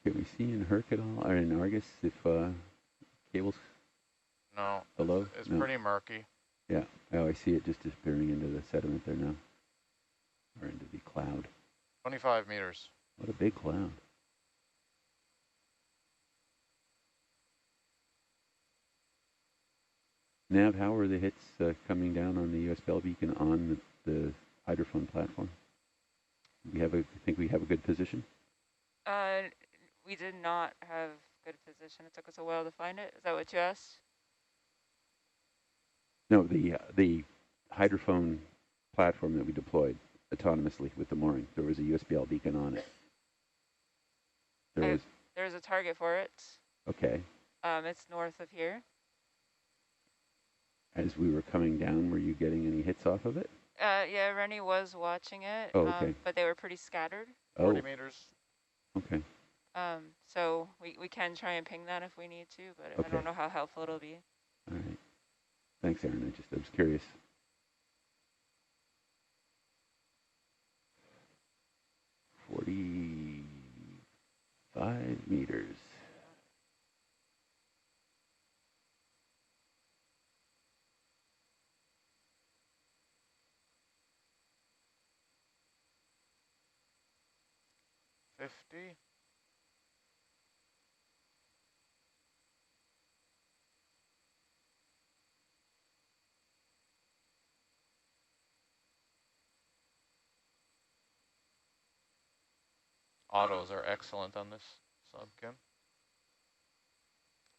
Speaker 12: Can we see in Herc at all, or in Argus, if cables
Speaker 9: No,
Speaker 12: below?
Speaker 9: it's
Speaker 12: No.
Speaker 9: pretty murky.
Speaker 12: Yeah. Oh, I see it just disappearing into the sediment there now. Or into the cloud.
Speaker 9: 25 meters.
Speaker 12: What a big cloud. Nav, how are the hits coming down on the US Bell beacon on the hydrophone platform? Think we have a good position?
Speaker 6: We did not have good position. It took us a while to find it. Is that what you asked?
Speaker 12: No, the hydrophone platform that we deployed autonomously with the mooring. There was a USBL beacon on it.
Speaker 6: There's a target for it.
Speaker 12: Okay.
Speaker 6: It's north of here.
Speaker 12: As we were coming down, were you getting any hits off of it?
Speaker 6: Yeah, Rennie was watching it.
Speaker 12: Oh, okay.
Speaker 6: But they were pretty scattered.
Speaker 9: 40 meters.
Speaker 12: Okay.
Speaker 6: So we can try and ping that if we need to, but
Speaker 12: Okay.
Speaker 6: I don't know how helpful it'll be.
Speaker 12: All right. Thanks, Aaron. I was curious. $45 meters.
Speaker 9: $50. Autos are excellent on this sub, Kim.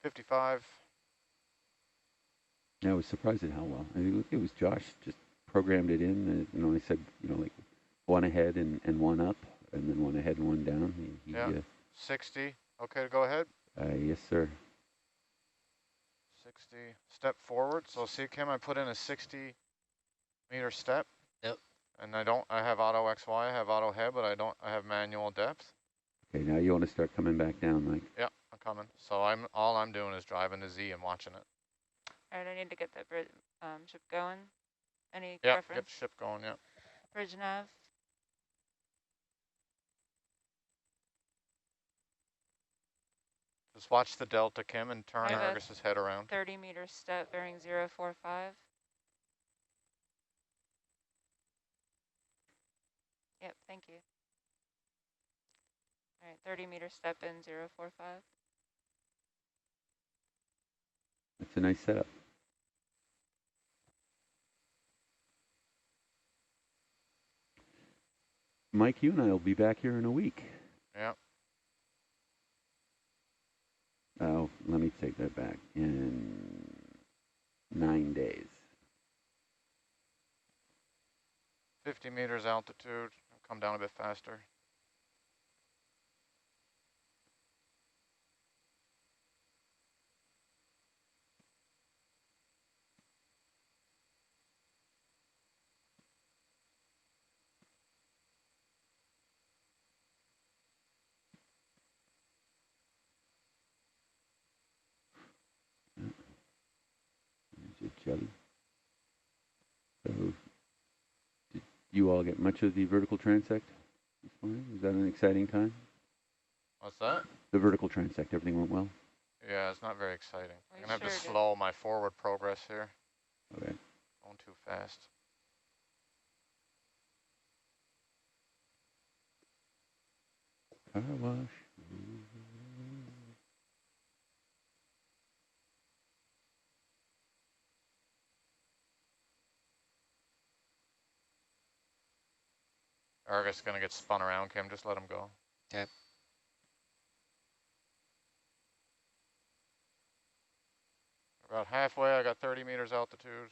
Speaker 9: 55.
Speaker 12: Yeah, I was surprised at how well. I mean, it was Josh just programmed it in. I said, like one ahead and one up, and then one ahead and one down.
Speaker 9: Yeah. 60. Okay to go ahead?
Speaker 12: Yes, sir.
Speaker 9: 60. Step forward. So see, Kim, I put in a 60-meter step.
Speaker 10: Yep.
Speaker 9: And I have auto XY, I have auto head, but I have manual depth.
Speaker 12: Okay, now you want to start coming back down, Mike.
Speaker 9: Yeah, I'm coming. So all I'm doing is driving the Z and watching it.
Speaker 6: All right, I need to get that ship going. Any
Speaker 9: Yeah,
Speaker 6: preference?
Speaker 9: get the ship going, yeah.
Speaker 6: Bridge nav.
Speaker 9: Just watch the delta, Kim, and turn
Speaker 6: I have a
Speaker 9: Argus's head around.
Speaker 6: 30-meter step bearing 045. Yep, thank you. All right, 30-meter step in 045.
Speaker 12: That's a nice setup. Mike, you and I will be back here in a week.
Speaker 9: Yeah.
Speaker 12: Oh, let me take that back. In 9 days.
Speaker 9: 50 meters altitude. Come down a bit faster.
Speaker 12: Jelly. So, did you all get much of the vertical transect this morning? Was that an exciting time?
Speaker 9: What's that?
Speaker 12: The vertical transect, everything went well?
Speaker 9: Yeah, it's not very exciting.
Speaker 6: We
Speaker 9: I'm going to have to
Speaker 6: sure did.
Speaker 9: slow my forward progress here.
Speaker 12: Okay.
Speaker 9: Going too fast.
Speaker 12: Car wash.
Speaker 9: Argus is going to get spun around, Kim. Just let him go.
Speaker 8: Okay.
Speaker 9: About halfway, I got 30 meters altitude.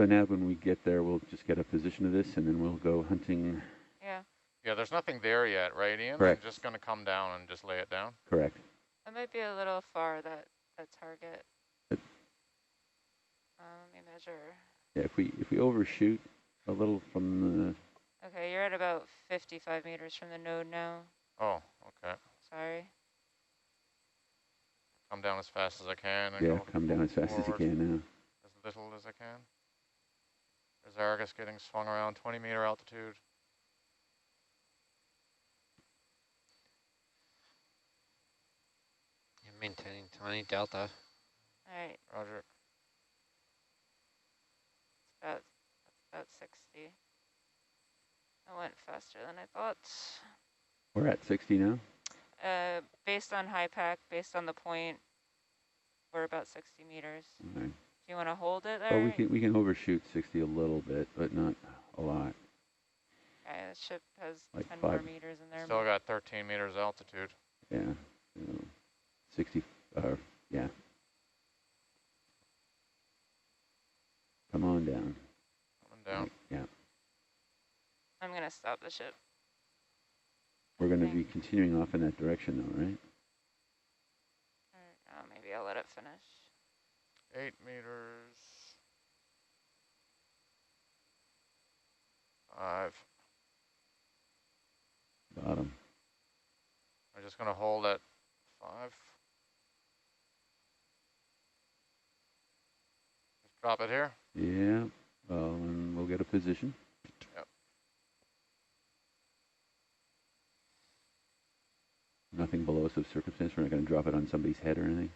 Speaker 12: So now when we get there, we'll just get a position of this, and then we'll go hunting.
Speaker 6: Yeah.
Speaker 9: Yeah, there's nothing there yet, right, Ian?
Speaker 12: Correct.
Speaker 9: I'm just going to come down and just lay it down.
Speaker 12: Correct.
Speaker 6: That might be a little far, that target.
Speaker 12: But
Speaker 6: let me measure.
Speaker 12: yeah, if we overshoot a little from the.
Speaker 6: Okay, you're at about 55 meters from the node now.
Speaker 9: Oh, okay.
Speaker 6: Sorry.
Speaker 9: Come down as fast as I can. And
Speaker 12: Yeah,
Speaker 9: go
Speaker 12: come down as fast as you can now.
Speaker 9: As little as I can. There's Argus getting swung around 20-meter altitude.
Speaker 8: You're maintaining 20 delta.
Speaker 6: All right.
Speaker 9: Roger.
Speaker 6: That's about 60. I went faster than I thought.
Speaker 12: We're at 60 now?
Speaker 6: Based on high pack, based on the point, we're about 60 meters.
Speaker 12: All right.
Speaker 6: Do you want to hold it there?
Speaker 12: Well, we can overshoot 60 a little bit, but not a lot.
Speaker 6: Okay, the ship has
Speaker 12: Like
Speaker 6: 10
Speaker 12: 5.
Speaker 6: more meters in there.
Speaker 9: Still got 13 meters altitude.
Speaker 12: Yeah. 60, yeah. Come on down.
Speaker 9: Coming down.
Speaker 12: Right, yeah.
Speaker 6: I'm going to stop the ship.
Speaker 12: We're going to be continuing off in that direction though, right?
Speaker 6: Maybe I'll let it finish.
Speaker 9: 8 meters. 5.
Speaker 12: Bottom.
Speaker 9: I'm just going to hold at 5. Just drop it here.
Speaker 12: Yeah. Well, and we'll get a position.
Speaker 9: Yep.
Speaker 12: Nothing below us of circumstance. We're not going to drop it on somebody's head or anything.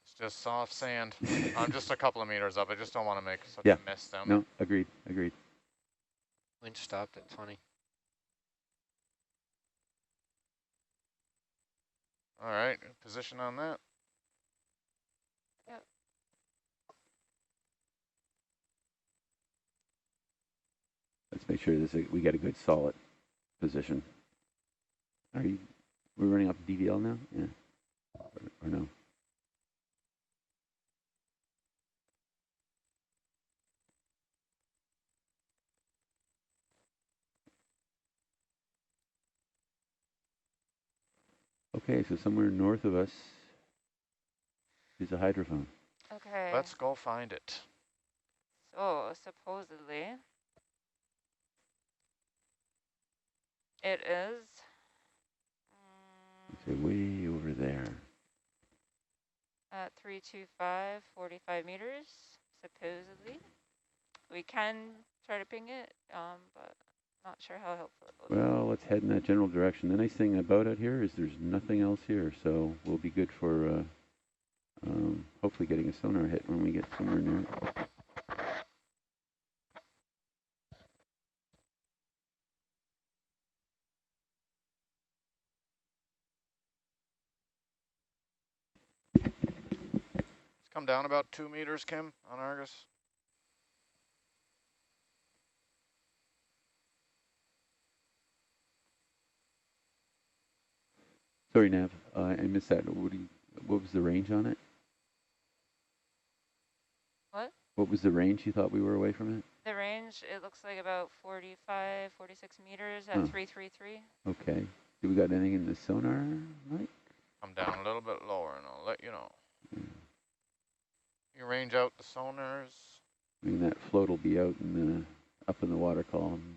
Speaker 9: It's just soft sand. I'm just a couple of meters up. I just don't want to make such
Speaker 12: Yeah.
Speaker 9: a mess down
Speaker 12: No, agreed. Agreed.
Speaker 8: Wind stopped at 20.
Speaker 9: All right, position on that.
Speaker 6: Yep.
Speaker 12: Let's make sure we get a good solid position. We're running off DVL now? Yeah. Or no? Okay, so somewhere north of us is a hydrophone.
Speaker 6: Okay.
Speaker 9: Let's go find it.
Speaker 6: So, supposedly, it is...
Speaker 12: It's way over there.
Speaker 6: At 325, 45 meters, supposedly. We can try to ping it, but not sure how helpful it will be.
Speaker 12: Well, let's head in that general direction. The nice thing about it here is there's nothing else here, so we'll be good for hopefully getting a sonar hit when we get somewhere near it.
Speaker 9: It's come down about 2 meters, Kim, on Argus.
Speaker 12: Sorry, Nav, I missed that. What was the range on it?
Speaker 6: What?
Speaker 12: What was the range you thought we were away from it?
Speaker 6: The range, it looks like about 45, 46 meters at 333.
Speaker 12: Okay. Do we got anything in the sonar, Mike?
Speaker 9: Come down a little bit lower and I'll let you know. You range out the sonars.
Speaker 12: I mean, that float will be out in up in the water column.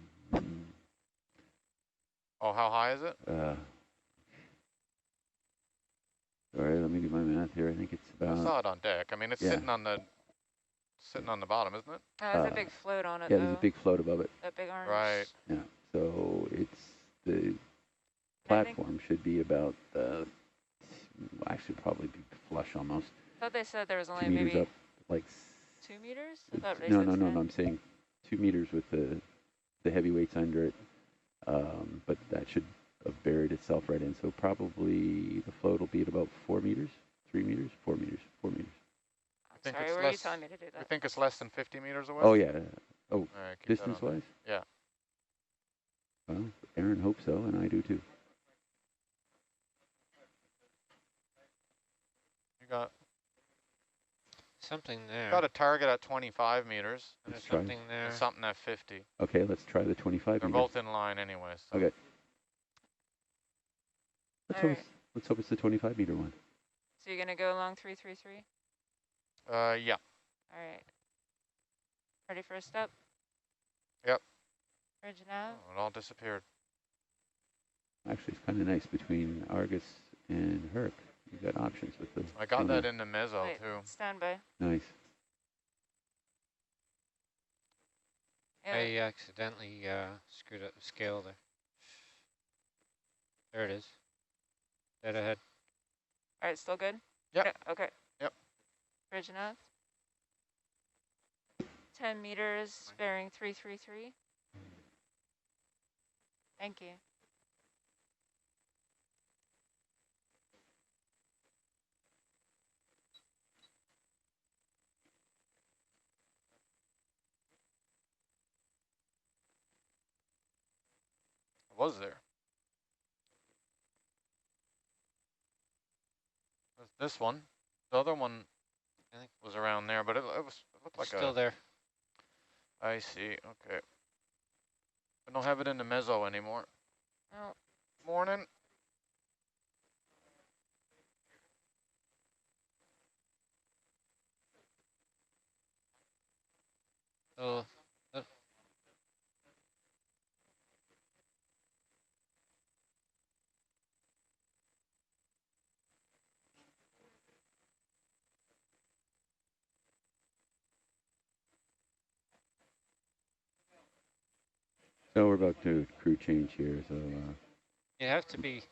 Speaker 9: Oh, how high is it?
Speaker 12: Sorry, let me do my math here. I think it's about.
Speaker 9: I saw it on deck. I mean, it's sitting on the bottom, isn't it?
Speaker 6: There's a big float on it,
Speaker 12: Yeah,
Speaker 6: though.
Speaker 12: there's a big float above it.
Speaker 6: That big orange.
Speaker 9: Right.
Speaker 12: Yeah, so it's the platform should be about, actually probably be flush almost.
Speaker 6: I thought they said there was only
Speaker 12: 2 meters
Speaker 6: maybe
Speaker 12: up, like
Speaker 6: 2 meters? I thought they
Speaker 12: no,
Speaker 6: said
Speaker 12: no, no,
Speaker 6: 10.
Speaker 12: no, I'm saying 2 meters with the heavy weights under it, but that should have buried itself right in. So probably the float will be at about 4 meters, 3 meters, 4 meters, 4 meters.
Speaker 6: Sorry, where are you telling me to do that?
Speaker 9: You think it's less than 50 meters away?
Speaker 12: Oh, yeah. Oh,
Speaker 9: right,
Speaker 12: distance-wise?
Speaker 9: Yeah.
Speaker 12: Well, Aaron hopes so, and I do too.
Speaker 9: You got
Speaker 8: Something there.
Speaker 9: Got a target at 25 meters.
Speaker 8: There's
Speaker 12: Let's try.
Speaker 8: something there.
Speaker 9: And something at 50.
Speaker 12: Okay, let's try the 25
Speaker 9: They're
Speaker 12: meter.
Speaker 9: both in line anyway. So.
Speaker 12: Okay. Let's hope it's the 25 meter one.
Speaker 6: So you're gonna go along 333?
Speaker 9: Yeah.
Speaker 6: All right. Ready for a step?
Speaker 9: Yep.
Speaker 6: Bridge nav.
Speaker 9: Oh, it all disappeared.
Speaker 12: Actually, it's kind of nice between Argus and Herc. You got options with the.
Speaker 9: I got that in the mezzo
Speaker 6: Wait,
Speaker 9: too.
Speaker 6: stand by.
Speaker 12: Nice.
Speaker 6: Yeah.
Speaker 8: I accidentally screwed up the scale there. There it is. Dead ahead.
Speaker 6: All right, still good?
Speaker 9: Yep.
Speaker 6: Yeah, okay.
Speaker 9: Yep.
Speaker 6: Bridge nav. 10 meters, bearing 333. Thank you.
Speaker 9: Was there? This one. The other one, I think, was around there, but it looked like
Speaker 8: still there.
Speaker 9: I see. Okay. I don't have it in the mezzo anymore.
Speaker 6: Oh.
Speaker 9: Morning.
Speaker 8: Oh.
Speaker 12: So we're about to crew change here, so
Speaker 8: You have to be.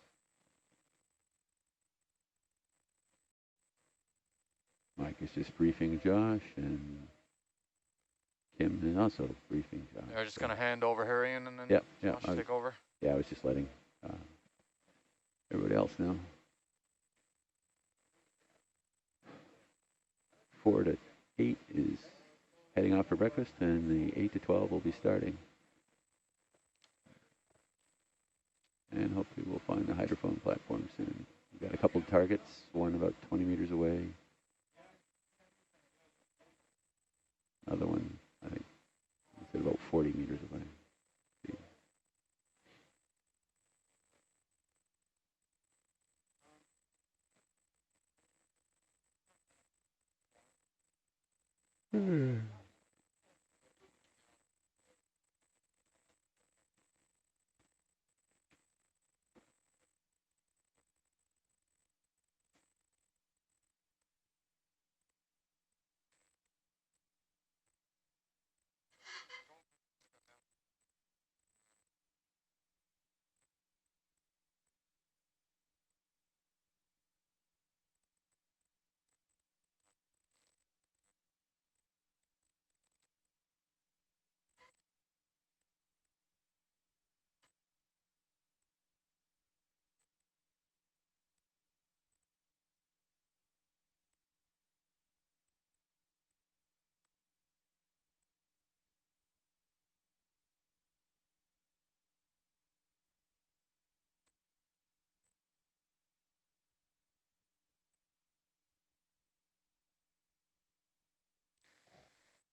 Speaker 12: Mike is just briefing Josh, and Kim is also briefing Josh.
Speaker 9: They're just gonna hand over Harrian and then
Speaker 12: yeah,
Speaker 9: Josh take over.
Speaker 12: Yeah, I was just letting everybody else know. 4 to 8 is heading off for breakfast, and the 8 to 12 will be starting. And hopefully we'll find the hydrophone platform soon. We've got a couple of targets, one about 20 meters away. Another one, I think, it's about 40 meters away.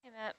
Speaker 6: Hey, Matt.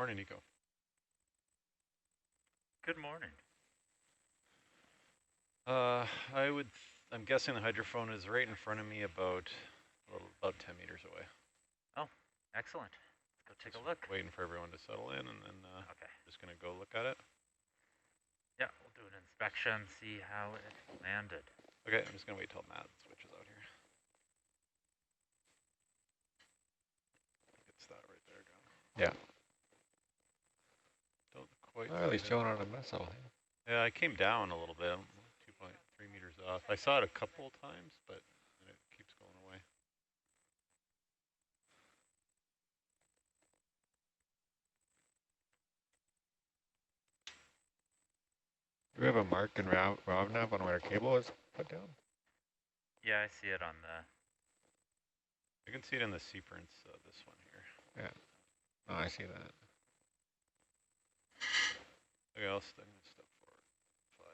Speaker 13: Morning, Nico.
Speaker 5: Good morning.
Speaker 13: I'm guessing the hydrophone is right in front of me about 10 meters away.
Speaker 5: Oh, excellent. Let's go take a look.
Speaker 13: Waiting for everyone to settle in, and then
Speaker 5: Okay.
Speaker 13: just going to go look at it.
Speaker 5: Yeah, we'll do an inspection, see how it landed.
Speaker 13: Okay, I'm just going to wait till Matt switches out here. It's that right there, John.
Speaker 14: Yeah.
Speaker 13: Don't quite.
Speaker 14: At least showing on a missile.
Speaker 13: Yeah, I came down a little bit. I'm 2.3 meters off. I saw it a couple of times, but it keeps going away.
Speaker 14: Do we have a mark in ROVNav on where a cable is put down?
Speaker 5: Yeah, I see it on the...
Speaker 13: I can see it in the seeprints, this one here.
Speaker 14: Yeah. Oh, I see that.
Speaker 13: Okay, I'll step forward. 5.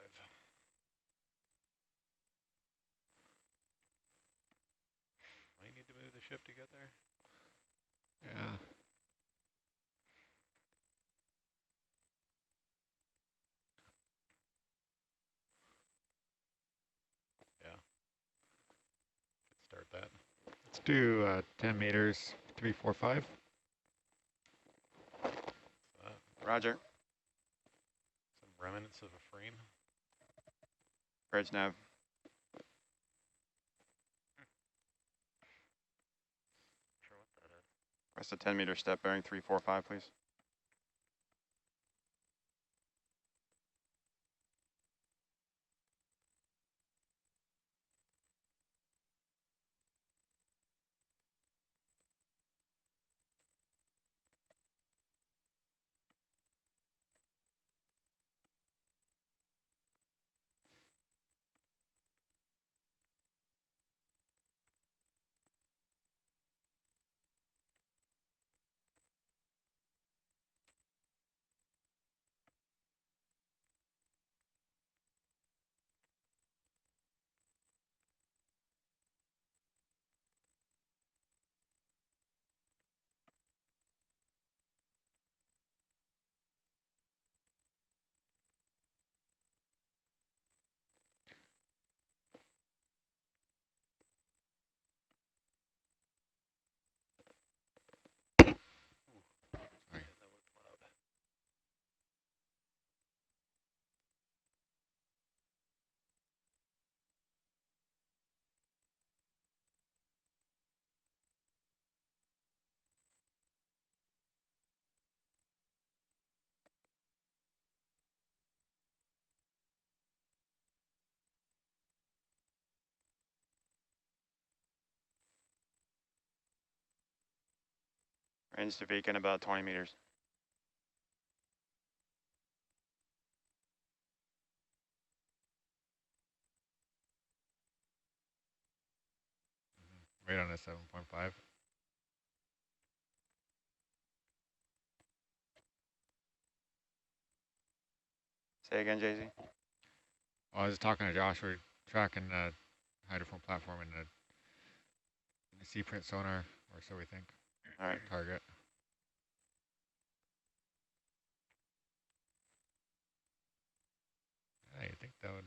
Speaker 13: Might need to move the ship to get there.
Speaker 14: Yeah.
Speaker 13: Start that.
Speaker 14: Let's do 10 meters, 345.
Speaker 15: Roger.
Speaker 13: Some remnants of a frame.
Speaker 15: Bridge nav.
Speaker 5: Sure what that is.
Speaker 15: Rest a 10-meter step bearing 345, please. Range to beacon about 20 meters.
Speaker 14: Right on a 7.5.
Speaker 15: Say again, JZ.
Speaker 14: Oh, I was talking to Josh. We're tracking the hydrophone platform in the C-print sonar, or so we think.
Speaker 15: All right.
Speaker 14: Target. Yeah, you think that would...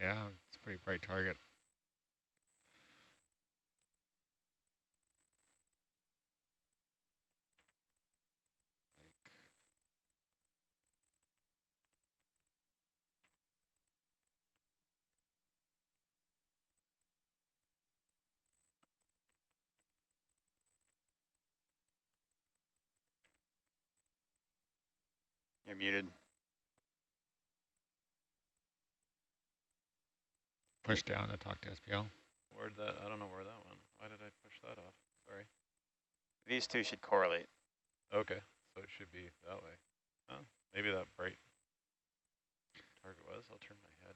Speaker 14: Yeah, it's a pretty bright target.
Speaker 15: You're muted.
Speaker 14: Push down to talk to SPL.
Speaker 13: Where'd that? I don't know where that went. Why did I push that off? Sorry.
Speaker 15: These two should correlate.
Speaker 13: Okay, so it should be that way. Maybe that bright does, I'll turn my head.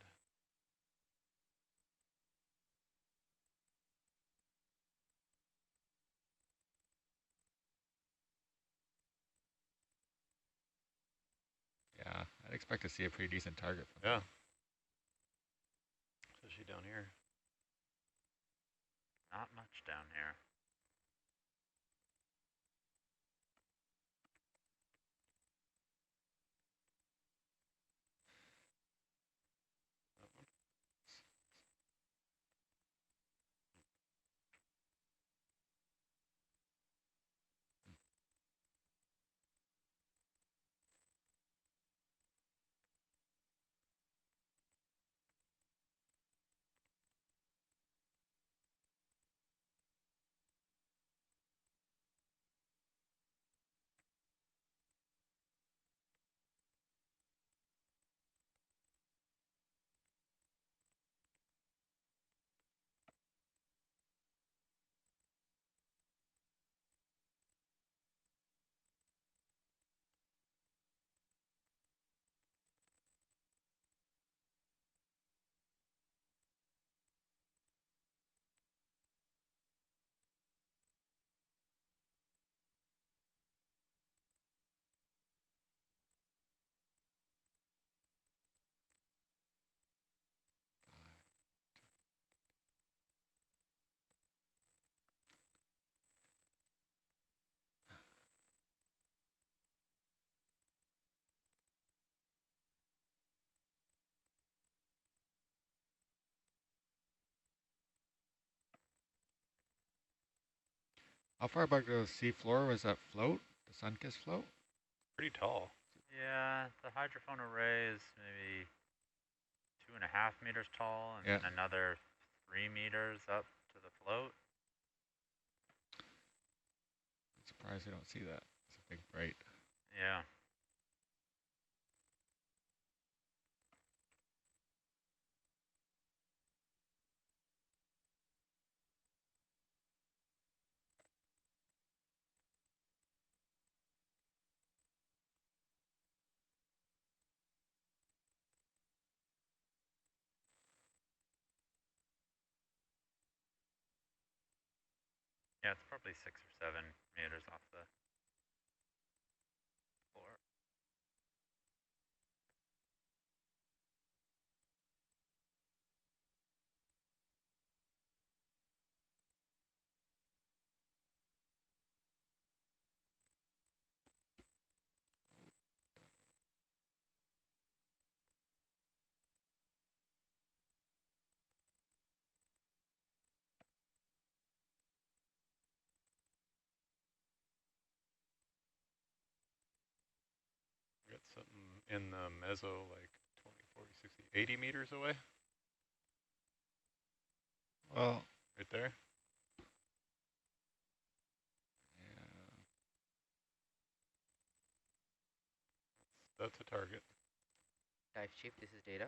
Speaker 14: Yeah, I'd expect to see a pretty decent target.
Speaker 13: Yeah. Especially down here.
Speaker 5: Not much down here.
Speaker 14: How far above the sea floor was that float? The sun-kissed float?
Speaker 13: Pretty tall.
Speaker 5: Yeah, the hydrophone array is maybe 2.5 meters tall, and then another 3 meters up to the float.
Speaker 14: I'm surprised I don't see that. It's a big bright.
Speaker 5: Yeah. Yeah, it's probably 6 or 7 meters off the floor.
Speaker 13: Got something in the mezzo like 20, 40, 60, 80 meters away.
Speaker 14: Well,
Speaker 13: right there.
Speaker 14: Yeah.
Speaker 13: That's a target.
Speaker 16: Dive Chief, this is Data.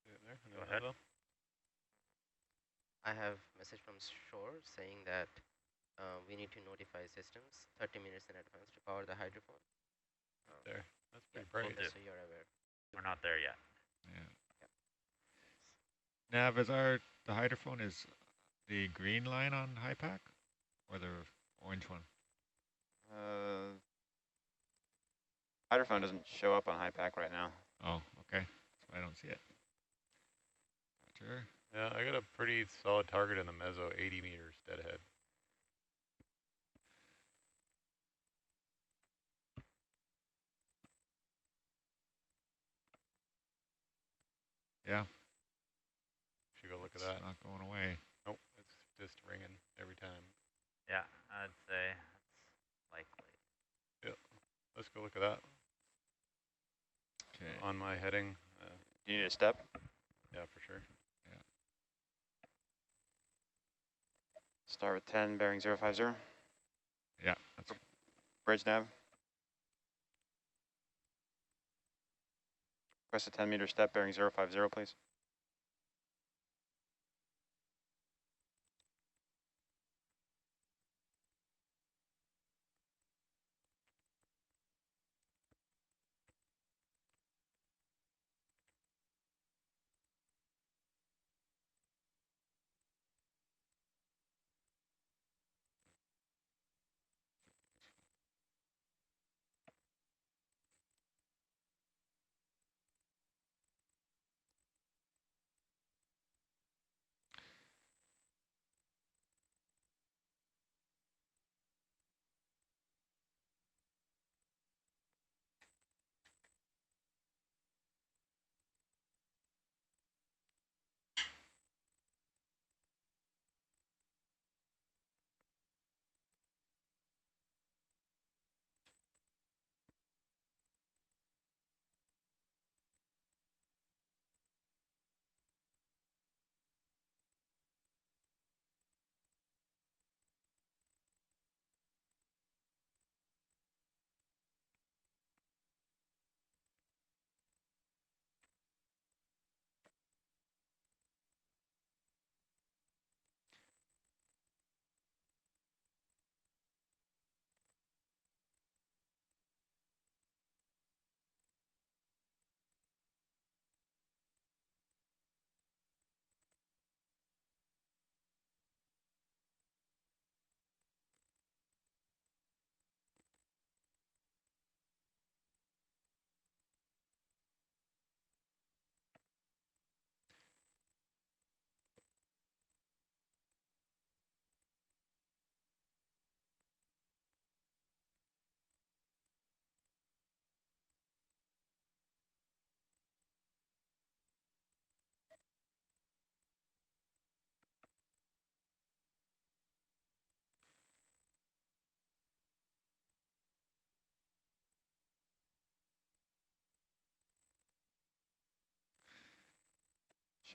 Speaker 13: There,
Speaker 5: Go ahead.
Speaker 16: I have message from shore saying that we need to notify systems 30 minutes in advance to power the hydrophone.
Speaker 13: There, that's pretty bright.
Speaker 16: Just so you're aware.
Speaker 5: We're not there yet.
Speaker 14: Yeah. Nav, is the hydrophone is the green line on HIPAC or the orange one?
Speaker 15: Hydrophone doesn't show up on HIPAC right now.
Speaker 14: Oh, okay. That's why I don't see it. Roger.
Speaker 13: Yeah, I got a pretty solid target in the mezzo, 80 meters dead ahead.
Speaker 14: Yeah.
Speaker 13: Should go look at that.
Speaker 14: It's not going away.
Speaker 13: Nope, it's just ringing every time.
Speaker 5: Yeah, I'd say it's likely.
Speaker 13: Yep, let's go look at that.
Speaker 14: Okay.
Speaker 13: On my heading.
Speaker 15: Do you need a step?
Speaker 13: Yeah, for sure.
Speaker 14: Yeah.
Speaker 15: Start with 10, bearing 050.
Speaker 14: Yeah. That's
Speaker 15: Bridge nav. Request a 10-meter step, bearing 050, please.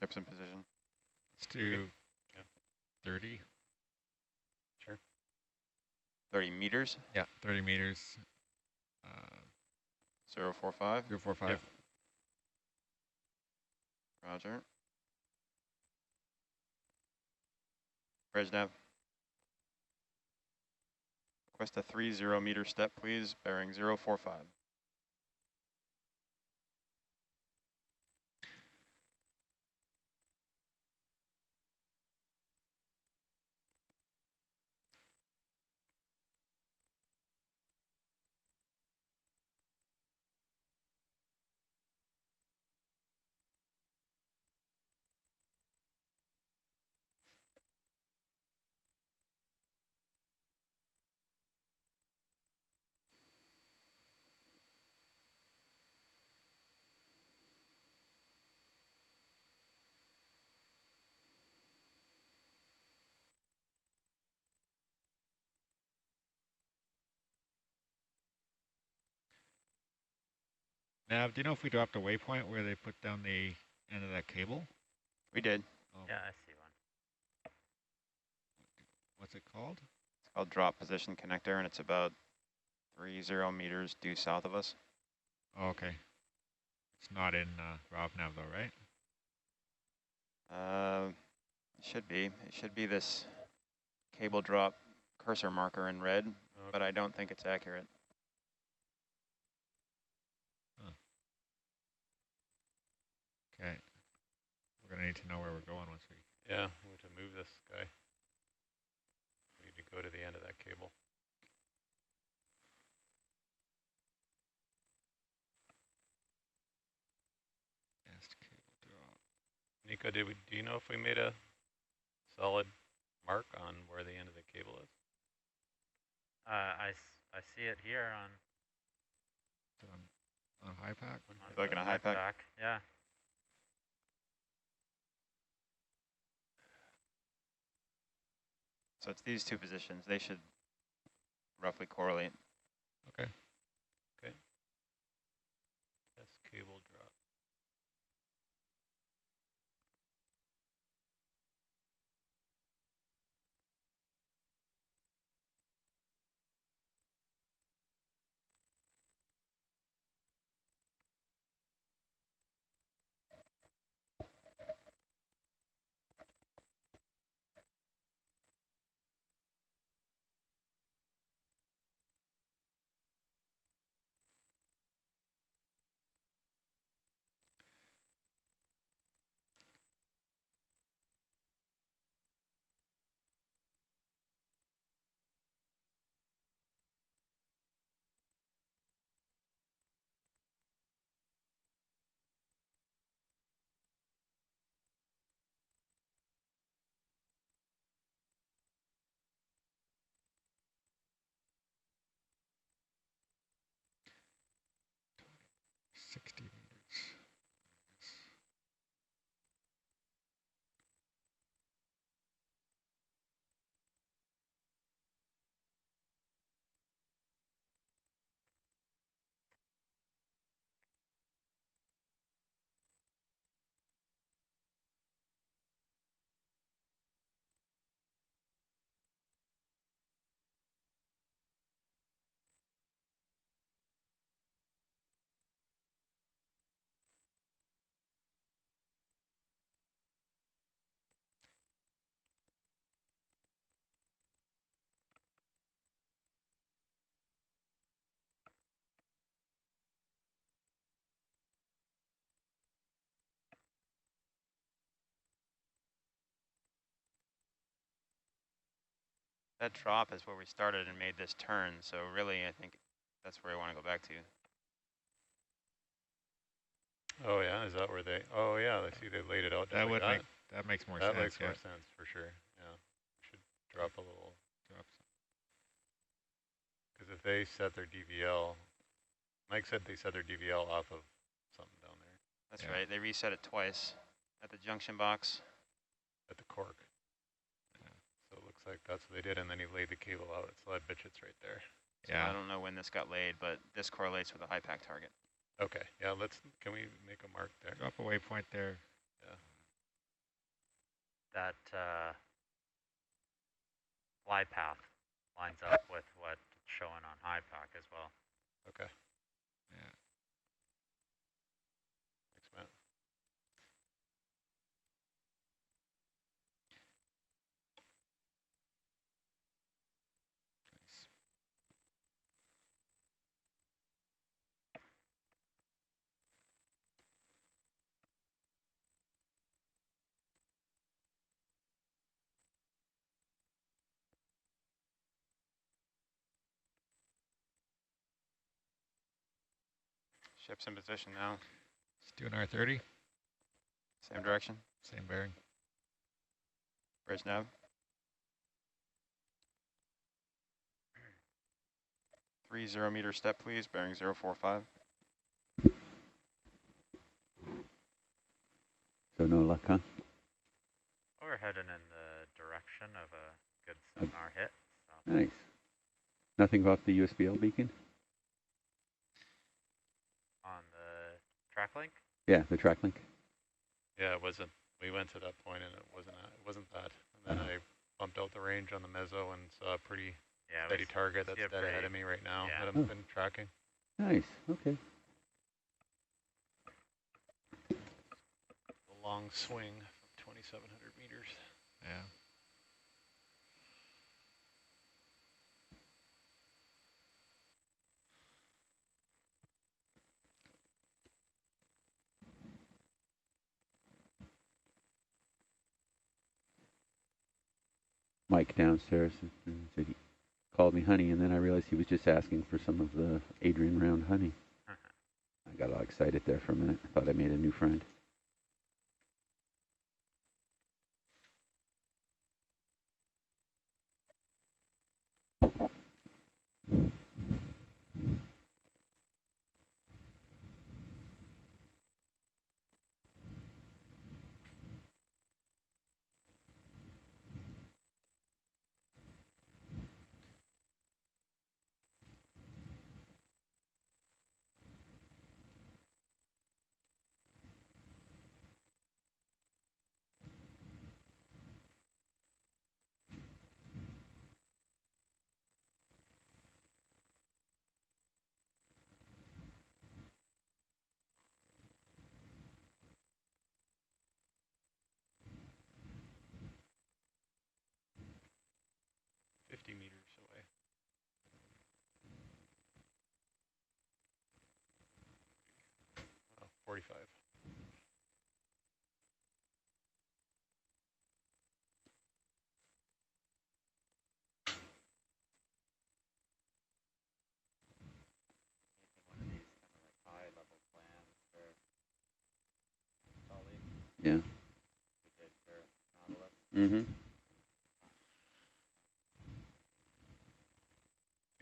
Speaker 15: Ships in position.
Speaker 14: Let's do 30.
Speaker 15: Sure. 30 meters?
Speaker 14: Yeah, 30 meters.
Speaker 15: 045?
Speaker 14: 045.
Speaker 15: Yep. Roger. Bridge nav. Request a 30 meter step, please, bearing 045.
Speaker 14: Nav, do you know if we dropped a waypoint where they put down the end of that cable?
Speaker 15: We did.
Speaker 5: Oh. Yeah, I see one.
Speaker 14: What's it called?
Speaker 15: It's called drop position connector, and it's about 30 meters due south of us.
Speaker 14: Oh, okay. It's not in ROV nav though, right?
Speaker 15: It should be. It should be this cable drop cursor marker in red, but I don't think it's accurate.
Speaker 14: Okay. We're going to need to know where we're going once we...
Speaker 13: Yeah, we need to move this guy. We need to go to the end of that cable.
Speaker 14: Cable drop.
Speaker 13: Nico, do you know if we made a solid mark on where the end of the cable is?
Speaker 5: I see it here
Speaker 14: on high pack?
Speaker 15: Looking at high pack?
Speaker 5: Yeah.
Speaker 15: So it's these two positions. They should roughly correlate.
Speaker 14: Okay.
Speaker 13: Okay. That's cable drop.
Speaker 15: That drop is where we started and made this turn, so really I think that's where I want to go back to.
Speaker 13: Oh yeah, is that where they? Oh yeah, I see they laid it out. Just
Speaker 14: That
Speaker 13: like
Speaker 14: would
Speaker 13: that.
Speaker 14: that makes more sense.
Speaker 13: That makes more
Speaker 14: Yeah.
Speaker 13: sense for sure. Yeah, should drop a little. Because if they set their DVL, Mike said they set their DVL off of something down there.
Speaker 15: That's right. They reset it twice at the junction box.
Speaker 13: At the cork. Yeah. So it looks like that's what they did, and then he laid the cable out. So that bitch, it's right there.
Speaker 15: So I don't know when this got laid, but this correlates with a high pack target.
Speaker 13: Okay. Yeah. Can we make a mark there?
Speaker 14: Drop a waypoint there.
Speaker 13: Yeah.
Speaker 5: that fly path lines up with what's showing on HIPAC as well.
Speaker 13: Okay. Yeah. Thanks, Matt.
Speaker 15: Ship's in position now.
Speaker 14: Let's do an R30.
Speaker 15: Same direction.
Speaker 14: Same bearing.
Speaker 15: Bridge nav. 30 meter step, please. Bearing 045.
Speaker 12: So no luck, huh?
Speaker 5: We're heading in the direction of a good sonar hit. So.
Speaker 12: Nice. Nothing off the USBL beacon?
Speaker 5: On the track link?
Speaker 12: Yeah, the track link.
Speaker 13: Yeah, it wasn't. We went to that point and it wasn't that. And then I bumped out the range on the mezzo and saw a pretty steady target that's dead ahead of me right now.
Speaker 5: Yeah.
Speaker 13: Hadn't been tracking.
Speaker 12: Nice. Okay.
Speaker 13: A long swing from 2,700 meters.
Speaker 14: Yeah.
Speaker 12: Mike downstairs said he called me honey, and then I realized he was just asking for some of the Adrian Round honey. I got all excited there for a minute. I thought I made a new friend.
Speaker 13: Meters away. Oh, 45.
Speaker 12: Yeah. Mm-hmm.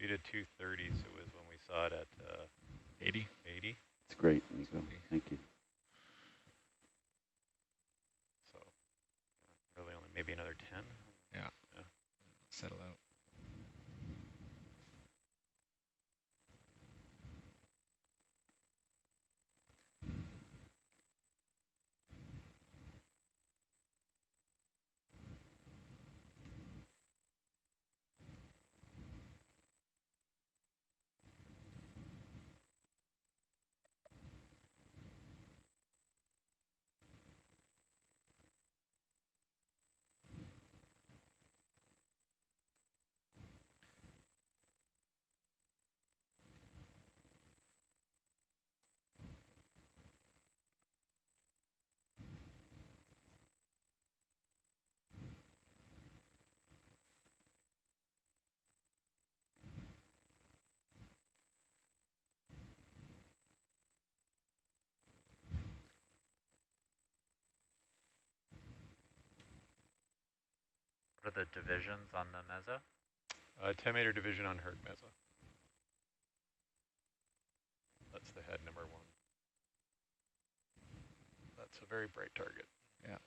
Speaker 13: We did 230s. It was when we saw it at 80. 80.
Speaker 12: It's great, Nico. Thank you.
Speaker 13: So really only maybe another 10.
Speaker 14: Yeah. Settle out.
Speaker 5: What are the divisions on the mezzo?
Speaker 13: 10 meter division on Herc mezzo. That's the head number 1. That's a very bright target.
Speaker 14: Yeah.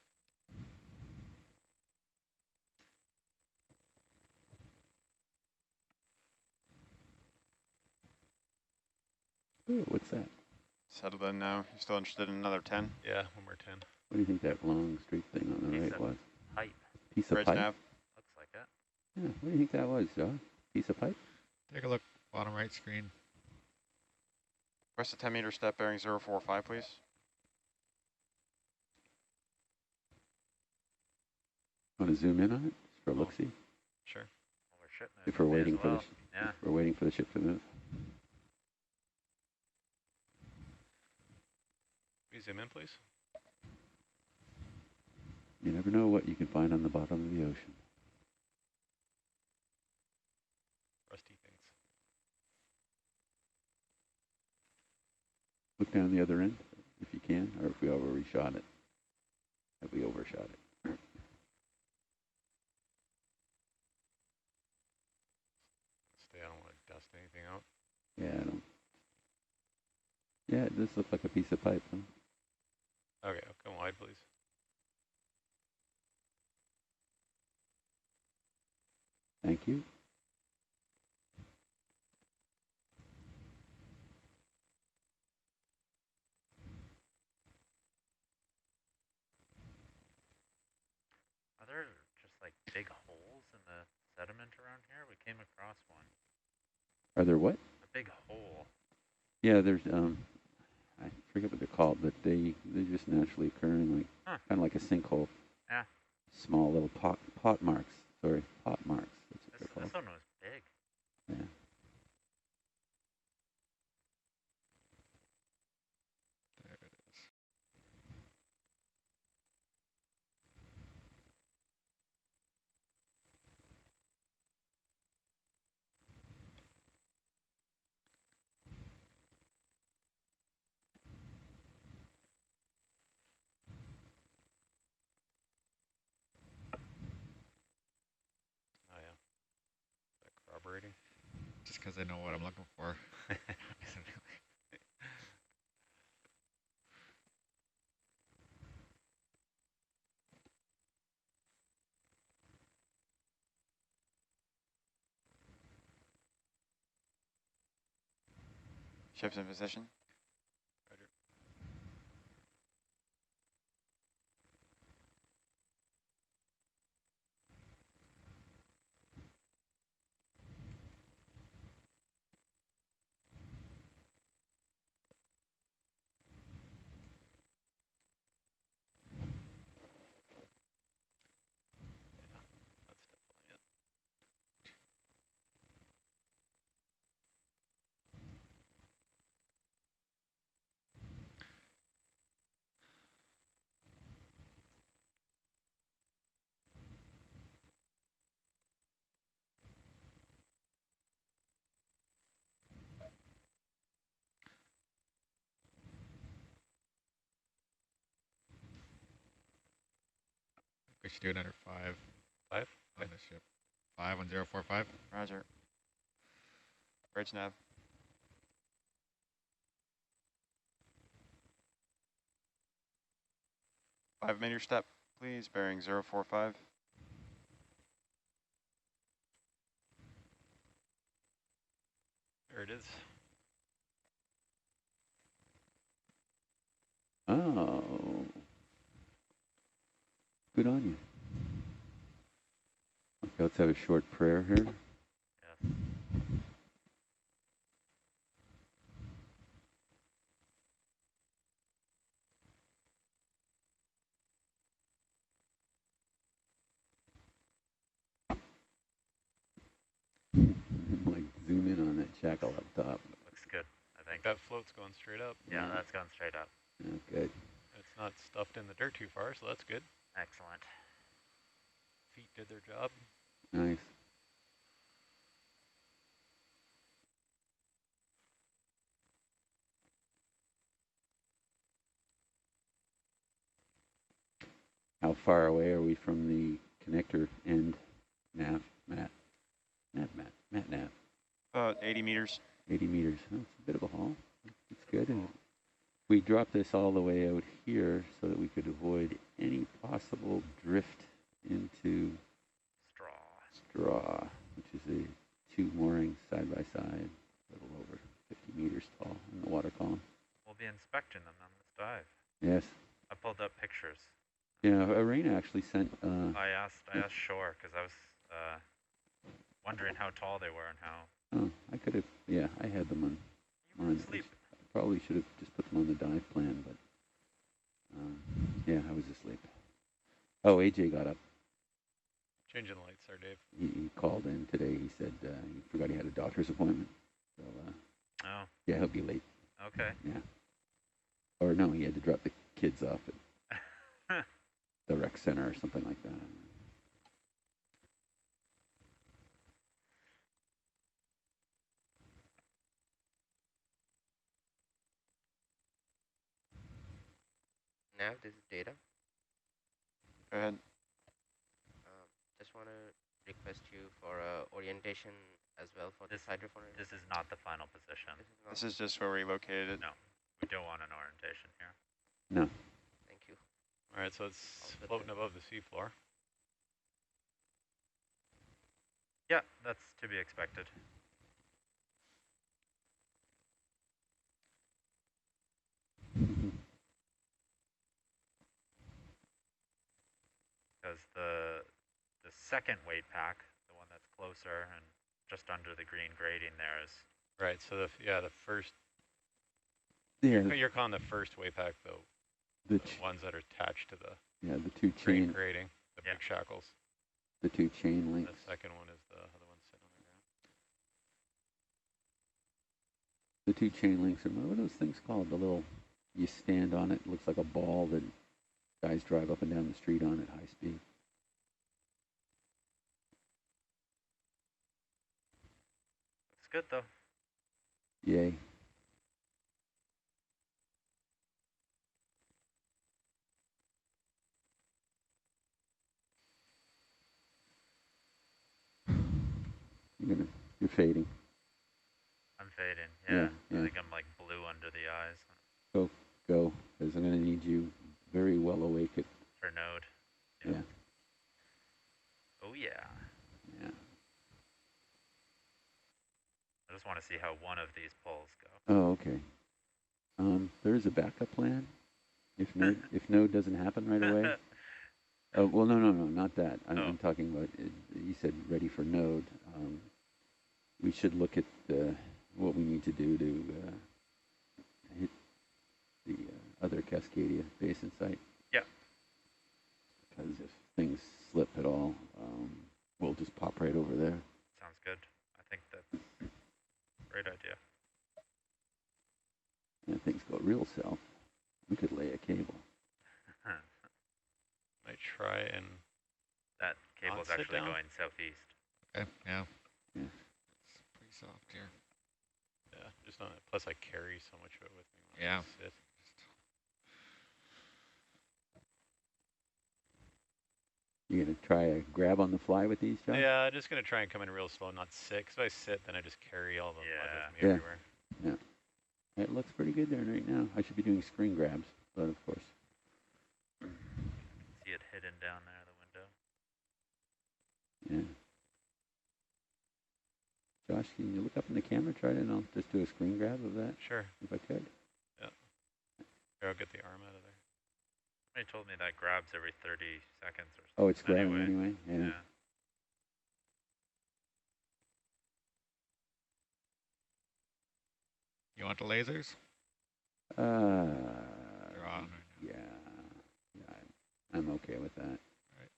Speaker 12: Ooh, what's that?
Speaker 15: Settled in now. You still interested in another 10?
Speaker 13: Yeah, one more 10.
Speaker 12: What do you think that long straight thing on the right was? Piece of
Speaker 15: Bridge
Speaker 12: pipe?
Speaker 15: nav.
Speaker 5: Looks like it.
Speaker 12: Yeah, what do you think that was, Josh? Piece of pipe?
Speaker 14: Take a look, bottom right screen.
Speaker 15: Request a 10 meter step bearing 045, please.
Speaker 12: Want to zoom in on it for a look-see?
Speaker 5: Sure. Well, we're ship
Speaker 12: If we're waiting for
Speaker 5: well.
Speaker 12: the if we're waiting for the ship to move.
Speaker 13: Can you zoom in, please?
Speaker 12: You never know what you can find on the bottom of the ocean.
Speaker 13: Rusty things.
Speaker 12: Look down the other end, if you can, or if we overshot it. Have we overshot it?
Speaker 13: Stay, I don't want to dust anything out.
Speaker 12: Yeah, I don't. Yeah, it does look like a piece of pipe, huh?
Speaker 13: Okay, come wide, please.
Speaker 12: Thank you.
Speaker 5: Are there just like big holes in the sediment around here? We came across one.
Speaker 12: Are there what?
Speaker 5: A big hole.
Speaker 12: Yeah, there's I forget what they're called, but they're just naturally occurring, like kind of like a sinkhole.
Speaker 5: Yeah.
Speaker 12: Small little pot marks. Sorry, pot marks. That's what they're called.
Speaker 5: This one was big.
Speaker 12: Yeah.
Speaker 14: There it is.
Speaker 13: Oh yeah. Is that corroborating?
Speaker 14: Just because I know what I'm looking for.
Speaker 15: Ship's in position.
Speaker 13: Roger.
Speaker 14: We should do another 5.
Speaker 13: 5?
Speaker 14: On the ship. 5 on 045.
Speaker 15: Roger. Bridge nav. Five-meter step, please, bearing 045.
Speaker 13: There it is.
Speaker 12: Oh. Good on you. Okay, let's have a short prayer here.
Speaker 5: Yes.
Speaker 12: Like zoom in on that shackle up top.
Speaker 5: Looks good, I think.
Speaker 13: That float's going straight up.
Speaker 5: Yeah, that's going straight up.
Speaker 12: Oh, good.
Speaker 13: It's not stuffed in the dirt too far, so that's good.
Speaker 5: Excellent.
Speaker 13: Feet did their job.
Speaker 12: Nice. How far away are we from the connector end, nav, Matt? Nav.
Speaker 15: About 80 meters.
Speaker 12: 80 meters. Oh, it's a bit of a haul. It's good. And we dropped this all the way out here so that we could avoid any possible drift into straw, which is a 2 moorings side by side, a little over 50 meters tall in the water column.
Speaker 5: We'll be inspecting them on this dive.
Speaker 12: Yes.
Speaker 5: I pulled up pictures.
Speaker 12: Yeah, Arena actually sent.
Speaker 5: I asked Shore because I was wondering how tall they were and how.
Speaker 12: Oh, I could have. Yeah, I had them on.
Speaker 5: You were asleep.
Speaker 12: I probably should have just put them on the dive plan, but yeah, I was asleep. Oh, AJ got up.
Speaker 13: Changing the lights there, Dave.
Speaker 12: He called in today. He said he forgot he had a doctor's appointment. So
Speaker 5: oh.
Speaker 12: Yeah, he'll be late.
Speaker 5: Okay.
Speaker 12: Yeah. Or no, he had to drop the kids off at the rec center or something like that.
Speaker 16: Now this is data.
Speaker 15: Go ahead.
Speaker 16: Just want to request you for orientation as well for this hydrophone.
Speaker 5: This is not the final position.
Speaker 15: This is just where we located it.
Speaker 5: No, we don't want an orientation here.
Speaker 12: No.
Speaker 16: Thank you.
Speaker 13: All right, so it's floating above the seafloor.
Speaker 5: Yeah, that's to be expected. Because the second weight pack, the one that's closer and just under the green grading there is.
Speaker 13: Right, so the first.
Speaker 12: Yeah.
Speaker 13: You're calling the first weight pack though. The ones that are attached to the.
Speaker 12: Yeah, the two
Speaker 13: green
Speaker 12: chain.
Speaker 13: grading, the big shackles.
Speaker 12: The two chain links.
Speaker 13: The second one is the other one sitting on the ground.
Speaker 12: The two chain links are, what are those things called? The little, you stand on it, looks like a ball that guys drive up and down the street on at high speed.
Speaker 5: Looks good though.
Speaker 12: Yay. You're fading.
Speaker 5: I'm fading, yeah.
Speaker 12: Yeah.
Speaker 5: I think I'm like blue under the eyes.
Speaker 12: Go, because I'm going to need you very well awake at.
Speaker 5: For node.
Speaker 12: Yeah.
Speaker 5: Oh yeah.
Speaker 12: Yeah.
Speaker 5: I just want to see how one of these poles go.
Speaker 12: Oh, okay. There is a backup plan. If node doesn't happen right away. Well, no, not that. I'm talking about. You said ready for node. We should look at what we need to do to hit the other Cascadia basin site.
Speaker 5: Yeah.
Speaker 12: Because if things slip at all, we'll just pop right over there.
Speaker 5: Sounds good. I think that's a great idea.
Speaker 12: And if things go real south, we could lay a cable.
Speaker 13: Might try and.
Speaker 5: That cable's actually going southeast.
Speaker 14: Okay, yeah.
Speaker 12: Yeah.
Speaker 14: It's pretty soft here.
Speaker 13: Yeah, just on it. Plus I carry so much of it with me when
Speaker 14: Yeah.
Speaker 13: I sit.
Speaker 12: You gonna try a grab on the fly with these, John?
Speaker 13: Yeah, I'm just gonna try and come in real slow, not sit. Cause if I sit, then I just carry all the mud with me
Speaker 12: Yeah.
Speaker 13: everywhere.
Speaker 12: Yeah. It looks pretty good there right now. I should be doing screen grabs, but of course.
Speaker 5: See it hidden down there, the window.
Speaker 12: Yeah. Josh, can you look up in the camera, try to, and I'll just do a screen grab of that?
Speaker 13: Sure.
Speaker 12: If I could.
Speaker 13: Yeah. Here, I'll get the arm out of there.
Speaker 5: Somebody told me that grabs every 30 seconds or something.
Speaker 12: Oh, it's grabbing anyway? Yeah.
Speaker 14: You want the lasers?
Speaker 12: They're
Speaker 14: on.
Speaker 12: Yeah. I'm okay with that.
Speaker 13: Right.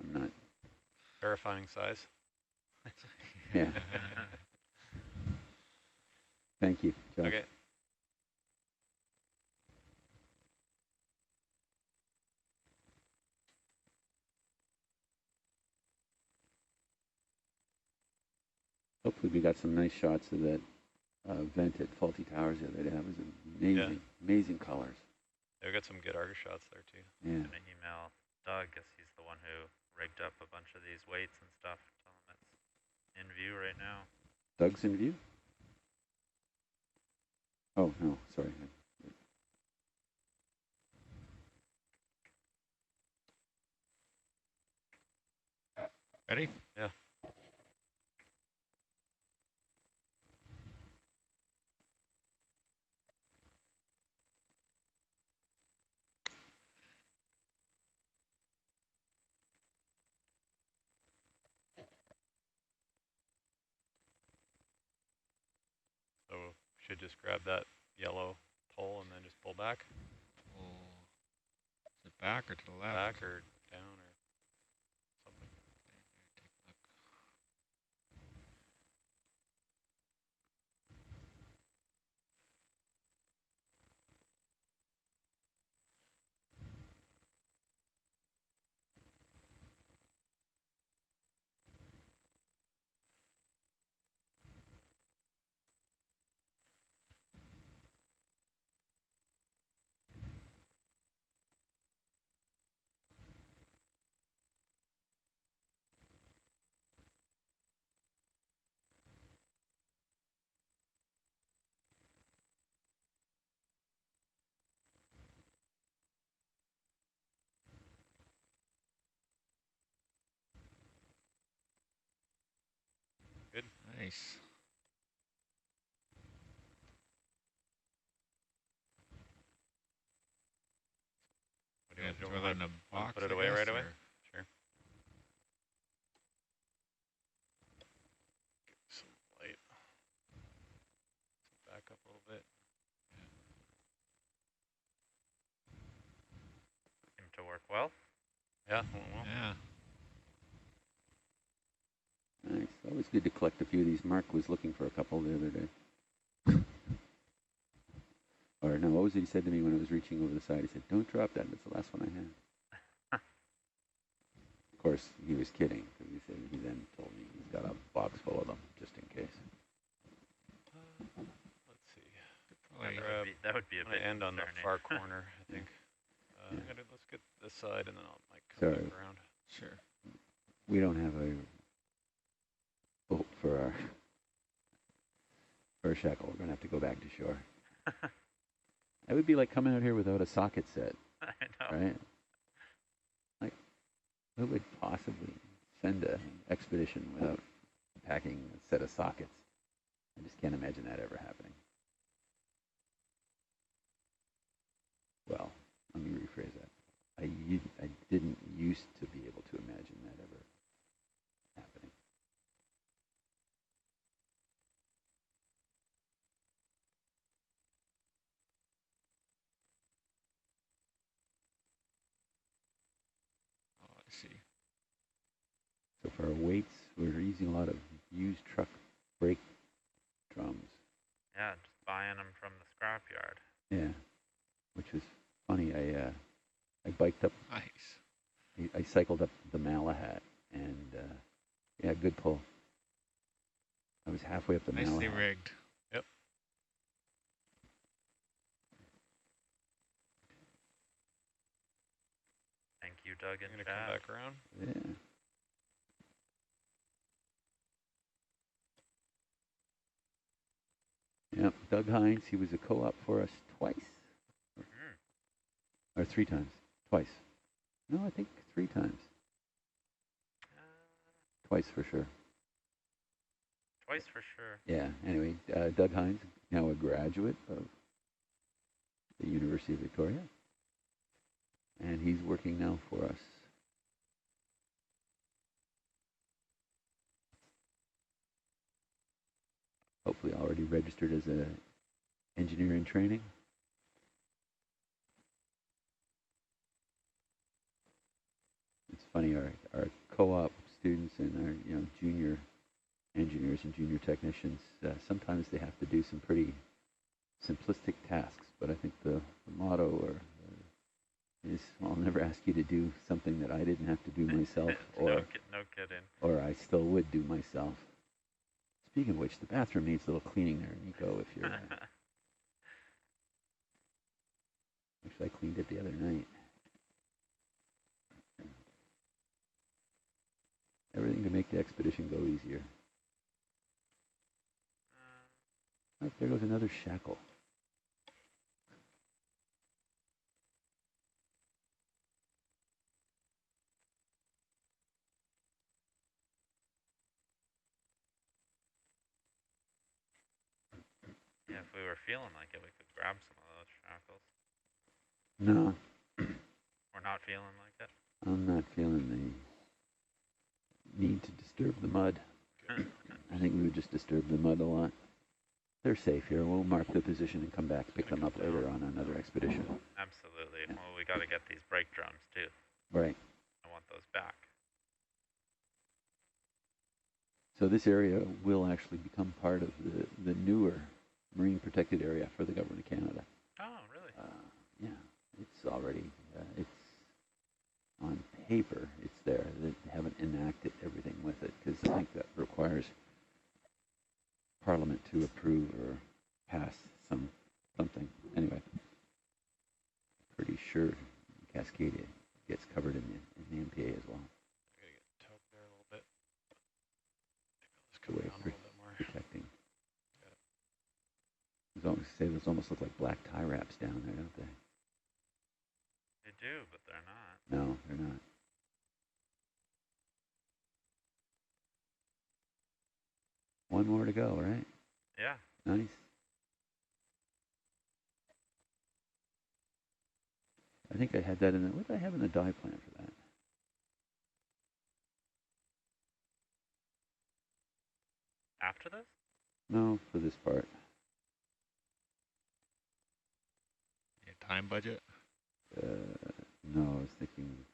Speaker 12: I'm not.
Speaker 13: Terrifying size.
Speaker 12: Yeah. Thank you, Josh.
Speaker 13: Okay.
Speaker 12: Hopefully we got some nice shots of that vent at Faulty Towers the other day. That was amazing, amazing colors.
Speaker 13: Yeah, we got some good Argus shots there too.
Speaker 12: Yeah.
Speaker 5: I'm gonna email Doug, guess he's the one who rigged up a bunch of these weights and stuff. Tell him it's in view right now.
Speaker 12: Doug's in view? Oh, no, sorry.
Speaker 14: Ready?
Speaker 13: Yeah. should just grab that yellow pole and then just pull back.
Speaker 14: Is it back or to the left?
Speaker 13: Back or down or something.
Speaker 14: Take a look.
Speaker 13: Good.
Speaker 14: Nice.
Speaker 13: What do you want to do?
Speaker 14: Throw that in a box.
Speaker 13: Put it away right away? Sure. Get some light. Back up a little bit.
Speaker 5: Seemed to work well.
Speaker 13: Yeah, went well.
Speaker 14: Yeah.
Speaker 12: Nice. Always good to collect a few of these. Mark was looking for a couple the other day. Or no, what was it he said to me when I was reaching over the side? He said, "Don't drop that. That's the last one I had." Of course, he was kidding, because he then told me he's got a box full of them, just in case.
Speaker 13: Let's see.
Speaker 5: That would be a bit
Speaker 13: end on the
Speaker 5: concerning.
Speaker 13: far corner, I think.
Speaker 12: Yeah.
Speaker 13: Let's get this side, and then I'll come back around.
Speaker 14: Sure.
Speaker 12: We don't have a boat for our shackle. We're going to have to go back to shore. That would be like coming out here without a socket set.
Speaker 5: I know.
Speaker 12: Right? Like, who would possibly send an expedition without packing a set of sockets? I just can't imagine that ever happening. Well, let me rephrase that. I didn't used to be able to imagine that ever happening.
Speaker 14: Oh, I see.
Speaker 12: So for our weights, we're using a lot of used truck brake drums.
Speaker 5: Yeah, just buying them from the scrapyard.
Speaker 12: Yeah, which was funny. I biked up.
Speaker 14: Nice.
Speaker 12: I cycled up the Malahat, and yeah, good pull. I was halfway up the Malahat.
Speaker 14: Nicely rigged.
Speaker 13: Yep.
Speaker 5: Thank you, Doug and
Speaker 13: I'm gonna
Speaker 5: Chad.
Speaker 13: come back around.
Speaker 12: Yeah. Yep, Doug Hines, he was a co-op for us twice. Or 3 times. Twice. No, I think 3 times. Twice for sure.
Speaker 5: Twice for sure.
Speaker 12: Yeah, anyway, Doug Hines, now a graduate of the University of Victoria. And he's working now for us. Hopefully already registered as a engineer in training. It's funny, our co-op students and our junior engineers and junior technicians, sometimes they have to do some pretty simplistic tasks, but I think the motto is, I'll never ask you to do something that I didn't have to do myself, or
Speaker 5: no kidding.
Speaker 12: Or I still would do myself. Speaking of which, the bathroom needs a little cleaning there, Nico, if you're... Actually, I cleaned it the other night. Everything to make the expedition go easier. Oh, there goes another shackle.
Speaker 5: Yeah, if we were feeling like it, we could grab some of those shackles.
Speaker 12: No.
Speaker 5: We're not feeling like it?
Speaker 12: I'm not feeling the need to disturb the mud. I think we would just disturb the mud a lot. They're safe here. We'll mark the position and come back, pick them up later on another expedition.
Speaker 5: Absolutely. Yeah. Well, we got to get these brake drums too.
Speaker 12: Right.
Speaker 5: I want those back.
Speaker 12: So this area will actually become part of the newer marine protected area for the government of Canada.
Speaker 5: Oh, really?
Speaker 12: Yeah, it's already, it's on paper, it's there. They haven't enacted everything with it because I think that requires Parliament to approve or pass something. Anyway, pretty sure Cascadia gets covered in the MPA as well.
Speaker 13: I'm going to get tugged there a little bit.
Speaker 12: The way of protecting. Those almost look like black tie wraps down there, don't they?
Speaker 5: They do, but they're not.
Speaker 12: No, they're not. One more to go, right?
Speaker 5: Yeah.
Speaker 12: Nice. I think I had that in the, what did I have in the dive plan for that?
Speaker 5: After this?
Speaker 12: No, for this part.
Speaker 14: Time budget?
Speaker 12: No, I was thinking.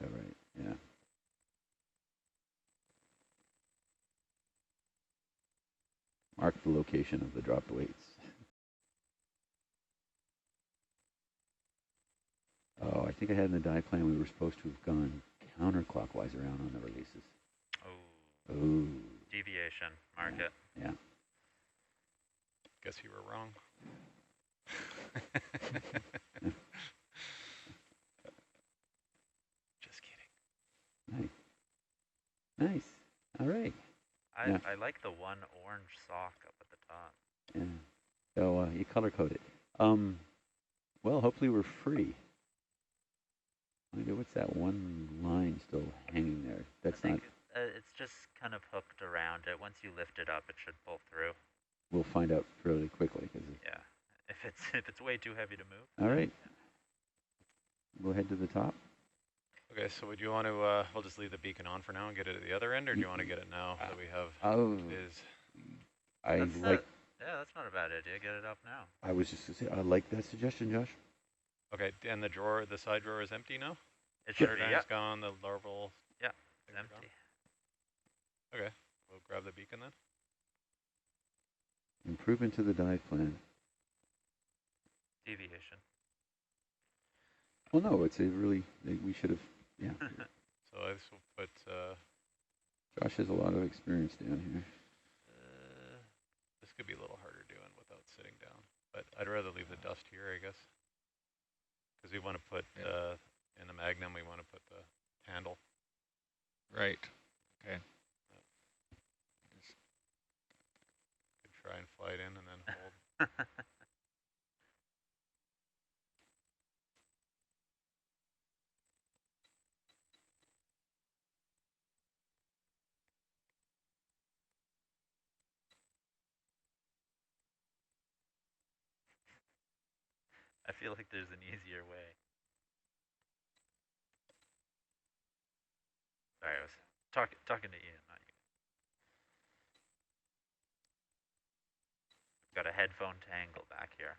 Speaker 12: All right, yeah. Mark the location of the dropped weights. Oh, I think I had in the dive plan we were supposed to have gone counterclockwise around on the releases.
Speaker 5: Oh.
Speaker 12: Oh.
Speaker 5: Deviation. Mark it.
Speaker 12: Yeah.
Speaker 13: Guess you were wrong. Just kidding.
Speaker 12: Nice. Nice. All right.
Speaker 5: I like the one orange sock up at the top.
Speaker 12: Yeah. So you color code it. Well, hopefully we're free. What's that one line still hanging there? That's not.
Speaker 5: It's just kind of hooked around it. Once you lift it up, it should pull through.
Speaker 12: We'll find out fairly quickly.
Speaker 5: Yeah. If it's way too heavy to move.
Speaker 12: All right. We'll head to the top.
Speaker 13: Okay, so would you want to, we'll just leave the beacon on for now and get it at the other end, or do you want to get it now that we have
Speaker 5: Yeah, that's not a bad idea. Get it up now.
Speaker 12: I was just going to say, I like that suggestion, Josh.
Speaker 13: Okay, and the drawer, the side drawer is empty now?
Speaker 5: It should be,
Speaker 13: yeah. Gone, the larval...
Speaker 5: Yeah, it's empty.
Speaker 13: Okay, we'll grab the beacon then.
Speaker 12: Improvement to the dive plan.
Speaker 5: Deviation.
Speaker 12: Well, no, it's a really, we should have, yeah.
Speaker 13: So this will put...
Speaker 12: Josh has a lot of experience down here.
Speaker 13: This could be a little harder doing without sitting down, but I'd rather leave the dust here, I guess. Because we want to put, in the Magnum, we want to put the handle.
Speaker 14: Right. Okay.
Speaker 13: Could try and fly it in and then hold.
Speaker 5: I feel like there's an easier way. Sorry, I was talking to Ian, not you. Got a headphone tangle back here.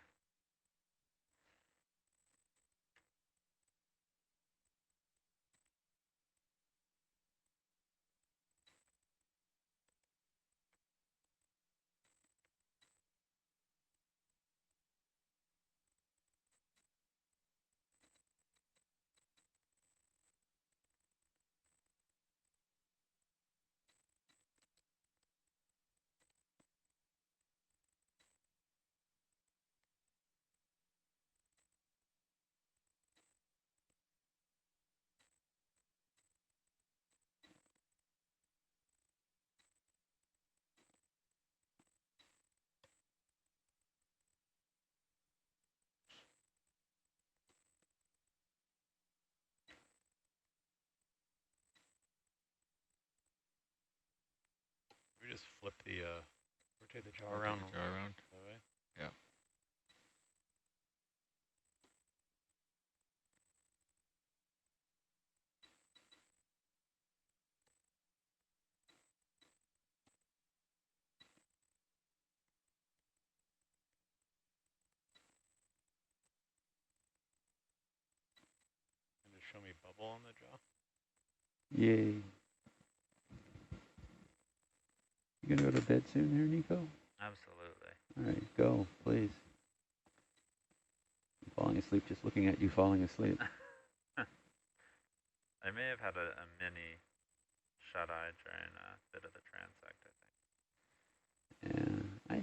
Speaker 13: We just flip the, rotate the jaw around.
Speaker 14: Jaw around. Yeah.
Speaker 13: show me bubble on the jaw?
Speaker 12: Yay. You gonna go to bed soon here, Nico?
Speaker 5: Absolutely.
Speaker 12: All right, go, please. I'm falling asleep just looking at you falling asleep.
Speaker 5: I may have had a mini shut-eye during a bit of the transect, I think.
Speaker 12: Yeah, I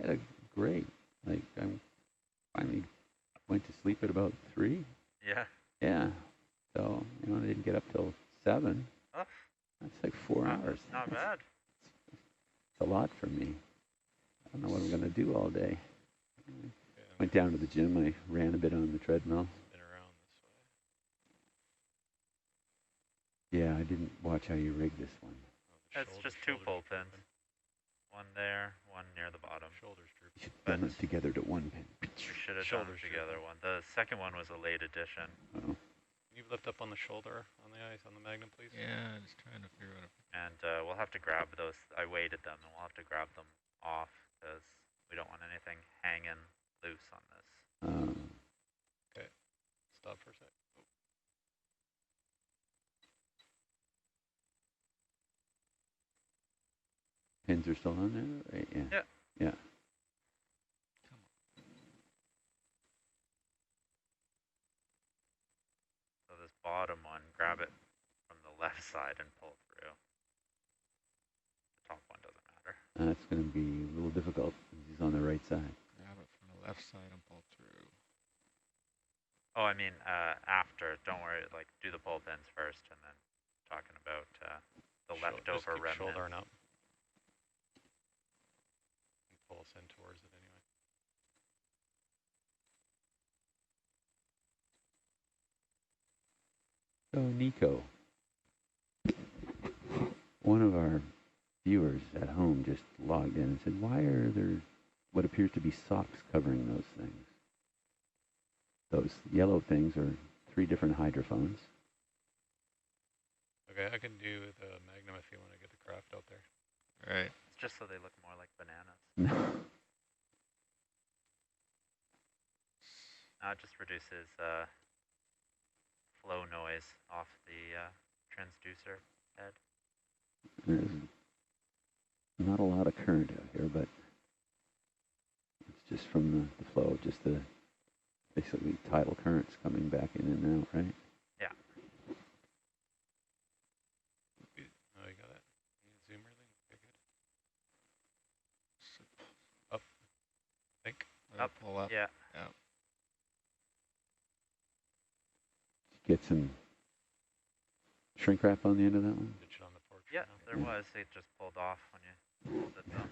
Speaker 12: had a great, like, I finally went to sleep at about 3.
Speaker 5: Yeah.
Speaker 12: Yeah. So, I didn't get up till 7.
Speaker 5: Oh,
Speaker 12: That's like 4 hours.
Speaker 5: Not bad.
Speaker 12: It's a lot for me. I don't know what I'm going to do all day. Went down to the gym. I ran a bit on the treadmill.
Speaker 13: Been around this way.
Speaker 12: Yeah, I didn't watch how you rigged this one.
Speaker 5: It's just 2 pull pins. One there, one near the bottom.
Speaker 13: Shoulders drooping.
Speaker 12: You should bend it together to one pin.
Speaker 5: We should have done together one. The second one was a late addition.
Speaker 12: Oh.
Speaker 13: Can you lift up on the shoulder on the ice on the Magnum, please?
Speaker 14: Yeah, just trying to figure out.
Speaker 5: And we'll have to grab those. I weighted them, and we'll have to grab them off because we don't want anything hanging loose on this.
Speaker 13: Okay, stop for a sec. Oh.
Speaker 12: Pins are still on there, right? Yeah.
Speaker 5: Yeah.
Speaker 12: Yeah.
Speaker 5: So this bottom one, grab it from the left side and pull through. The top one doesn't matter.
Speaker 12: That's going to be a little difficult because he's on the right side.
Speaker 14: Grab it from the left side and pull through.
Speaker 5: Oh, I mean, after. Don't worry. Like, do the pull pins first, and then talking about the leftover remnants.
Speaker 13: Shouldering up. And pull us in towards it anyway.
Speaker 12: So, Nico, one of our viewers at home just logged in and said, why are there what appears to be socks covering those things? Those yellow things are 3 different hydrophones.
Speaker 13: Okay, I can do the Magnum if you want to get the craft out there.
Speaker 14: All right.
Speaker 5: It's just so they look more like bananas.
Speaker 12: No.
Speaker 5: It just reduces flow noise off the transducer head.
Speaker 12: There's not a lot of current out here, but it's just from the flow, just the basically tidal currents coming back in and out, right?
Speaker 5: Yeah.
Speaker 13: Oh, you got that? You need a zoom really? Okay, good. Up. Think.
Speaker 5: Up.
Speaker 14: Pull up.
Speaker 5: Yeah.
Speaker 14: Yeah.
Speaker 12: Get some shrink wrap on the end of that one?
Speaker 13: Ditch it on the porch.
Speaker 5: Yeah, there was. It just pulled off when you pulled it down.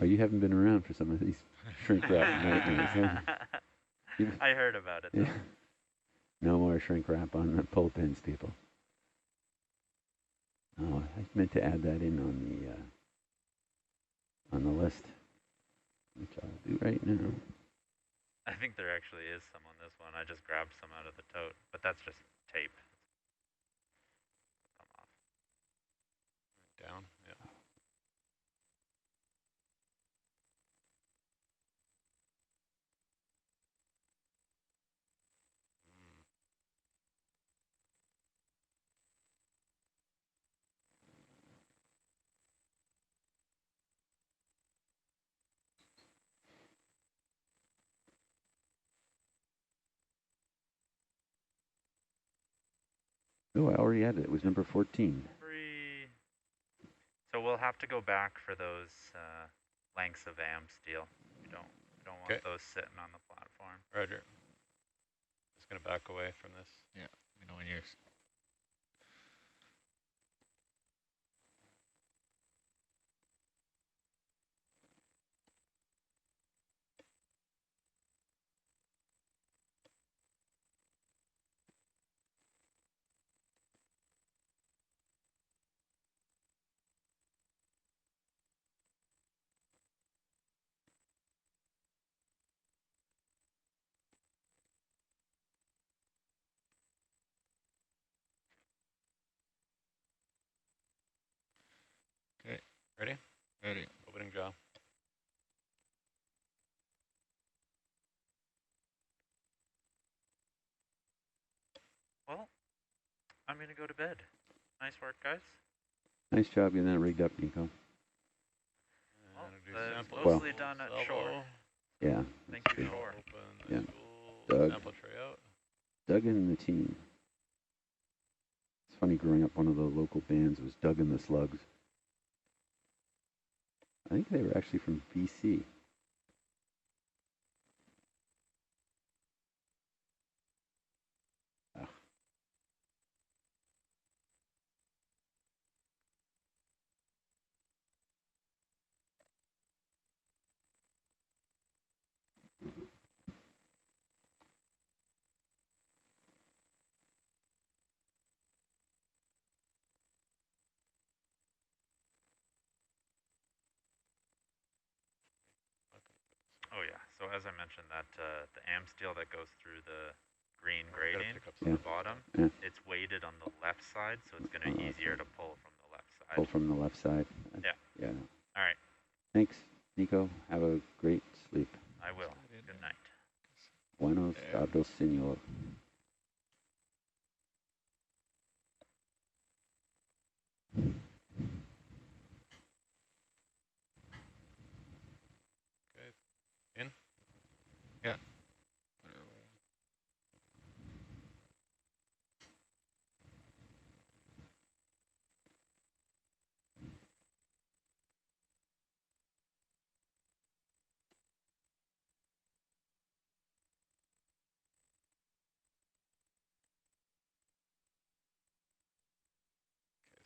Speaker 12: Oh, you haven't been around for some of these shrink wrap nightmares, have you?
Speaker 5: I heard about it, though.
Speaker 12: Yeah. No more shrink wrap on the pull pins, people. Oh, I meant to add that in on the list, which I'll do right now.
Speaker 5: I think there actually is some on this one. I just grabbed some out of the tote, but that's just tape. Come off.
Speaker 13: Down, yeah.
Speaker 12: Oh, I already had it. It was number 14.
Speaker 5: So we'll have to go back for those lengths of AM steel. We don't want those sitting on the platform.
Speaker 13: Roger. Just gonna back away from this.
Speaker 14: Yeah, we know when you're.
Speaker 13: Okay, ready?
Speaker 14: Ready.
Speaker 13: Opening jaw.
Speaker 5: I'm going to go to bed. Nice work, guys.
Speaker 12: Nice job getting that rigged up, Nico.
Speaker 5: It's mostly done at shore.
Speaker 12: Yeah.
Speaker 5: Thank you, shore.
Speaker 12: Yeah.
Speaker 13: Doug. Sample tray out.
Speaker 12: Doug and the team. It's funny, growing up, one of the local bands was Doug and the Slugs. I think they were actually from BC.
Speaker 5: Oh yeah, so as I mentioned, that the AM steel that goes through the green grading to the bottom, it's weighted on the left side, so it's going to be easier to pull from the left side.
Speaker 12: Pull from the left side.
Speaker 5: Yeah.
Speaker 12: Yeah.
Speaker 5: All right.
Speaker 12: Thanks, Nico. Have a great sleep.
Speaker 5: I will. Good night.
Speaker 12: Buenos tardes, señor.
Speaker 13: Okay. In? Yeah.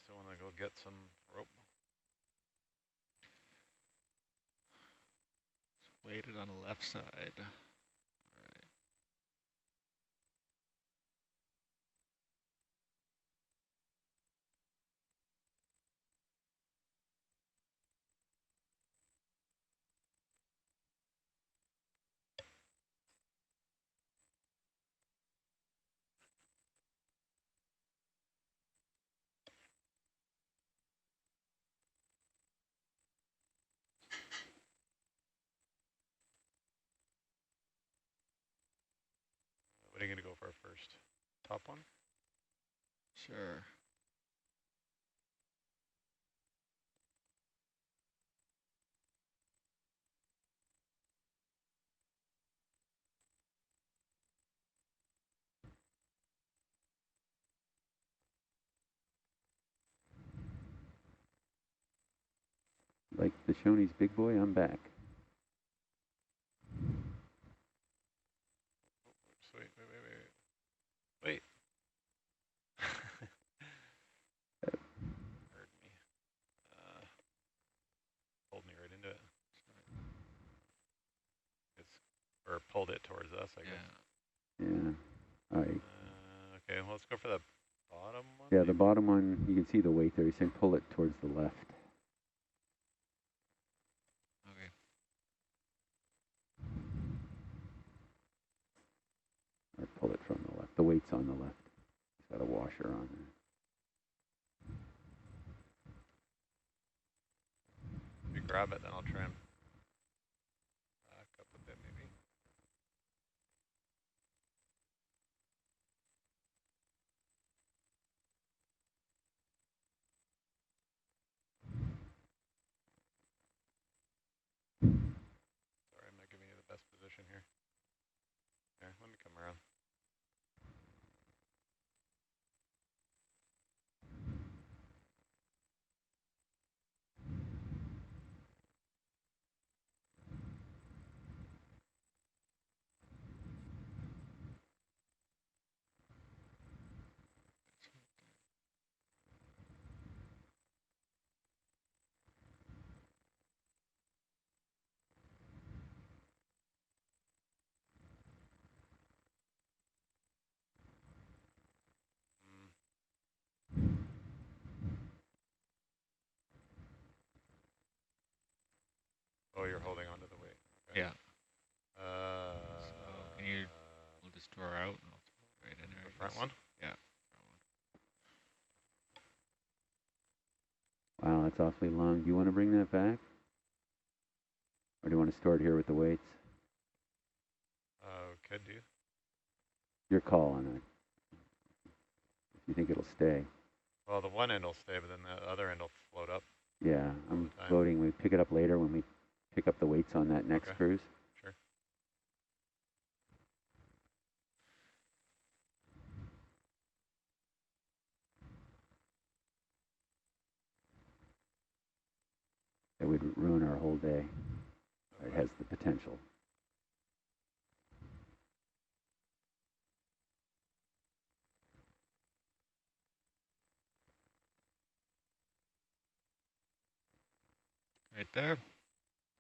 Speaker 13: So when I go get some rope. It's weighted on the left side. All right. What are you going to go for first? Top one? Sure.
Speaker 12: Like the Shoney's big boy, I'm back.
Speaker 13: Wait. Wait. Heard me. Pulled me right into it. Or pulled it towards us, I guess.
Speaker 12: Yeah. All right.
Speaker 13: Okay, well, let's go for the bottom one.
Speaker 12: Yeah, the bottom one, you can see the weight there. He's saying pull it towards the left.
Speaker 13: Okay.
Speaker 12: Or pull it from the left. The weight's on the left. He's got a washer on there.
Speaker 13: If you grab it, then I'll try and back up a bit, maybe. Sorry, I'm not giving you the best position here. Here, let me come around. Oh, you're holding onto the weight. Okay.
Speaker 14: Yeah. So can you, we'll just draw out and I'll throw it right in there.
Speaker 13: The front one?
Speaker 14: Yeah.
Speaker 12: Wow, that's awfully long. Do you want to bring that back? Or do you want to store it here with the weights?
Speaker 13: Could do.
Speaker 12: Your call on it. If You think it'll stay?
Speaker 13: Well, the one end will stay, but then the other end will float up.
Speaker 12: Yeah, I'm floating. We pick it up later when we pick up the weights on that next cruise.
Speaker 13: Sure.
Speaker 12: It would ruin our whole day. It has the potential.
Speaker 14: Right there.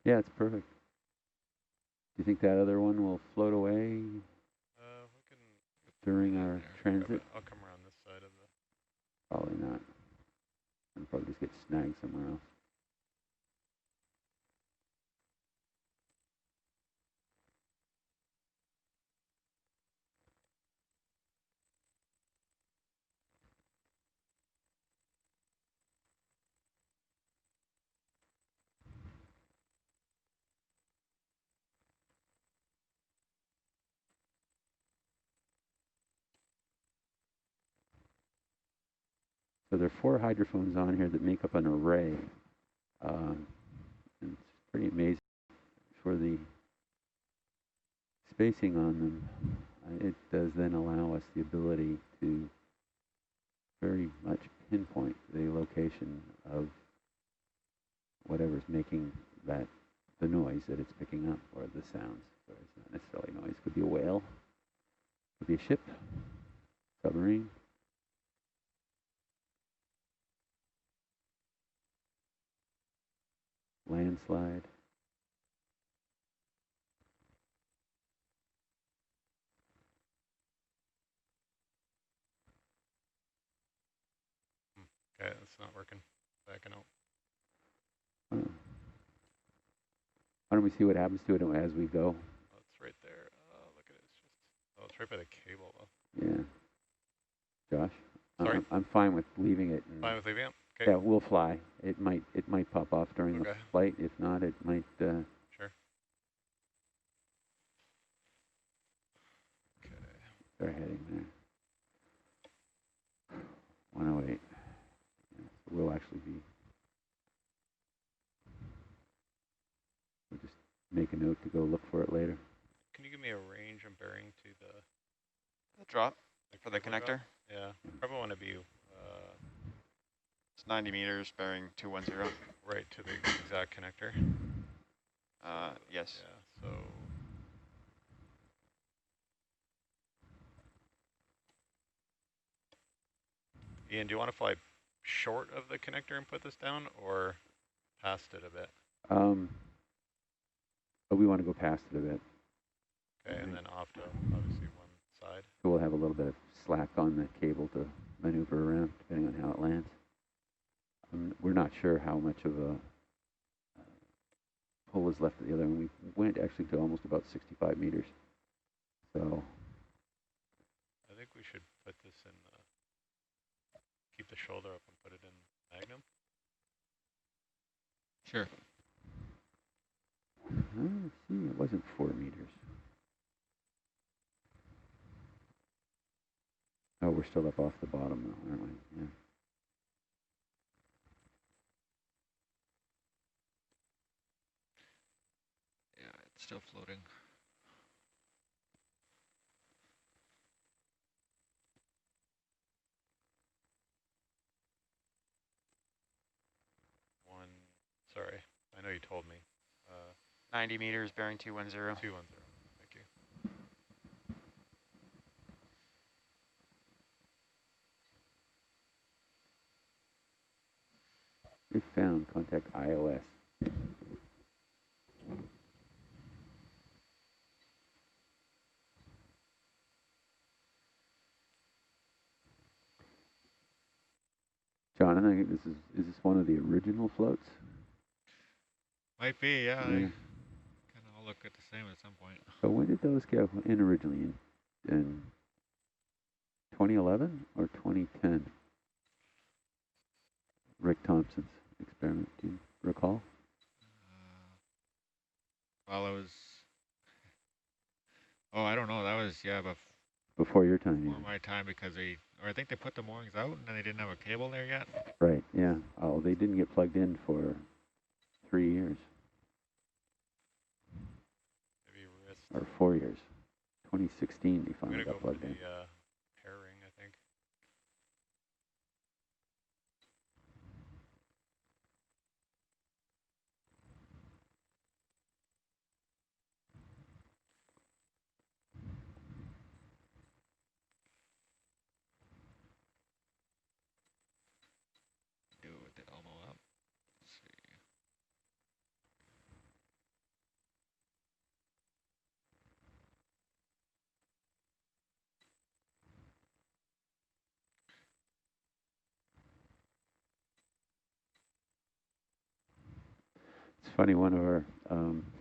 Speaker 12: Yeah, it's perfect. Do you think that other one will float away
Speaker 13: We can
Speaker 12: during our transit?
Speaker 13: I'll come around this side of the...
Speaker 12: Probably not. I'll probably just get snagged somewhere else. So there are 4 hydrophones on here that make up an array. And it's pretty amazing for the spacing on them. It does then allow us the ability to very much pinpoint the location of whatever's making that the noise that it's picking up, or the sounds. So it's not necessarily noise. Could be a whale, could be a ship, submarine. Landslide.
Speaker 13: Okay, that's not working. Backing out.
Speaker 12: Why don't we see what happens to it as we go?
Speaker 13: Oh, it's right there. Look at it. It's just... Oh, it's right by the cable, though.
Speaker 12: Yeah. Josh?
Speaker 13: Sorry?
Speaker 12: I'm fine with leaving it.
Speaker 13: Fine with leaving it? Okay.
Speaker 12: Yeah, we'll fly. It might pop off during the flight. If not, it might...
Speaker 13: Sure. Okay.
Speaker 12: Start heading there. 108. Yeah, so we'll actually be... We'll just make a note to go look for it later.
Speaker 13: Can you give me a range and bearing to the
Speaker 15: drop for the connector?
Speaker 13: Drop? Yeah. Probably want to be...
Speaker 15: it's 90 meters, bearing 210.
Speaker 13: Right to the exact connector?
Speaker 15: Yes.
Speaker 13: Yeah, so... Ian, do you want to fly short of the connector and put this down, or past it a bit?
Speaker 12: But we want to go past it a bit.
Speaker 13: Okay, and then off to obviously one side.
Speaker 12: So we'll have a little bit of slack on the cable to maneuver around, depending on how it lands. We're not sure how much of a pull is left of the other one. We went actually to almost about 65 meters. So
Speaker 13: I think we should put this in, keep the shoulder up and put it in Magnum.
Speaker 14: Sure.
Speaker 12: See, it wasn't 4 meters. Oh, we're still up off the bottom though, aren't we? Yeah.
Speaker 14: Yeah, it's still floating.
Speaker 13: Sorry, I know you told me.
Speaker 15: 90 meters, bearing 210.
Speaker 13: 210, thank you.
Speaker 12: If found, contact iOS. John, I think this is this one of the original floats?
Speaker 14: Might be, yeah. They kind of all look at the same at some point.
Speaker 12: So when did those go in originally? In 2011 or 2010? Rick Thompson's experiment, do you recall?
Speaker 14: Well, it was... Oh, I don't know. That was, yeah, about
Speaker 12: Before your time,
Speaker 14: Before my time, because I think they put the moorings out and then they didn't have a cable there yet.
Speaker 12: Right, yeah. Oh, they didn't get plugged in for 3 years.
Speaker 13: Maybe wrist.
Speaker 12: Or 4 years. 2016 they finally got plugged in.
Speaker 13: Hair ring, I think.
Speaker 14: Do it with the elbow up. Let's see.
Speaker 12: It's funny, one of our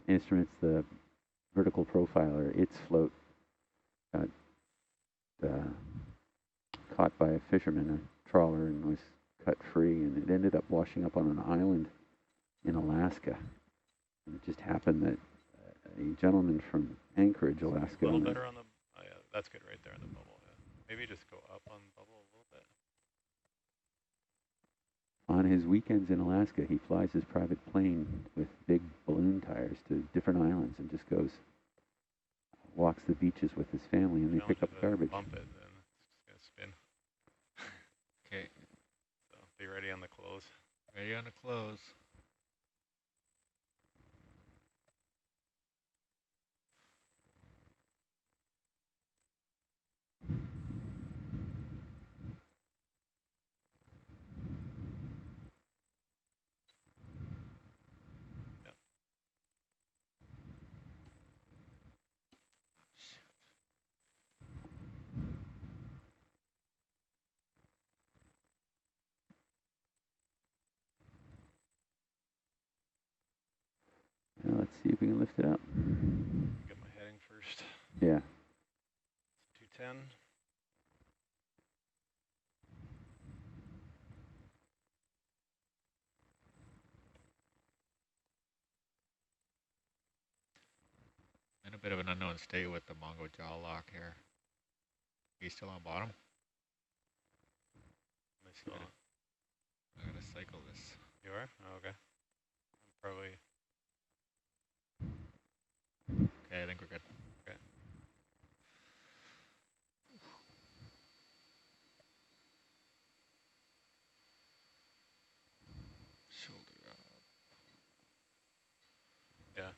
Speaker 12: instruments, the vertical profiler, its float got caught by a fisherman, a trawler, and was cut free, and it ended up washing up on an island in Alaska. And it just happened that a gentleman from Anchorage, Alaska.
Speaker 13: A little better on the, oh yeah, that's good right there on the bubble. Yeah. Maybe just go up on the bubble a little bit.
Speaker 12: On his weekends in Alaska, he flies his private plane with big balloon tires to different islands and just goes, walks the beaches with his family, and they pick up garbage.
Speaker 13: Bump it, then it's just gonna spin.
Speaker 14: Okay.
Speaker 13: So be ready on the close.
Speaker 14: Ready on the close.
Speaker 12: Now let's see if we can lift it up.
Speaker 13: Get my heading first.
Speaker 12: Yeah.
Speaker 13: 210.
Speaker 14: In a bit of an unknown state with the Mongo jaw lock here. He's still on bottom? I'm gonna cycle this.
Speaker 13: You are? Oh, okay. I'm probably.
Speaker 14: Okay, I think we're good.
Speaker 13: Okay.
Speaker 14: Shoulder up.
Speaker 13: Yeah.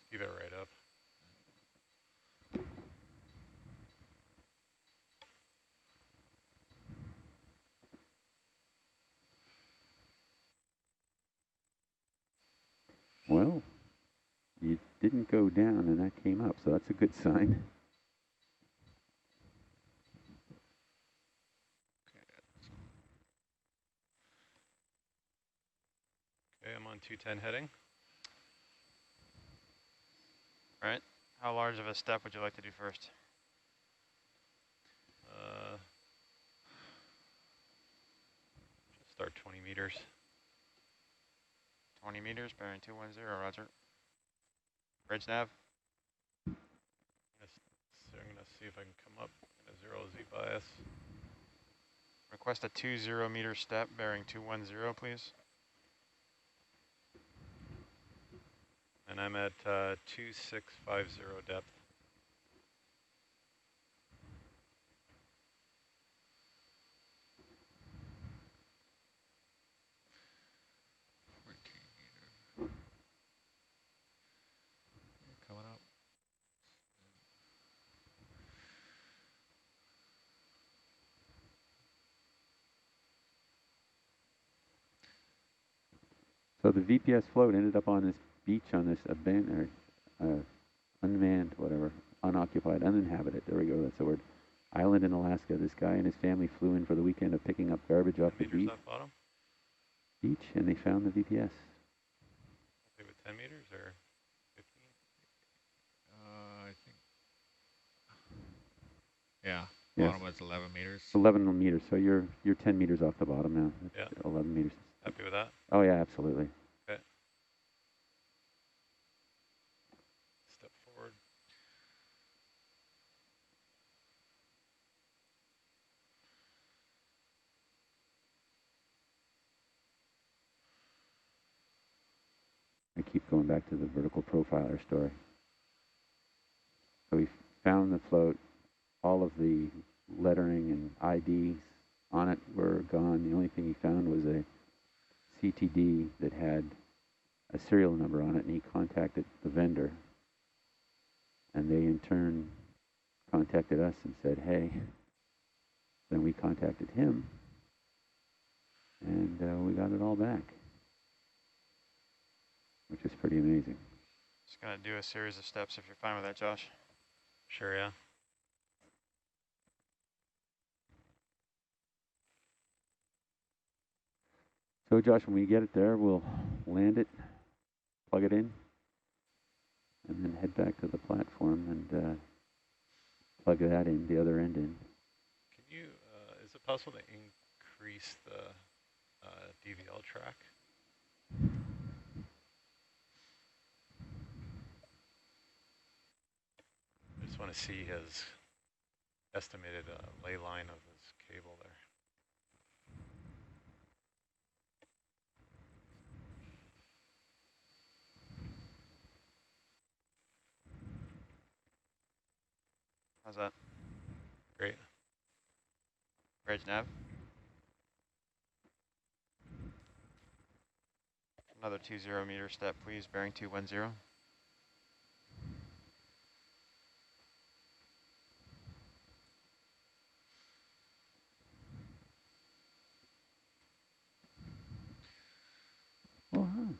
Speaker 13: Keep it right up.
Speaker 12: Well, you didn't go down and that came up, so that's a good sign.
Speaker 13: Okay, I'm on 210 heading.
Speaker 15: All right. How large of a step would you like to do first?
Speaker 13: Just start 20 meters.
Speaker 15: 20 meters, bearing 210, roger. Bridge nav.
Speaker 13: I'm gonna see if I can come up in a 0 Z bias.
Speaker 15: Request a 20 meter step, bearing 210, please.
Speaker 13: And I'm at 2650 depth.
Speaker 14: Coming up.
Speaker 12: So the VPS float ended up on this beach on this abandoned, unmanned, whatever, unoccupied, uninhabited, there we go, that's the word, island in Alaska. This guy and his family flew in for the weekend of picking up garbage off the beach, and they found the VPS.
Speaker 13: Okay, with 10 meters or 15?
Speaker 14: I think. Yeah,
Speaker 12: Yes.
Speaker 14: bottom was 11 meters.
Speaker 12: 11 meters, so you're 10 meters off the bottom now. That's
Speaker 13: Yeah.
Speaker 12: 11 meters.
Speaker 13: Happy with that?
Speaker 12: Oh yeah, absolutely.
Speaker 13: Okay. Step forward.
Speaker 12: I keep going back to the vertical profiler story. So we found the float. All of the lettering and IDs on it were gone. The only thing he found was a CTD that had a serial number on it, and he contacted the vendor. And they in turn contacted us and said, hey. Then we contacted him, and we got it all back, which is pretty amazing.
Speaker 15: Just going to do a series of steps if you're fine with that, Josh.
Speaker 13: Sure, yeah.
Speaker 12: So Josh, when we get it there, we'll land it, plug it in, and then head back to the platform and plug that in, the other end in.
Speaker 13: Can you, is it possible to increase the DVL track? I just want to see his estimated ley line of his cable there.
Speaker 15: How's that?
Speaker 13: Great.
Speaker 15: Bridge nav. Another 20 meter step, please, bearing 210.
Speaker 12: Oh, huh.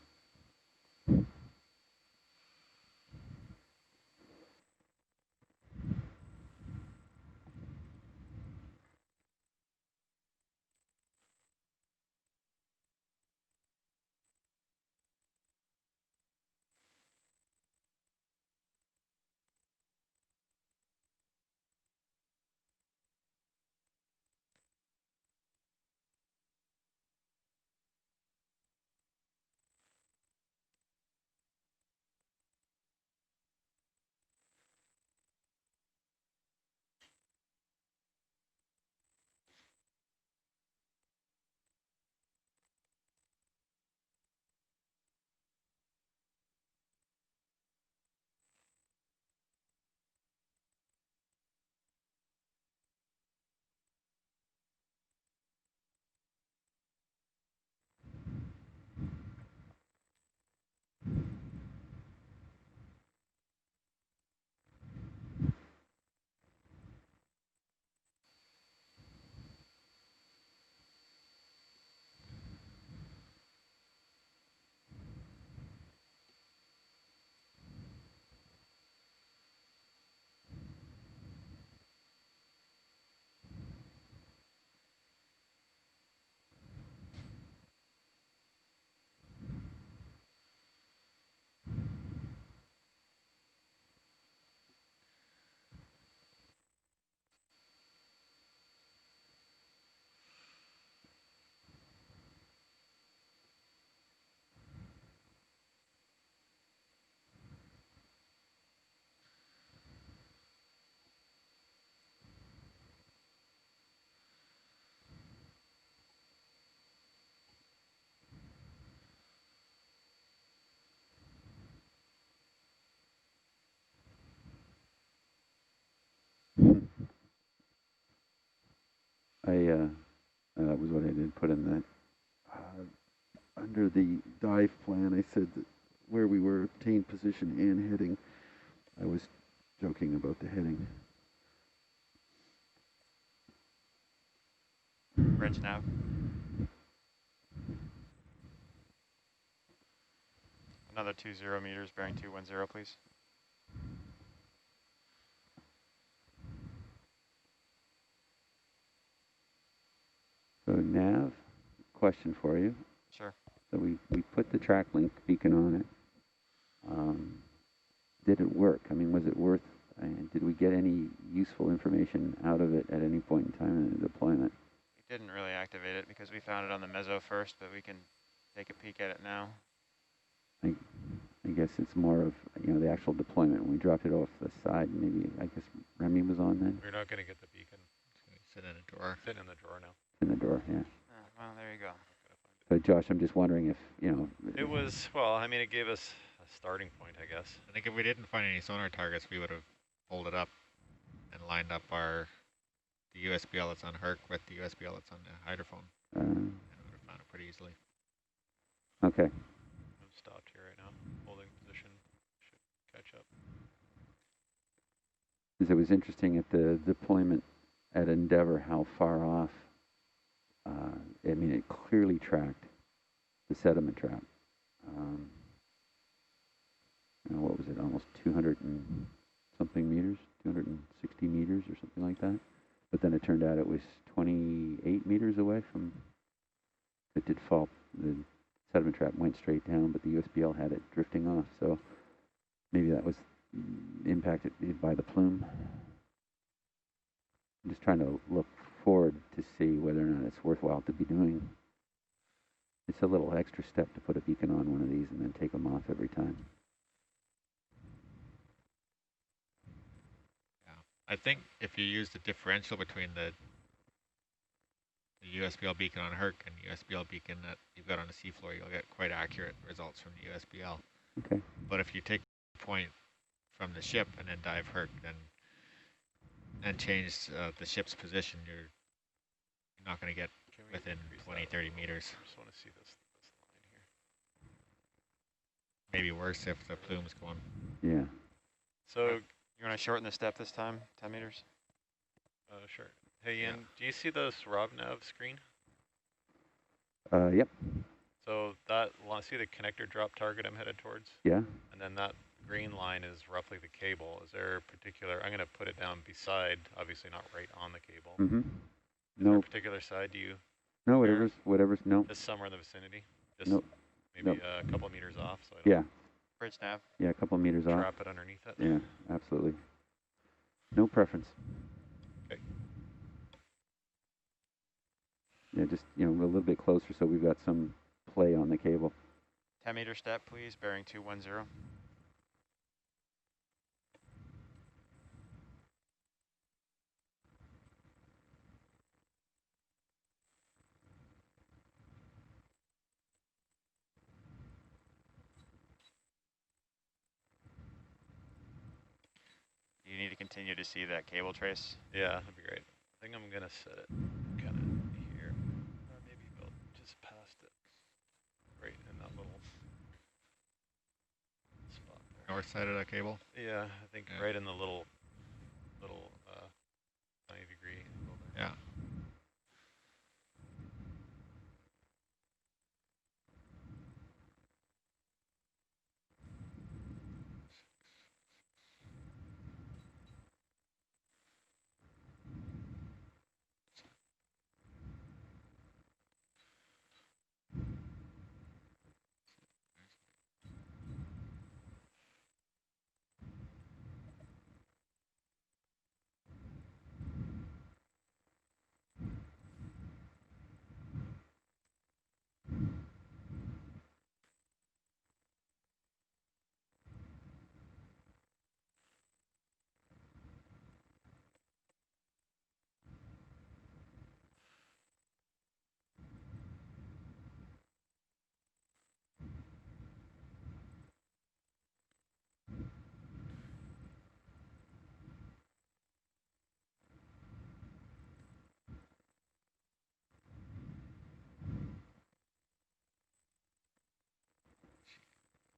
Speaker 12: That was what I did put in that. Under the dive plan, I said that where we were, obtained position and heading. I was joking about the heading.
Speaker 15: Bridge nav. Another 20 meters, bearing 210, please.
Speaker 12: So nav, question for you.
Speaker 15: Sure.
Speaker 12: So we put the track link beacon on it. Did it work? I mean, was it worth, did we get any useful information out of it at any point in time in the deployment?
Speaker 15: We didn't really activate it because we found it on the meso first, but we can take a peek at it now.
Speaker 12: I guess it's more of, the actual deployment. When we dropped it off the side, maybe, I guess Remy was on then?
Speaker 13: We're not going to get the beacon. It's going to sit in a drawer. Sitting in the drawer now.
Speaker 12: In the drawer, yeah.
Speaker 15: Well, there you go.
Speaker 12: So Josh, I'm just wondering if, you know.
Speaker 13: It was, well, I mean, it gave us a starting point, I guess.
Speaker 14: I think if we didn't find any sonar targets, we would have pulled it up and lined up the USBL that's on Herc with the USBL that's on the hydrophone. And we would have found it pretty easily.
Speaker 12: Okay.
Speaker 13: I'm stopped here right now. Holding position. Should catch up.
Speaker 12: Because it was interesting at the deployment at Endeavour how far off. I mean, it clearly tracked the sediment trap. You know, what was it? Almost 200 and something meters, 260 meters or something like that. But then it turned out it was 28 meters away from. It did fall. The sediment trap went straight down, but the USBL had it drifting off. So maybe that was impacted by the plume. I'm just trying to look forward to see whether or not it's worthwhile to be doing. It's a little extra step to put a beacon on one of these and then take them off every time.
Speaker 14: Yeah, I think if you use the differential between the USBL beacon on Herc and USBL beacon that you've got on the seafloor, you'll get quite accurate results from the USBL.
Speaker 12: Okay.
Speaker 14: But if you take a point from the ship and then dive Herc, then and change the ship's position, you're not going to get within 20, 30 meters.
Speaker 13: I just want to see this line here.
Speaker 14: Maybe worse if the plume's going.
Speaker 12: Yeah.
Speaker 13: So
Speaker 15: you want to shorten the step this time, 10 meters?
Speaker 13: Sure. Hey, Ian, do you see this ROV screen?
Speaker 12: Yep.
Speaker 13: So that, see the connector drop target I'm headed towards?
Speaker 12: Yeah.
Speaker 13: And then that green line is roughly the cable. Is there a particular, I'm going to put it down beside, obviously not right on the cable.
Speaker 12: Mm-hmm.
Speaker 13: Is there a particular side do you?
Speaker 12: No, whatever's, no.
Speaker 13: Just somewhere in the vicinity? Just
Speaker 12: nope.
Speaker 13: maybe a couple of meters off? So I
Speaker 12: don't
Speaker 15: Bridge nav?
Speaker 12: Yeah, a couple of meters off.
Speaker 13: Trap it underneath it?
Speaker 12: Yeah, absolutely. No preference.
Speaker 13: Okay.
Speaker 12: Yeah, just, you know, a little bit closer so we've got some play on the cable.
Speaker 15: 10 meter step, please, bearing 210. You need to continue to see that cable trace.
Speaker 13: Yeah, that'd be great. I think I'm going to set it kind of here. Or maybe about just past it. Right in that little spot there.
Speaker 14: North side of that cable?
Speaker 13: Yeah, I think right in the little 90-degree angle there.
Speaker 14: Yeah.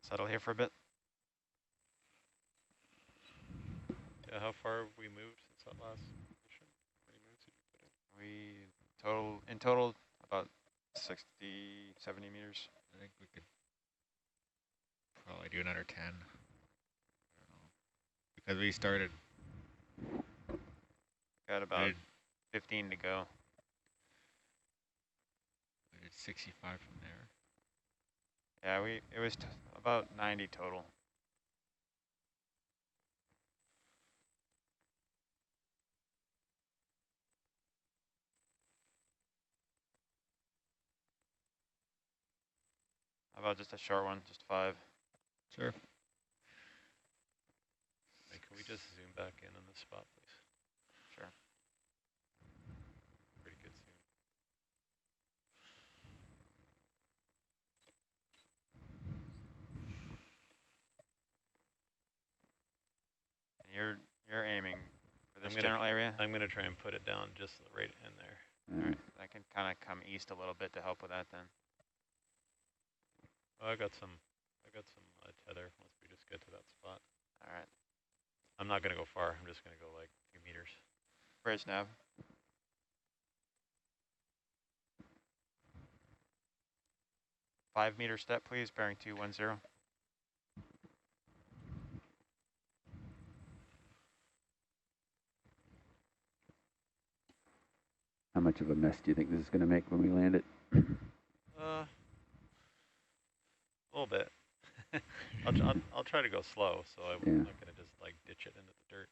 Speaker 15: Settle here for a bit.
Speaker 13: Yeah, how far have we moved since that last mission? How many minutes did you put in?
Speaker 15: In total, about 60, 70 meters.
Speaker 14: I think we could probably do another 10. I don't know. Because we started.
Speaker 15: Got about 15 to go.
Speaker 14: We did 65 from there.
Speaker 15: Yeah, it was about 90 total. How about just a short one, just 5?
Speaker 14: Sure.
Speaker 13: Hey, can we just zoom back in on this spot, please?
Speaker 15: Sure.
Speaker 13: Pretty good zoom.
Speaker 15: general area?
Speaker 13: I'm gonna try and put it down just right in there.
Speaker 15: All right, I can kind of come east a little bit to help with that then.
Speaker 13: Oh, I got some tether once we just get to that spot.
Speaker 15: All right.
Speaker 13: I'm not gonna go far. I'm just gonna go like a few meters.
Speaker 15: Bridge nav. Five-meter step, please. Bearing 210.
Speaker 12: How much of a mess do you think this is going to make when we land it?
Speaker 13: A little bit. I'll try to go slow, so I'm not gonna just like ditch it into the dirt.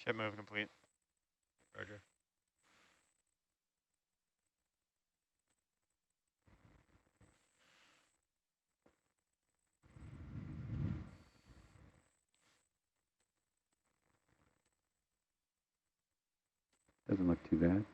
Speaker 15: Ship move complete.
Speaker 13: Roger.
Speaker 12: Doesn't look too bad.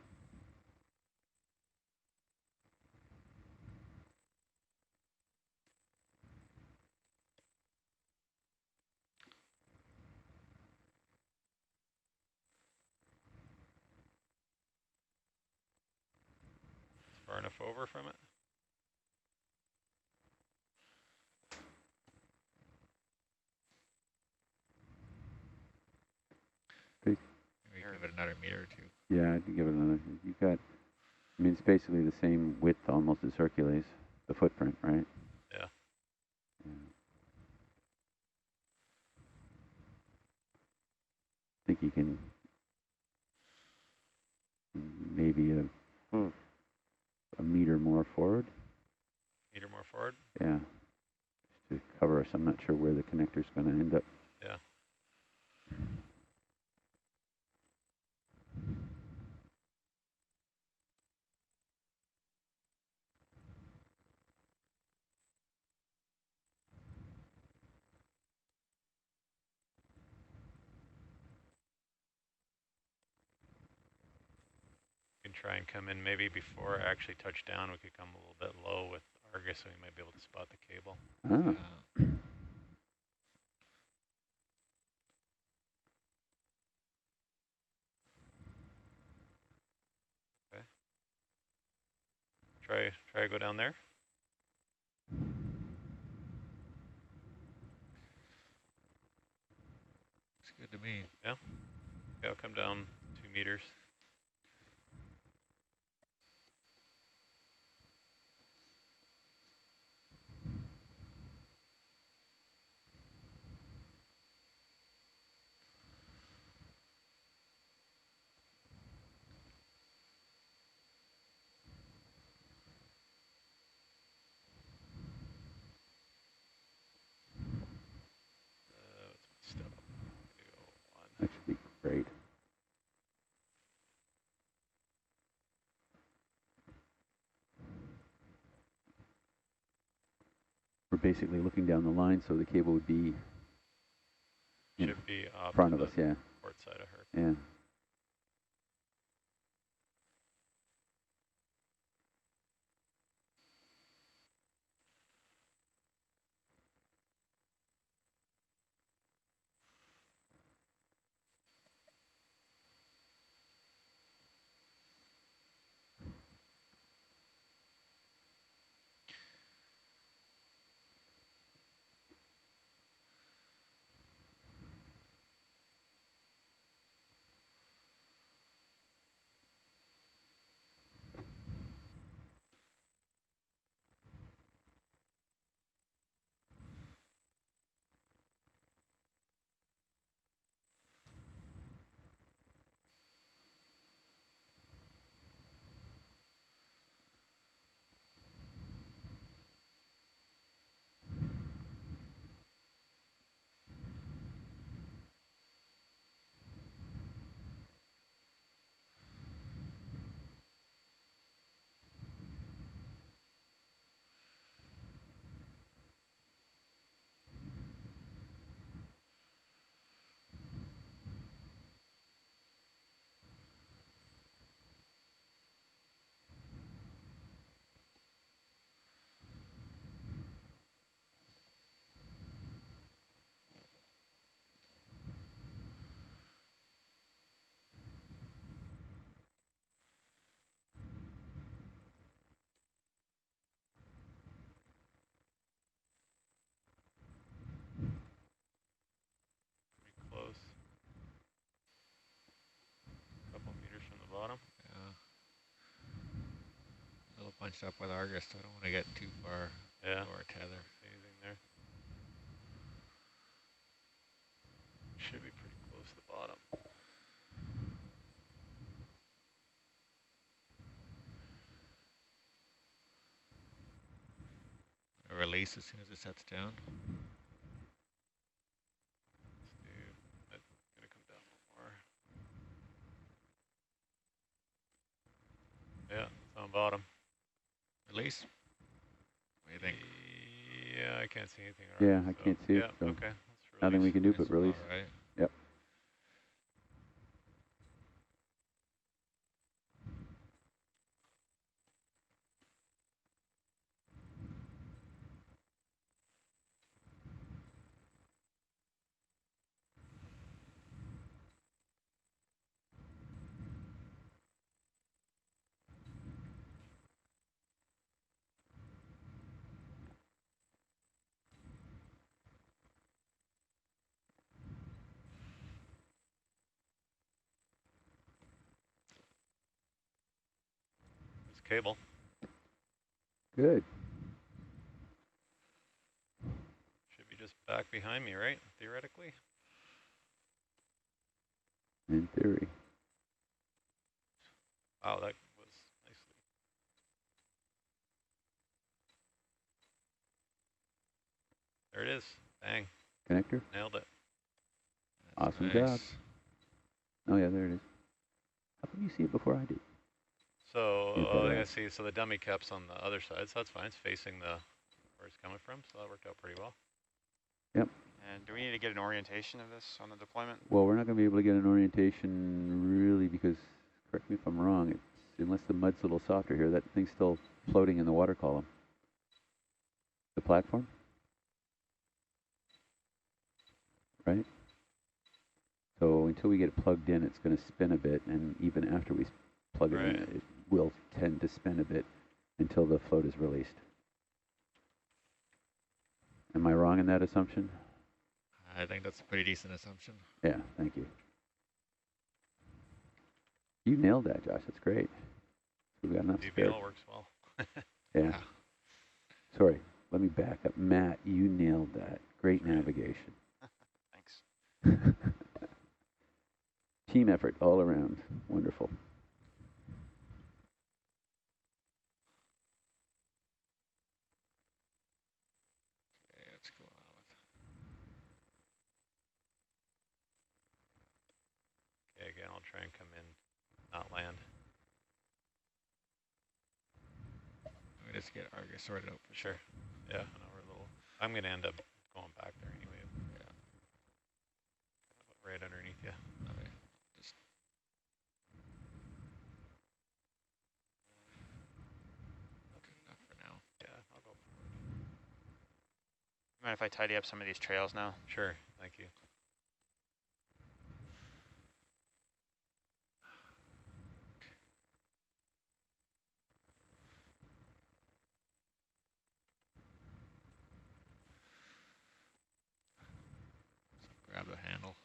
Speaker 13: Far enough over from it?
Speaker 14: Maybe give it another meter or two.
Speaker 12: Yeah, I'd give it another. You've got, I mean, it's basically the same width almost as Hercules, the footprint, right?
Speaker 13: Yeah.
Speaker 12: I think you can maybe a meter more forward.
Speaker 13: Meter more forward?
Speaker 12: Yeah. Just to cover us. I'm not sure where the connector's going to end up.
Speaker 13: Yeah. Try and come in maybe before I actually touch down. We could come a little bit low with Argus, so we might be able to spot the cable. Okay. Try to go down there.
Speaker 14: It's good to me.
Speaker 13: Yeah. Okay, I'll come down 2 meters.
Speaker 12: That should be great. We're basically looking down the line, so the cable would be in front of us, yeah.
Speaker 13: Port side of her.
Speaker 12: Yeah.
Speaker 14: bunched up with Argus, so I don't want to get too far lower tether.
Speaker 13: Anything there? Should be pretty close to the bottom.
Speaker 14: A release as soon as it sets down.
Speaker 13: That's gonna come down a little more. Yeah, it's on bottom.
Speaker 14: Release. What do you think?
Speaker 13: Yeah, I can't see anything.
Speaker 11: Yeah, I can't see it. So
Speaker 13: okay.
Speaker 11: nothing we can do but release.
Speaker 14: Right.
Speaker 11: Yep.
Speaker 13: It's cable.
Speaker 11: Good.
Speaker 13: Should be just back behind me, right? Theoretically.
Speaker 11: In theory.
Speaker 13: Wow, that was nicely. There it is. Bang.
Speaker 11: Connector?
Speaker 13: Nailed it.
Speaker 11: Awesome
Speaker 14: nice.
Speaker 11: job. Oh yeah, there it is. How come you see it before I do?
Speaker 13: So,
Speaker 11: You better
Speaker 13: I see. So the dummy cap's on the other side, so that's fine. It's facing the where it's coming from, so that worked out pretty well.
Speaker 11: Yep.
Speaker 15: And do we need to get an orientation of this on the deployment?
Speaker 11: Well, we're not going to be able to get an orientation really because, correct me if I'm wrong, it's, unless the mud's a little softer here, that thing's still floating in the water column. The platform? Right? So until we get it plugged in, it's going to spin a bit, and even after we plug it in, it will tend to spin a bit until the float is released. Am I wrong in that assumption?
Speaker 14: I think that's a pretty decent assumption.
Speaker 11: Yeah, thank you. You nailed that, Josh. That's great. We got enough spare.
Speaker 13: DVL works well.
Speaker 11: Yeah. Sorry, let me back up. Matt, you nailed that. Great navigation.
Speaker 15: Thanks.
Speaker 11: Team effort all around. Wonderful.
Speaker 14: Okay, let's go on with.
Speaker 13: Okay, again, I'll try and come in, not land.
Speaker 14: Let me just get Argus sorted out for
Speaker 13: Sure. Yeah, I know we're a little. I'm gonna end up going back there anyway.
Speaker 14: Yeah.
Speaker 13: Right underneath you.
Speaker 14: Okay. Just. Good enough for now.
Speaker 13: Yeah, I'll go forward.
Speaker 15: Mind if I tidy up some of these trails now?
Speaker 13: Sure, thank you.
Speaker 14: Grab the handle.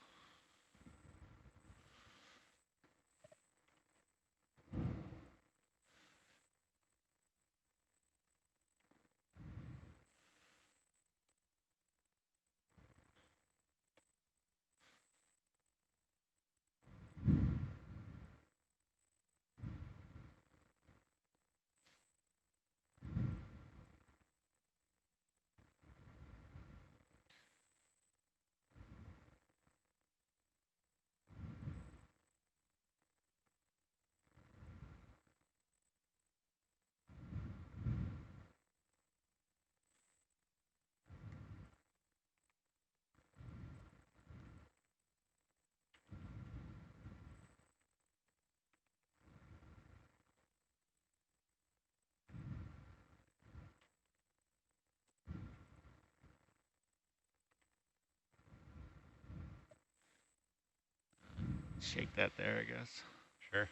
Speaker 14: Shake that there, I guess.
Speaker 13: Sure.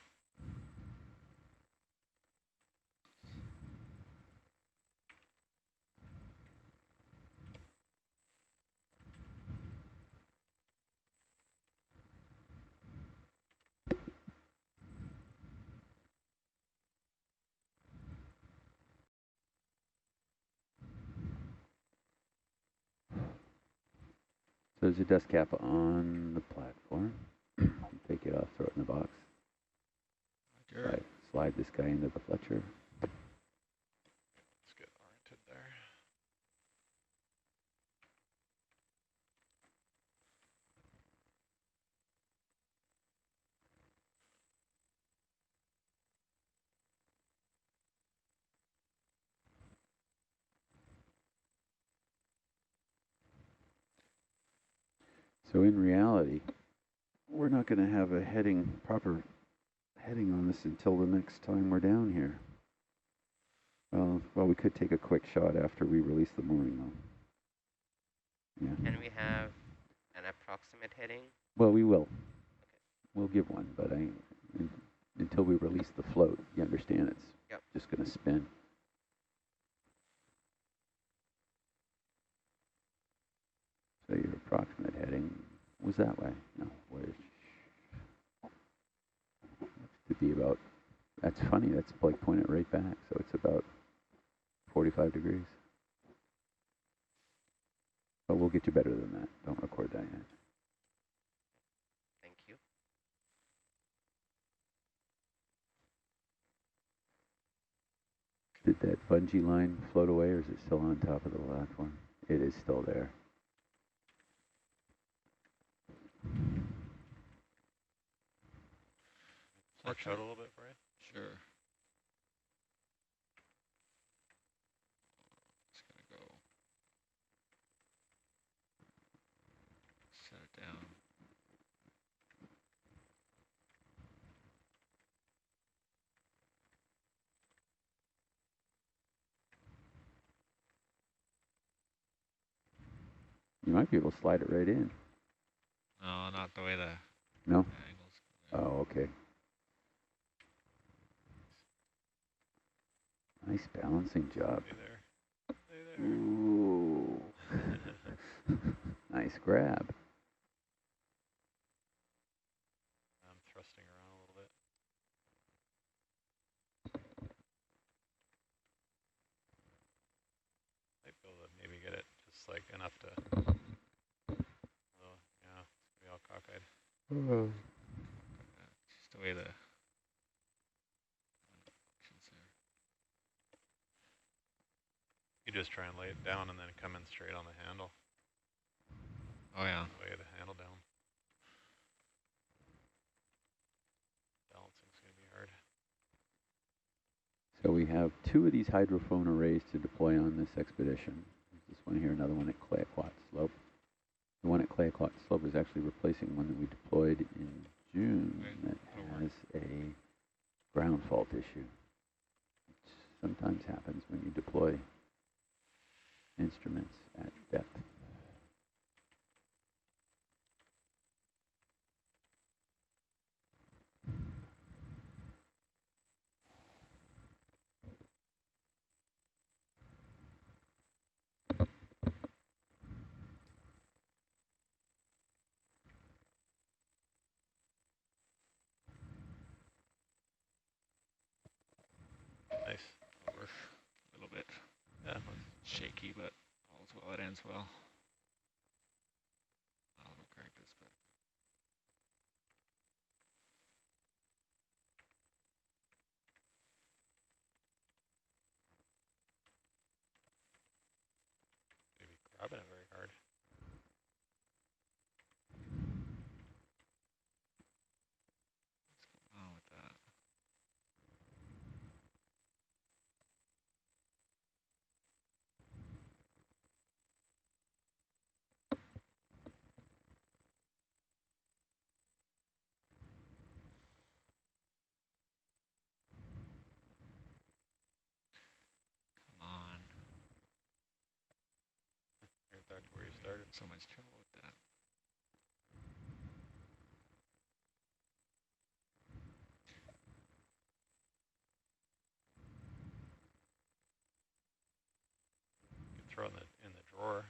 Speaker 12: there's a dust cap on the platform. Take it off, throw it in the box. Slide this guy into the Fletcher.
Speaker 13: Let's get oriented there.
Speaker 12: So in reality, we're not going to have a proper heading on this until the next time we're down here. Well, we could take a quick shot after we release the mooring, though. Yeah.
Speaker 16: Can we have an approximate heading?
Speaker 12: Well, we will. Okay. We'll give one, but until we release the float, you understand it's just going to spin. So your approximate heading was that way. No, to be about, that's funny, that's like pointed right back, so it's about 45 degrees. But we'll get you better than that. Don't record that yet.
Speaker 16: Thank you.
Speaker 12: Did that bungee line float away, or is it still on top of the platform? It is still there.
Speaker 13: Watch out a little bit, Brian.
Speaker 14: Sure. Just gonna go set it down.
Speaker 12: You might be able to slide it right in.
Speaker 14: No, not the way the
Speaker 12: angles.
Speaker 14: Yeah.
Speaker 12: Oh, okay. Nice balancing job.
Speaker 13: Stay there. Stay there.
Speaker 12: Ooh. Nice grab.
Speaker 13: I'm thrusting around a little bit. Might be able to maybe get it just like enough to. Well, yeah, it's gonna be all cockeyed.
Speaker 14: Just the way the
Speaker 13: You just try and lay it down and then come in straight on the handle.
Speaker 14: Oh yeah.
Speaker 13: Lay the handle down. Balancing's gonna be hard.
Speaker 12: So we have 2 of these hydrophone arrays to deploy on this expedition. This one here, another one at Clayoquot Slope. The one at Clayoquot Slope is actually replacing one that we deployed in June that has a ground fault issue. Which sometimes happens when you deploy instruments at depth.
Speaker 13: Nice.
Speaker 14: Over a little bit.
Speaker 13: Yeah.
Speaker 14: Shaky, but all's well that ends well. I'll crank this back.
Speaker 13: Maybe grabbing it very hard.
Speaker 14: What's going on with that?
Speaker 13: Right back to where you started.
Speaker 14: So much trouble with that.
Speaker 13: You can throw it in the drawer.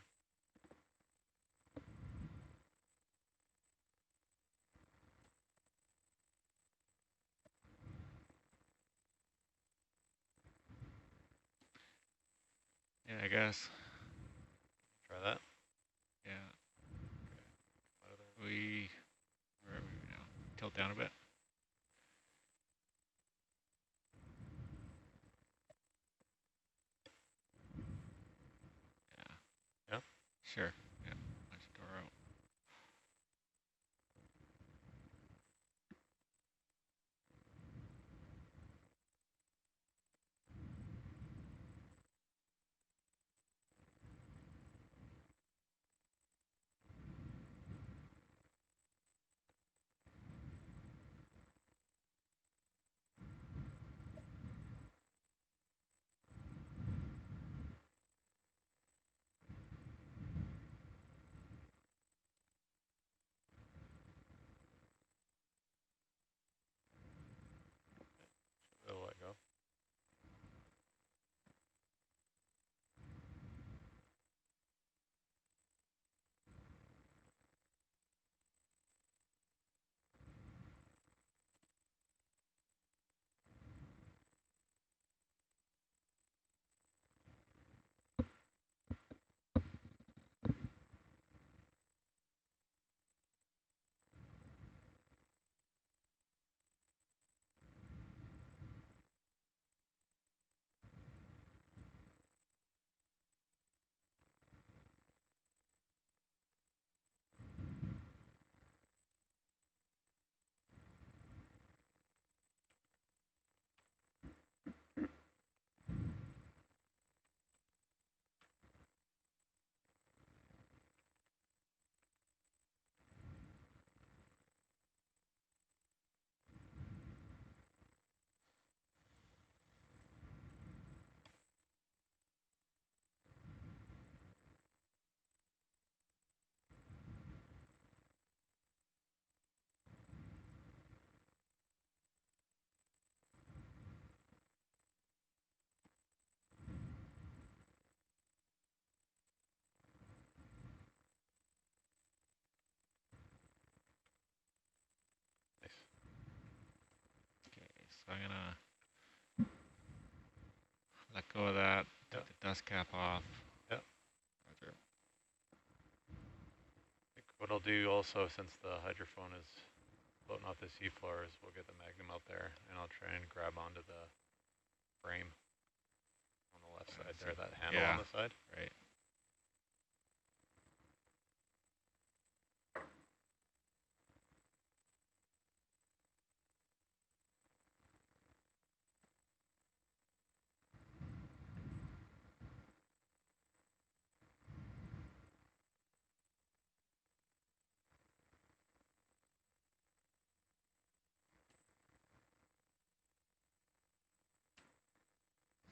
Speaker 14: Yeah, I guess.
Speaker 13: Try that.
Speaker 14: Yeah. down a bit.
Speaker 2: Yeah.
Speaker 14: Sure. Yeah. Punch the door out.
Speaker 2: It'll let go.
Speaker 14: So I'm gonna let go of that, take the dust cap off.
Speaker 2: Yep.
Speaker 14: Roger.
Speaker 2: I think what I'll do also, since the hydrophone is floating off the seafloor, is we'll get the Magnum out there and I'll try and grab onto the frame on the left side there, that handle on the side.
Speaker 14: Right.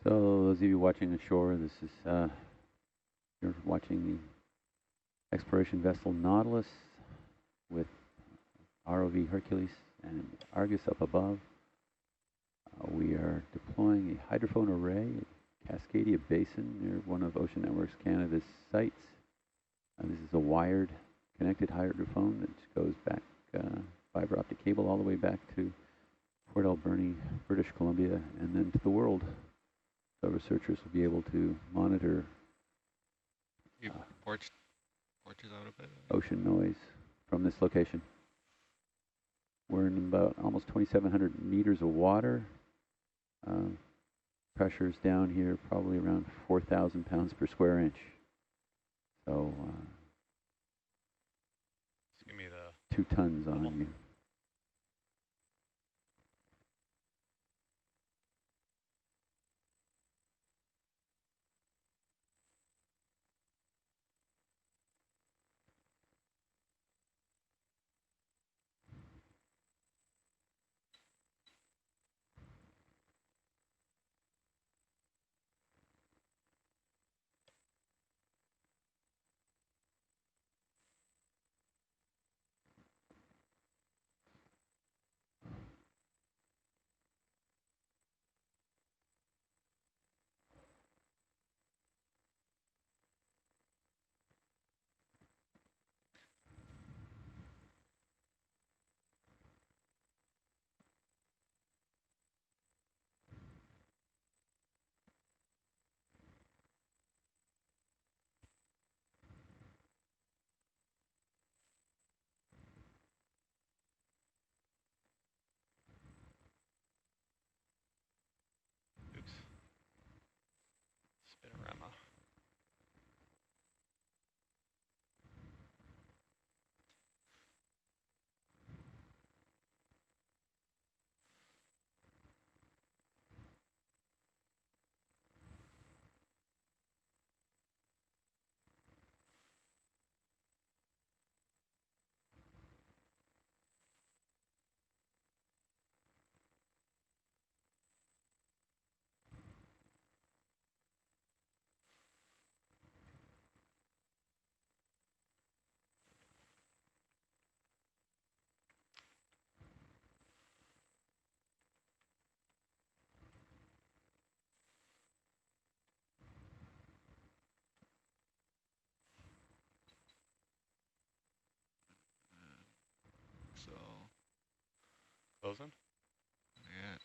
Speaker 11: So those of you watching ashore, this is you're watching the exploration vessel Nautilus with ROV Hercules and Argus up above. We are deploying a hydrophone array at Cascadia Basin near one of Ocean Networks Canada's sites. This is a wired, connected hydrophone that goes back fiber optic cable all the way back to Port Alberni, British Columbia, and then to the world. So researchers will be able to monitor
Speaker 14: Porches out a bit.
Speaker 11: Ocean noise from this location. We're in about almost 2,700 meters of water. Pressure's down here probably around 4,000 pounds per square inch. So
Speaker 2: Just give me the
Speaker 11: 2 tons on you.
Speaker 13: closing?
Speaker 14: Yeah.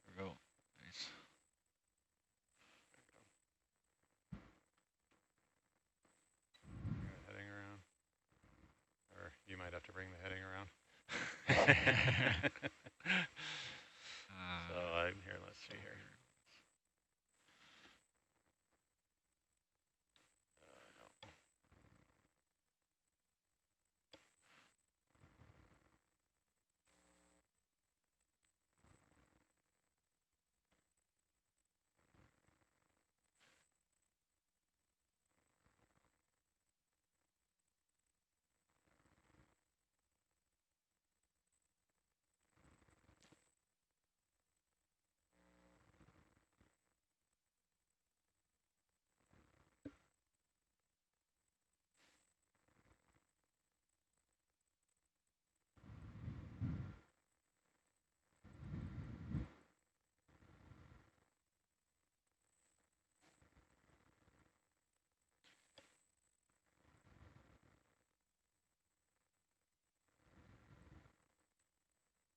Speaker 14: There we go. Nice.
Speaker 13: Heading around. Or you might have to bring the heading around. So I'm here, let's see here. No.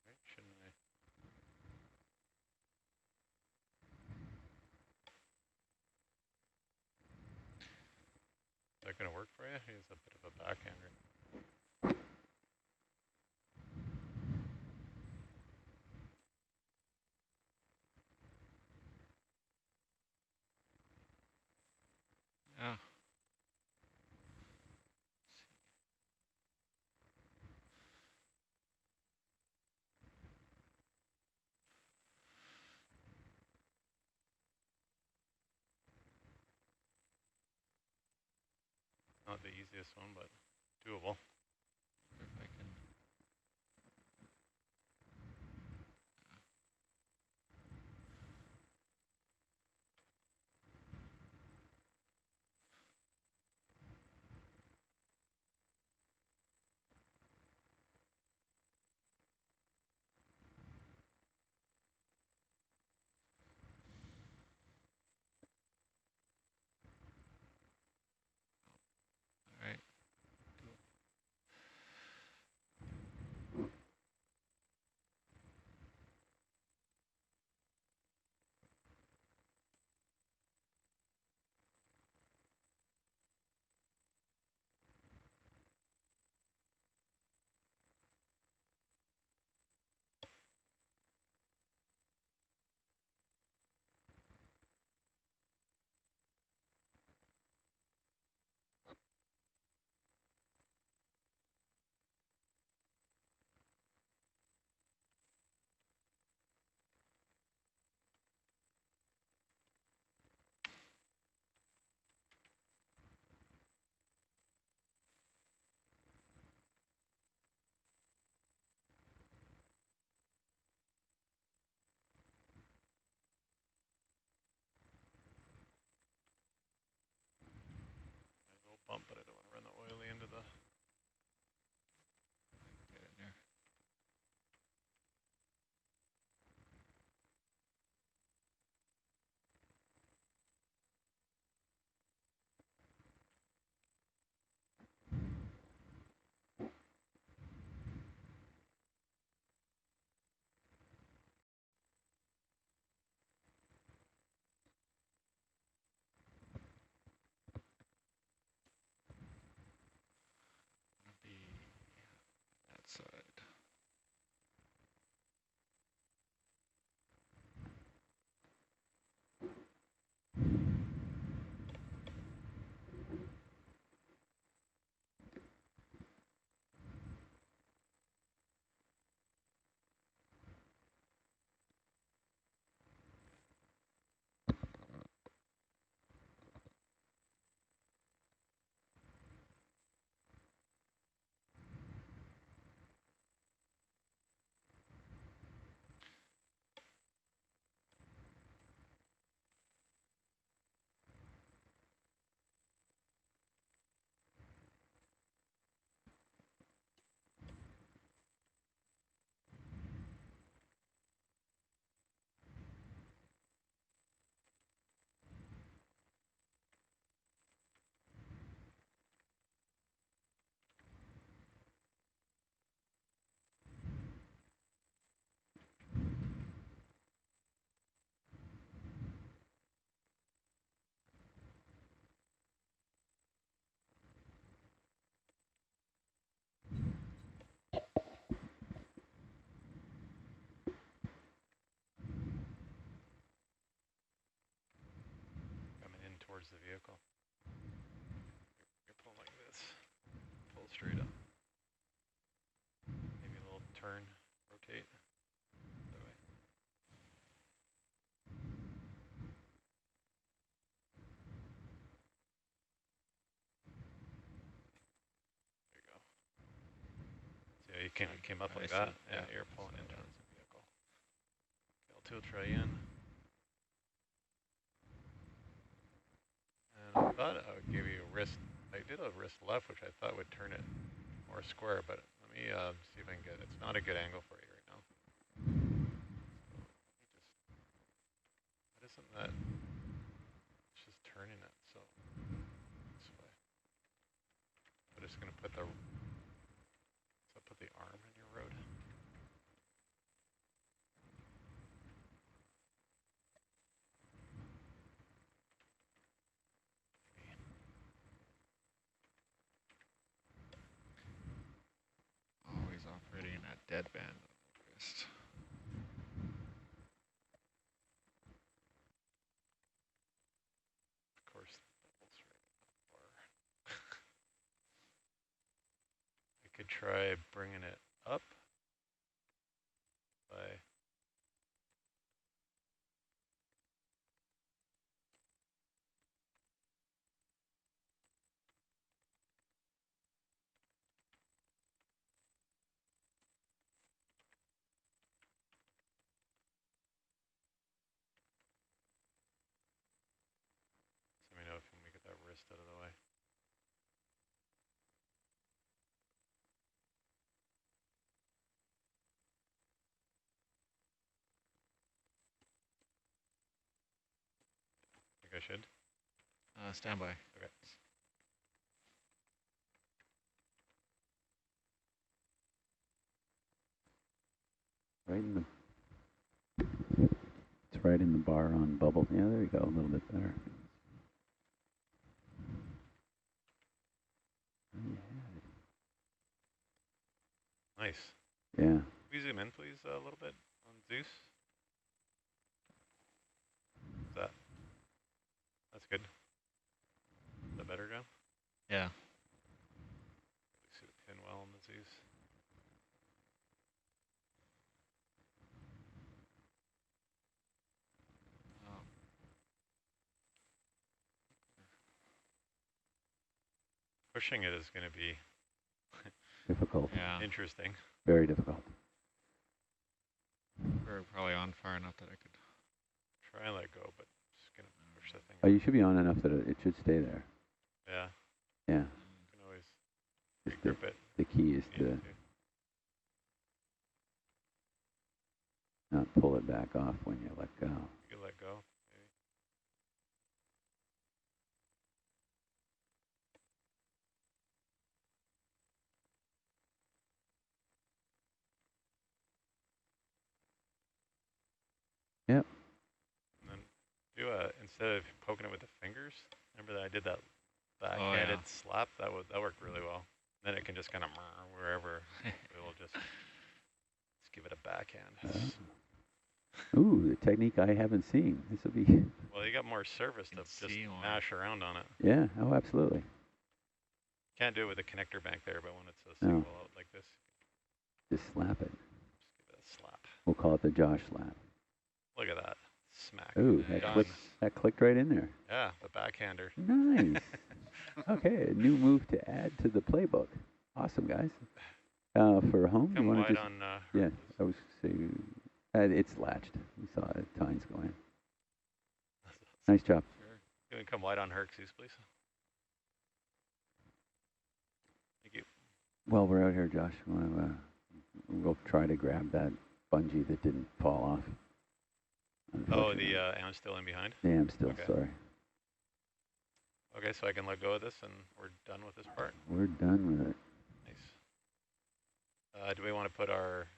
Speaker 13: Right, shouldn't I? Is that going to work for you? He's a bit of a backhander.
Speaker 14: Yeah.
Speaker 13: Not the easiest one, but doable.
Speaker 14: If I can. All right.
Speaker 13: towards the vehicle. You're pulling like this. Pull straight up. Maybe a little turn, rotate. That way. There you go. So yeah, you came up like that. Yeah, you're pulling in towards the vehicle. Okay, I'll try in. And I thought I would give you a wrist. I did a wrist left, which I thought would turn it more square, but let me see if I can get it. It's not a good angle for you right now. So what isn't that? It's just turning it, so this way. I'm just gonna put the arm in your road.
Speaker 14: Always operating in that deadband wrist.
Speaker 13: Of course, doubles right bar. I could try bringing it up by let me know if we get that wrist out of the way. Think I should?
Speaker 14: Stand by.
Speaker 13: Okay.
Speaker 11: Right in the. It's right in the bar on bubble. Yeah, there you go. A little bit better.
Speaker 13: Nice.
Speaker 11: Yeah.
Speaker 13: Can we zoom in, please, a little bit on Zeus? Is that's good. Is that better, John?
Speaker 14: Yeah.
Speaker 13: See the pin well on the Zeus. Pushing it is going to be
Speaker 11: difficult.
Speaker 14: Yeah.
Speaker 13: Interesting.
Speaker 11: Very difficult.
Speaker 14: We're probably on far enough that I could
Speaker 13: try and let go, but just going to push the thing.
Speaker 11: Oh, you should be on enough that it should stay there.
Speaker 13: Yeah.
Speaker 11: Yeah.
Speaker 13: You can always regrip it.
Speaker 11: The key is to not pull it back off when you let go.
Speaker 13: You can let go.
Speaker 11: Yep.
Speaker 13: And then do instead of poking it with the fingers, remember that I did that backhanded slap? That worked really well. Then it can just kind of wherever. It will just give it a backhand.
Speaker 11: Ooh, the technique I haven't seen. This will be.
Speaker 13: Well, you got more surface to just mash around on it.
Speaker 11: Yeah. Oh, absolutely.
Speaker 13: Can't do it with a connector bank there, but when it's a single out like this,
Speaker 11: just slap it.
Speaker 13: Just give it a slap.
Speaker 11: We'll call it the Josh slap.
Speaker 13: Look at that. Smack.
Speaker 11: Ooh, that clicked right in there.
Speaker 13: Yeah, the backhander.
Speaker 11: Nice. Okay, a new move to add to the playbook. Awesome, guys. For home,
Speaker 13: Come
Speaker 11: you want
Speaker 13: wide
Speaker 11: to just...
Speaker 13: on
Speaker 11: yeah, I was saying, it's latched. We saw it, tines go in. Nice job.
Speaker 13: Sure. Can we come wide on Hercules, please? Thank you.
Speaker 11: While we're out here, Josh, we'll try to grab that bungee that didn't fall off.
Speaker 13: Oh, the am's still in behind?
Speaker 11: Yeah, I'm still, sorry.
Speaker 13: Okay, so I can let go of this and we're done with this part?
Speaker 11: We're done with it.
Speaker 13: Nice. Do we want to put our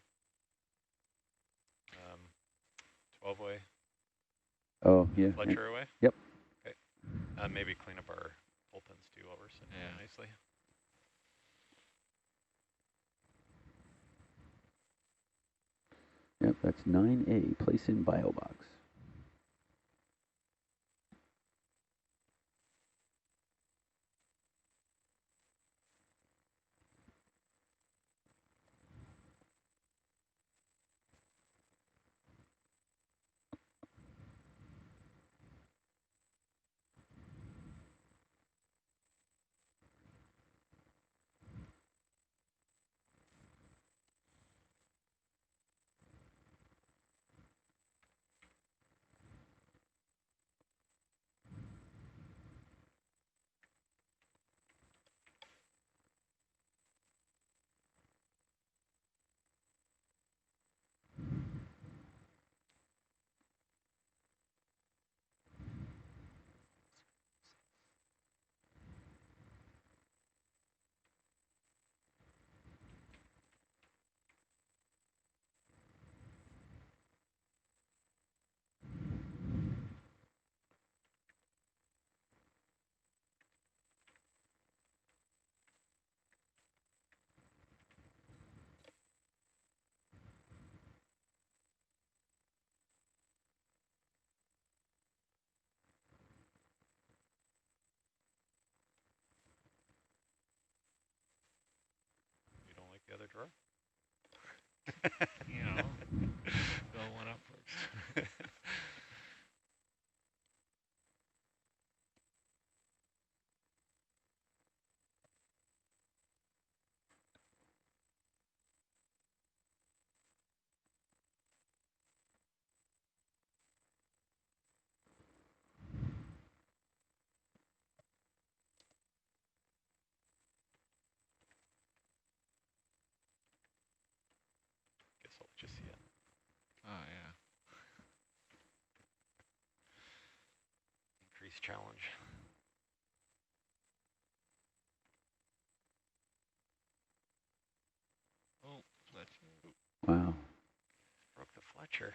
Speaker 13: 12-way Fletcher away?
Speaker 11: Yep.
Speaker 13: Okay. Maybe clean up our pull pins too while we're sitting nicely.
Speaker 11: Yep, that's 9A, place in bio box.
Speaker 14: You know, go one up first.
Speaker 13: Guess I'll let you see it.
Speaker 14: Oh, yeah.
Speaker 13: Increased challenge.
Speaker 14: Oh, Fletcher.
Speaker 11: Wow.
Speaker 13: Broke the Fletcher.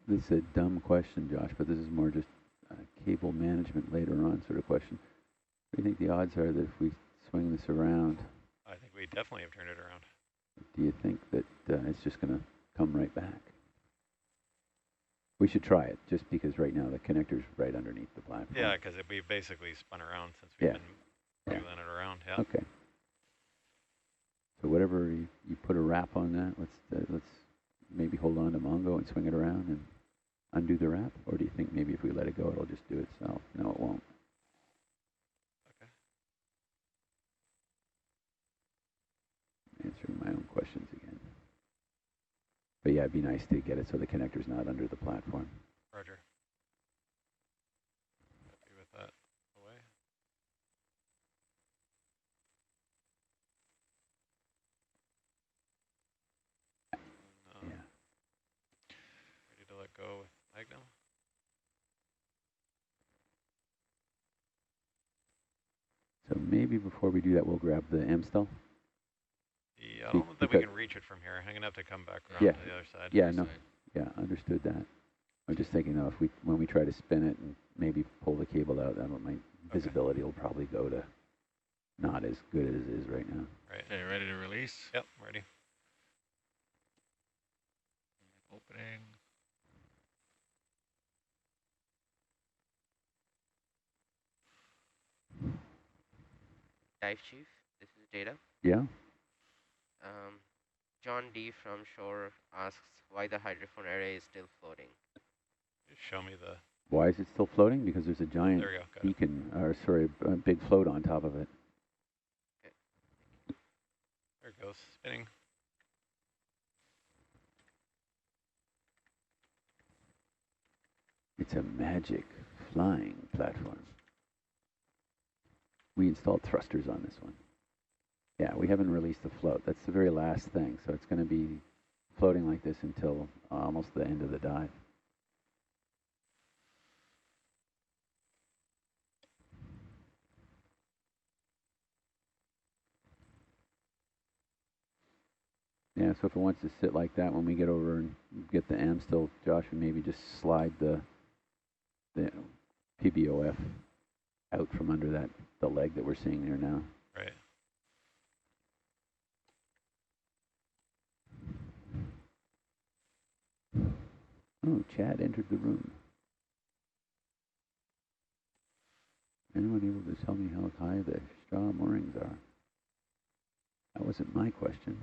Speaker 11: This is a dumb question, Josh, but this is more just cable management later on sort of question. What do you think the odds are that if we swing this around,
Speaker 13: I think we definitely have turned it around.
Speaker 11: do you think that it's just going to come right back? We should try it, just because right now the connector's right underneath the platform.
Speaker 13: Yeah, because we basically spun around since we've been wheeling it around. Yeah.
Speaker 11: Okay. So whatever you put a wrap on that, let's maybe hold on to Mongo and swing it around and undo the wrap? Or do you think maybe if we let it go, it'll just do itself? No, it won't.
Speaker 13: Okay.
Speaker 11: Answering my own questions again. But yeah, it'd be nice to get it so the connector's not under the platform.
Speaker 13: Roger. Happy with that away.
Speaker 11: Yeah.
Speaker 13: Ready to let go with Magnum?
Speaker 11: So maybe before we do that, we'll grab the M-stall.
Speaker 13: Yeah, I don't know that we can reach it from here. I'm going to have to come back around to the other side.
Speaker 11: Yeah, no. Yeah, understood that. I'm just thinking, though, when we try to spin it and maybe pull the cable out, my visibility will probably go to not as good as it is right now.
Speaker 13: Right.
Speaker 14: Okay, ready to release?
Speaker 13: Yep, ready.
Speaker 14: Opening.
Speaker 16: Dive Chief, this is Data.
Speaker 11: Yeah.
Speaker 16: John D. from Shore asks why the hydrophone array is still floating.
Speaker 13: Just show me the...
Speaker 11: Why is it still floating? Because there's a giant beacon, or sorry, a big float on top of it.
Speaker 16: Okay.
Speaker 13: There it goes, spinning.
Speaker 11: It's a magic flying platform. We installed thrusters on this one. Yeah, we haven't released the float. That's the very last thing. So it's going to be floating like this until almost the end of the dive. Yeah, so if it wants to sit like that when we get over and get the AM still, Josh, we maybe just slide the PBOF out from under the leg that we're seeing there now.
Speaker 13: Right.
Speaker 11: Oh, Chad entered the room. Anyone able to tell me how high the straw moorings are? That wasn't my question.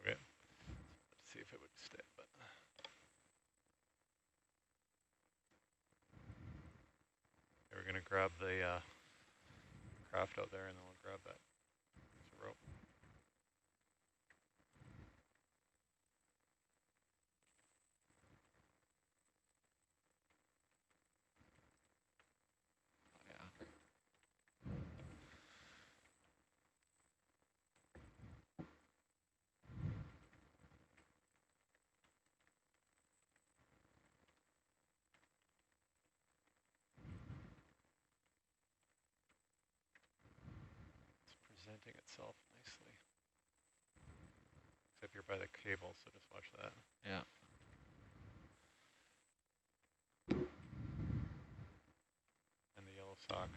Speaker 13: Okay. Let's see if it would stay, but... We're going to grab the craft out there and then we'll grab that piece of rope. Presenting itself nicely. Except you're by the cable, so just watch that.
Speaker 14: Yeah.
Speaker 13: And the yellow sock.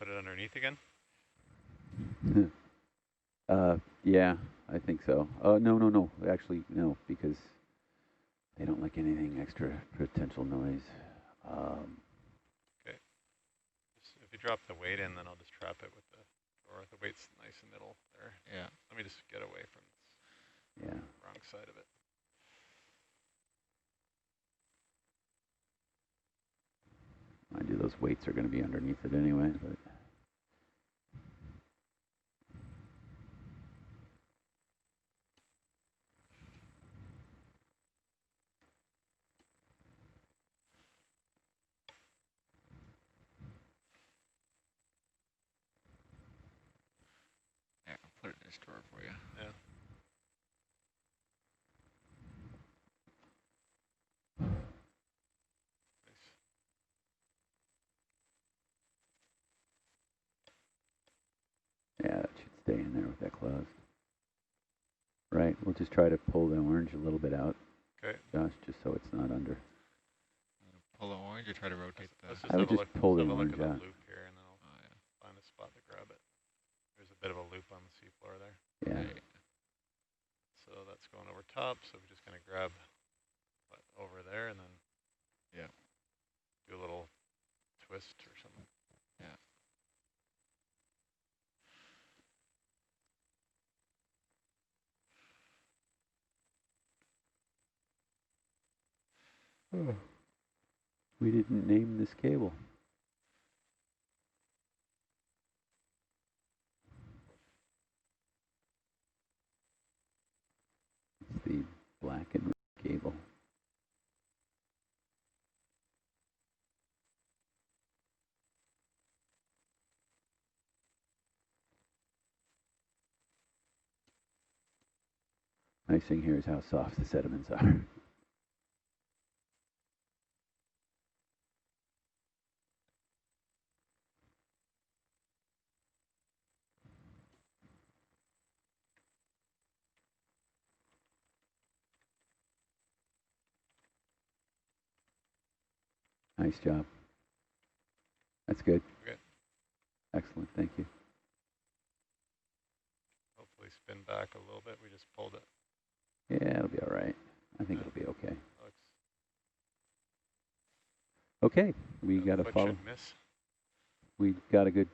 Speaker 13: put it underneath again?
Speaker 11: Yeah, I think so. No. Actually, no, because they don't like anything extra potential noise.
Speaker 13: Okay. If you drop the weight in, then I'll just trap it with the drawer. The weight's nice in the middle there.
Speaker 14: Yeah.
Speaker 13: Let me just get away from this wrong side of it.
Speaker 11: Mind you, those weights are going to be underneath it anyway, but.
Speaker 14: Yeah, I'll put it in this drawer for you.
Speaker 13: Yeah.
Speaker 11: Yeah, that should stay in there with that closed. Right, we'll just try to pull the orange a little bit out.
Speaker 13: Okay.
Speaker 11: Josh, just so it's not under.
Speaker 14: Pull the orange or try to rotate
Speaker 11: I would just pull the orange out.
Speaker 13: Loop here, and then I'll find a spot to grab it. There's a bit of a loop on the seafloor there.
Speaker 11: Yeah.
Speaker 14: Right.
Speaker 13: So that's going over top, so we're just going to grab over there and then do a little twist or something.
Speaker 14: Yeah.
Speaker 11: Oh. We didn't name this cable. It's the black and red cable. Nice thing here is how soft the sediments are. Nice job. That's good.
Speaker 13: Okay.
Speaker 11: Excellent, thank you.
Speaker 13: Hopefully spin back a little bit. We just pulled it.
Speaker 11: Yeah, it'll be all right. I think it'll be okay.
Speaker 13: Looks
Speaker 11: Okay, we got to follow.
Speaker 13: Miss.
Speaker 11: We got a good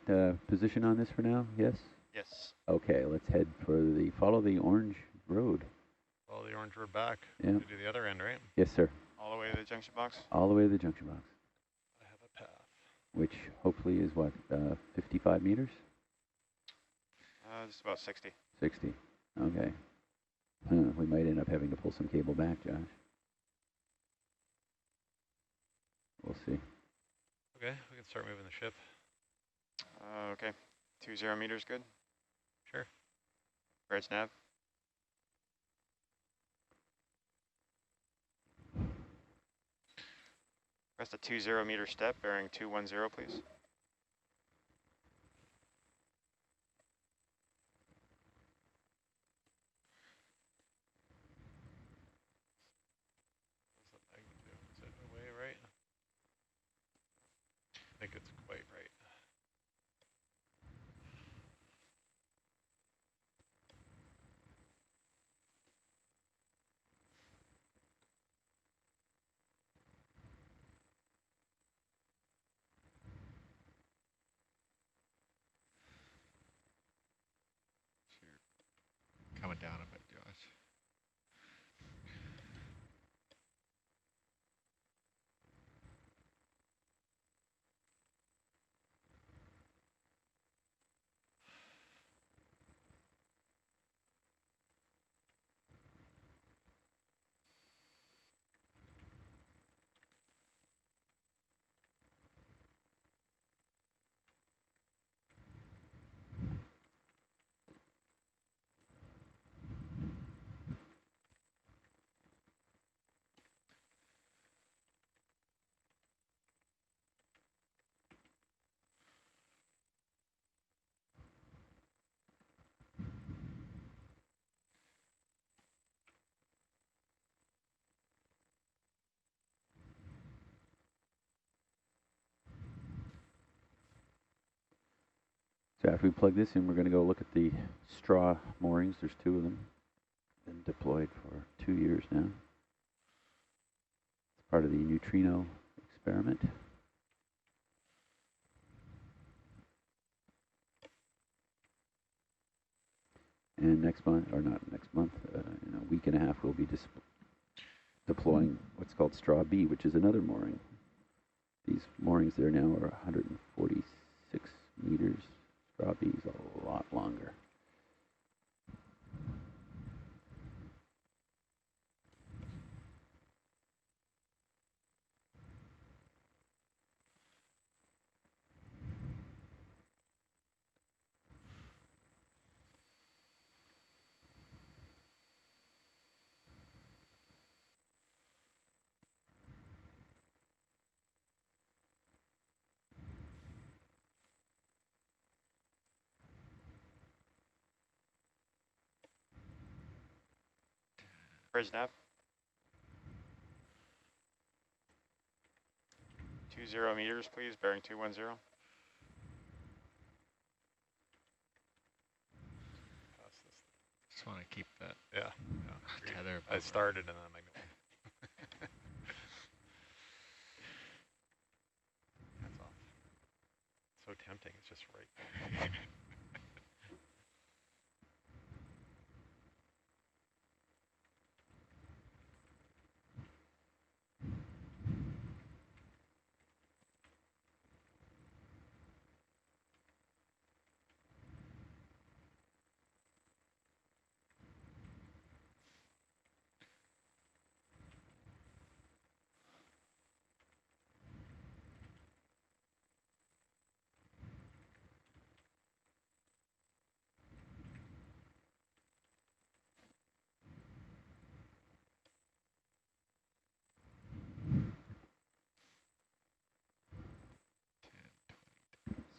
Speaker 11: position on this for now, yes?
Speaker 9: Yes.
Speaker 11: Okay, let's head for the, follow the orange road.
Speaker 13: Follow the orange road back.
Speaker 11: Yeah.
Speaker 13: To do the other end, right?
Speaker 11: Yes, sir.
Speaker 9: All the way to the junction box?
Speaker 11: All the way to the junction box.
Speaker 13: I have a path.
Speaker 11: Which hopefully is what, 55 meters?
Speaker 9: Just about 60.
Speaker 11: 60, okay. We might end up having to pull some cable back, Josh. We'll see.
Speaker 13: Okay, we can start moving the ship.
Speaker 9: Okay, 20 meters good?
Speaker 13: Sure.
Speaker 9: Bridge nav. Press the 20 meter step, bearing 210, please.
Speaker 13: Is it away right? I think it's quite right.
Speaker 14: Coming down a bit, Josh.
Speaker 11: So after we plug this in, we're going to go look at the straw moorings. There's 2 of them. Been deployed for 2 years now. It's part of the neutrino experiment. And next month, or not next month, in a week and a half, we'll be deploying what's called straw B, which is another mooring. These moorings there now are 146 meters. Straw B is a lot longer.
Speaker 15: Bridge nav. 20 meters, please, bearing 210.
Speaker 14: Just want to keep that.
Speaker 13: Yeah.
Speaker 14: Tether.
Speaker 13: I started and then I'm like, hands off. So tempting. It's just right.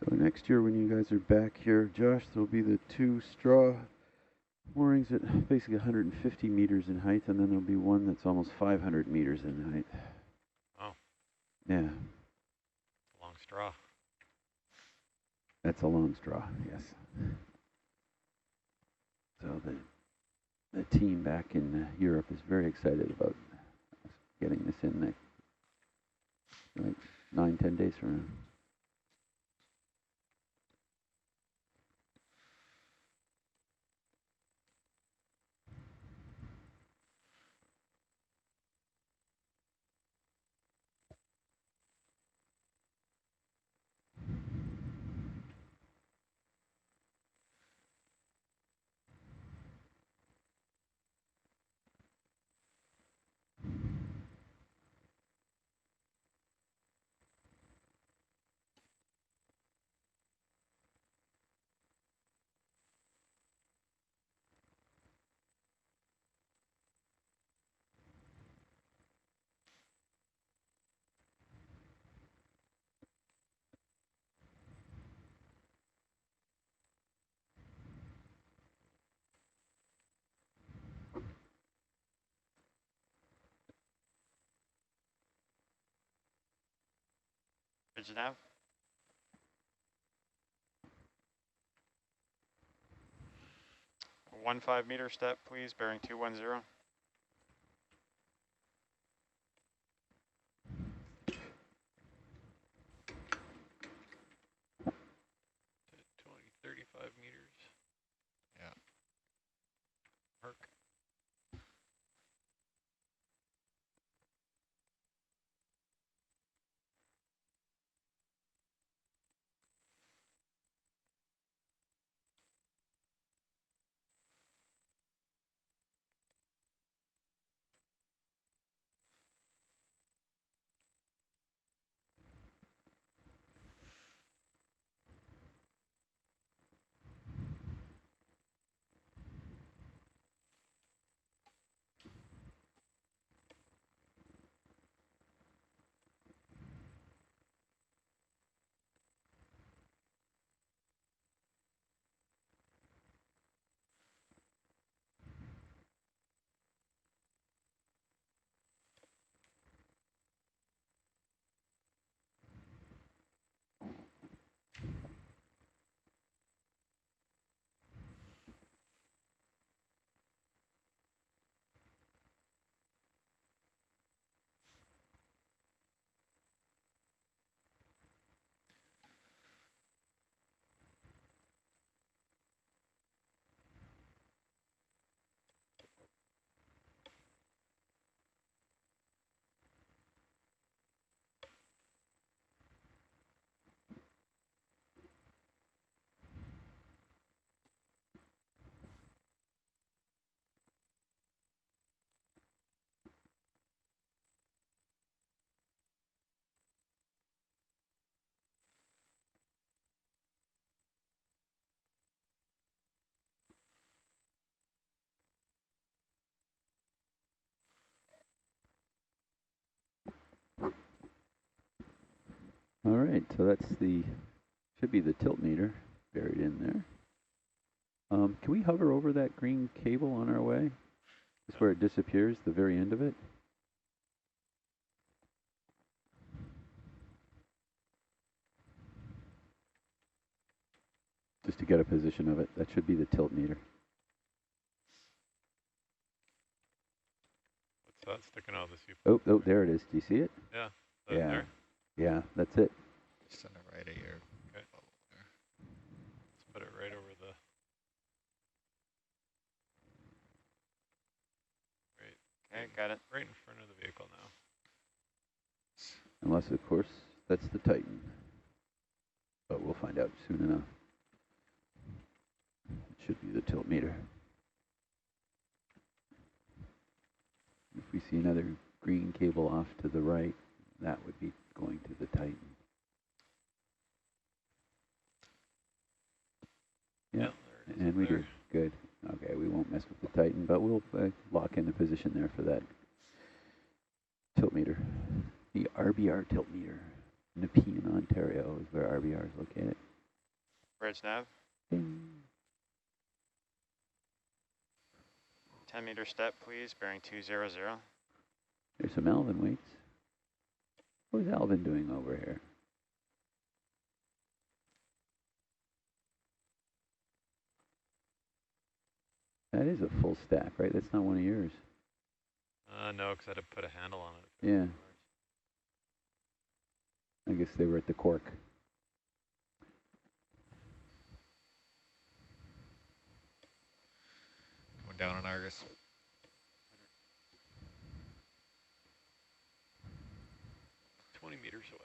Speaker 11: So next year when you guys are back here, Josh, there'll be the 2 straw moorings at basically 150 meters in height, and then there'll be one that's almost 500 meters in height.
Speaker 13: Oh.
Speaker 11: Yeah.
Speaker 13: Long straw.
Speaker 11: That's a long straw, yes. So the team back in Europe is very excited about getting this in next, like 9-10 days from now.
Speaker 15: Bridge nav. One 5-meter step, please, bearing 210.
Speaker 13: To 35 meters.
Speaker 14: Yeah.
Speaker 13: Herc.
Speaker 11: All right, so that's the, should be the tilt meter buried in there. Can we hover over that green cable on our way? That's where it disappears, the very end of it. Just to get a position of it. That should be the tilt meter.
Speaker 13: What's that sticking out of the sea?
Speaker 11: Oh, there it is. Do you see it?
Speaker 13: Yeah.
Speaker 11: Yeah.
Speaker 13: There?
Speaker 11: Yeah, that's it.
Speaker 14: Just on the right of your
Speaker 13: okay. Let's put it right over the... Right.
Speaker 15: Okay, got it.
Speaker 13: Right in front of the vehicle now.
Speaker 11: Unless, of course, that's the Titan. But we'll find out soon enough. It should be the tilt meter. If we see another green cable off to the right, that would be going to the Titan. Yep, and we do. Good. Okay, we won't mess with the Titan, but we'll lock in the position there for that tilt meter. The RBR tilt meter. Nepean, Ontario is where RBR is located.
Speaker 15: Bridge nav.
Speaker 11: Ding.
Speaker 15: 10-meter step, please, bearing 200.
Speaker 11: There's some Alvin weights. What is Alvin doing over here? That is a full stack, right? That's not one of yours.
Speaker 13: No, because I had to put a handle on it.
Speaker 11: Yeah. I guess they were at the cork.
Speaker 14: going down on Argus.
Speaker 13: Meters away.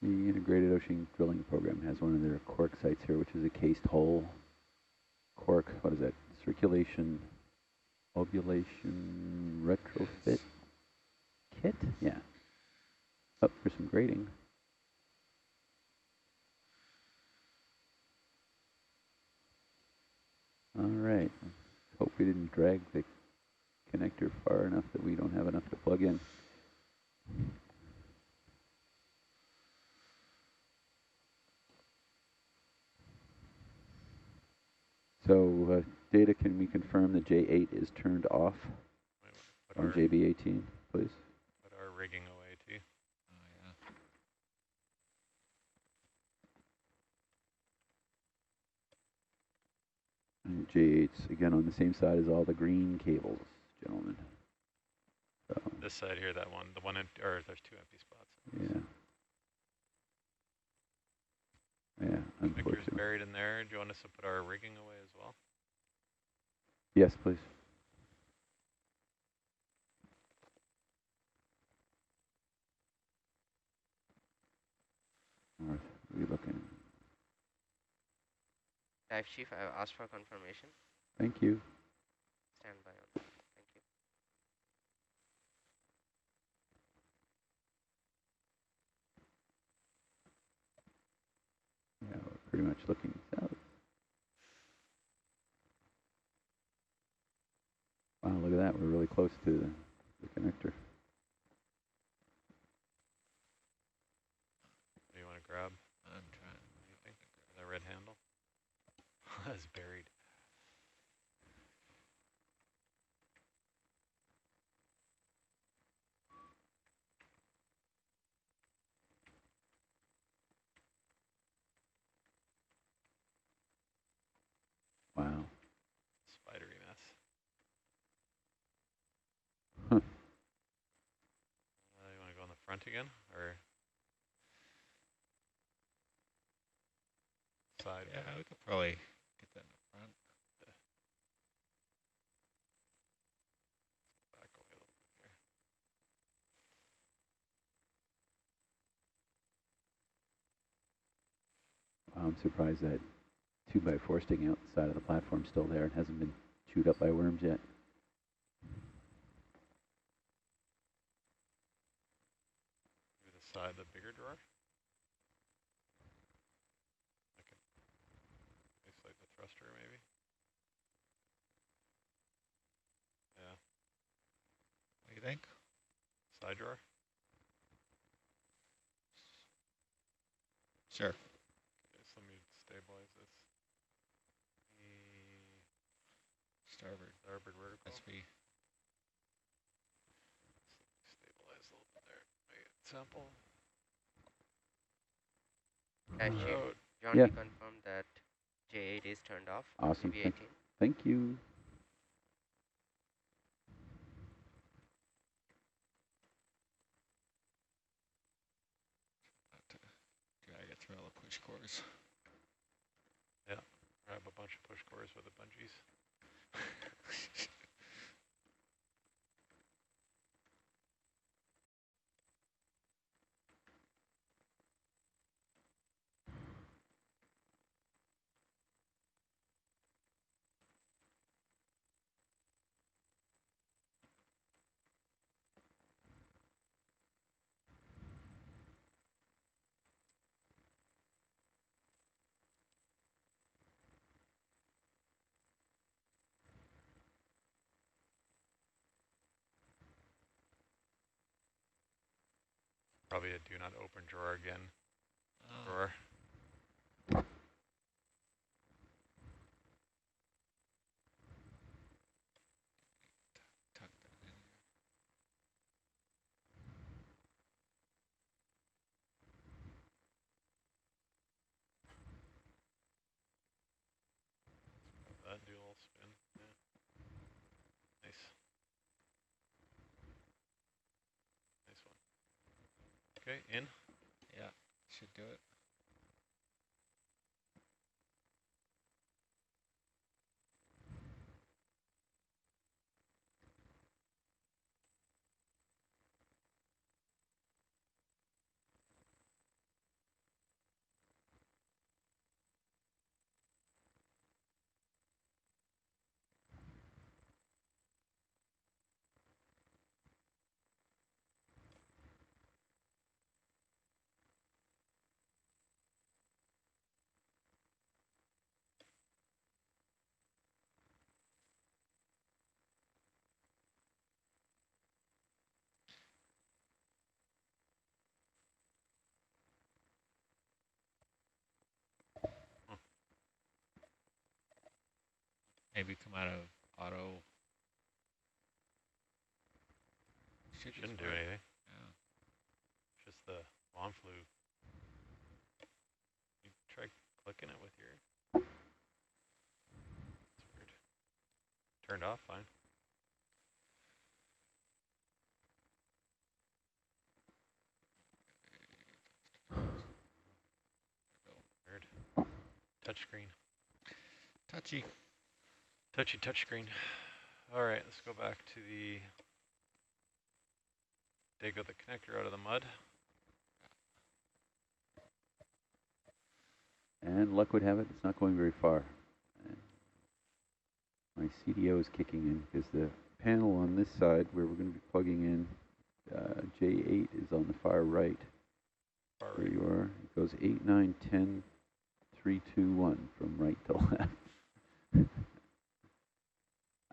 Speaker 11: The Integrated Ocean Drilling Program has one of their cork sites here, which is a cased hole cork. What is that? Circulation, ovulation, retrofit kit? Yeah. Up for some grading. All right. Hope we didn't drag the connector far enough that we don't have enough to plug in. So data, can we confirm the J8 is turned off on JB18, please?
Speaker 13: Put our rigging away too.
Speaker 14: Oh, yeah.
Speaker 11: And J8's again on the same side as all the green cables, gentlemen. So,
Speaker 13: this side here, that one, the one, or there's two empty spots.
Speaker 11: Yeah. Yeah, unfortunately.
Speaker 13: Connector's buried in there. Do you want us to put our rigging away as well?
Speaker 11: Yes, please. North, are we looking?
Speaker 16: Dive Chief, I have asked for confirmation.
Speaker 11: Thank you.
Speaker 16: Stand by on that. Thank you.
Speaker 11: Yeah, we're pretty much looking south. Wow, look at that. We're really close to the connector.
Speaker 13: What do you want to grab?
Speaker 14: I'm trying.
Speaker 13: What do you think? That red handle? That's buried.
Speaker 11: Wow.
Speaker 13: Spidery mess.
Speaker 11: Huh.
Speaker 13: You want to go on the front again, or side?
Speaker 14: Yeah, we could probably get that in the front.
Speaker 13: Back away a little bit here.
Speaker 11: I'm surprised that 2x4 sticking out the side of the platform still there and hasn't been chewed up by worms yet.
Speaker 13: Maybe the side, the bigger drawer? side drawer?
Speaker 14: Sure.
Speaker 13: Okay, so let me stabilize this.
Speaker 14: Starboard
Speaker 13: vertical.
Speaker 14: SV.
Speaker 13: Stabilize a little bit there. Wait, sample.
Speaker 16: Actually, John,
Speaker 11: Yeah.
Speaker 16: we confirmed that J8 is turned off.
Speaker 11: Awesome.
Speaker 16: CV18.
Speaker 11: Thank you.
Speaker 14: Drag it through all the push cores.
Speaker 13: Yeah, grab a bunch of push cores with the bungees. Probably a do not open drawer again. Drawer.
Speaker 14: Tuck that in.
Speaker 13: That do a little spin. Yeah. Nice. Nice one. Okay, in.
Speaker 14: Yeah, should do it. Maybe come out of auto.
Speaker 13: Shouldn't do anything.
Speaker 14: Yeah.
Speaker 13: Just the bomb flew. You try clicking it with your. It's weird. Turned off, fine. Weird. Touchscreen.
Speaker 14: Touchy.
Speaker 13: Touchy touchscreen. All right, let's go back to the dig the connector out of the mud.
Speaker 11: And luck would have it, it's not going very far. And my CDO is kicking in because the panel on this side where we're going to be plugging in J8 is on the far right. There you are. It goes 8, 9, 10, 3, 2, 1 from right to left.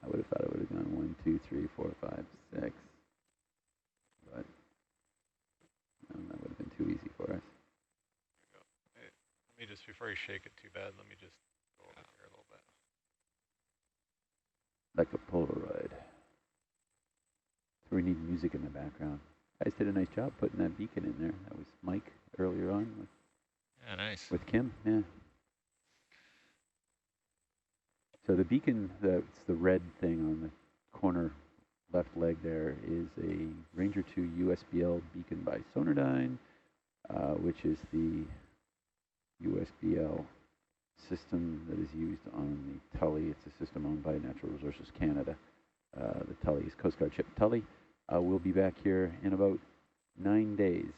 Speaker 11: I would have thought it would have gone 1, 2, 3, 4, 5, 6. But no, that would have been too easy for us.
Speaker 13: Let me just, before you shake it too bad, let me just go over here a little bit.
Speaker 11: Like a Polaroid. So we need music in the background. Guys did a nice job putting that beacon in there. That was Mike earlier on.
Speaker 14: Yeah, nice.
Speaker 11: With Kim, yeah. So the beacon, that's the red thing on the corner left leg there, is a Ranger 2 USBL beacon by Sonardyne, which is the USBL system that is used on the Tully. It's a system owned by Natural Resources Canada. The Tully is Coast Guard ship Tully. We'll be back here in about 9 days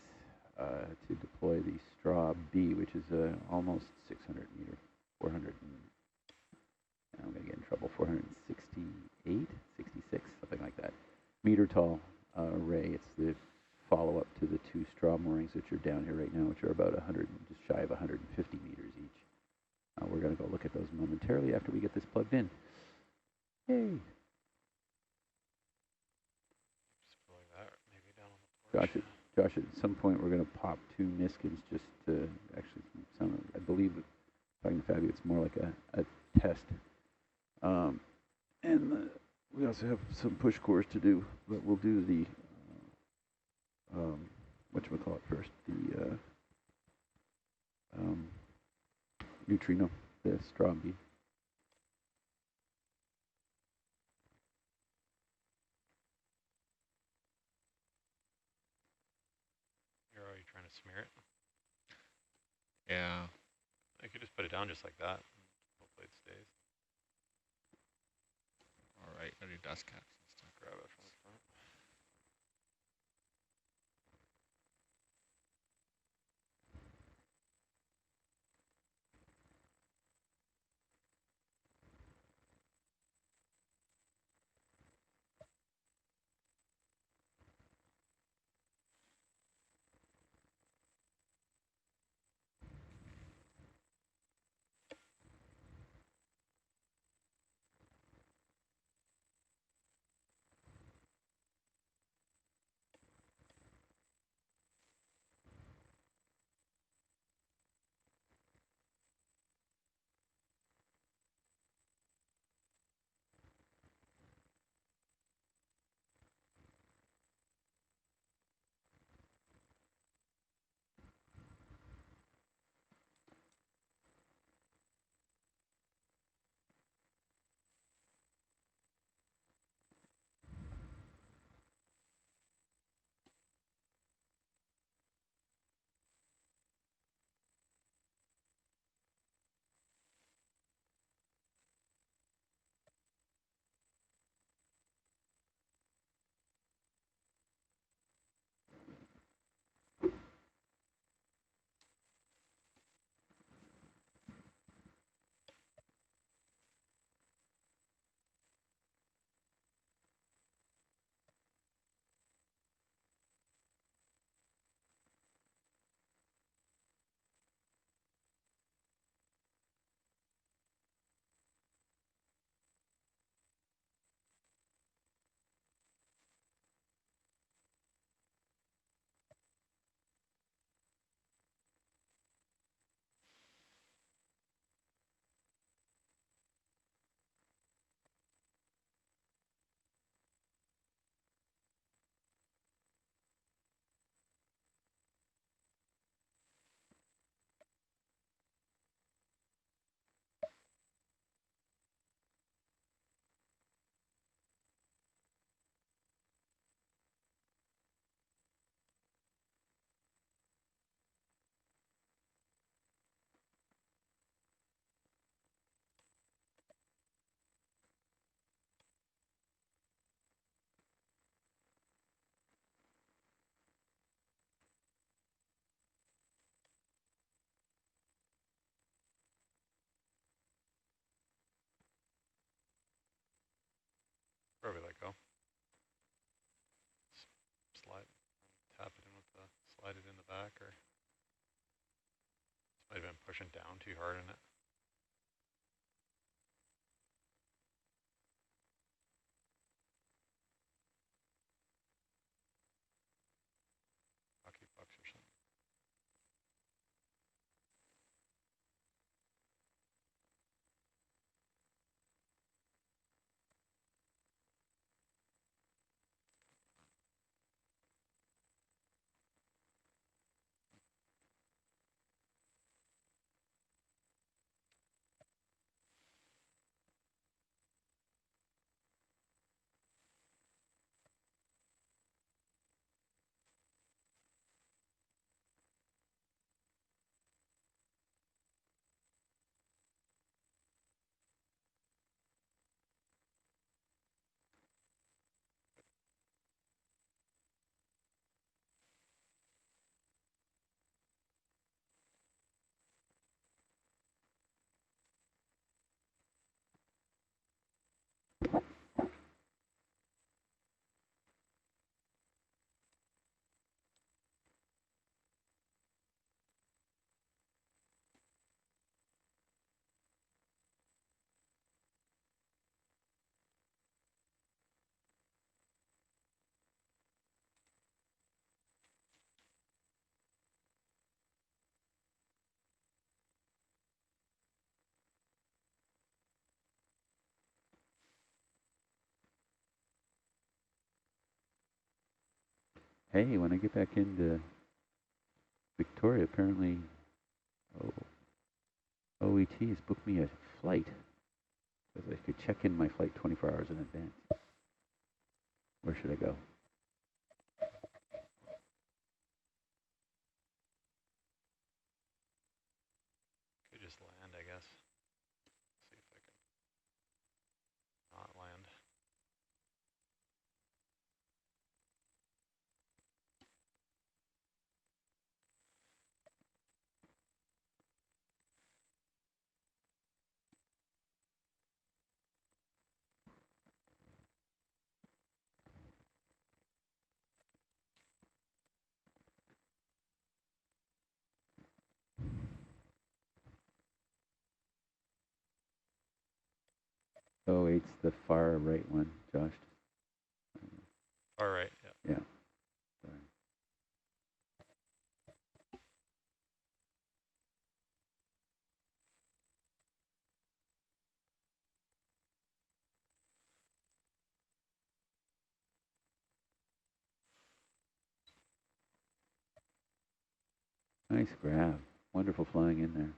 Speaker 11: to deploy the Straw B, which is almost 600 meter, 400. I'm going to get in trouble. 468, 66, something like that. Meter tall array. It's the follow-up to the 2 straw moorings which are down here right now, which are about 100, just shy of 150 meters each. We're going to go look at those momentarily after we get this plugged in. Yay!
Speaker 13: Just pulling that maybe down on the
Speaker 12: Josh, at some point we're going to pop 2 Niskins just to actually sound, I believe, talking to Fabio, it's more like a test. And we also have some push cores to do, but we'll do the, whatchamacallit first, the neutrino, the straw bee.
Speaker 13: Are you trying to smear it?
Speaker 14: Yeah.
Speaker 13: I could just put it down just like that. Hopefully it stays.
Speaker 14: All right, gotta do dust caps and stuff.
Speaker 13: Grab it from the front. Wherever let go. Slide, tap it in with the, slide it in the back, or might have been pushing down too hard in it. Hockey pucks or something.
Speaker 11: Hey, when I get back into Victoria, apparently OET has booked me a flight. Because I could check in my flight 24 hours in advance. Where should I go?
Speaker 13: Could just land, I guess. See if I can not land.
Speaker 11: Oh, eight's the far right one, Josh.
Speaker 13: Far right, yeah.
Speaker 11: Yeah. Sorry. Nice grab. Wonderful flying in there.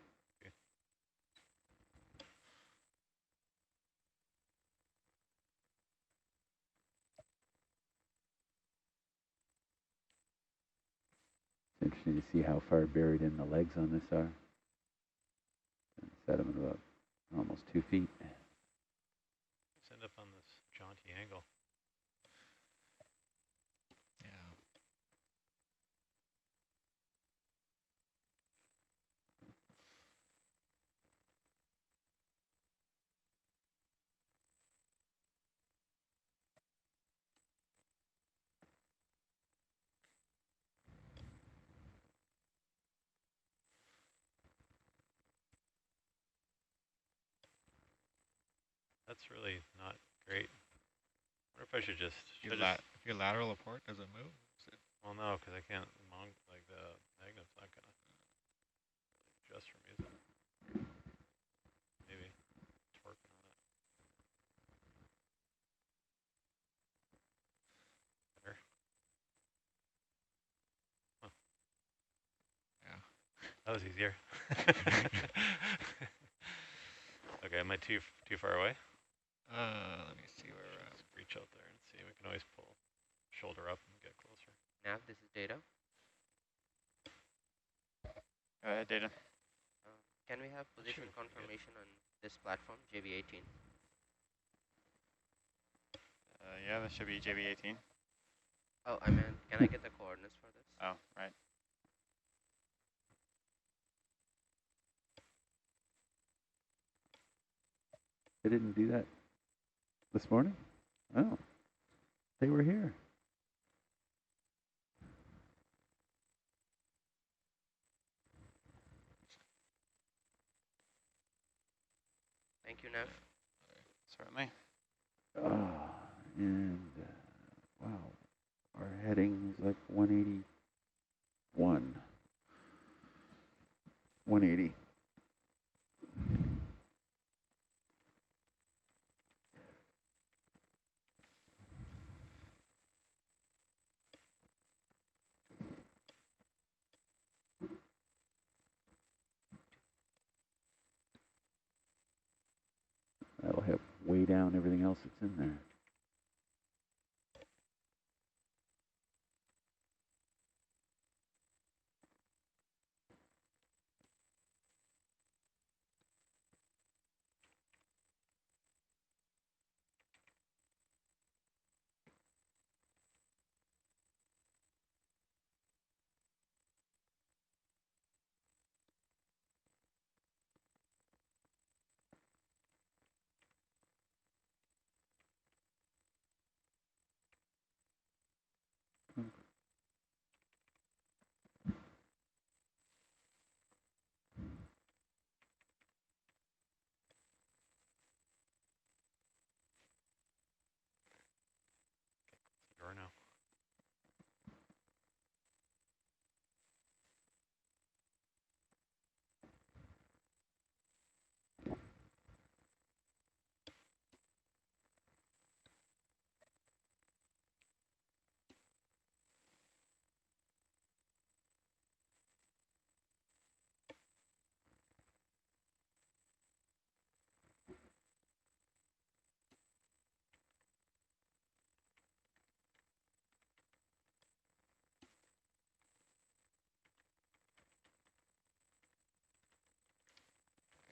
Speaker 11: It's interesting to see how far buried in the legs on this are. Set them at about almost 2 feet.
Speaker 13: Let's end up on this jaunty angle.
Speaker 14: Yeah.
Speaker 13: That's really not great. I wonder if I should just...
Speaker 14: If you lateral aport, does it move?
Speaker 13: Well, no, because I can't mount, like the magnet's not going to adjust for me, is it? Maybe. Torquing on it. Better. Huh.
Speaker 14: Yeah.
Speaker 13: That was easier. Okay, am I too far away?
Speaker 14: Let me see where we're at.
Speaker 13: Just reach out there and see. We can always pull shoulder up and get closer.
Speaker 16: Nav, this is Data.
Speaker 15: Go ahead, Data.
Speaker 16: Can we have position confirmation on this platform, JB18?
Speaker 15: Yeah, that should be JB18.
Speaker 16: Oh, I meant, can I get the coordinates for this?
Speaker 15: Oh, right.
Speaker 11: They didn't do that this morning? Oh, they were here.
Speaker 16: Thank you, Nav.
Speaker 15: Certainly.
Speaker 11: And wow, our heading is like 181. 180. That'll help weigh down everything else that's in there.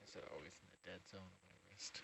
Speaker 14: Is it always in the dead zone of my wrist?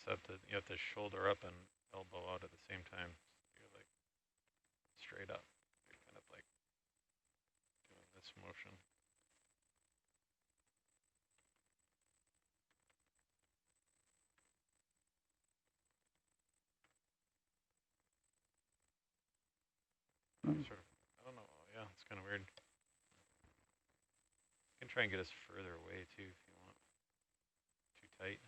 Speaker 13: You have to shoulder up and elbow out at the same time. You're like straight up. You're kind of like doing this motion. Sort of, I don't know. Yeah, it's kind of weird. You can try and get us further away too if you want. Too tight.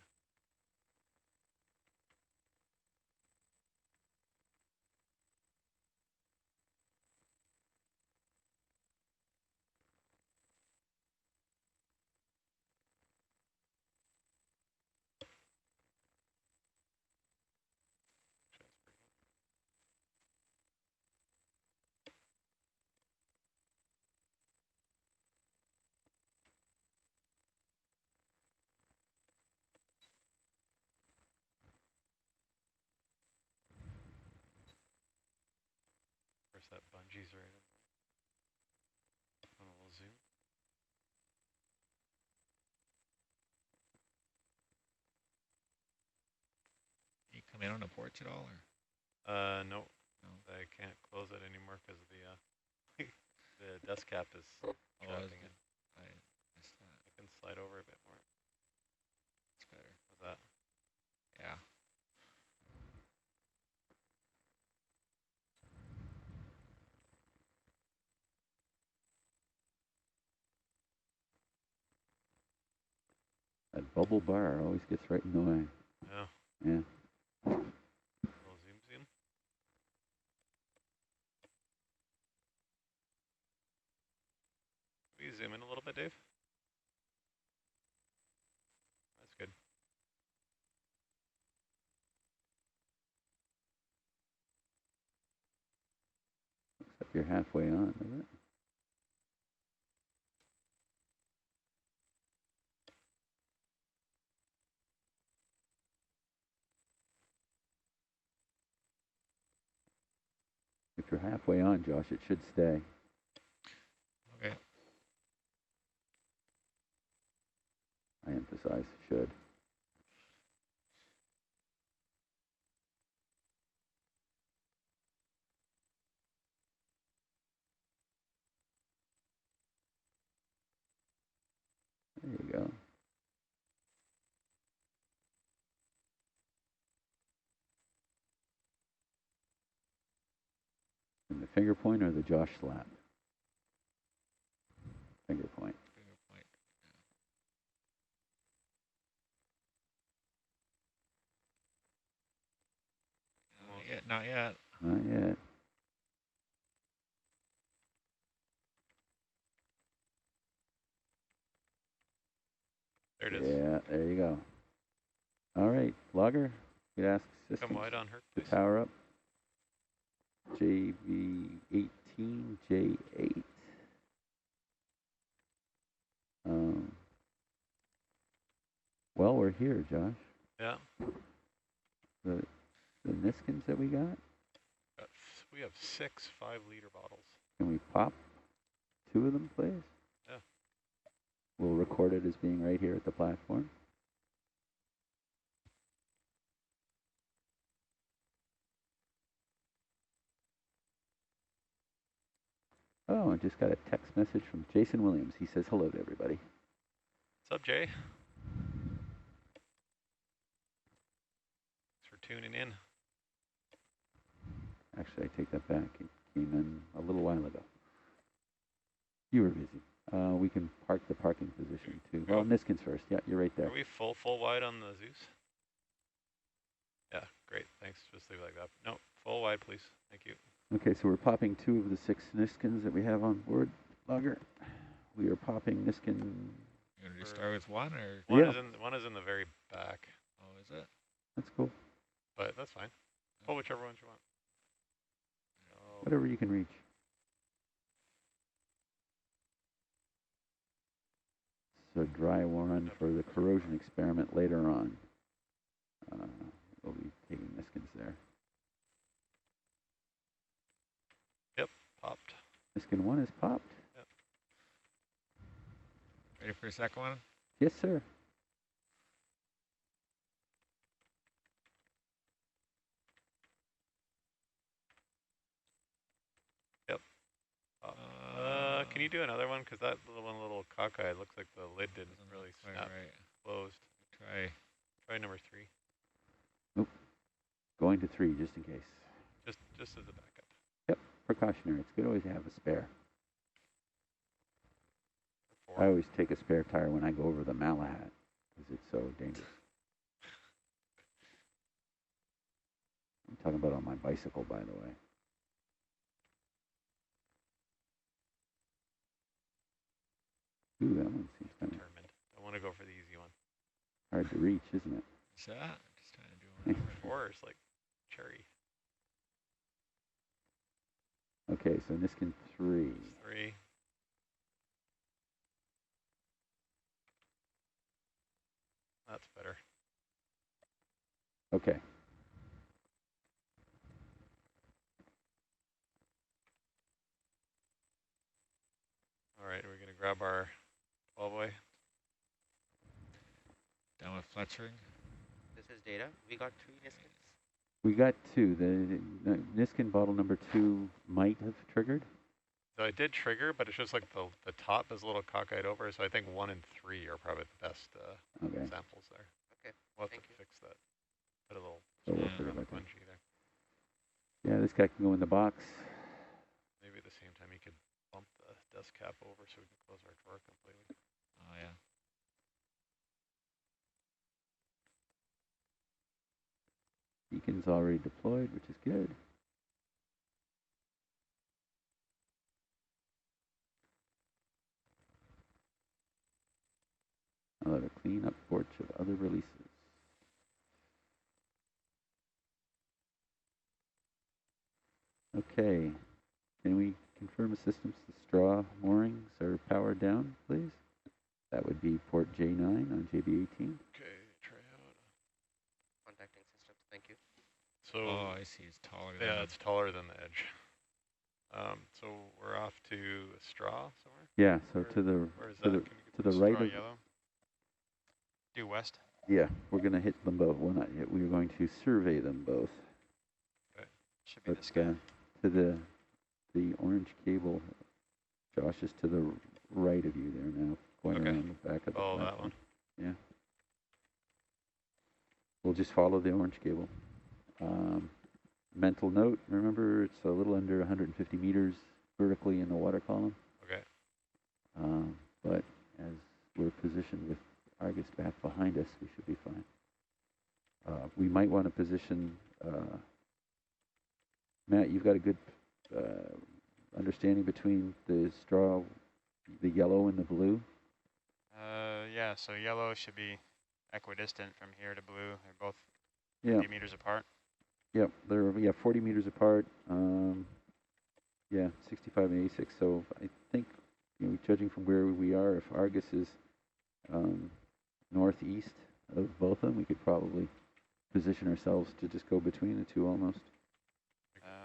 Speaker 13: That bungee's right in there. A little zoom.
Speaker 14: Can you come in on the porch at all, or?
Speaker 13: No. I can't close it anymore because the the dust cap is trapping it.
Speaker 14: I missed that.
Speaker 13: I can slide over a bit more.
Speaker 14: It's better.
Speaker 13: How's that?
Speaker 14: Yeah.
Speaker 11: That bubble bar always gets right in the way.
Speaker 13: Yeah.
Speaker 11: Yeah.
Speaker 13: Little zoom. Will you zoom in a little bit, Dave? That's good.
Speaker 11: Looks like you're halfway on, isn't it? If you're halfway on, Josh, it should stay.
Speaker 14: Okay.
Speaker 11: I emphasize should. There you go. And the finger point or the Josh slap? Finger point.
Speaker 14: Finger point. Yeah. Not yet.
Speaker 11: Not yet.
Speaker 13: There it is.
Speaker 11: Yeah, there you go. All right, logger, you could ask systems
Speaker 13: Come wide on her,
Speaker 11: to
Speaker 13: please.
Speaker 11: power up. JV18, J8. Well, we're here, Josh.
Speaker 13: Yeah.
Speaker 11: The Niskins that we got,
Speaker 13: We have 6 5-liter bottles.
Speaker 11: can we pop 2 of them, please?
Speaker 13: Yeah.
Speaker 11: We'll record it as being right here at the platform. Oh, I just got a text message from Jason Williams. He says hello to everybody.
Speaker 13: What's up, Jay? Thanks for tuning in.
Speaker 11: Actually, I take that back. It came in a little while ago. You were busy. We can park the parking position too. Well, Niskin's first. Yeah, you're right there.
Speaker 13: Are we full wide on the Zeus? Yeah, great. Thanks. Just leave it like that. No, full wide, please. Thank you.
Speaker 11: Okay, so we're popping 2 of the 6 Niskins that we have on board. Logger. We are popping Niskin.
Speaker 14: You want to start with 1 or?
Speaker 13: One is in the very back.
Speaker 14: Oh, is it?
Speaker 11: That's cool.
Speaker 13: But that's fine. Pull whichever ones you want. Oh.
Speaker 11: Whatever you can reach. So dry one for the corrosion experiment later on. We'll be taking Niskins there.
Speaker 13: Yep, popped.
Speaker 11: Niskin 1 is popped.
Speaker 13: Yep.
Speaker 14: Ready for a second one?
Speaker 11: Yes, sir.
Speaker 13: Yep. Can you do another one? Because that little cockeyed looks like the lid didn't really snap.
Speaker 14: Right.
Speaker 13: Closed. Try number 3.
Speaker 11: Nope. Going to 3 just in case.
Speaker 13: Just as a backup.
Speaker 11: Yep. Precautionary. It's good always to have a spare.
Speaker 13: 4.
Speaker 11: I always take a spare tire when I go over the Malahat because it's so dangerous. I'm talking about on my bicycle, by the way. Ooh, that one seems kind of
Speaker 13: determined. I want to go for the easy one.
Speaker 11: hard to reach, isn't it?
Speaker 14: What's that? Just trying to do
Speaker 13: Number 4 is like cherry.
Speaker 11: Okay, so Niskin 3.
Speaker 13: 3. That's better.
Speaker 11: Okay.
Speaker 13: All right, we're going to grab our 12-way.
Speaker 14: Down with fletchering.
Speaker 16: This is data. We got 3 Niskins.
Speaker 11: We got 2. The Niskin bottle number 2 might have triggered.
Speaker 13: So it did trigger, but it's just like the top is a little cockeyed over, so I think 1 and 3 are probably the best samples there.
Speaker 16: Okay,
Speaker 13: we'll have
Speaker 16: thank
Speaker 13: to
Speaker 16: you.
Speaker 13: fix that. Put a little
Speaker 11: bungee
Speaker 13: there.
Speaker 11: Yeah, this guy can go in the box.
Speaker 13: Maybe at the same time you could bump the dust cap over so we can close our drawer completely.
Speaker 14: Oh, yeah.
Speaker 11: Beacon's already deployed, which is good. I'll have a clean up porch of other releases. Okay, can we confirm the systems the straw moorings are powered down, please? That would be port J9 on JB18.
Speaker 13: Okay, try out.
Speaker 16: Contacting systems, thank you.
Speaker 13: So,
Speaker 14: oh, I see, it's taller than
Speaker 13: yeah, it's taller than the edge. So we're off to straw somewhere?
Speaker 11: Yeah, so to the right of
Speaker 15: yellow? Due west.
Speaker 11: Yeah, we're going to hit them both. Well, not yet. We're going to survey them both.
Speaker 15: Okay. Should be this guy.
Speaker 11: To the orange cable, Josh is to the right of you there now, going around the back of the platform.
Speaker 13: That one.
Speaker 11: Yeah. We'll just follow the orange cable. Mental note, remember it's a little under 150 meters vertically in the water column.
Speaker 13: Okay.
Speaker 11: But as we're positioned with Argus back behind us, we should be fine. We might want to position, Matt, you've got a good understanding between the straw, the yellow and the blue?
Speaker 15: Yeah, so yellow should be equidistant from here to blue. They're both 50 meters apart.
Speaker 11: Yep, they're 40 meters apart. Yeah, 65 and 86. So I think, judging from where we are, if Argus is northeast of both of them, we could probably position ourselves to just go between the two almost.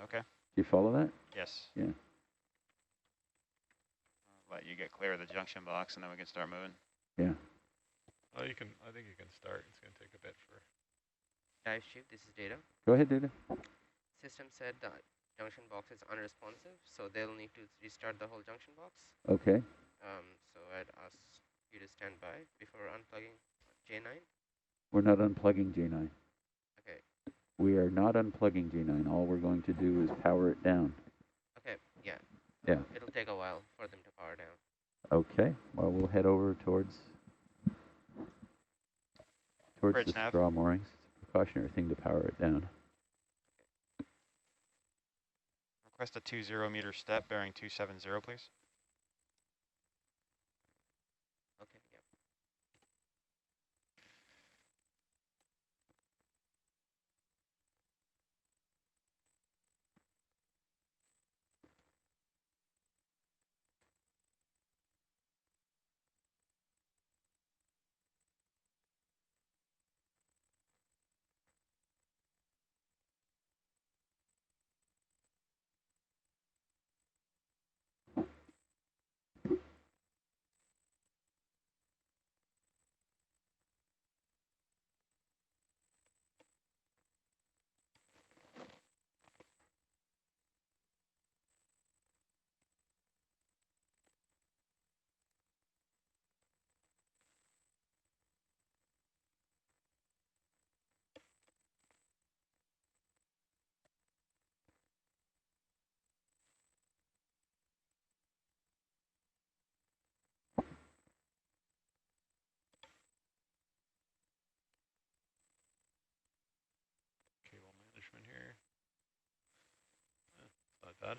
Speaker 15: Okay.
Speaker 11: Do you follow that?
Speaker 15: Yes.
Speaker 11: Yeah.
Speaker 15: I'll let you get clear of the junction box, and then we can start moving.
Speaker 11: Yeah.
Speaker 13: Well, I think you can start. It's going to take a bit for.
Speaker 16: Dive shift, this is data.
Speaker 11: Go ahead, Data.
Speaker 16: System said the junction box is unresponsive, so they'll need to restart the whole junction box.
Speaker 11: Okay.
Speaker 16: So I'd ask you to stand by before unplugging J9.
Speaker 11: We're not unplugging J9.
Speaker 16: Okay.
Speaker 11: We are not unplugging J9. All we're going to do is power it down.
Speaker 16: Okay, yeah.
Speaker 11: Yeah.
Speaker 16: It'll take a while for them to power down.
Speaker 11: Okay, well, we'll head over towards
Speaker 15: Bridge
Speaker 11: the
Speaker 15: nav.
Speaker 11: straw moorings. It's a precautionary thing to power it down.
Speaker 15: Request a 20-meter step bearing 270, please.
Speaker 16: Okay, yeah.
Speaker 13: Cable management here. Not bad.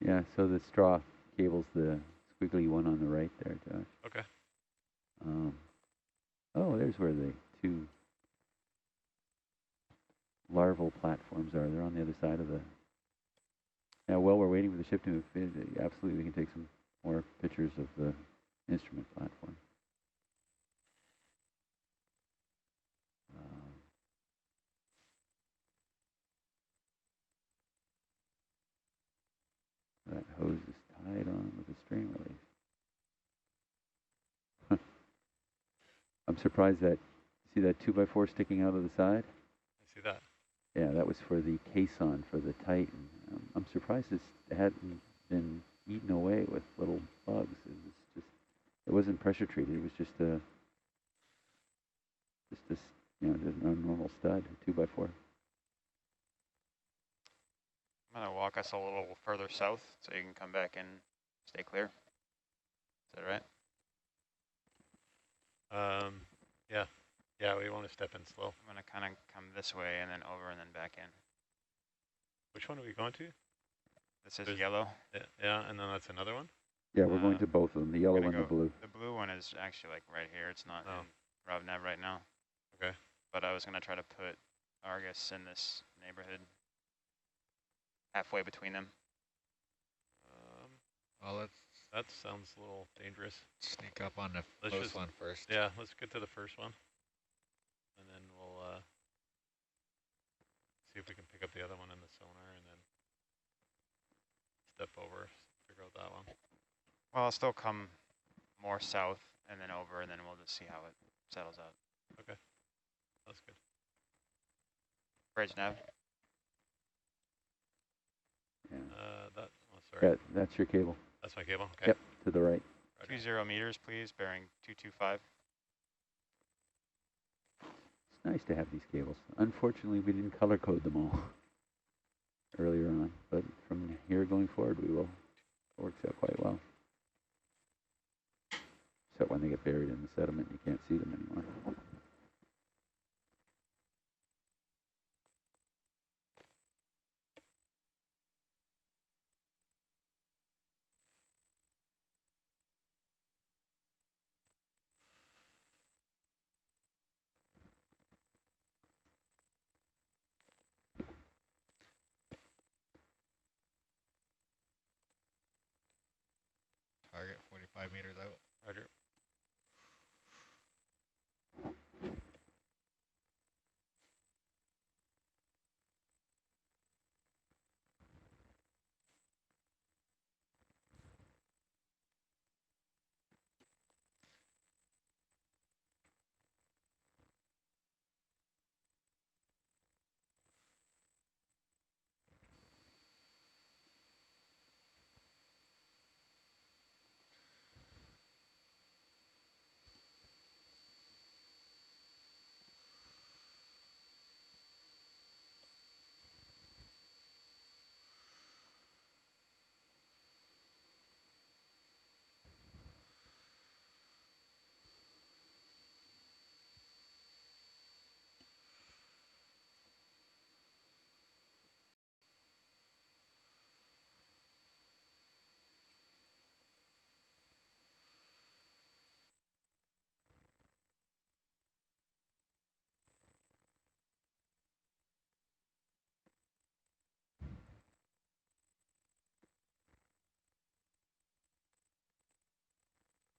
Speaker 11: Yeah, so the straw cable's the squiggly one on the right there, Josh.
Speaker 13: Okay.
Speaker 11: Oh, there's where the two larval platforms are. They're on the other side of the... Yeah, while we're waiting for the ship to move, absolutely we can take some more pictures of the instrument platform. That hose is tied on with a string release. I'm surprised that, see that 2x4 sticking out of the side?
Speaker 13: I see that.
Speaker 11: Yeah, that was for the caisson for the Titan. I'm surprised it hadn't been eaten away with little bugs. It wasn't pressure treated. It was just a normal stud, 2x4.
Speaker 15: I'm going to walk us a little further south so you can come back and stay clear. Is that right?
Speaker 13: Yeah. Yeah, we want to step in slow.
Speaker 15: I'm going to kind of come this way and then over and then back in.
Speaker 13: Which one are we going to?
Speaker 15: This is yellow.
Speaker 13: Yeah, and then that's another one?
Speaker 11: Yeah, we're going to both of them, the yellow and the blue.
Speaker 15: The blue one is actually like right here. It's not in ROV right now.
Speaker 13: Okay.
Speaker 15: But I was going to try to put Argus in this neighborhood. Halfway between them.
Speaker 14: Well,
Speaker 13: that sounds a little dangerous.
Speaker 14: Sneak up on the first one first.
Speaker 13: Yeah, let's get to the first one. And then we'll see if we can pick up the other one in the sonar and then step over, figure out that one.
Speaker 15: Well, I'll still come more south and then over, and then we'll just see how it settles out.
Speaker 13: Okay, that's good.
Speaker 15: Bridge nav.
Speaker 11: Yeah.
Speaker 13: Sorry.
Speaker 11: That's your cable.
Speaker 13: That's my cable? Okay.
Speaker 11: Yep, to the right.
Speaker 15: 20 meters, please, bearing 225.
Speaker 11: It's nice to have these cables. Unfortunately, we didn't color code them all earlier on, but from here going forward, we will. It works out quite well. Except when they get buried in the sediment, you can't see them anymore.
Speaker 14: Target 45 meters out.
Speaker 13: Roger.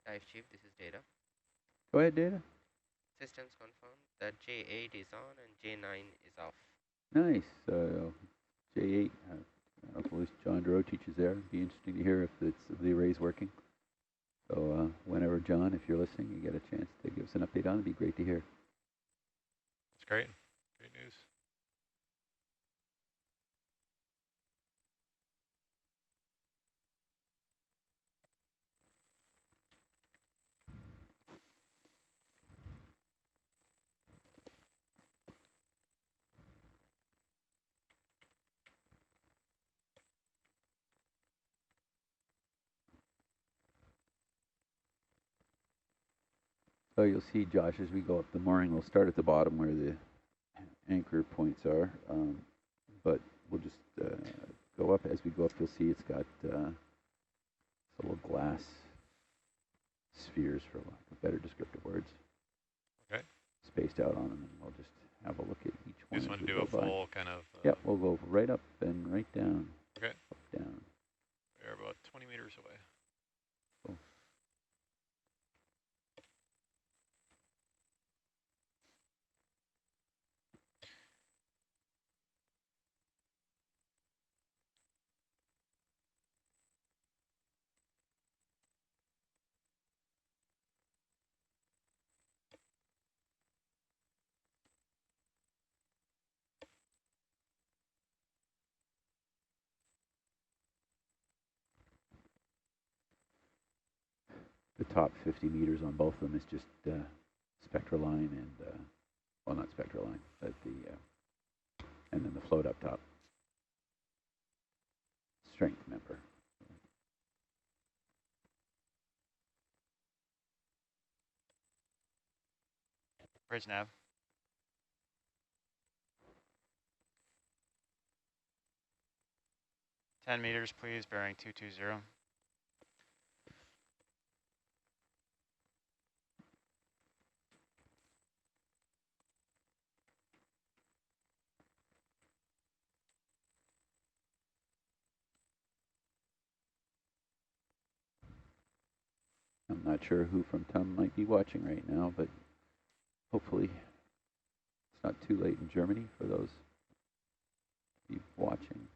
Speaker 16: Dive Chief, this is Data.
Speaker 11: Go ahead, Data.
Speaker 16: Systems confirmed that J8 is on and J9 is off.
Speaker 11: Nice. J8, I don't know if at least John Dorotich is there. It'd be interesting to hear if the array's working. So whenever, John, if you're listening, you get a chance to give us an update on it, it'd be great to hear.
Speaker 13: That's great. Great news.
Speaker 11: So you'll see, Josh, as we go up the mooring, we'll start at the bottom where the anchor points are, but we'll just go up. As we go up, you'll see it's got little glass spheres, for lack of better descriptive words.
Speaker 13: Okay.
Speaker 11: Spaced out on them, and we'll just have a look at each one.
Speaker 13: You just want to do a full kind of...
Speaker 11: Yep, we'll go right up and right down.
Speaker 13: Okay.
Speaker 11: Up, down.
Speaker 13: We're about 20 meters away.
Speaker 11: Cool. The top 50 meters on both of them is just spectral line and, well, not spectral line, but and then the float up top. Strength member.
Speaker 15: Bridge nav. $10 meters, please, bearing 220.
Speaker 11: I'm not sure who from TUM might be watching right now, but hopefully it's not too late in Germany for those watching.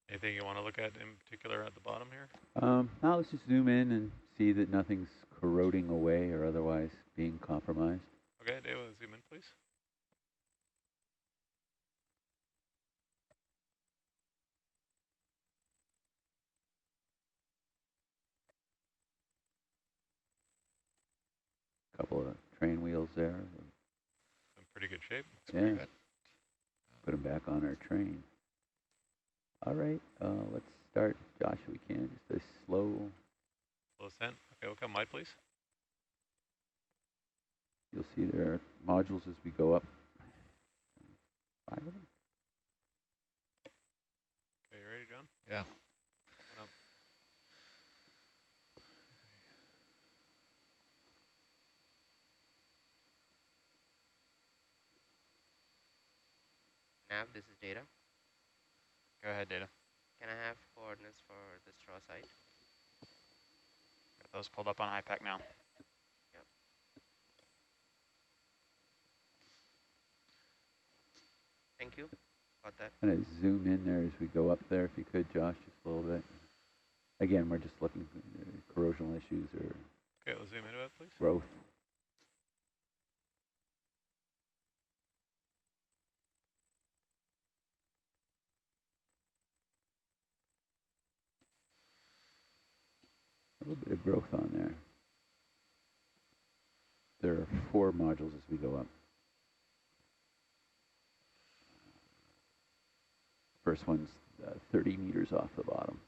Speaker 13: Anything you want to look at in particular at the bottom here?
Speaker 11: Now let's just zoom in and see that nothing's corroding away or otherwise being compromised.
Speaker 13: Okay, Dave, zoom in, please.
Speaker 11: Couple of train wheels there.
Speaker 13: In pretty good shape.
Speaker 11: Yeah. Put them back on our train. All right, let's start, Josh, if we can. Just a slow
Speaker 13: ascent. Okay, we'll come wide, please.
Speaker 11: You'll see there are modules as we go up. 5 of them?
Speaker 13: Okay, you ready, John?
Speaker 14: Yeah.
Speaker 16: Nav, this is Data.
Speaker 9: Go ahead, Data.
Speaker 16: Can I have coordinates for the straw site?
Speaker 9: Got those pulled up on IPAC now.
Speaker 16: Yep. Thank you. Got that.
Speaker 11: Kind of zoom in there as we go up there, if you could, Josh, just a little bit. Again, we're just looking for corrosional issues or
Speaker 13: Okay, let's zoom into it, please.
Speaker 11: growth. A little bit of growth on there. There are 4 modules as we go up. First one's 30 meters off the bottom.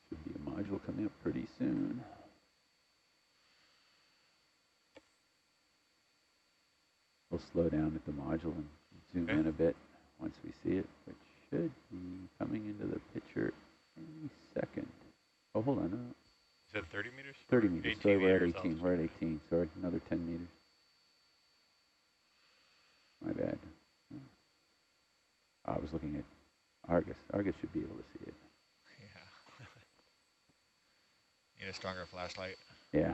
Speaker 11: Should be a module coming up pretty soon. We'll slow down at the module and zoom in a bit once we see it, which should be coming into the picture any second. Oh, hold on.
Speaker 13: You said 30 meters?
Speaker 11: 30 meters.
Speaker 13: 18
Speaker 11: Sorry, we're at
Speaker 13: meters
Speaker 11: 18. We're at 18. Sorry, another 10 meters. My bad. I was looking at Argus. Argus should be able to see it.
Speaker 14: Yeah. Need a stronger flashlight.
Speaker 11: Yeah.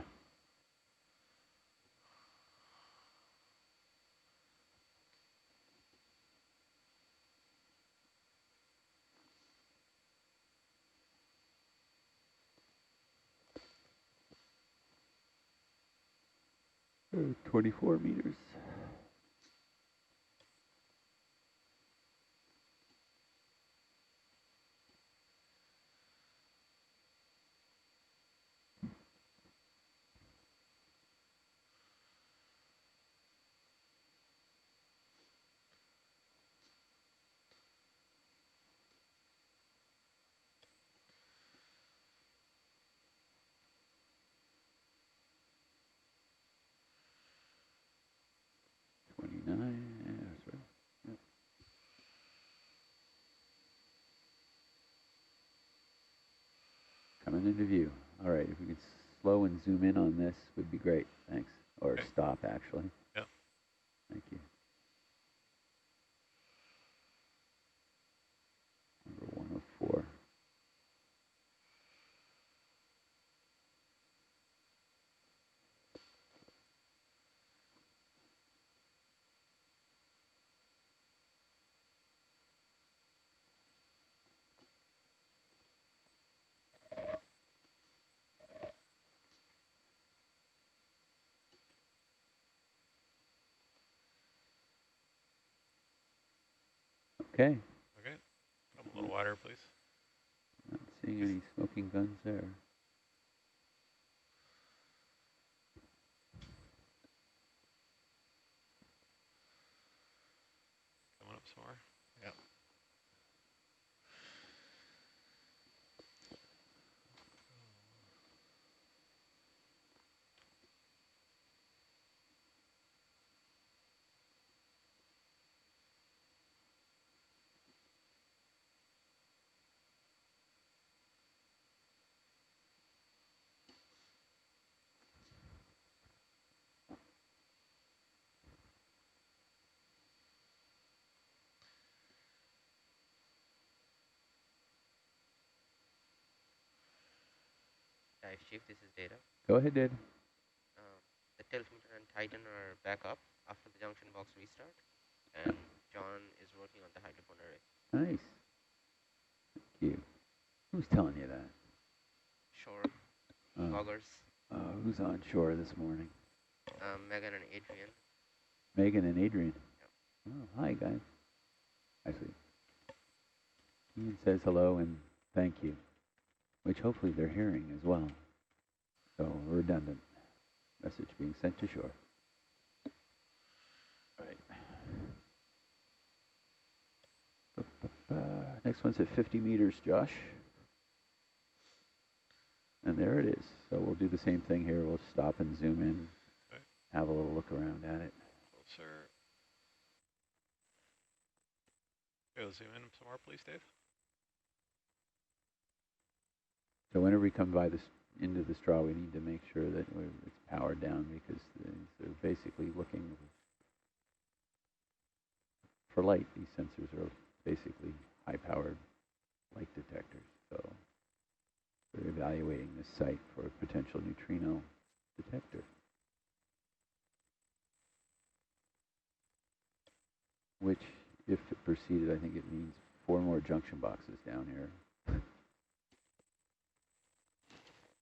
Speaker 11: Uh, 24 meters. Yeah, that's right. Yep. Coming into view. All right, if we could slow and zoom in on this, would be great. Thanks. Or stop, actually.
Speaker 13: Yep.
Speaker 11: Thank you. Number 104. Okay.
Speaker 13: Okay. Come a little wider, please.
Speaker 11: Not seeing any smoking guns there.
Speaker 13: Coming up some more.
Speaker 14: Yep.
Speaker 16: Chief. This is Data.
Speaker 11: Go ahead, Dave.
Speaker 16: The tiltmeter and Titan are back up after the junction box restart, and John is working on the hydrophone array.
Speaker 11: Nice. Thank you. Who's telling you that?
Speaker 16: Sure. Loggers.
Speaker 11: Who's on shore this morning?
Speaker 16: Megan and Adrian.
Speaker 11: Megan and Adrian. Yep. Oh, hi, guys. Actually, Ian says hello and thank you, which hopefully they're hearing as well. So, redundant message being sent to shore. All right. Next one's at 50 meters, Josh. And there it is. So we'll do the same thing here. We'll stop and zoom in, have a little look around at it.
Speaker 13: Closer. Go zoom in some more, please, Dave.
Speaker 11: So whenever we come by this into the straw, we need to make sure that it's powered down because they're basically looking for light. These sensors are basically high-powered light detectors. So we're evaluating this site for a potential neutrino detector. Which, if it proceeded, I think it means 4 more junction boxes down here.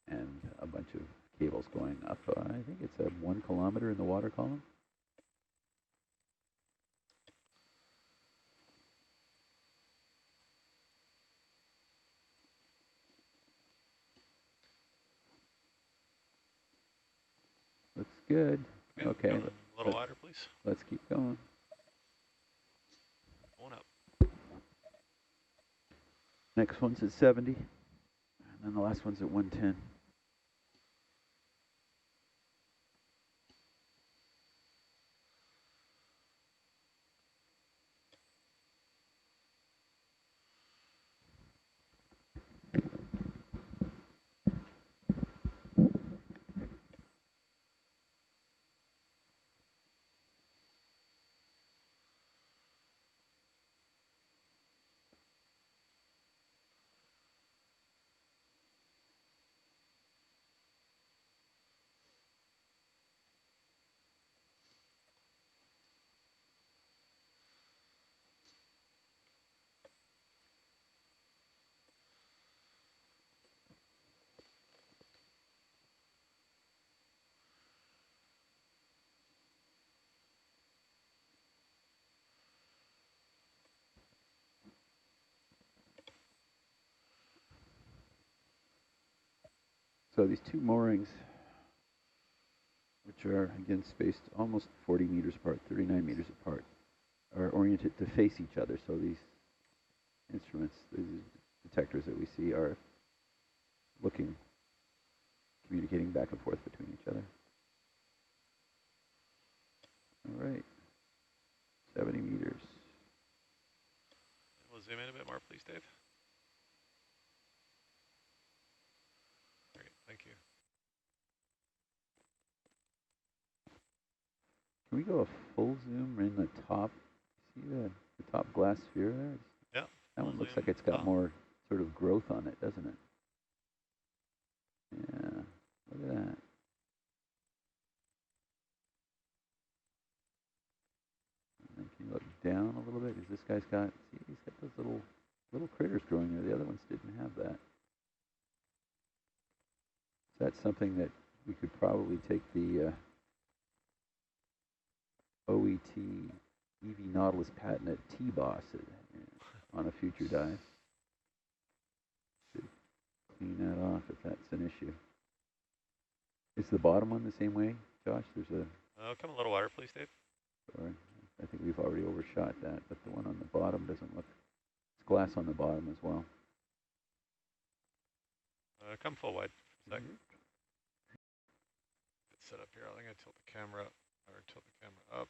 Speaker 11: And a bunch of cables going up. I think it's a 1 kilometer in the water column. Looks good. Okay.
Speaker 13: A little wider, please.
Speaker 11: Let's keep going.
Speaker 13: Going up.
Speaker 11: Next one's at 70. And then the last one's at 110. So these 2 moorings, which are again spaced almost 40 meters apart, 39 meters apart, are oriented to face each other. So these instruments, these detectors that we see are communicating back and forth between each other. All right, 70 meters.
Speaker 13: We'll zoom in a bit more, please, Dave. Great, thank you.
Speaker 11: Can we go a full zoom in the top? See the top glass sphere there?
Speaker 13: Yeah.
Speaker 11: That one looks like it's got more sort of growth on it, doesn't it? Yeah, look at that. And can you look down a little bit? Because this guy's got, see, he's got those little critters growing there. The other ones didn't have that. So that's something that we could probably take the OET EV Nautilus patent at T-Boss on a future dive. To clean that off if that's an issue. Is the bottom one the same way, Josh? There's a...
Speaker 13: come a little wider, please, Dave.
Speaker 11: Sorry, I think we've already overshot that, but the one on the bottom doesn't look... It's glass on the bottom as well.
Speaker 13: Come full wide for a second. It's set up here. I'm going to tilt the camera, or tilt the camera up.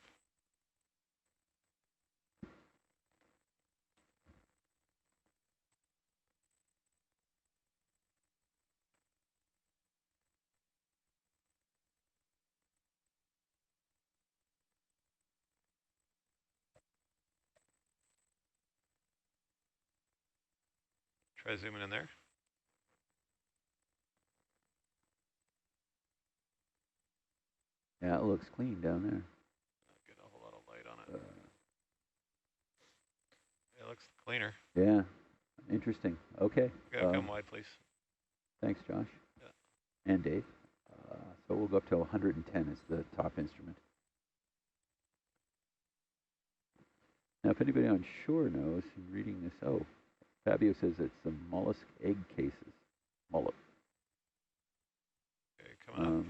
Speaker 13: Try zooming in there.
Speaker 11: Yeah, it looks clean down there.
Speaker 13: Not getting a whole lot of light on it. Yeah, it looks cleaner.
Speaker 11: Yeah, interesting. Okay.
Speaker 13: Yeah, come wide, please.
Speaker 11: Thanks, Josh.
Speaker 13: Yeah.
Speaker 11: And Dave. So we'll go up to 110 as the top instrument. Now, if anybody on shore knows, I'm reading this, Fabio says it's the mollusk egg cases. Mollusk.
Speaker 13: Okay, coming up.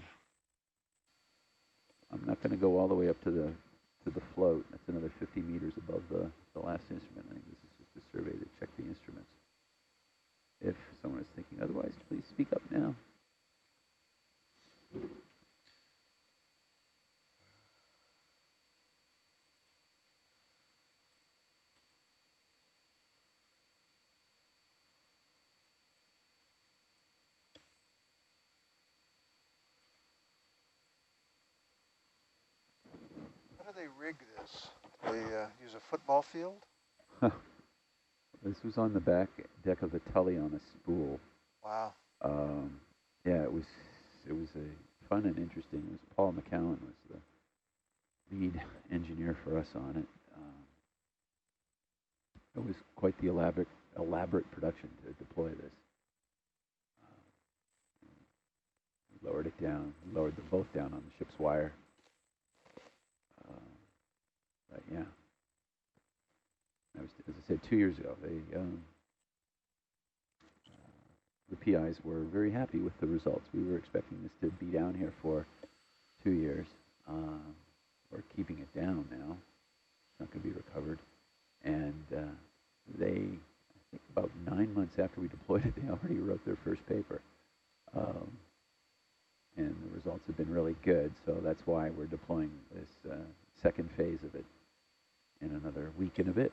Speaker 11: I'm not going to go all the way up to the float. That's another 50 meters above the last instrument. I think this is just a survey to check the instruments. If someone is thinking otherwise, please speak up now.
Speaker 17: How do they rig this? They use a football field?
Speaker 11: This was on the back deck of the Tully on a spool.
Speaker 17: Wow.
Speaker 11: Yeah, it was a fun and interesting. It was Paul McCowan was the lead engineer for us on it. It was quite the elaborate production to deploy this. We lowered it down. We lowered them both down on the ship's wire. But yeah, that was, as I said, 2 years ago. The PIs were very happy with the results. We were expecting this to be down here for 2 years. We're keeping it down now. It's not going to be recovered. And they, I think about 9 months after we deployed it, they already wrote their first paper. And the results have been really good, so that's why we're deploying this second phase of it in another week and a bit.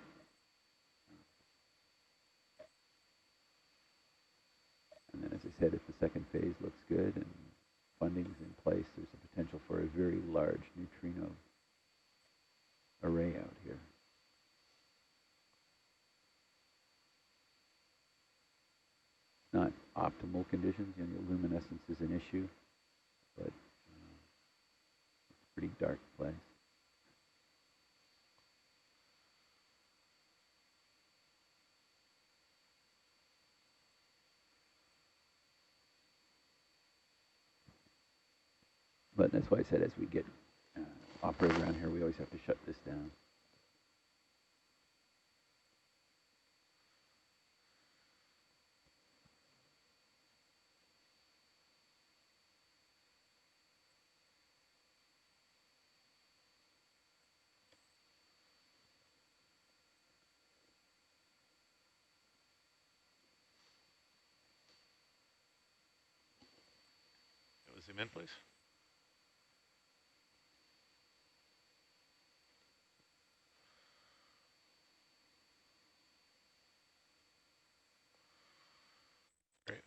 Speaker 11: And then, as I said, if the second phase looks good and funding's in place, there's a potential for a very large neutrino array out here. Not optimal conditions, you know, luminescence is an issue, but it's a pretty dark place. But that's why I said as we get operate around here, we always have to shut this down.
Speaker 13: Zoom in, please. Great.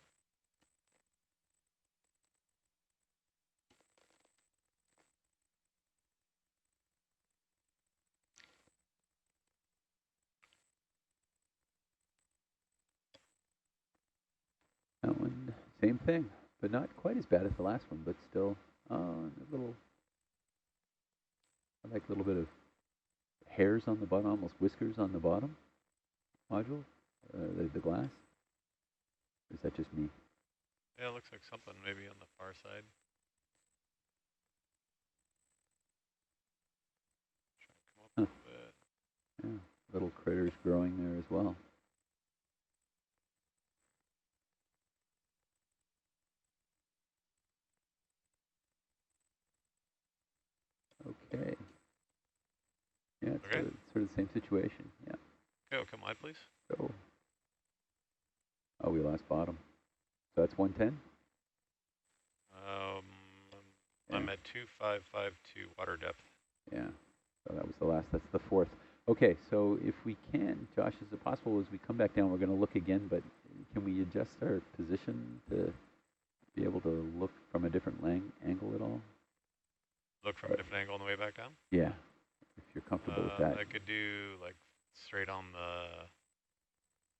Speaker 11: That one, same thing, but not quite as bad as the last one, but still a little, I like a little bit of hairs on the bottom, almost whiskers on the bottom module, the glass. Or is that just me?
Speaker 13: Yeah, it looks like something maybe on the far side. Try to come up a little bit.
Speaker 11: Yeah, little critters growing there as well. Okay. Yeah, it's
Speaker 13: okay.
Speaker 11: Sort of the same situation. Yeah.
Speaker 13: Okay, well, come wide, please.
Speaker 11: Go. Oh, we lost bottom. So that's 110?
Speaker 13: I'm at 2552 water depth.
Speaker 11: Yeah. So that was the last. That's the fourth. Okay, so if we can, Josh, is it possible as we come back down, we're going to look again, but can we adjust our position to be able to look from a different angle at all?
Speaker 13: Look from a different angle on the way back down?
Speaker 11: Yeah, if you're comfortable with that.
Speaker 13: I could do like straight on the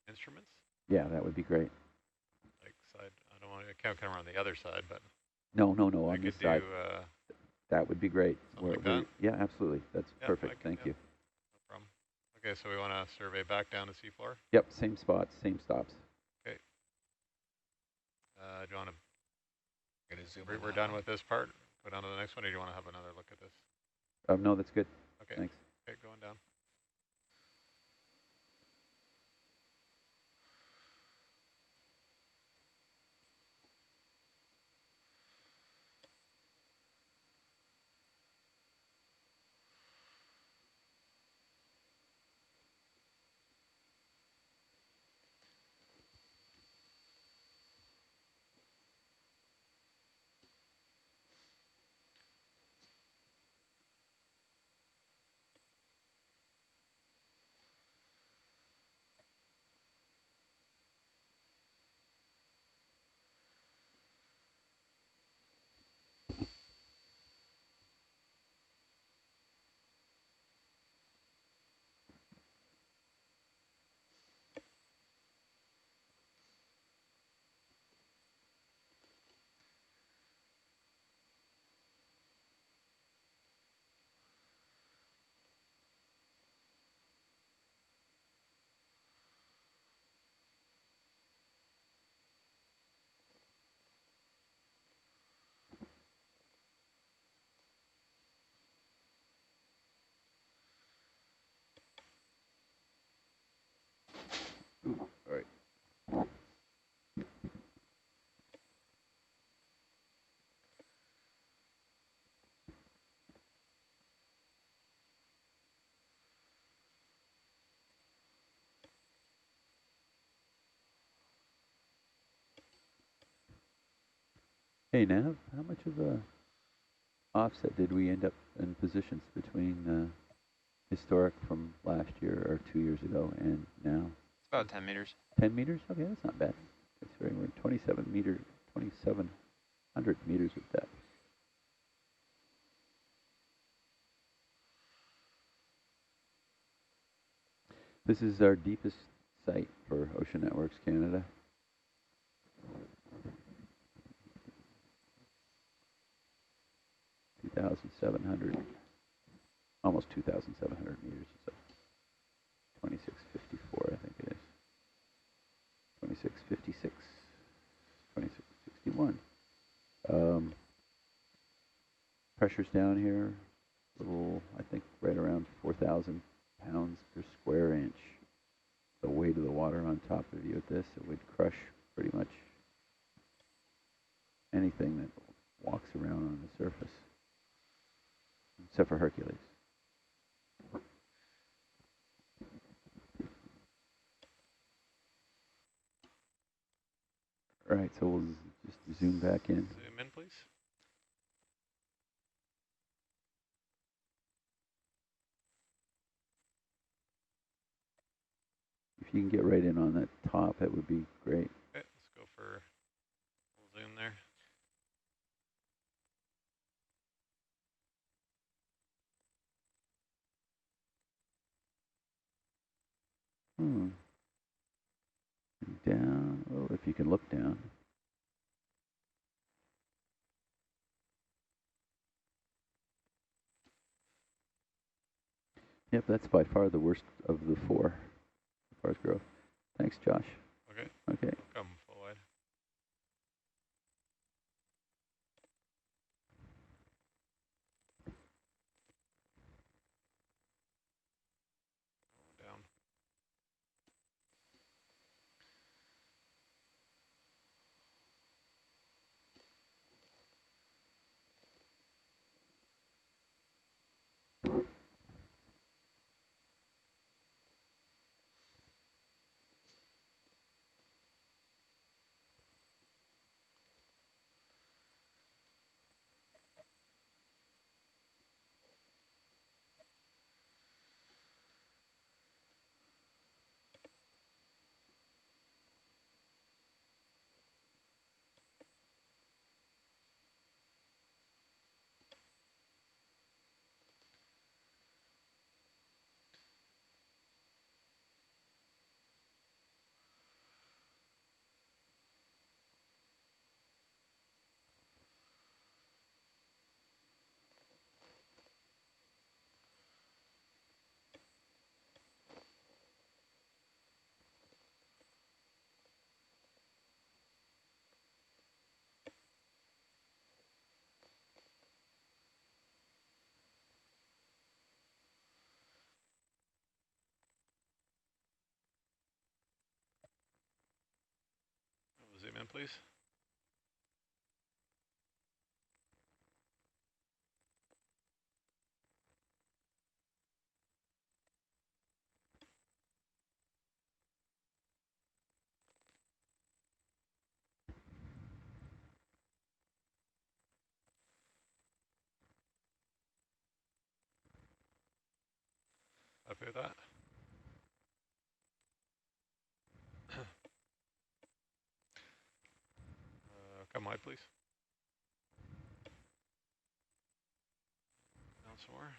Speaker 13: instruments.
Speaker 11: Yeah, that would be great.
Speaker 13: Like side, I don't want to, I can't come around the other side, but.
Speaker 11: No, on this side.
Speaker 12: That would be great.
Speaker 13: Something like that?
Speaker 12: Yeah, absolutely. That's
Speaker 13: Yeah,
Speaker 12: perfect. Thank you.
Speaker 13: No problem. Okay, so we want to survey back down to seafloor?
Speaker 12: Yep, same spots, same stops.
Speaker 13: Okay. Do you want to...
Speaker 14: Zoom
Speaker 13: We're done with this part? Go down to the next one, or do you want to have another look at this?
Speaker 12: No, that's good.
Speaker 13: Okay.
Speaker 12: Thanks.
Speaker 13: Okay, going down.
Speaker 12: All right. Hey, Nav, how much of a offset did we end up in positions between historic from last year or 2 years ago and now?
Speaker 15: It's about 10 meters.
Speaker 12: 10 meters? Okay, that's not bad. Considering we're 2,700 meters of depth. This is our deepest site for Ocean Networks Canada. Almost 2,700 meters. So 2654, I think it is. 2656, 2661. Pressures down here, little, I think right around 4,000 pounds per square inch. The weight of the water on top of you at this, it would crush pretty much anything that walks around on the surface, except for Hercules. All right, so we'll just zoom back in.
Speaker 13: Zoom in, please.
Speaker 12: If you can get right in on that top, it would be great.
Speaker 13: Okay, let's go for a little zoom there.
Speaker 12: Down, oh, if you can look down. Yep, that's by far the worst of the four, as far as growth. Thanks, Josh.
Speaker 13: Okay.
Speaker 12: Okay.
Speaker 13: Come full wide. Down. in, please. Happy with that? Come wide, please. Down some more.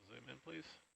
Speaker 13: Zoom in, please.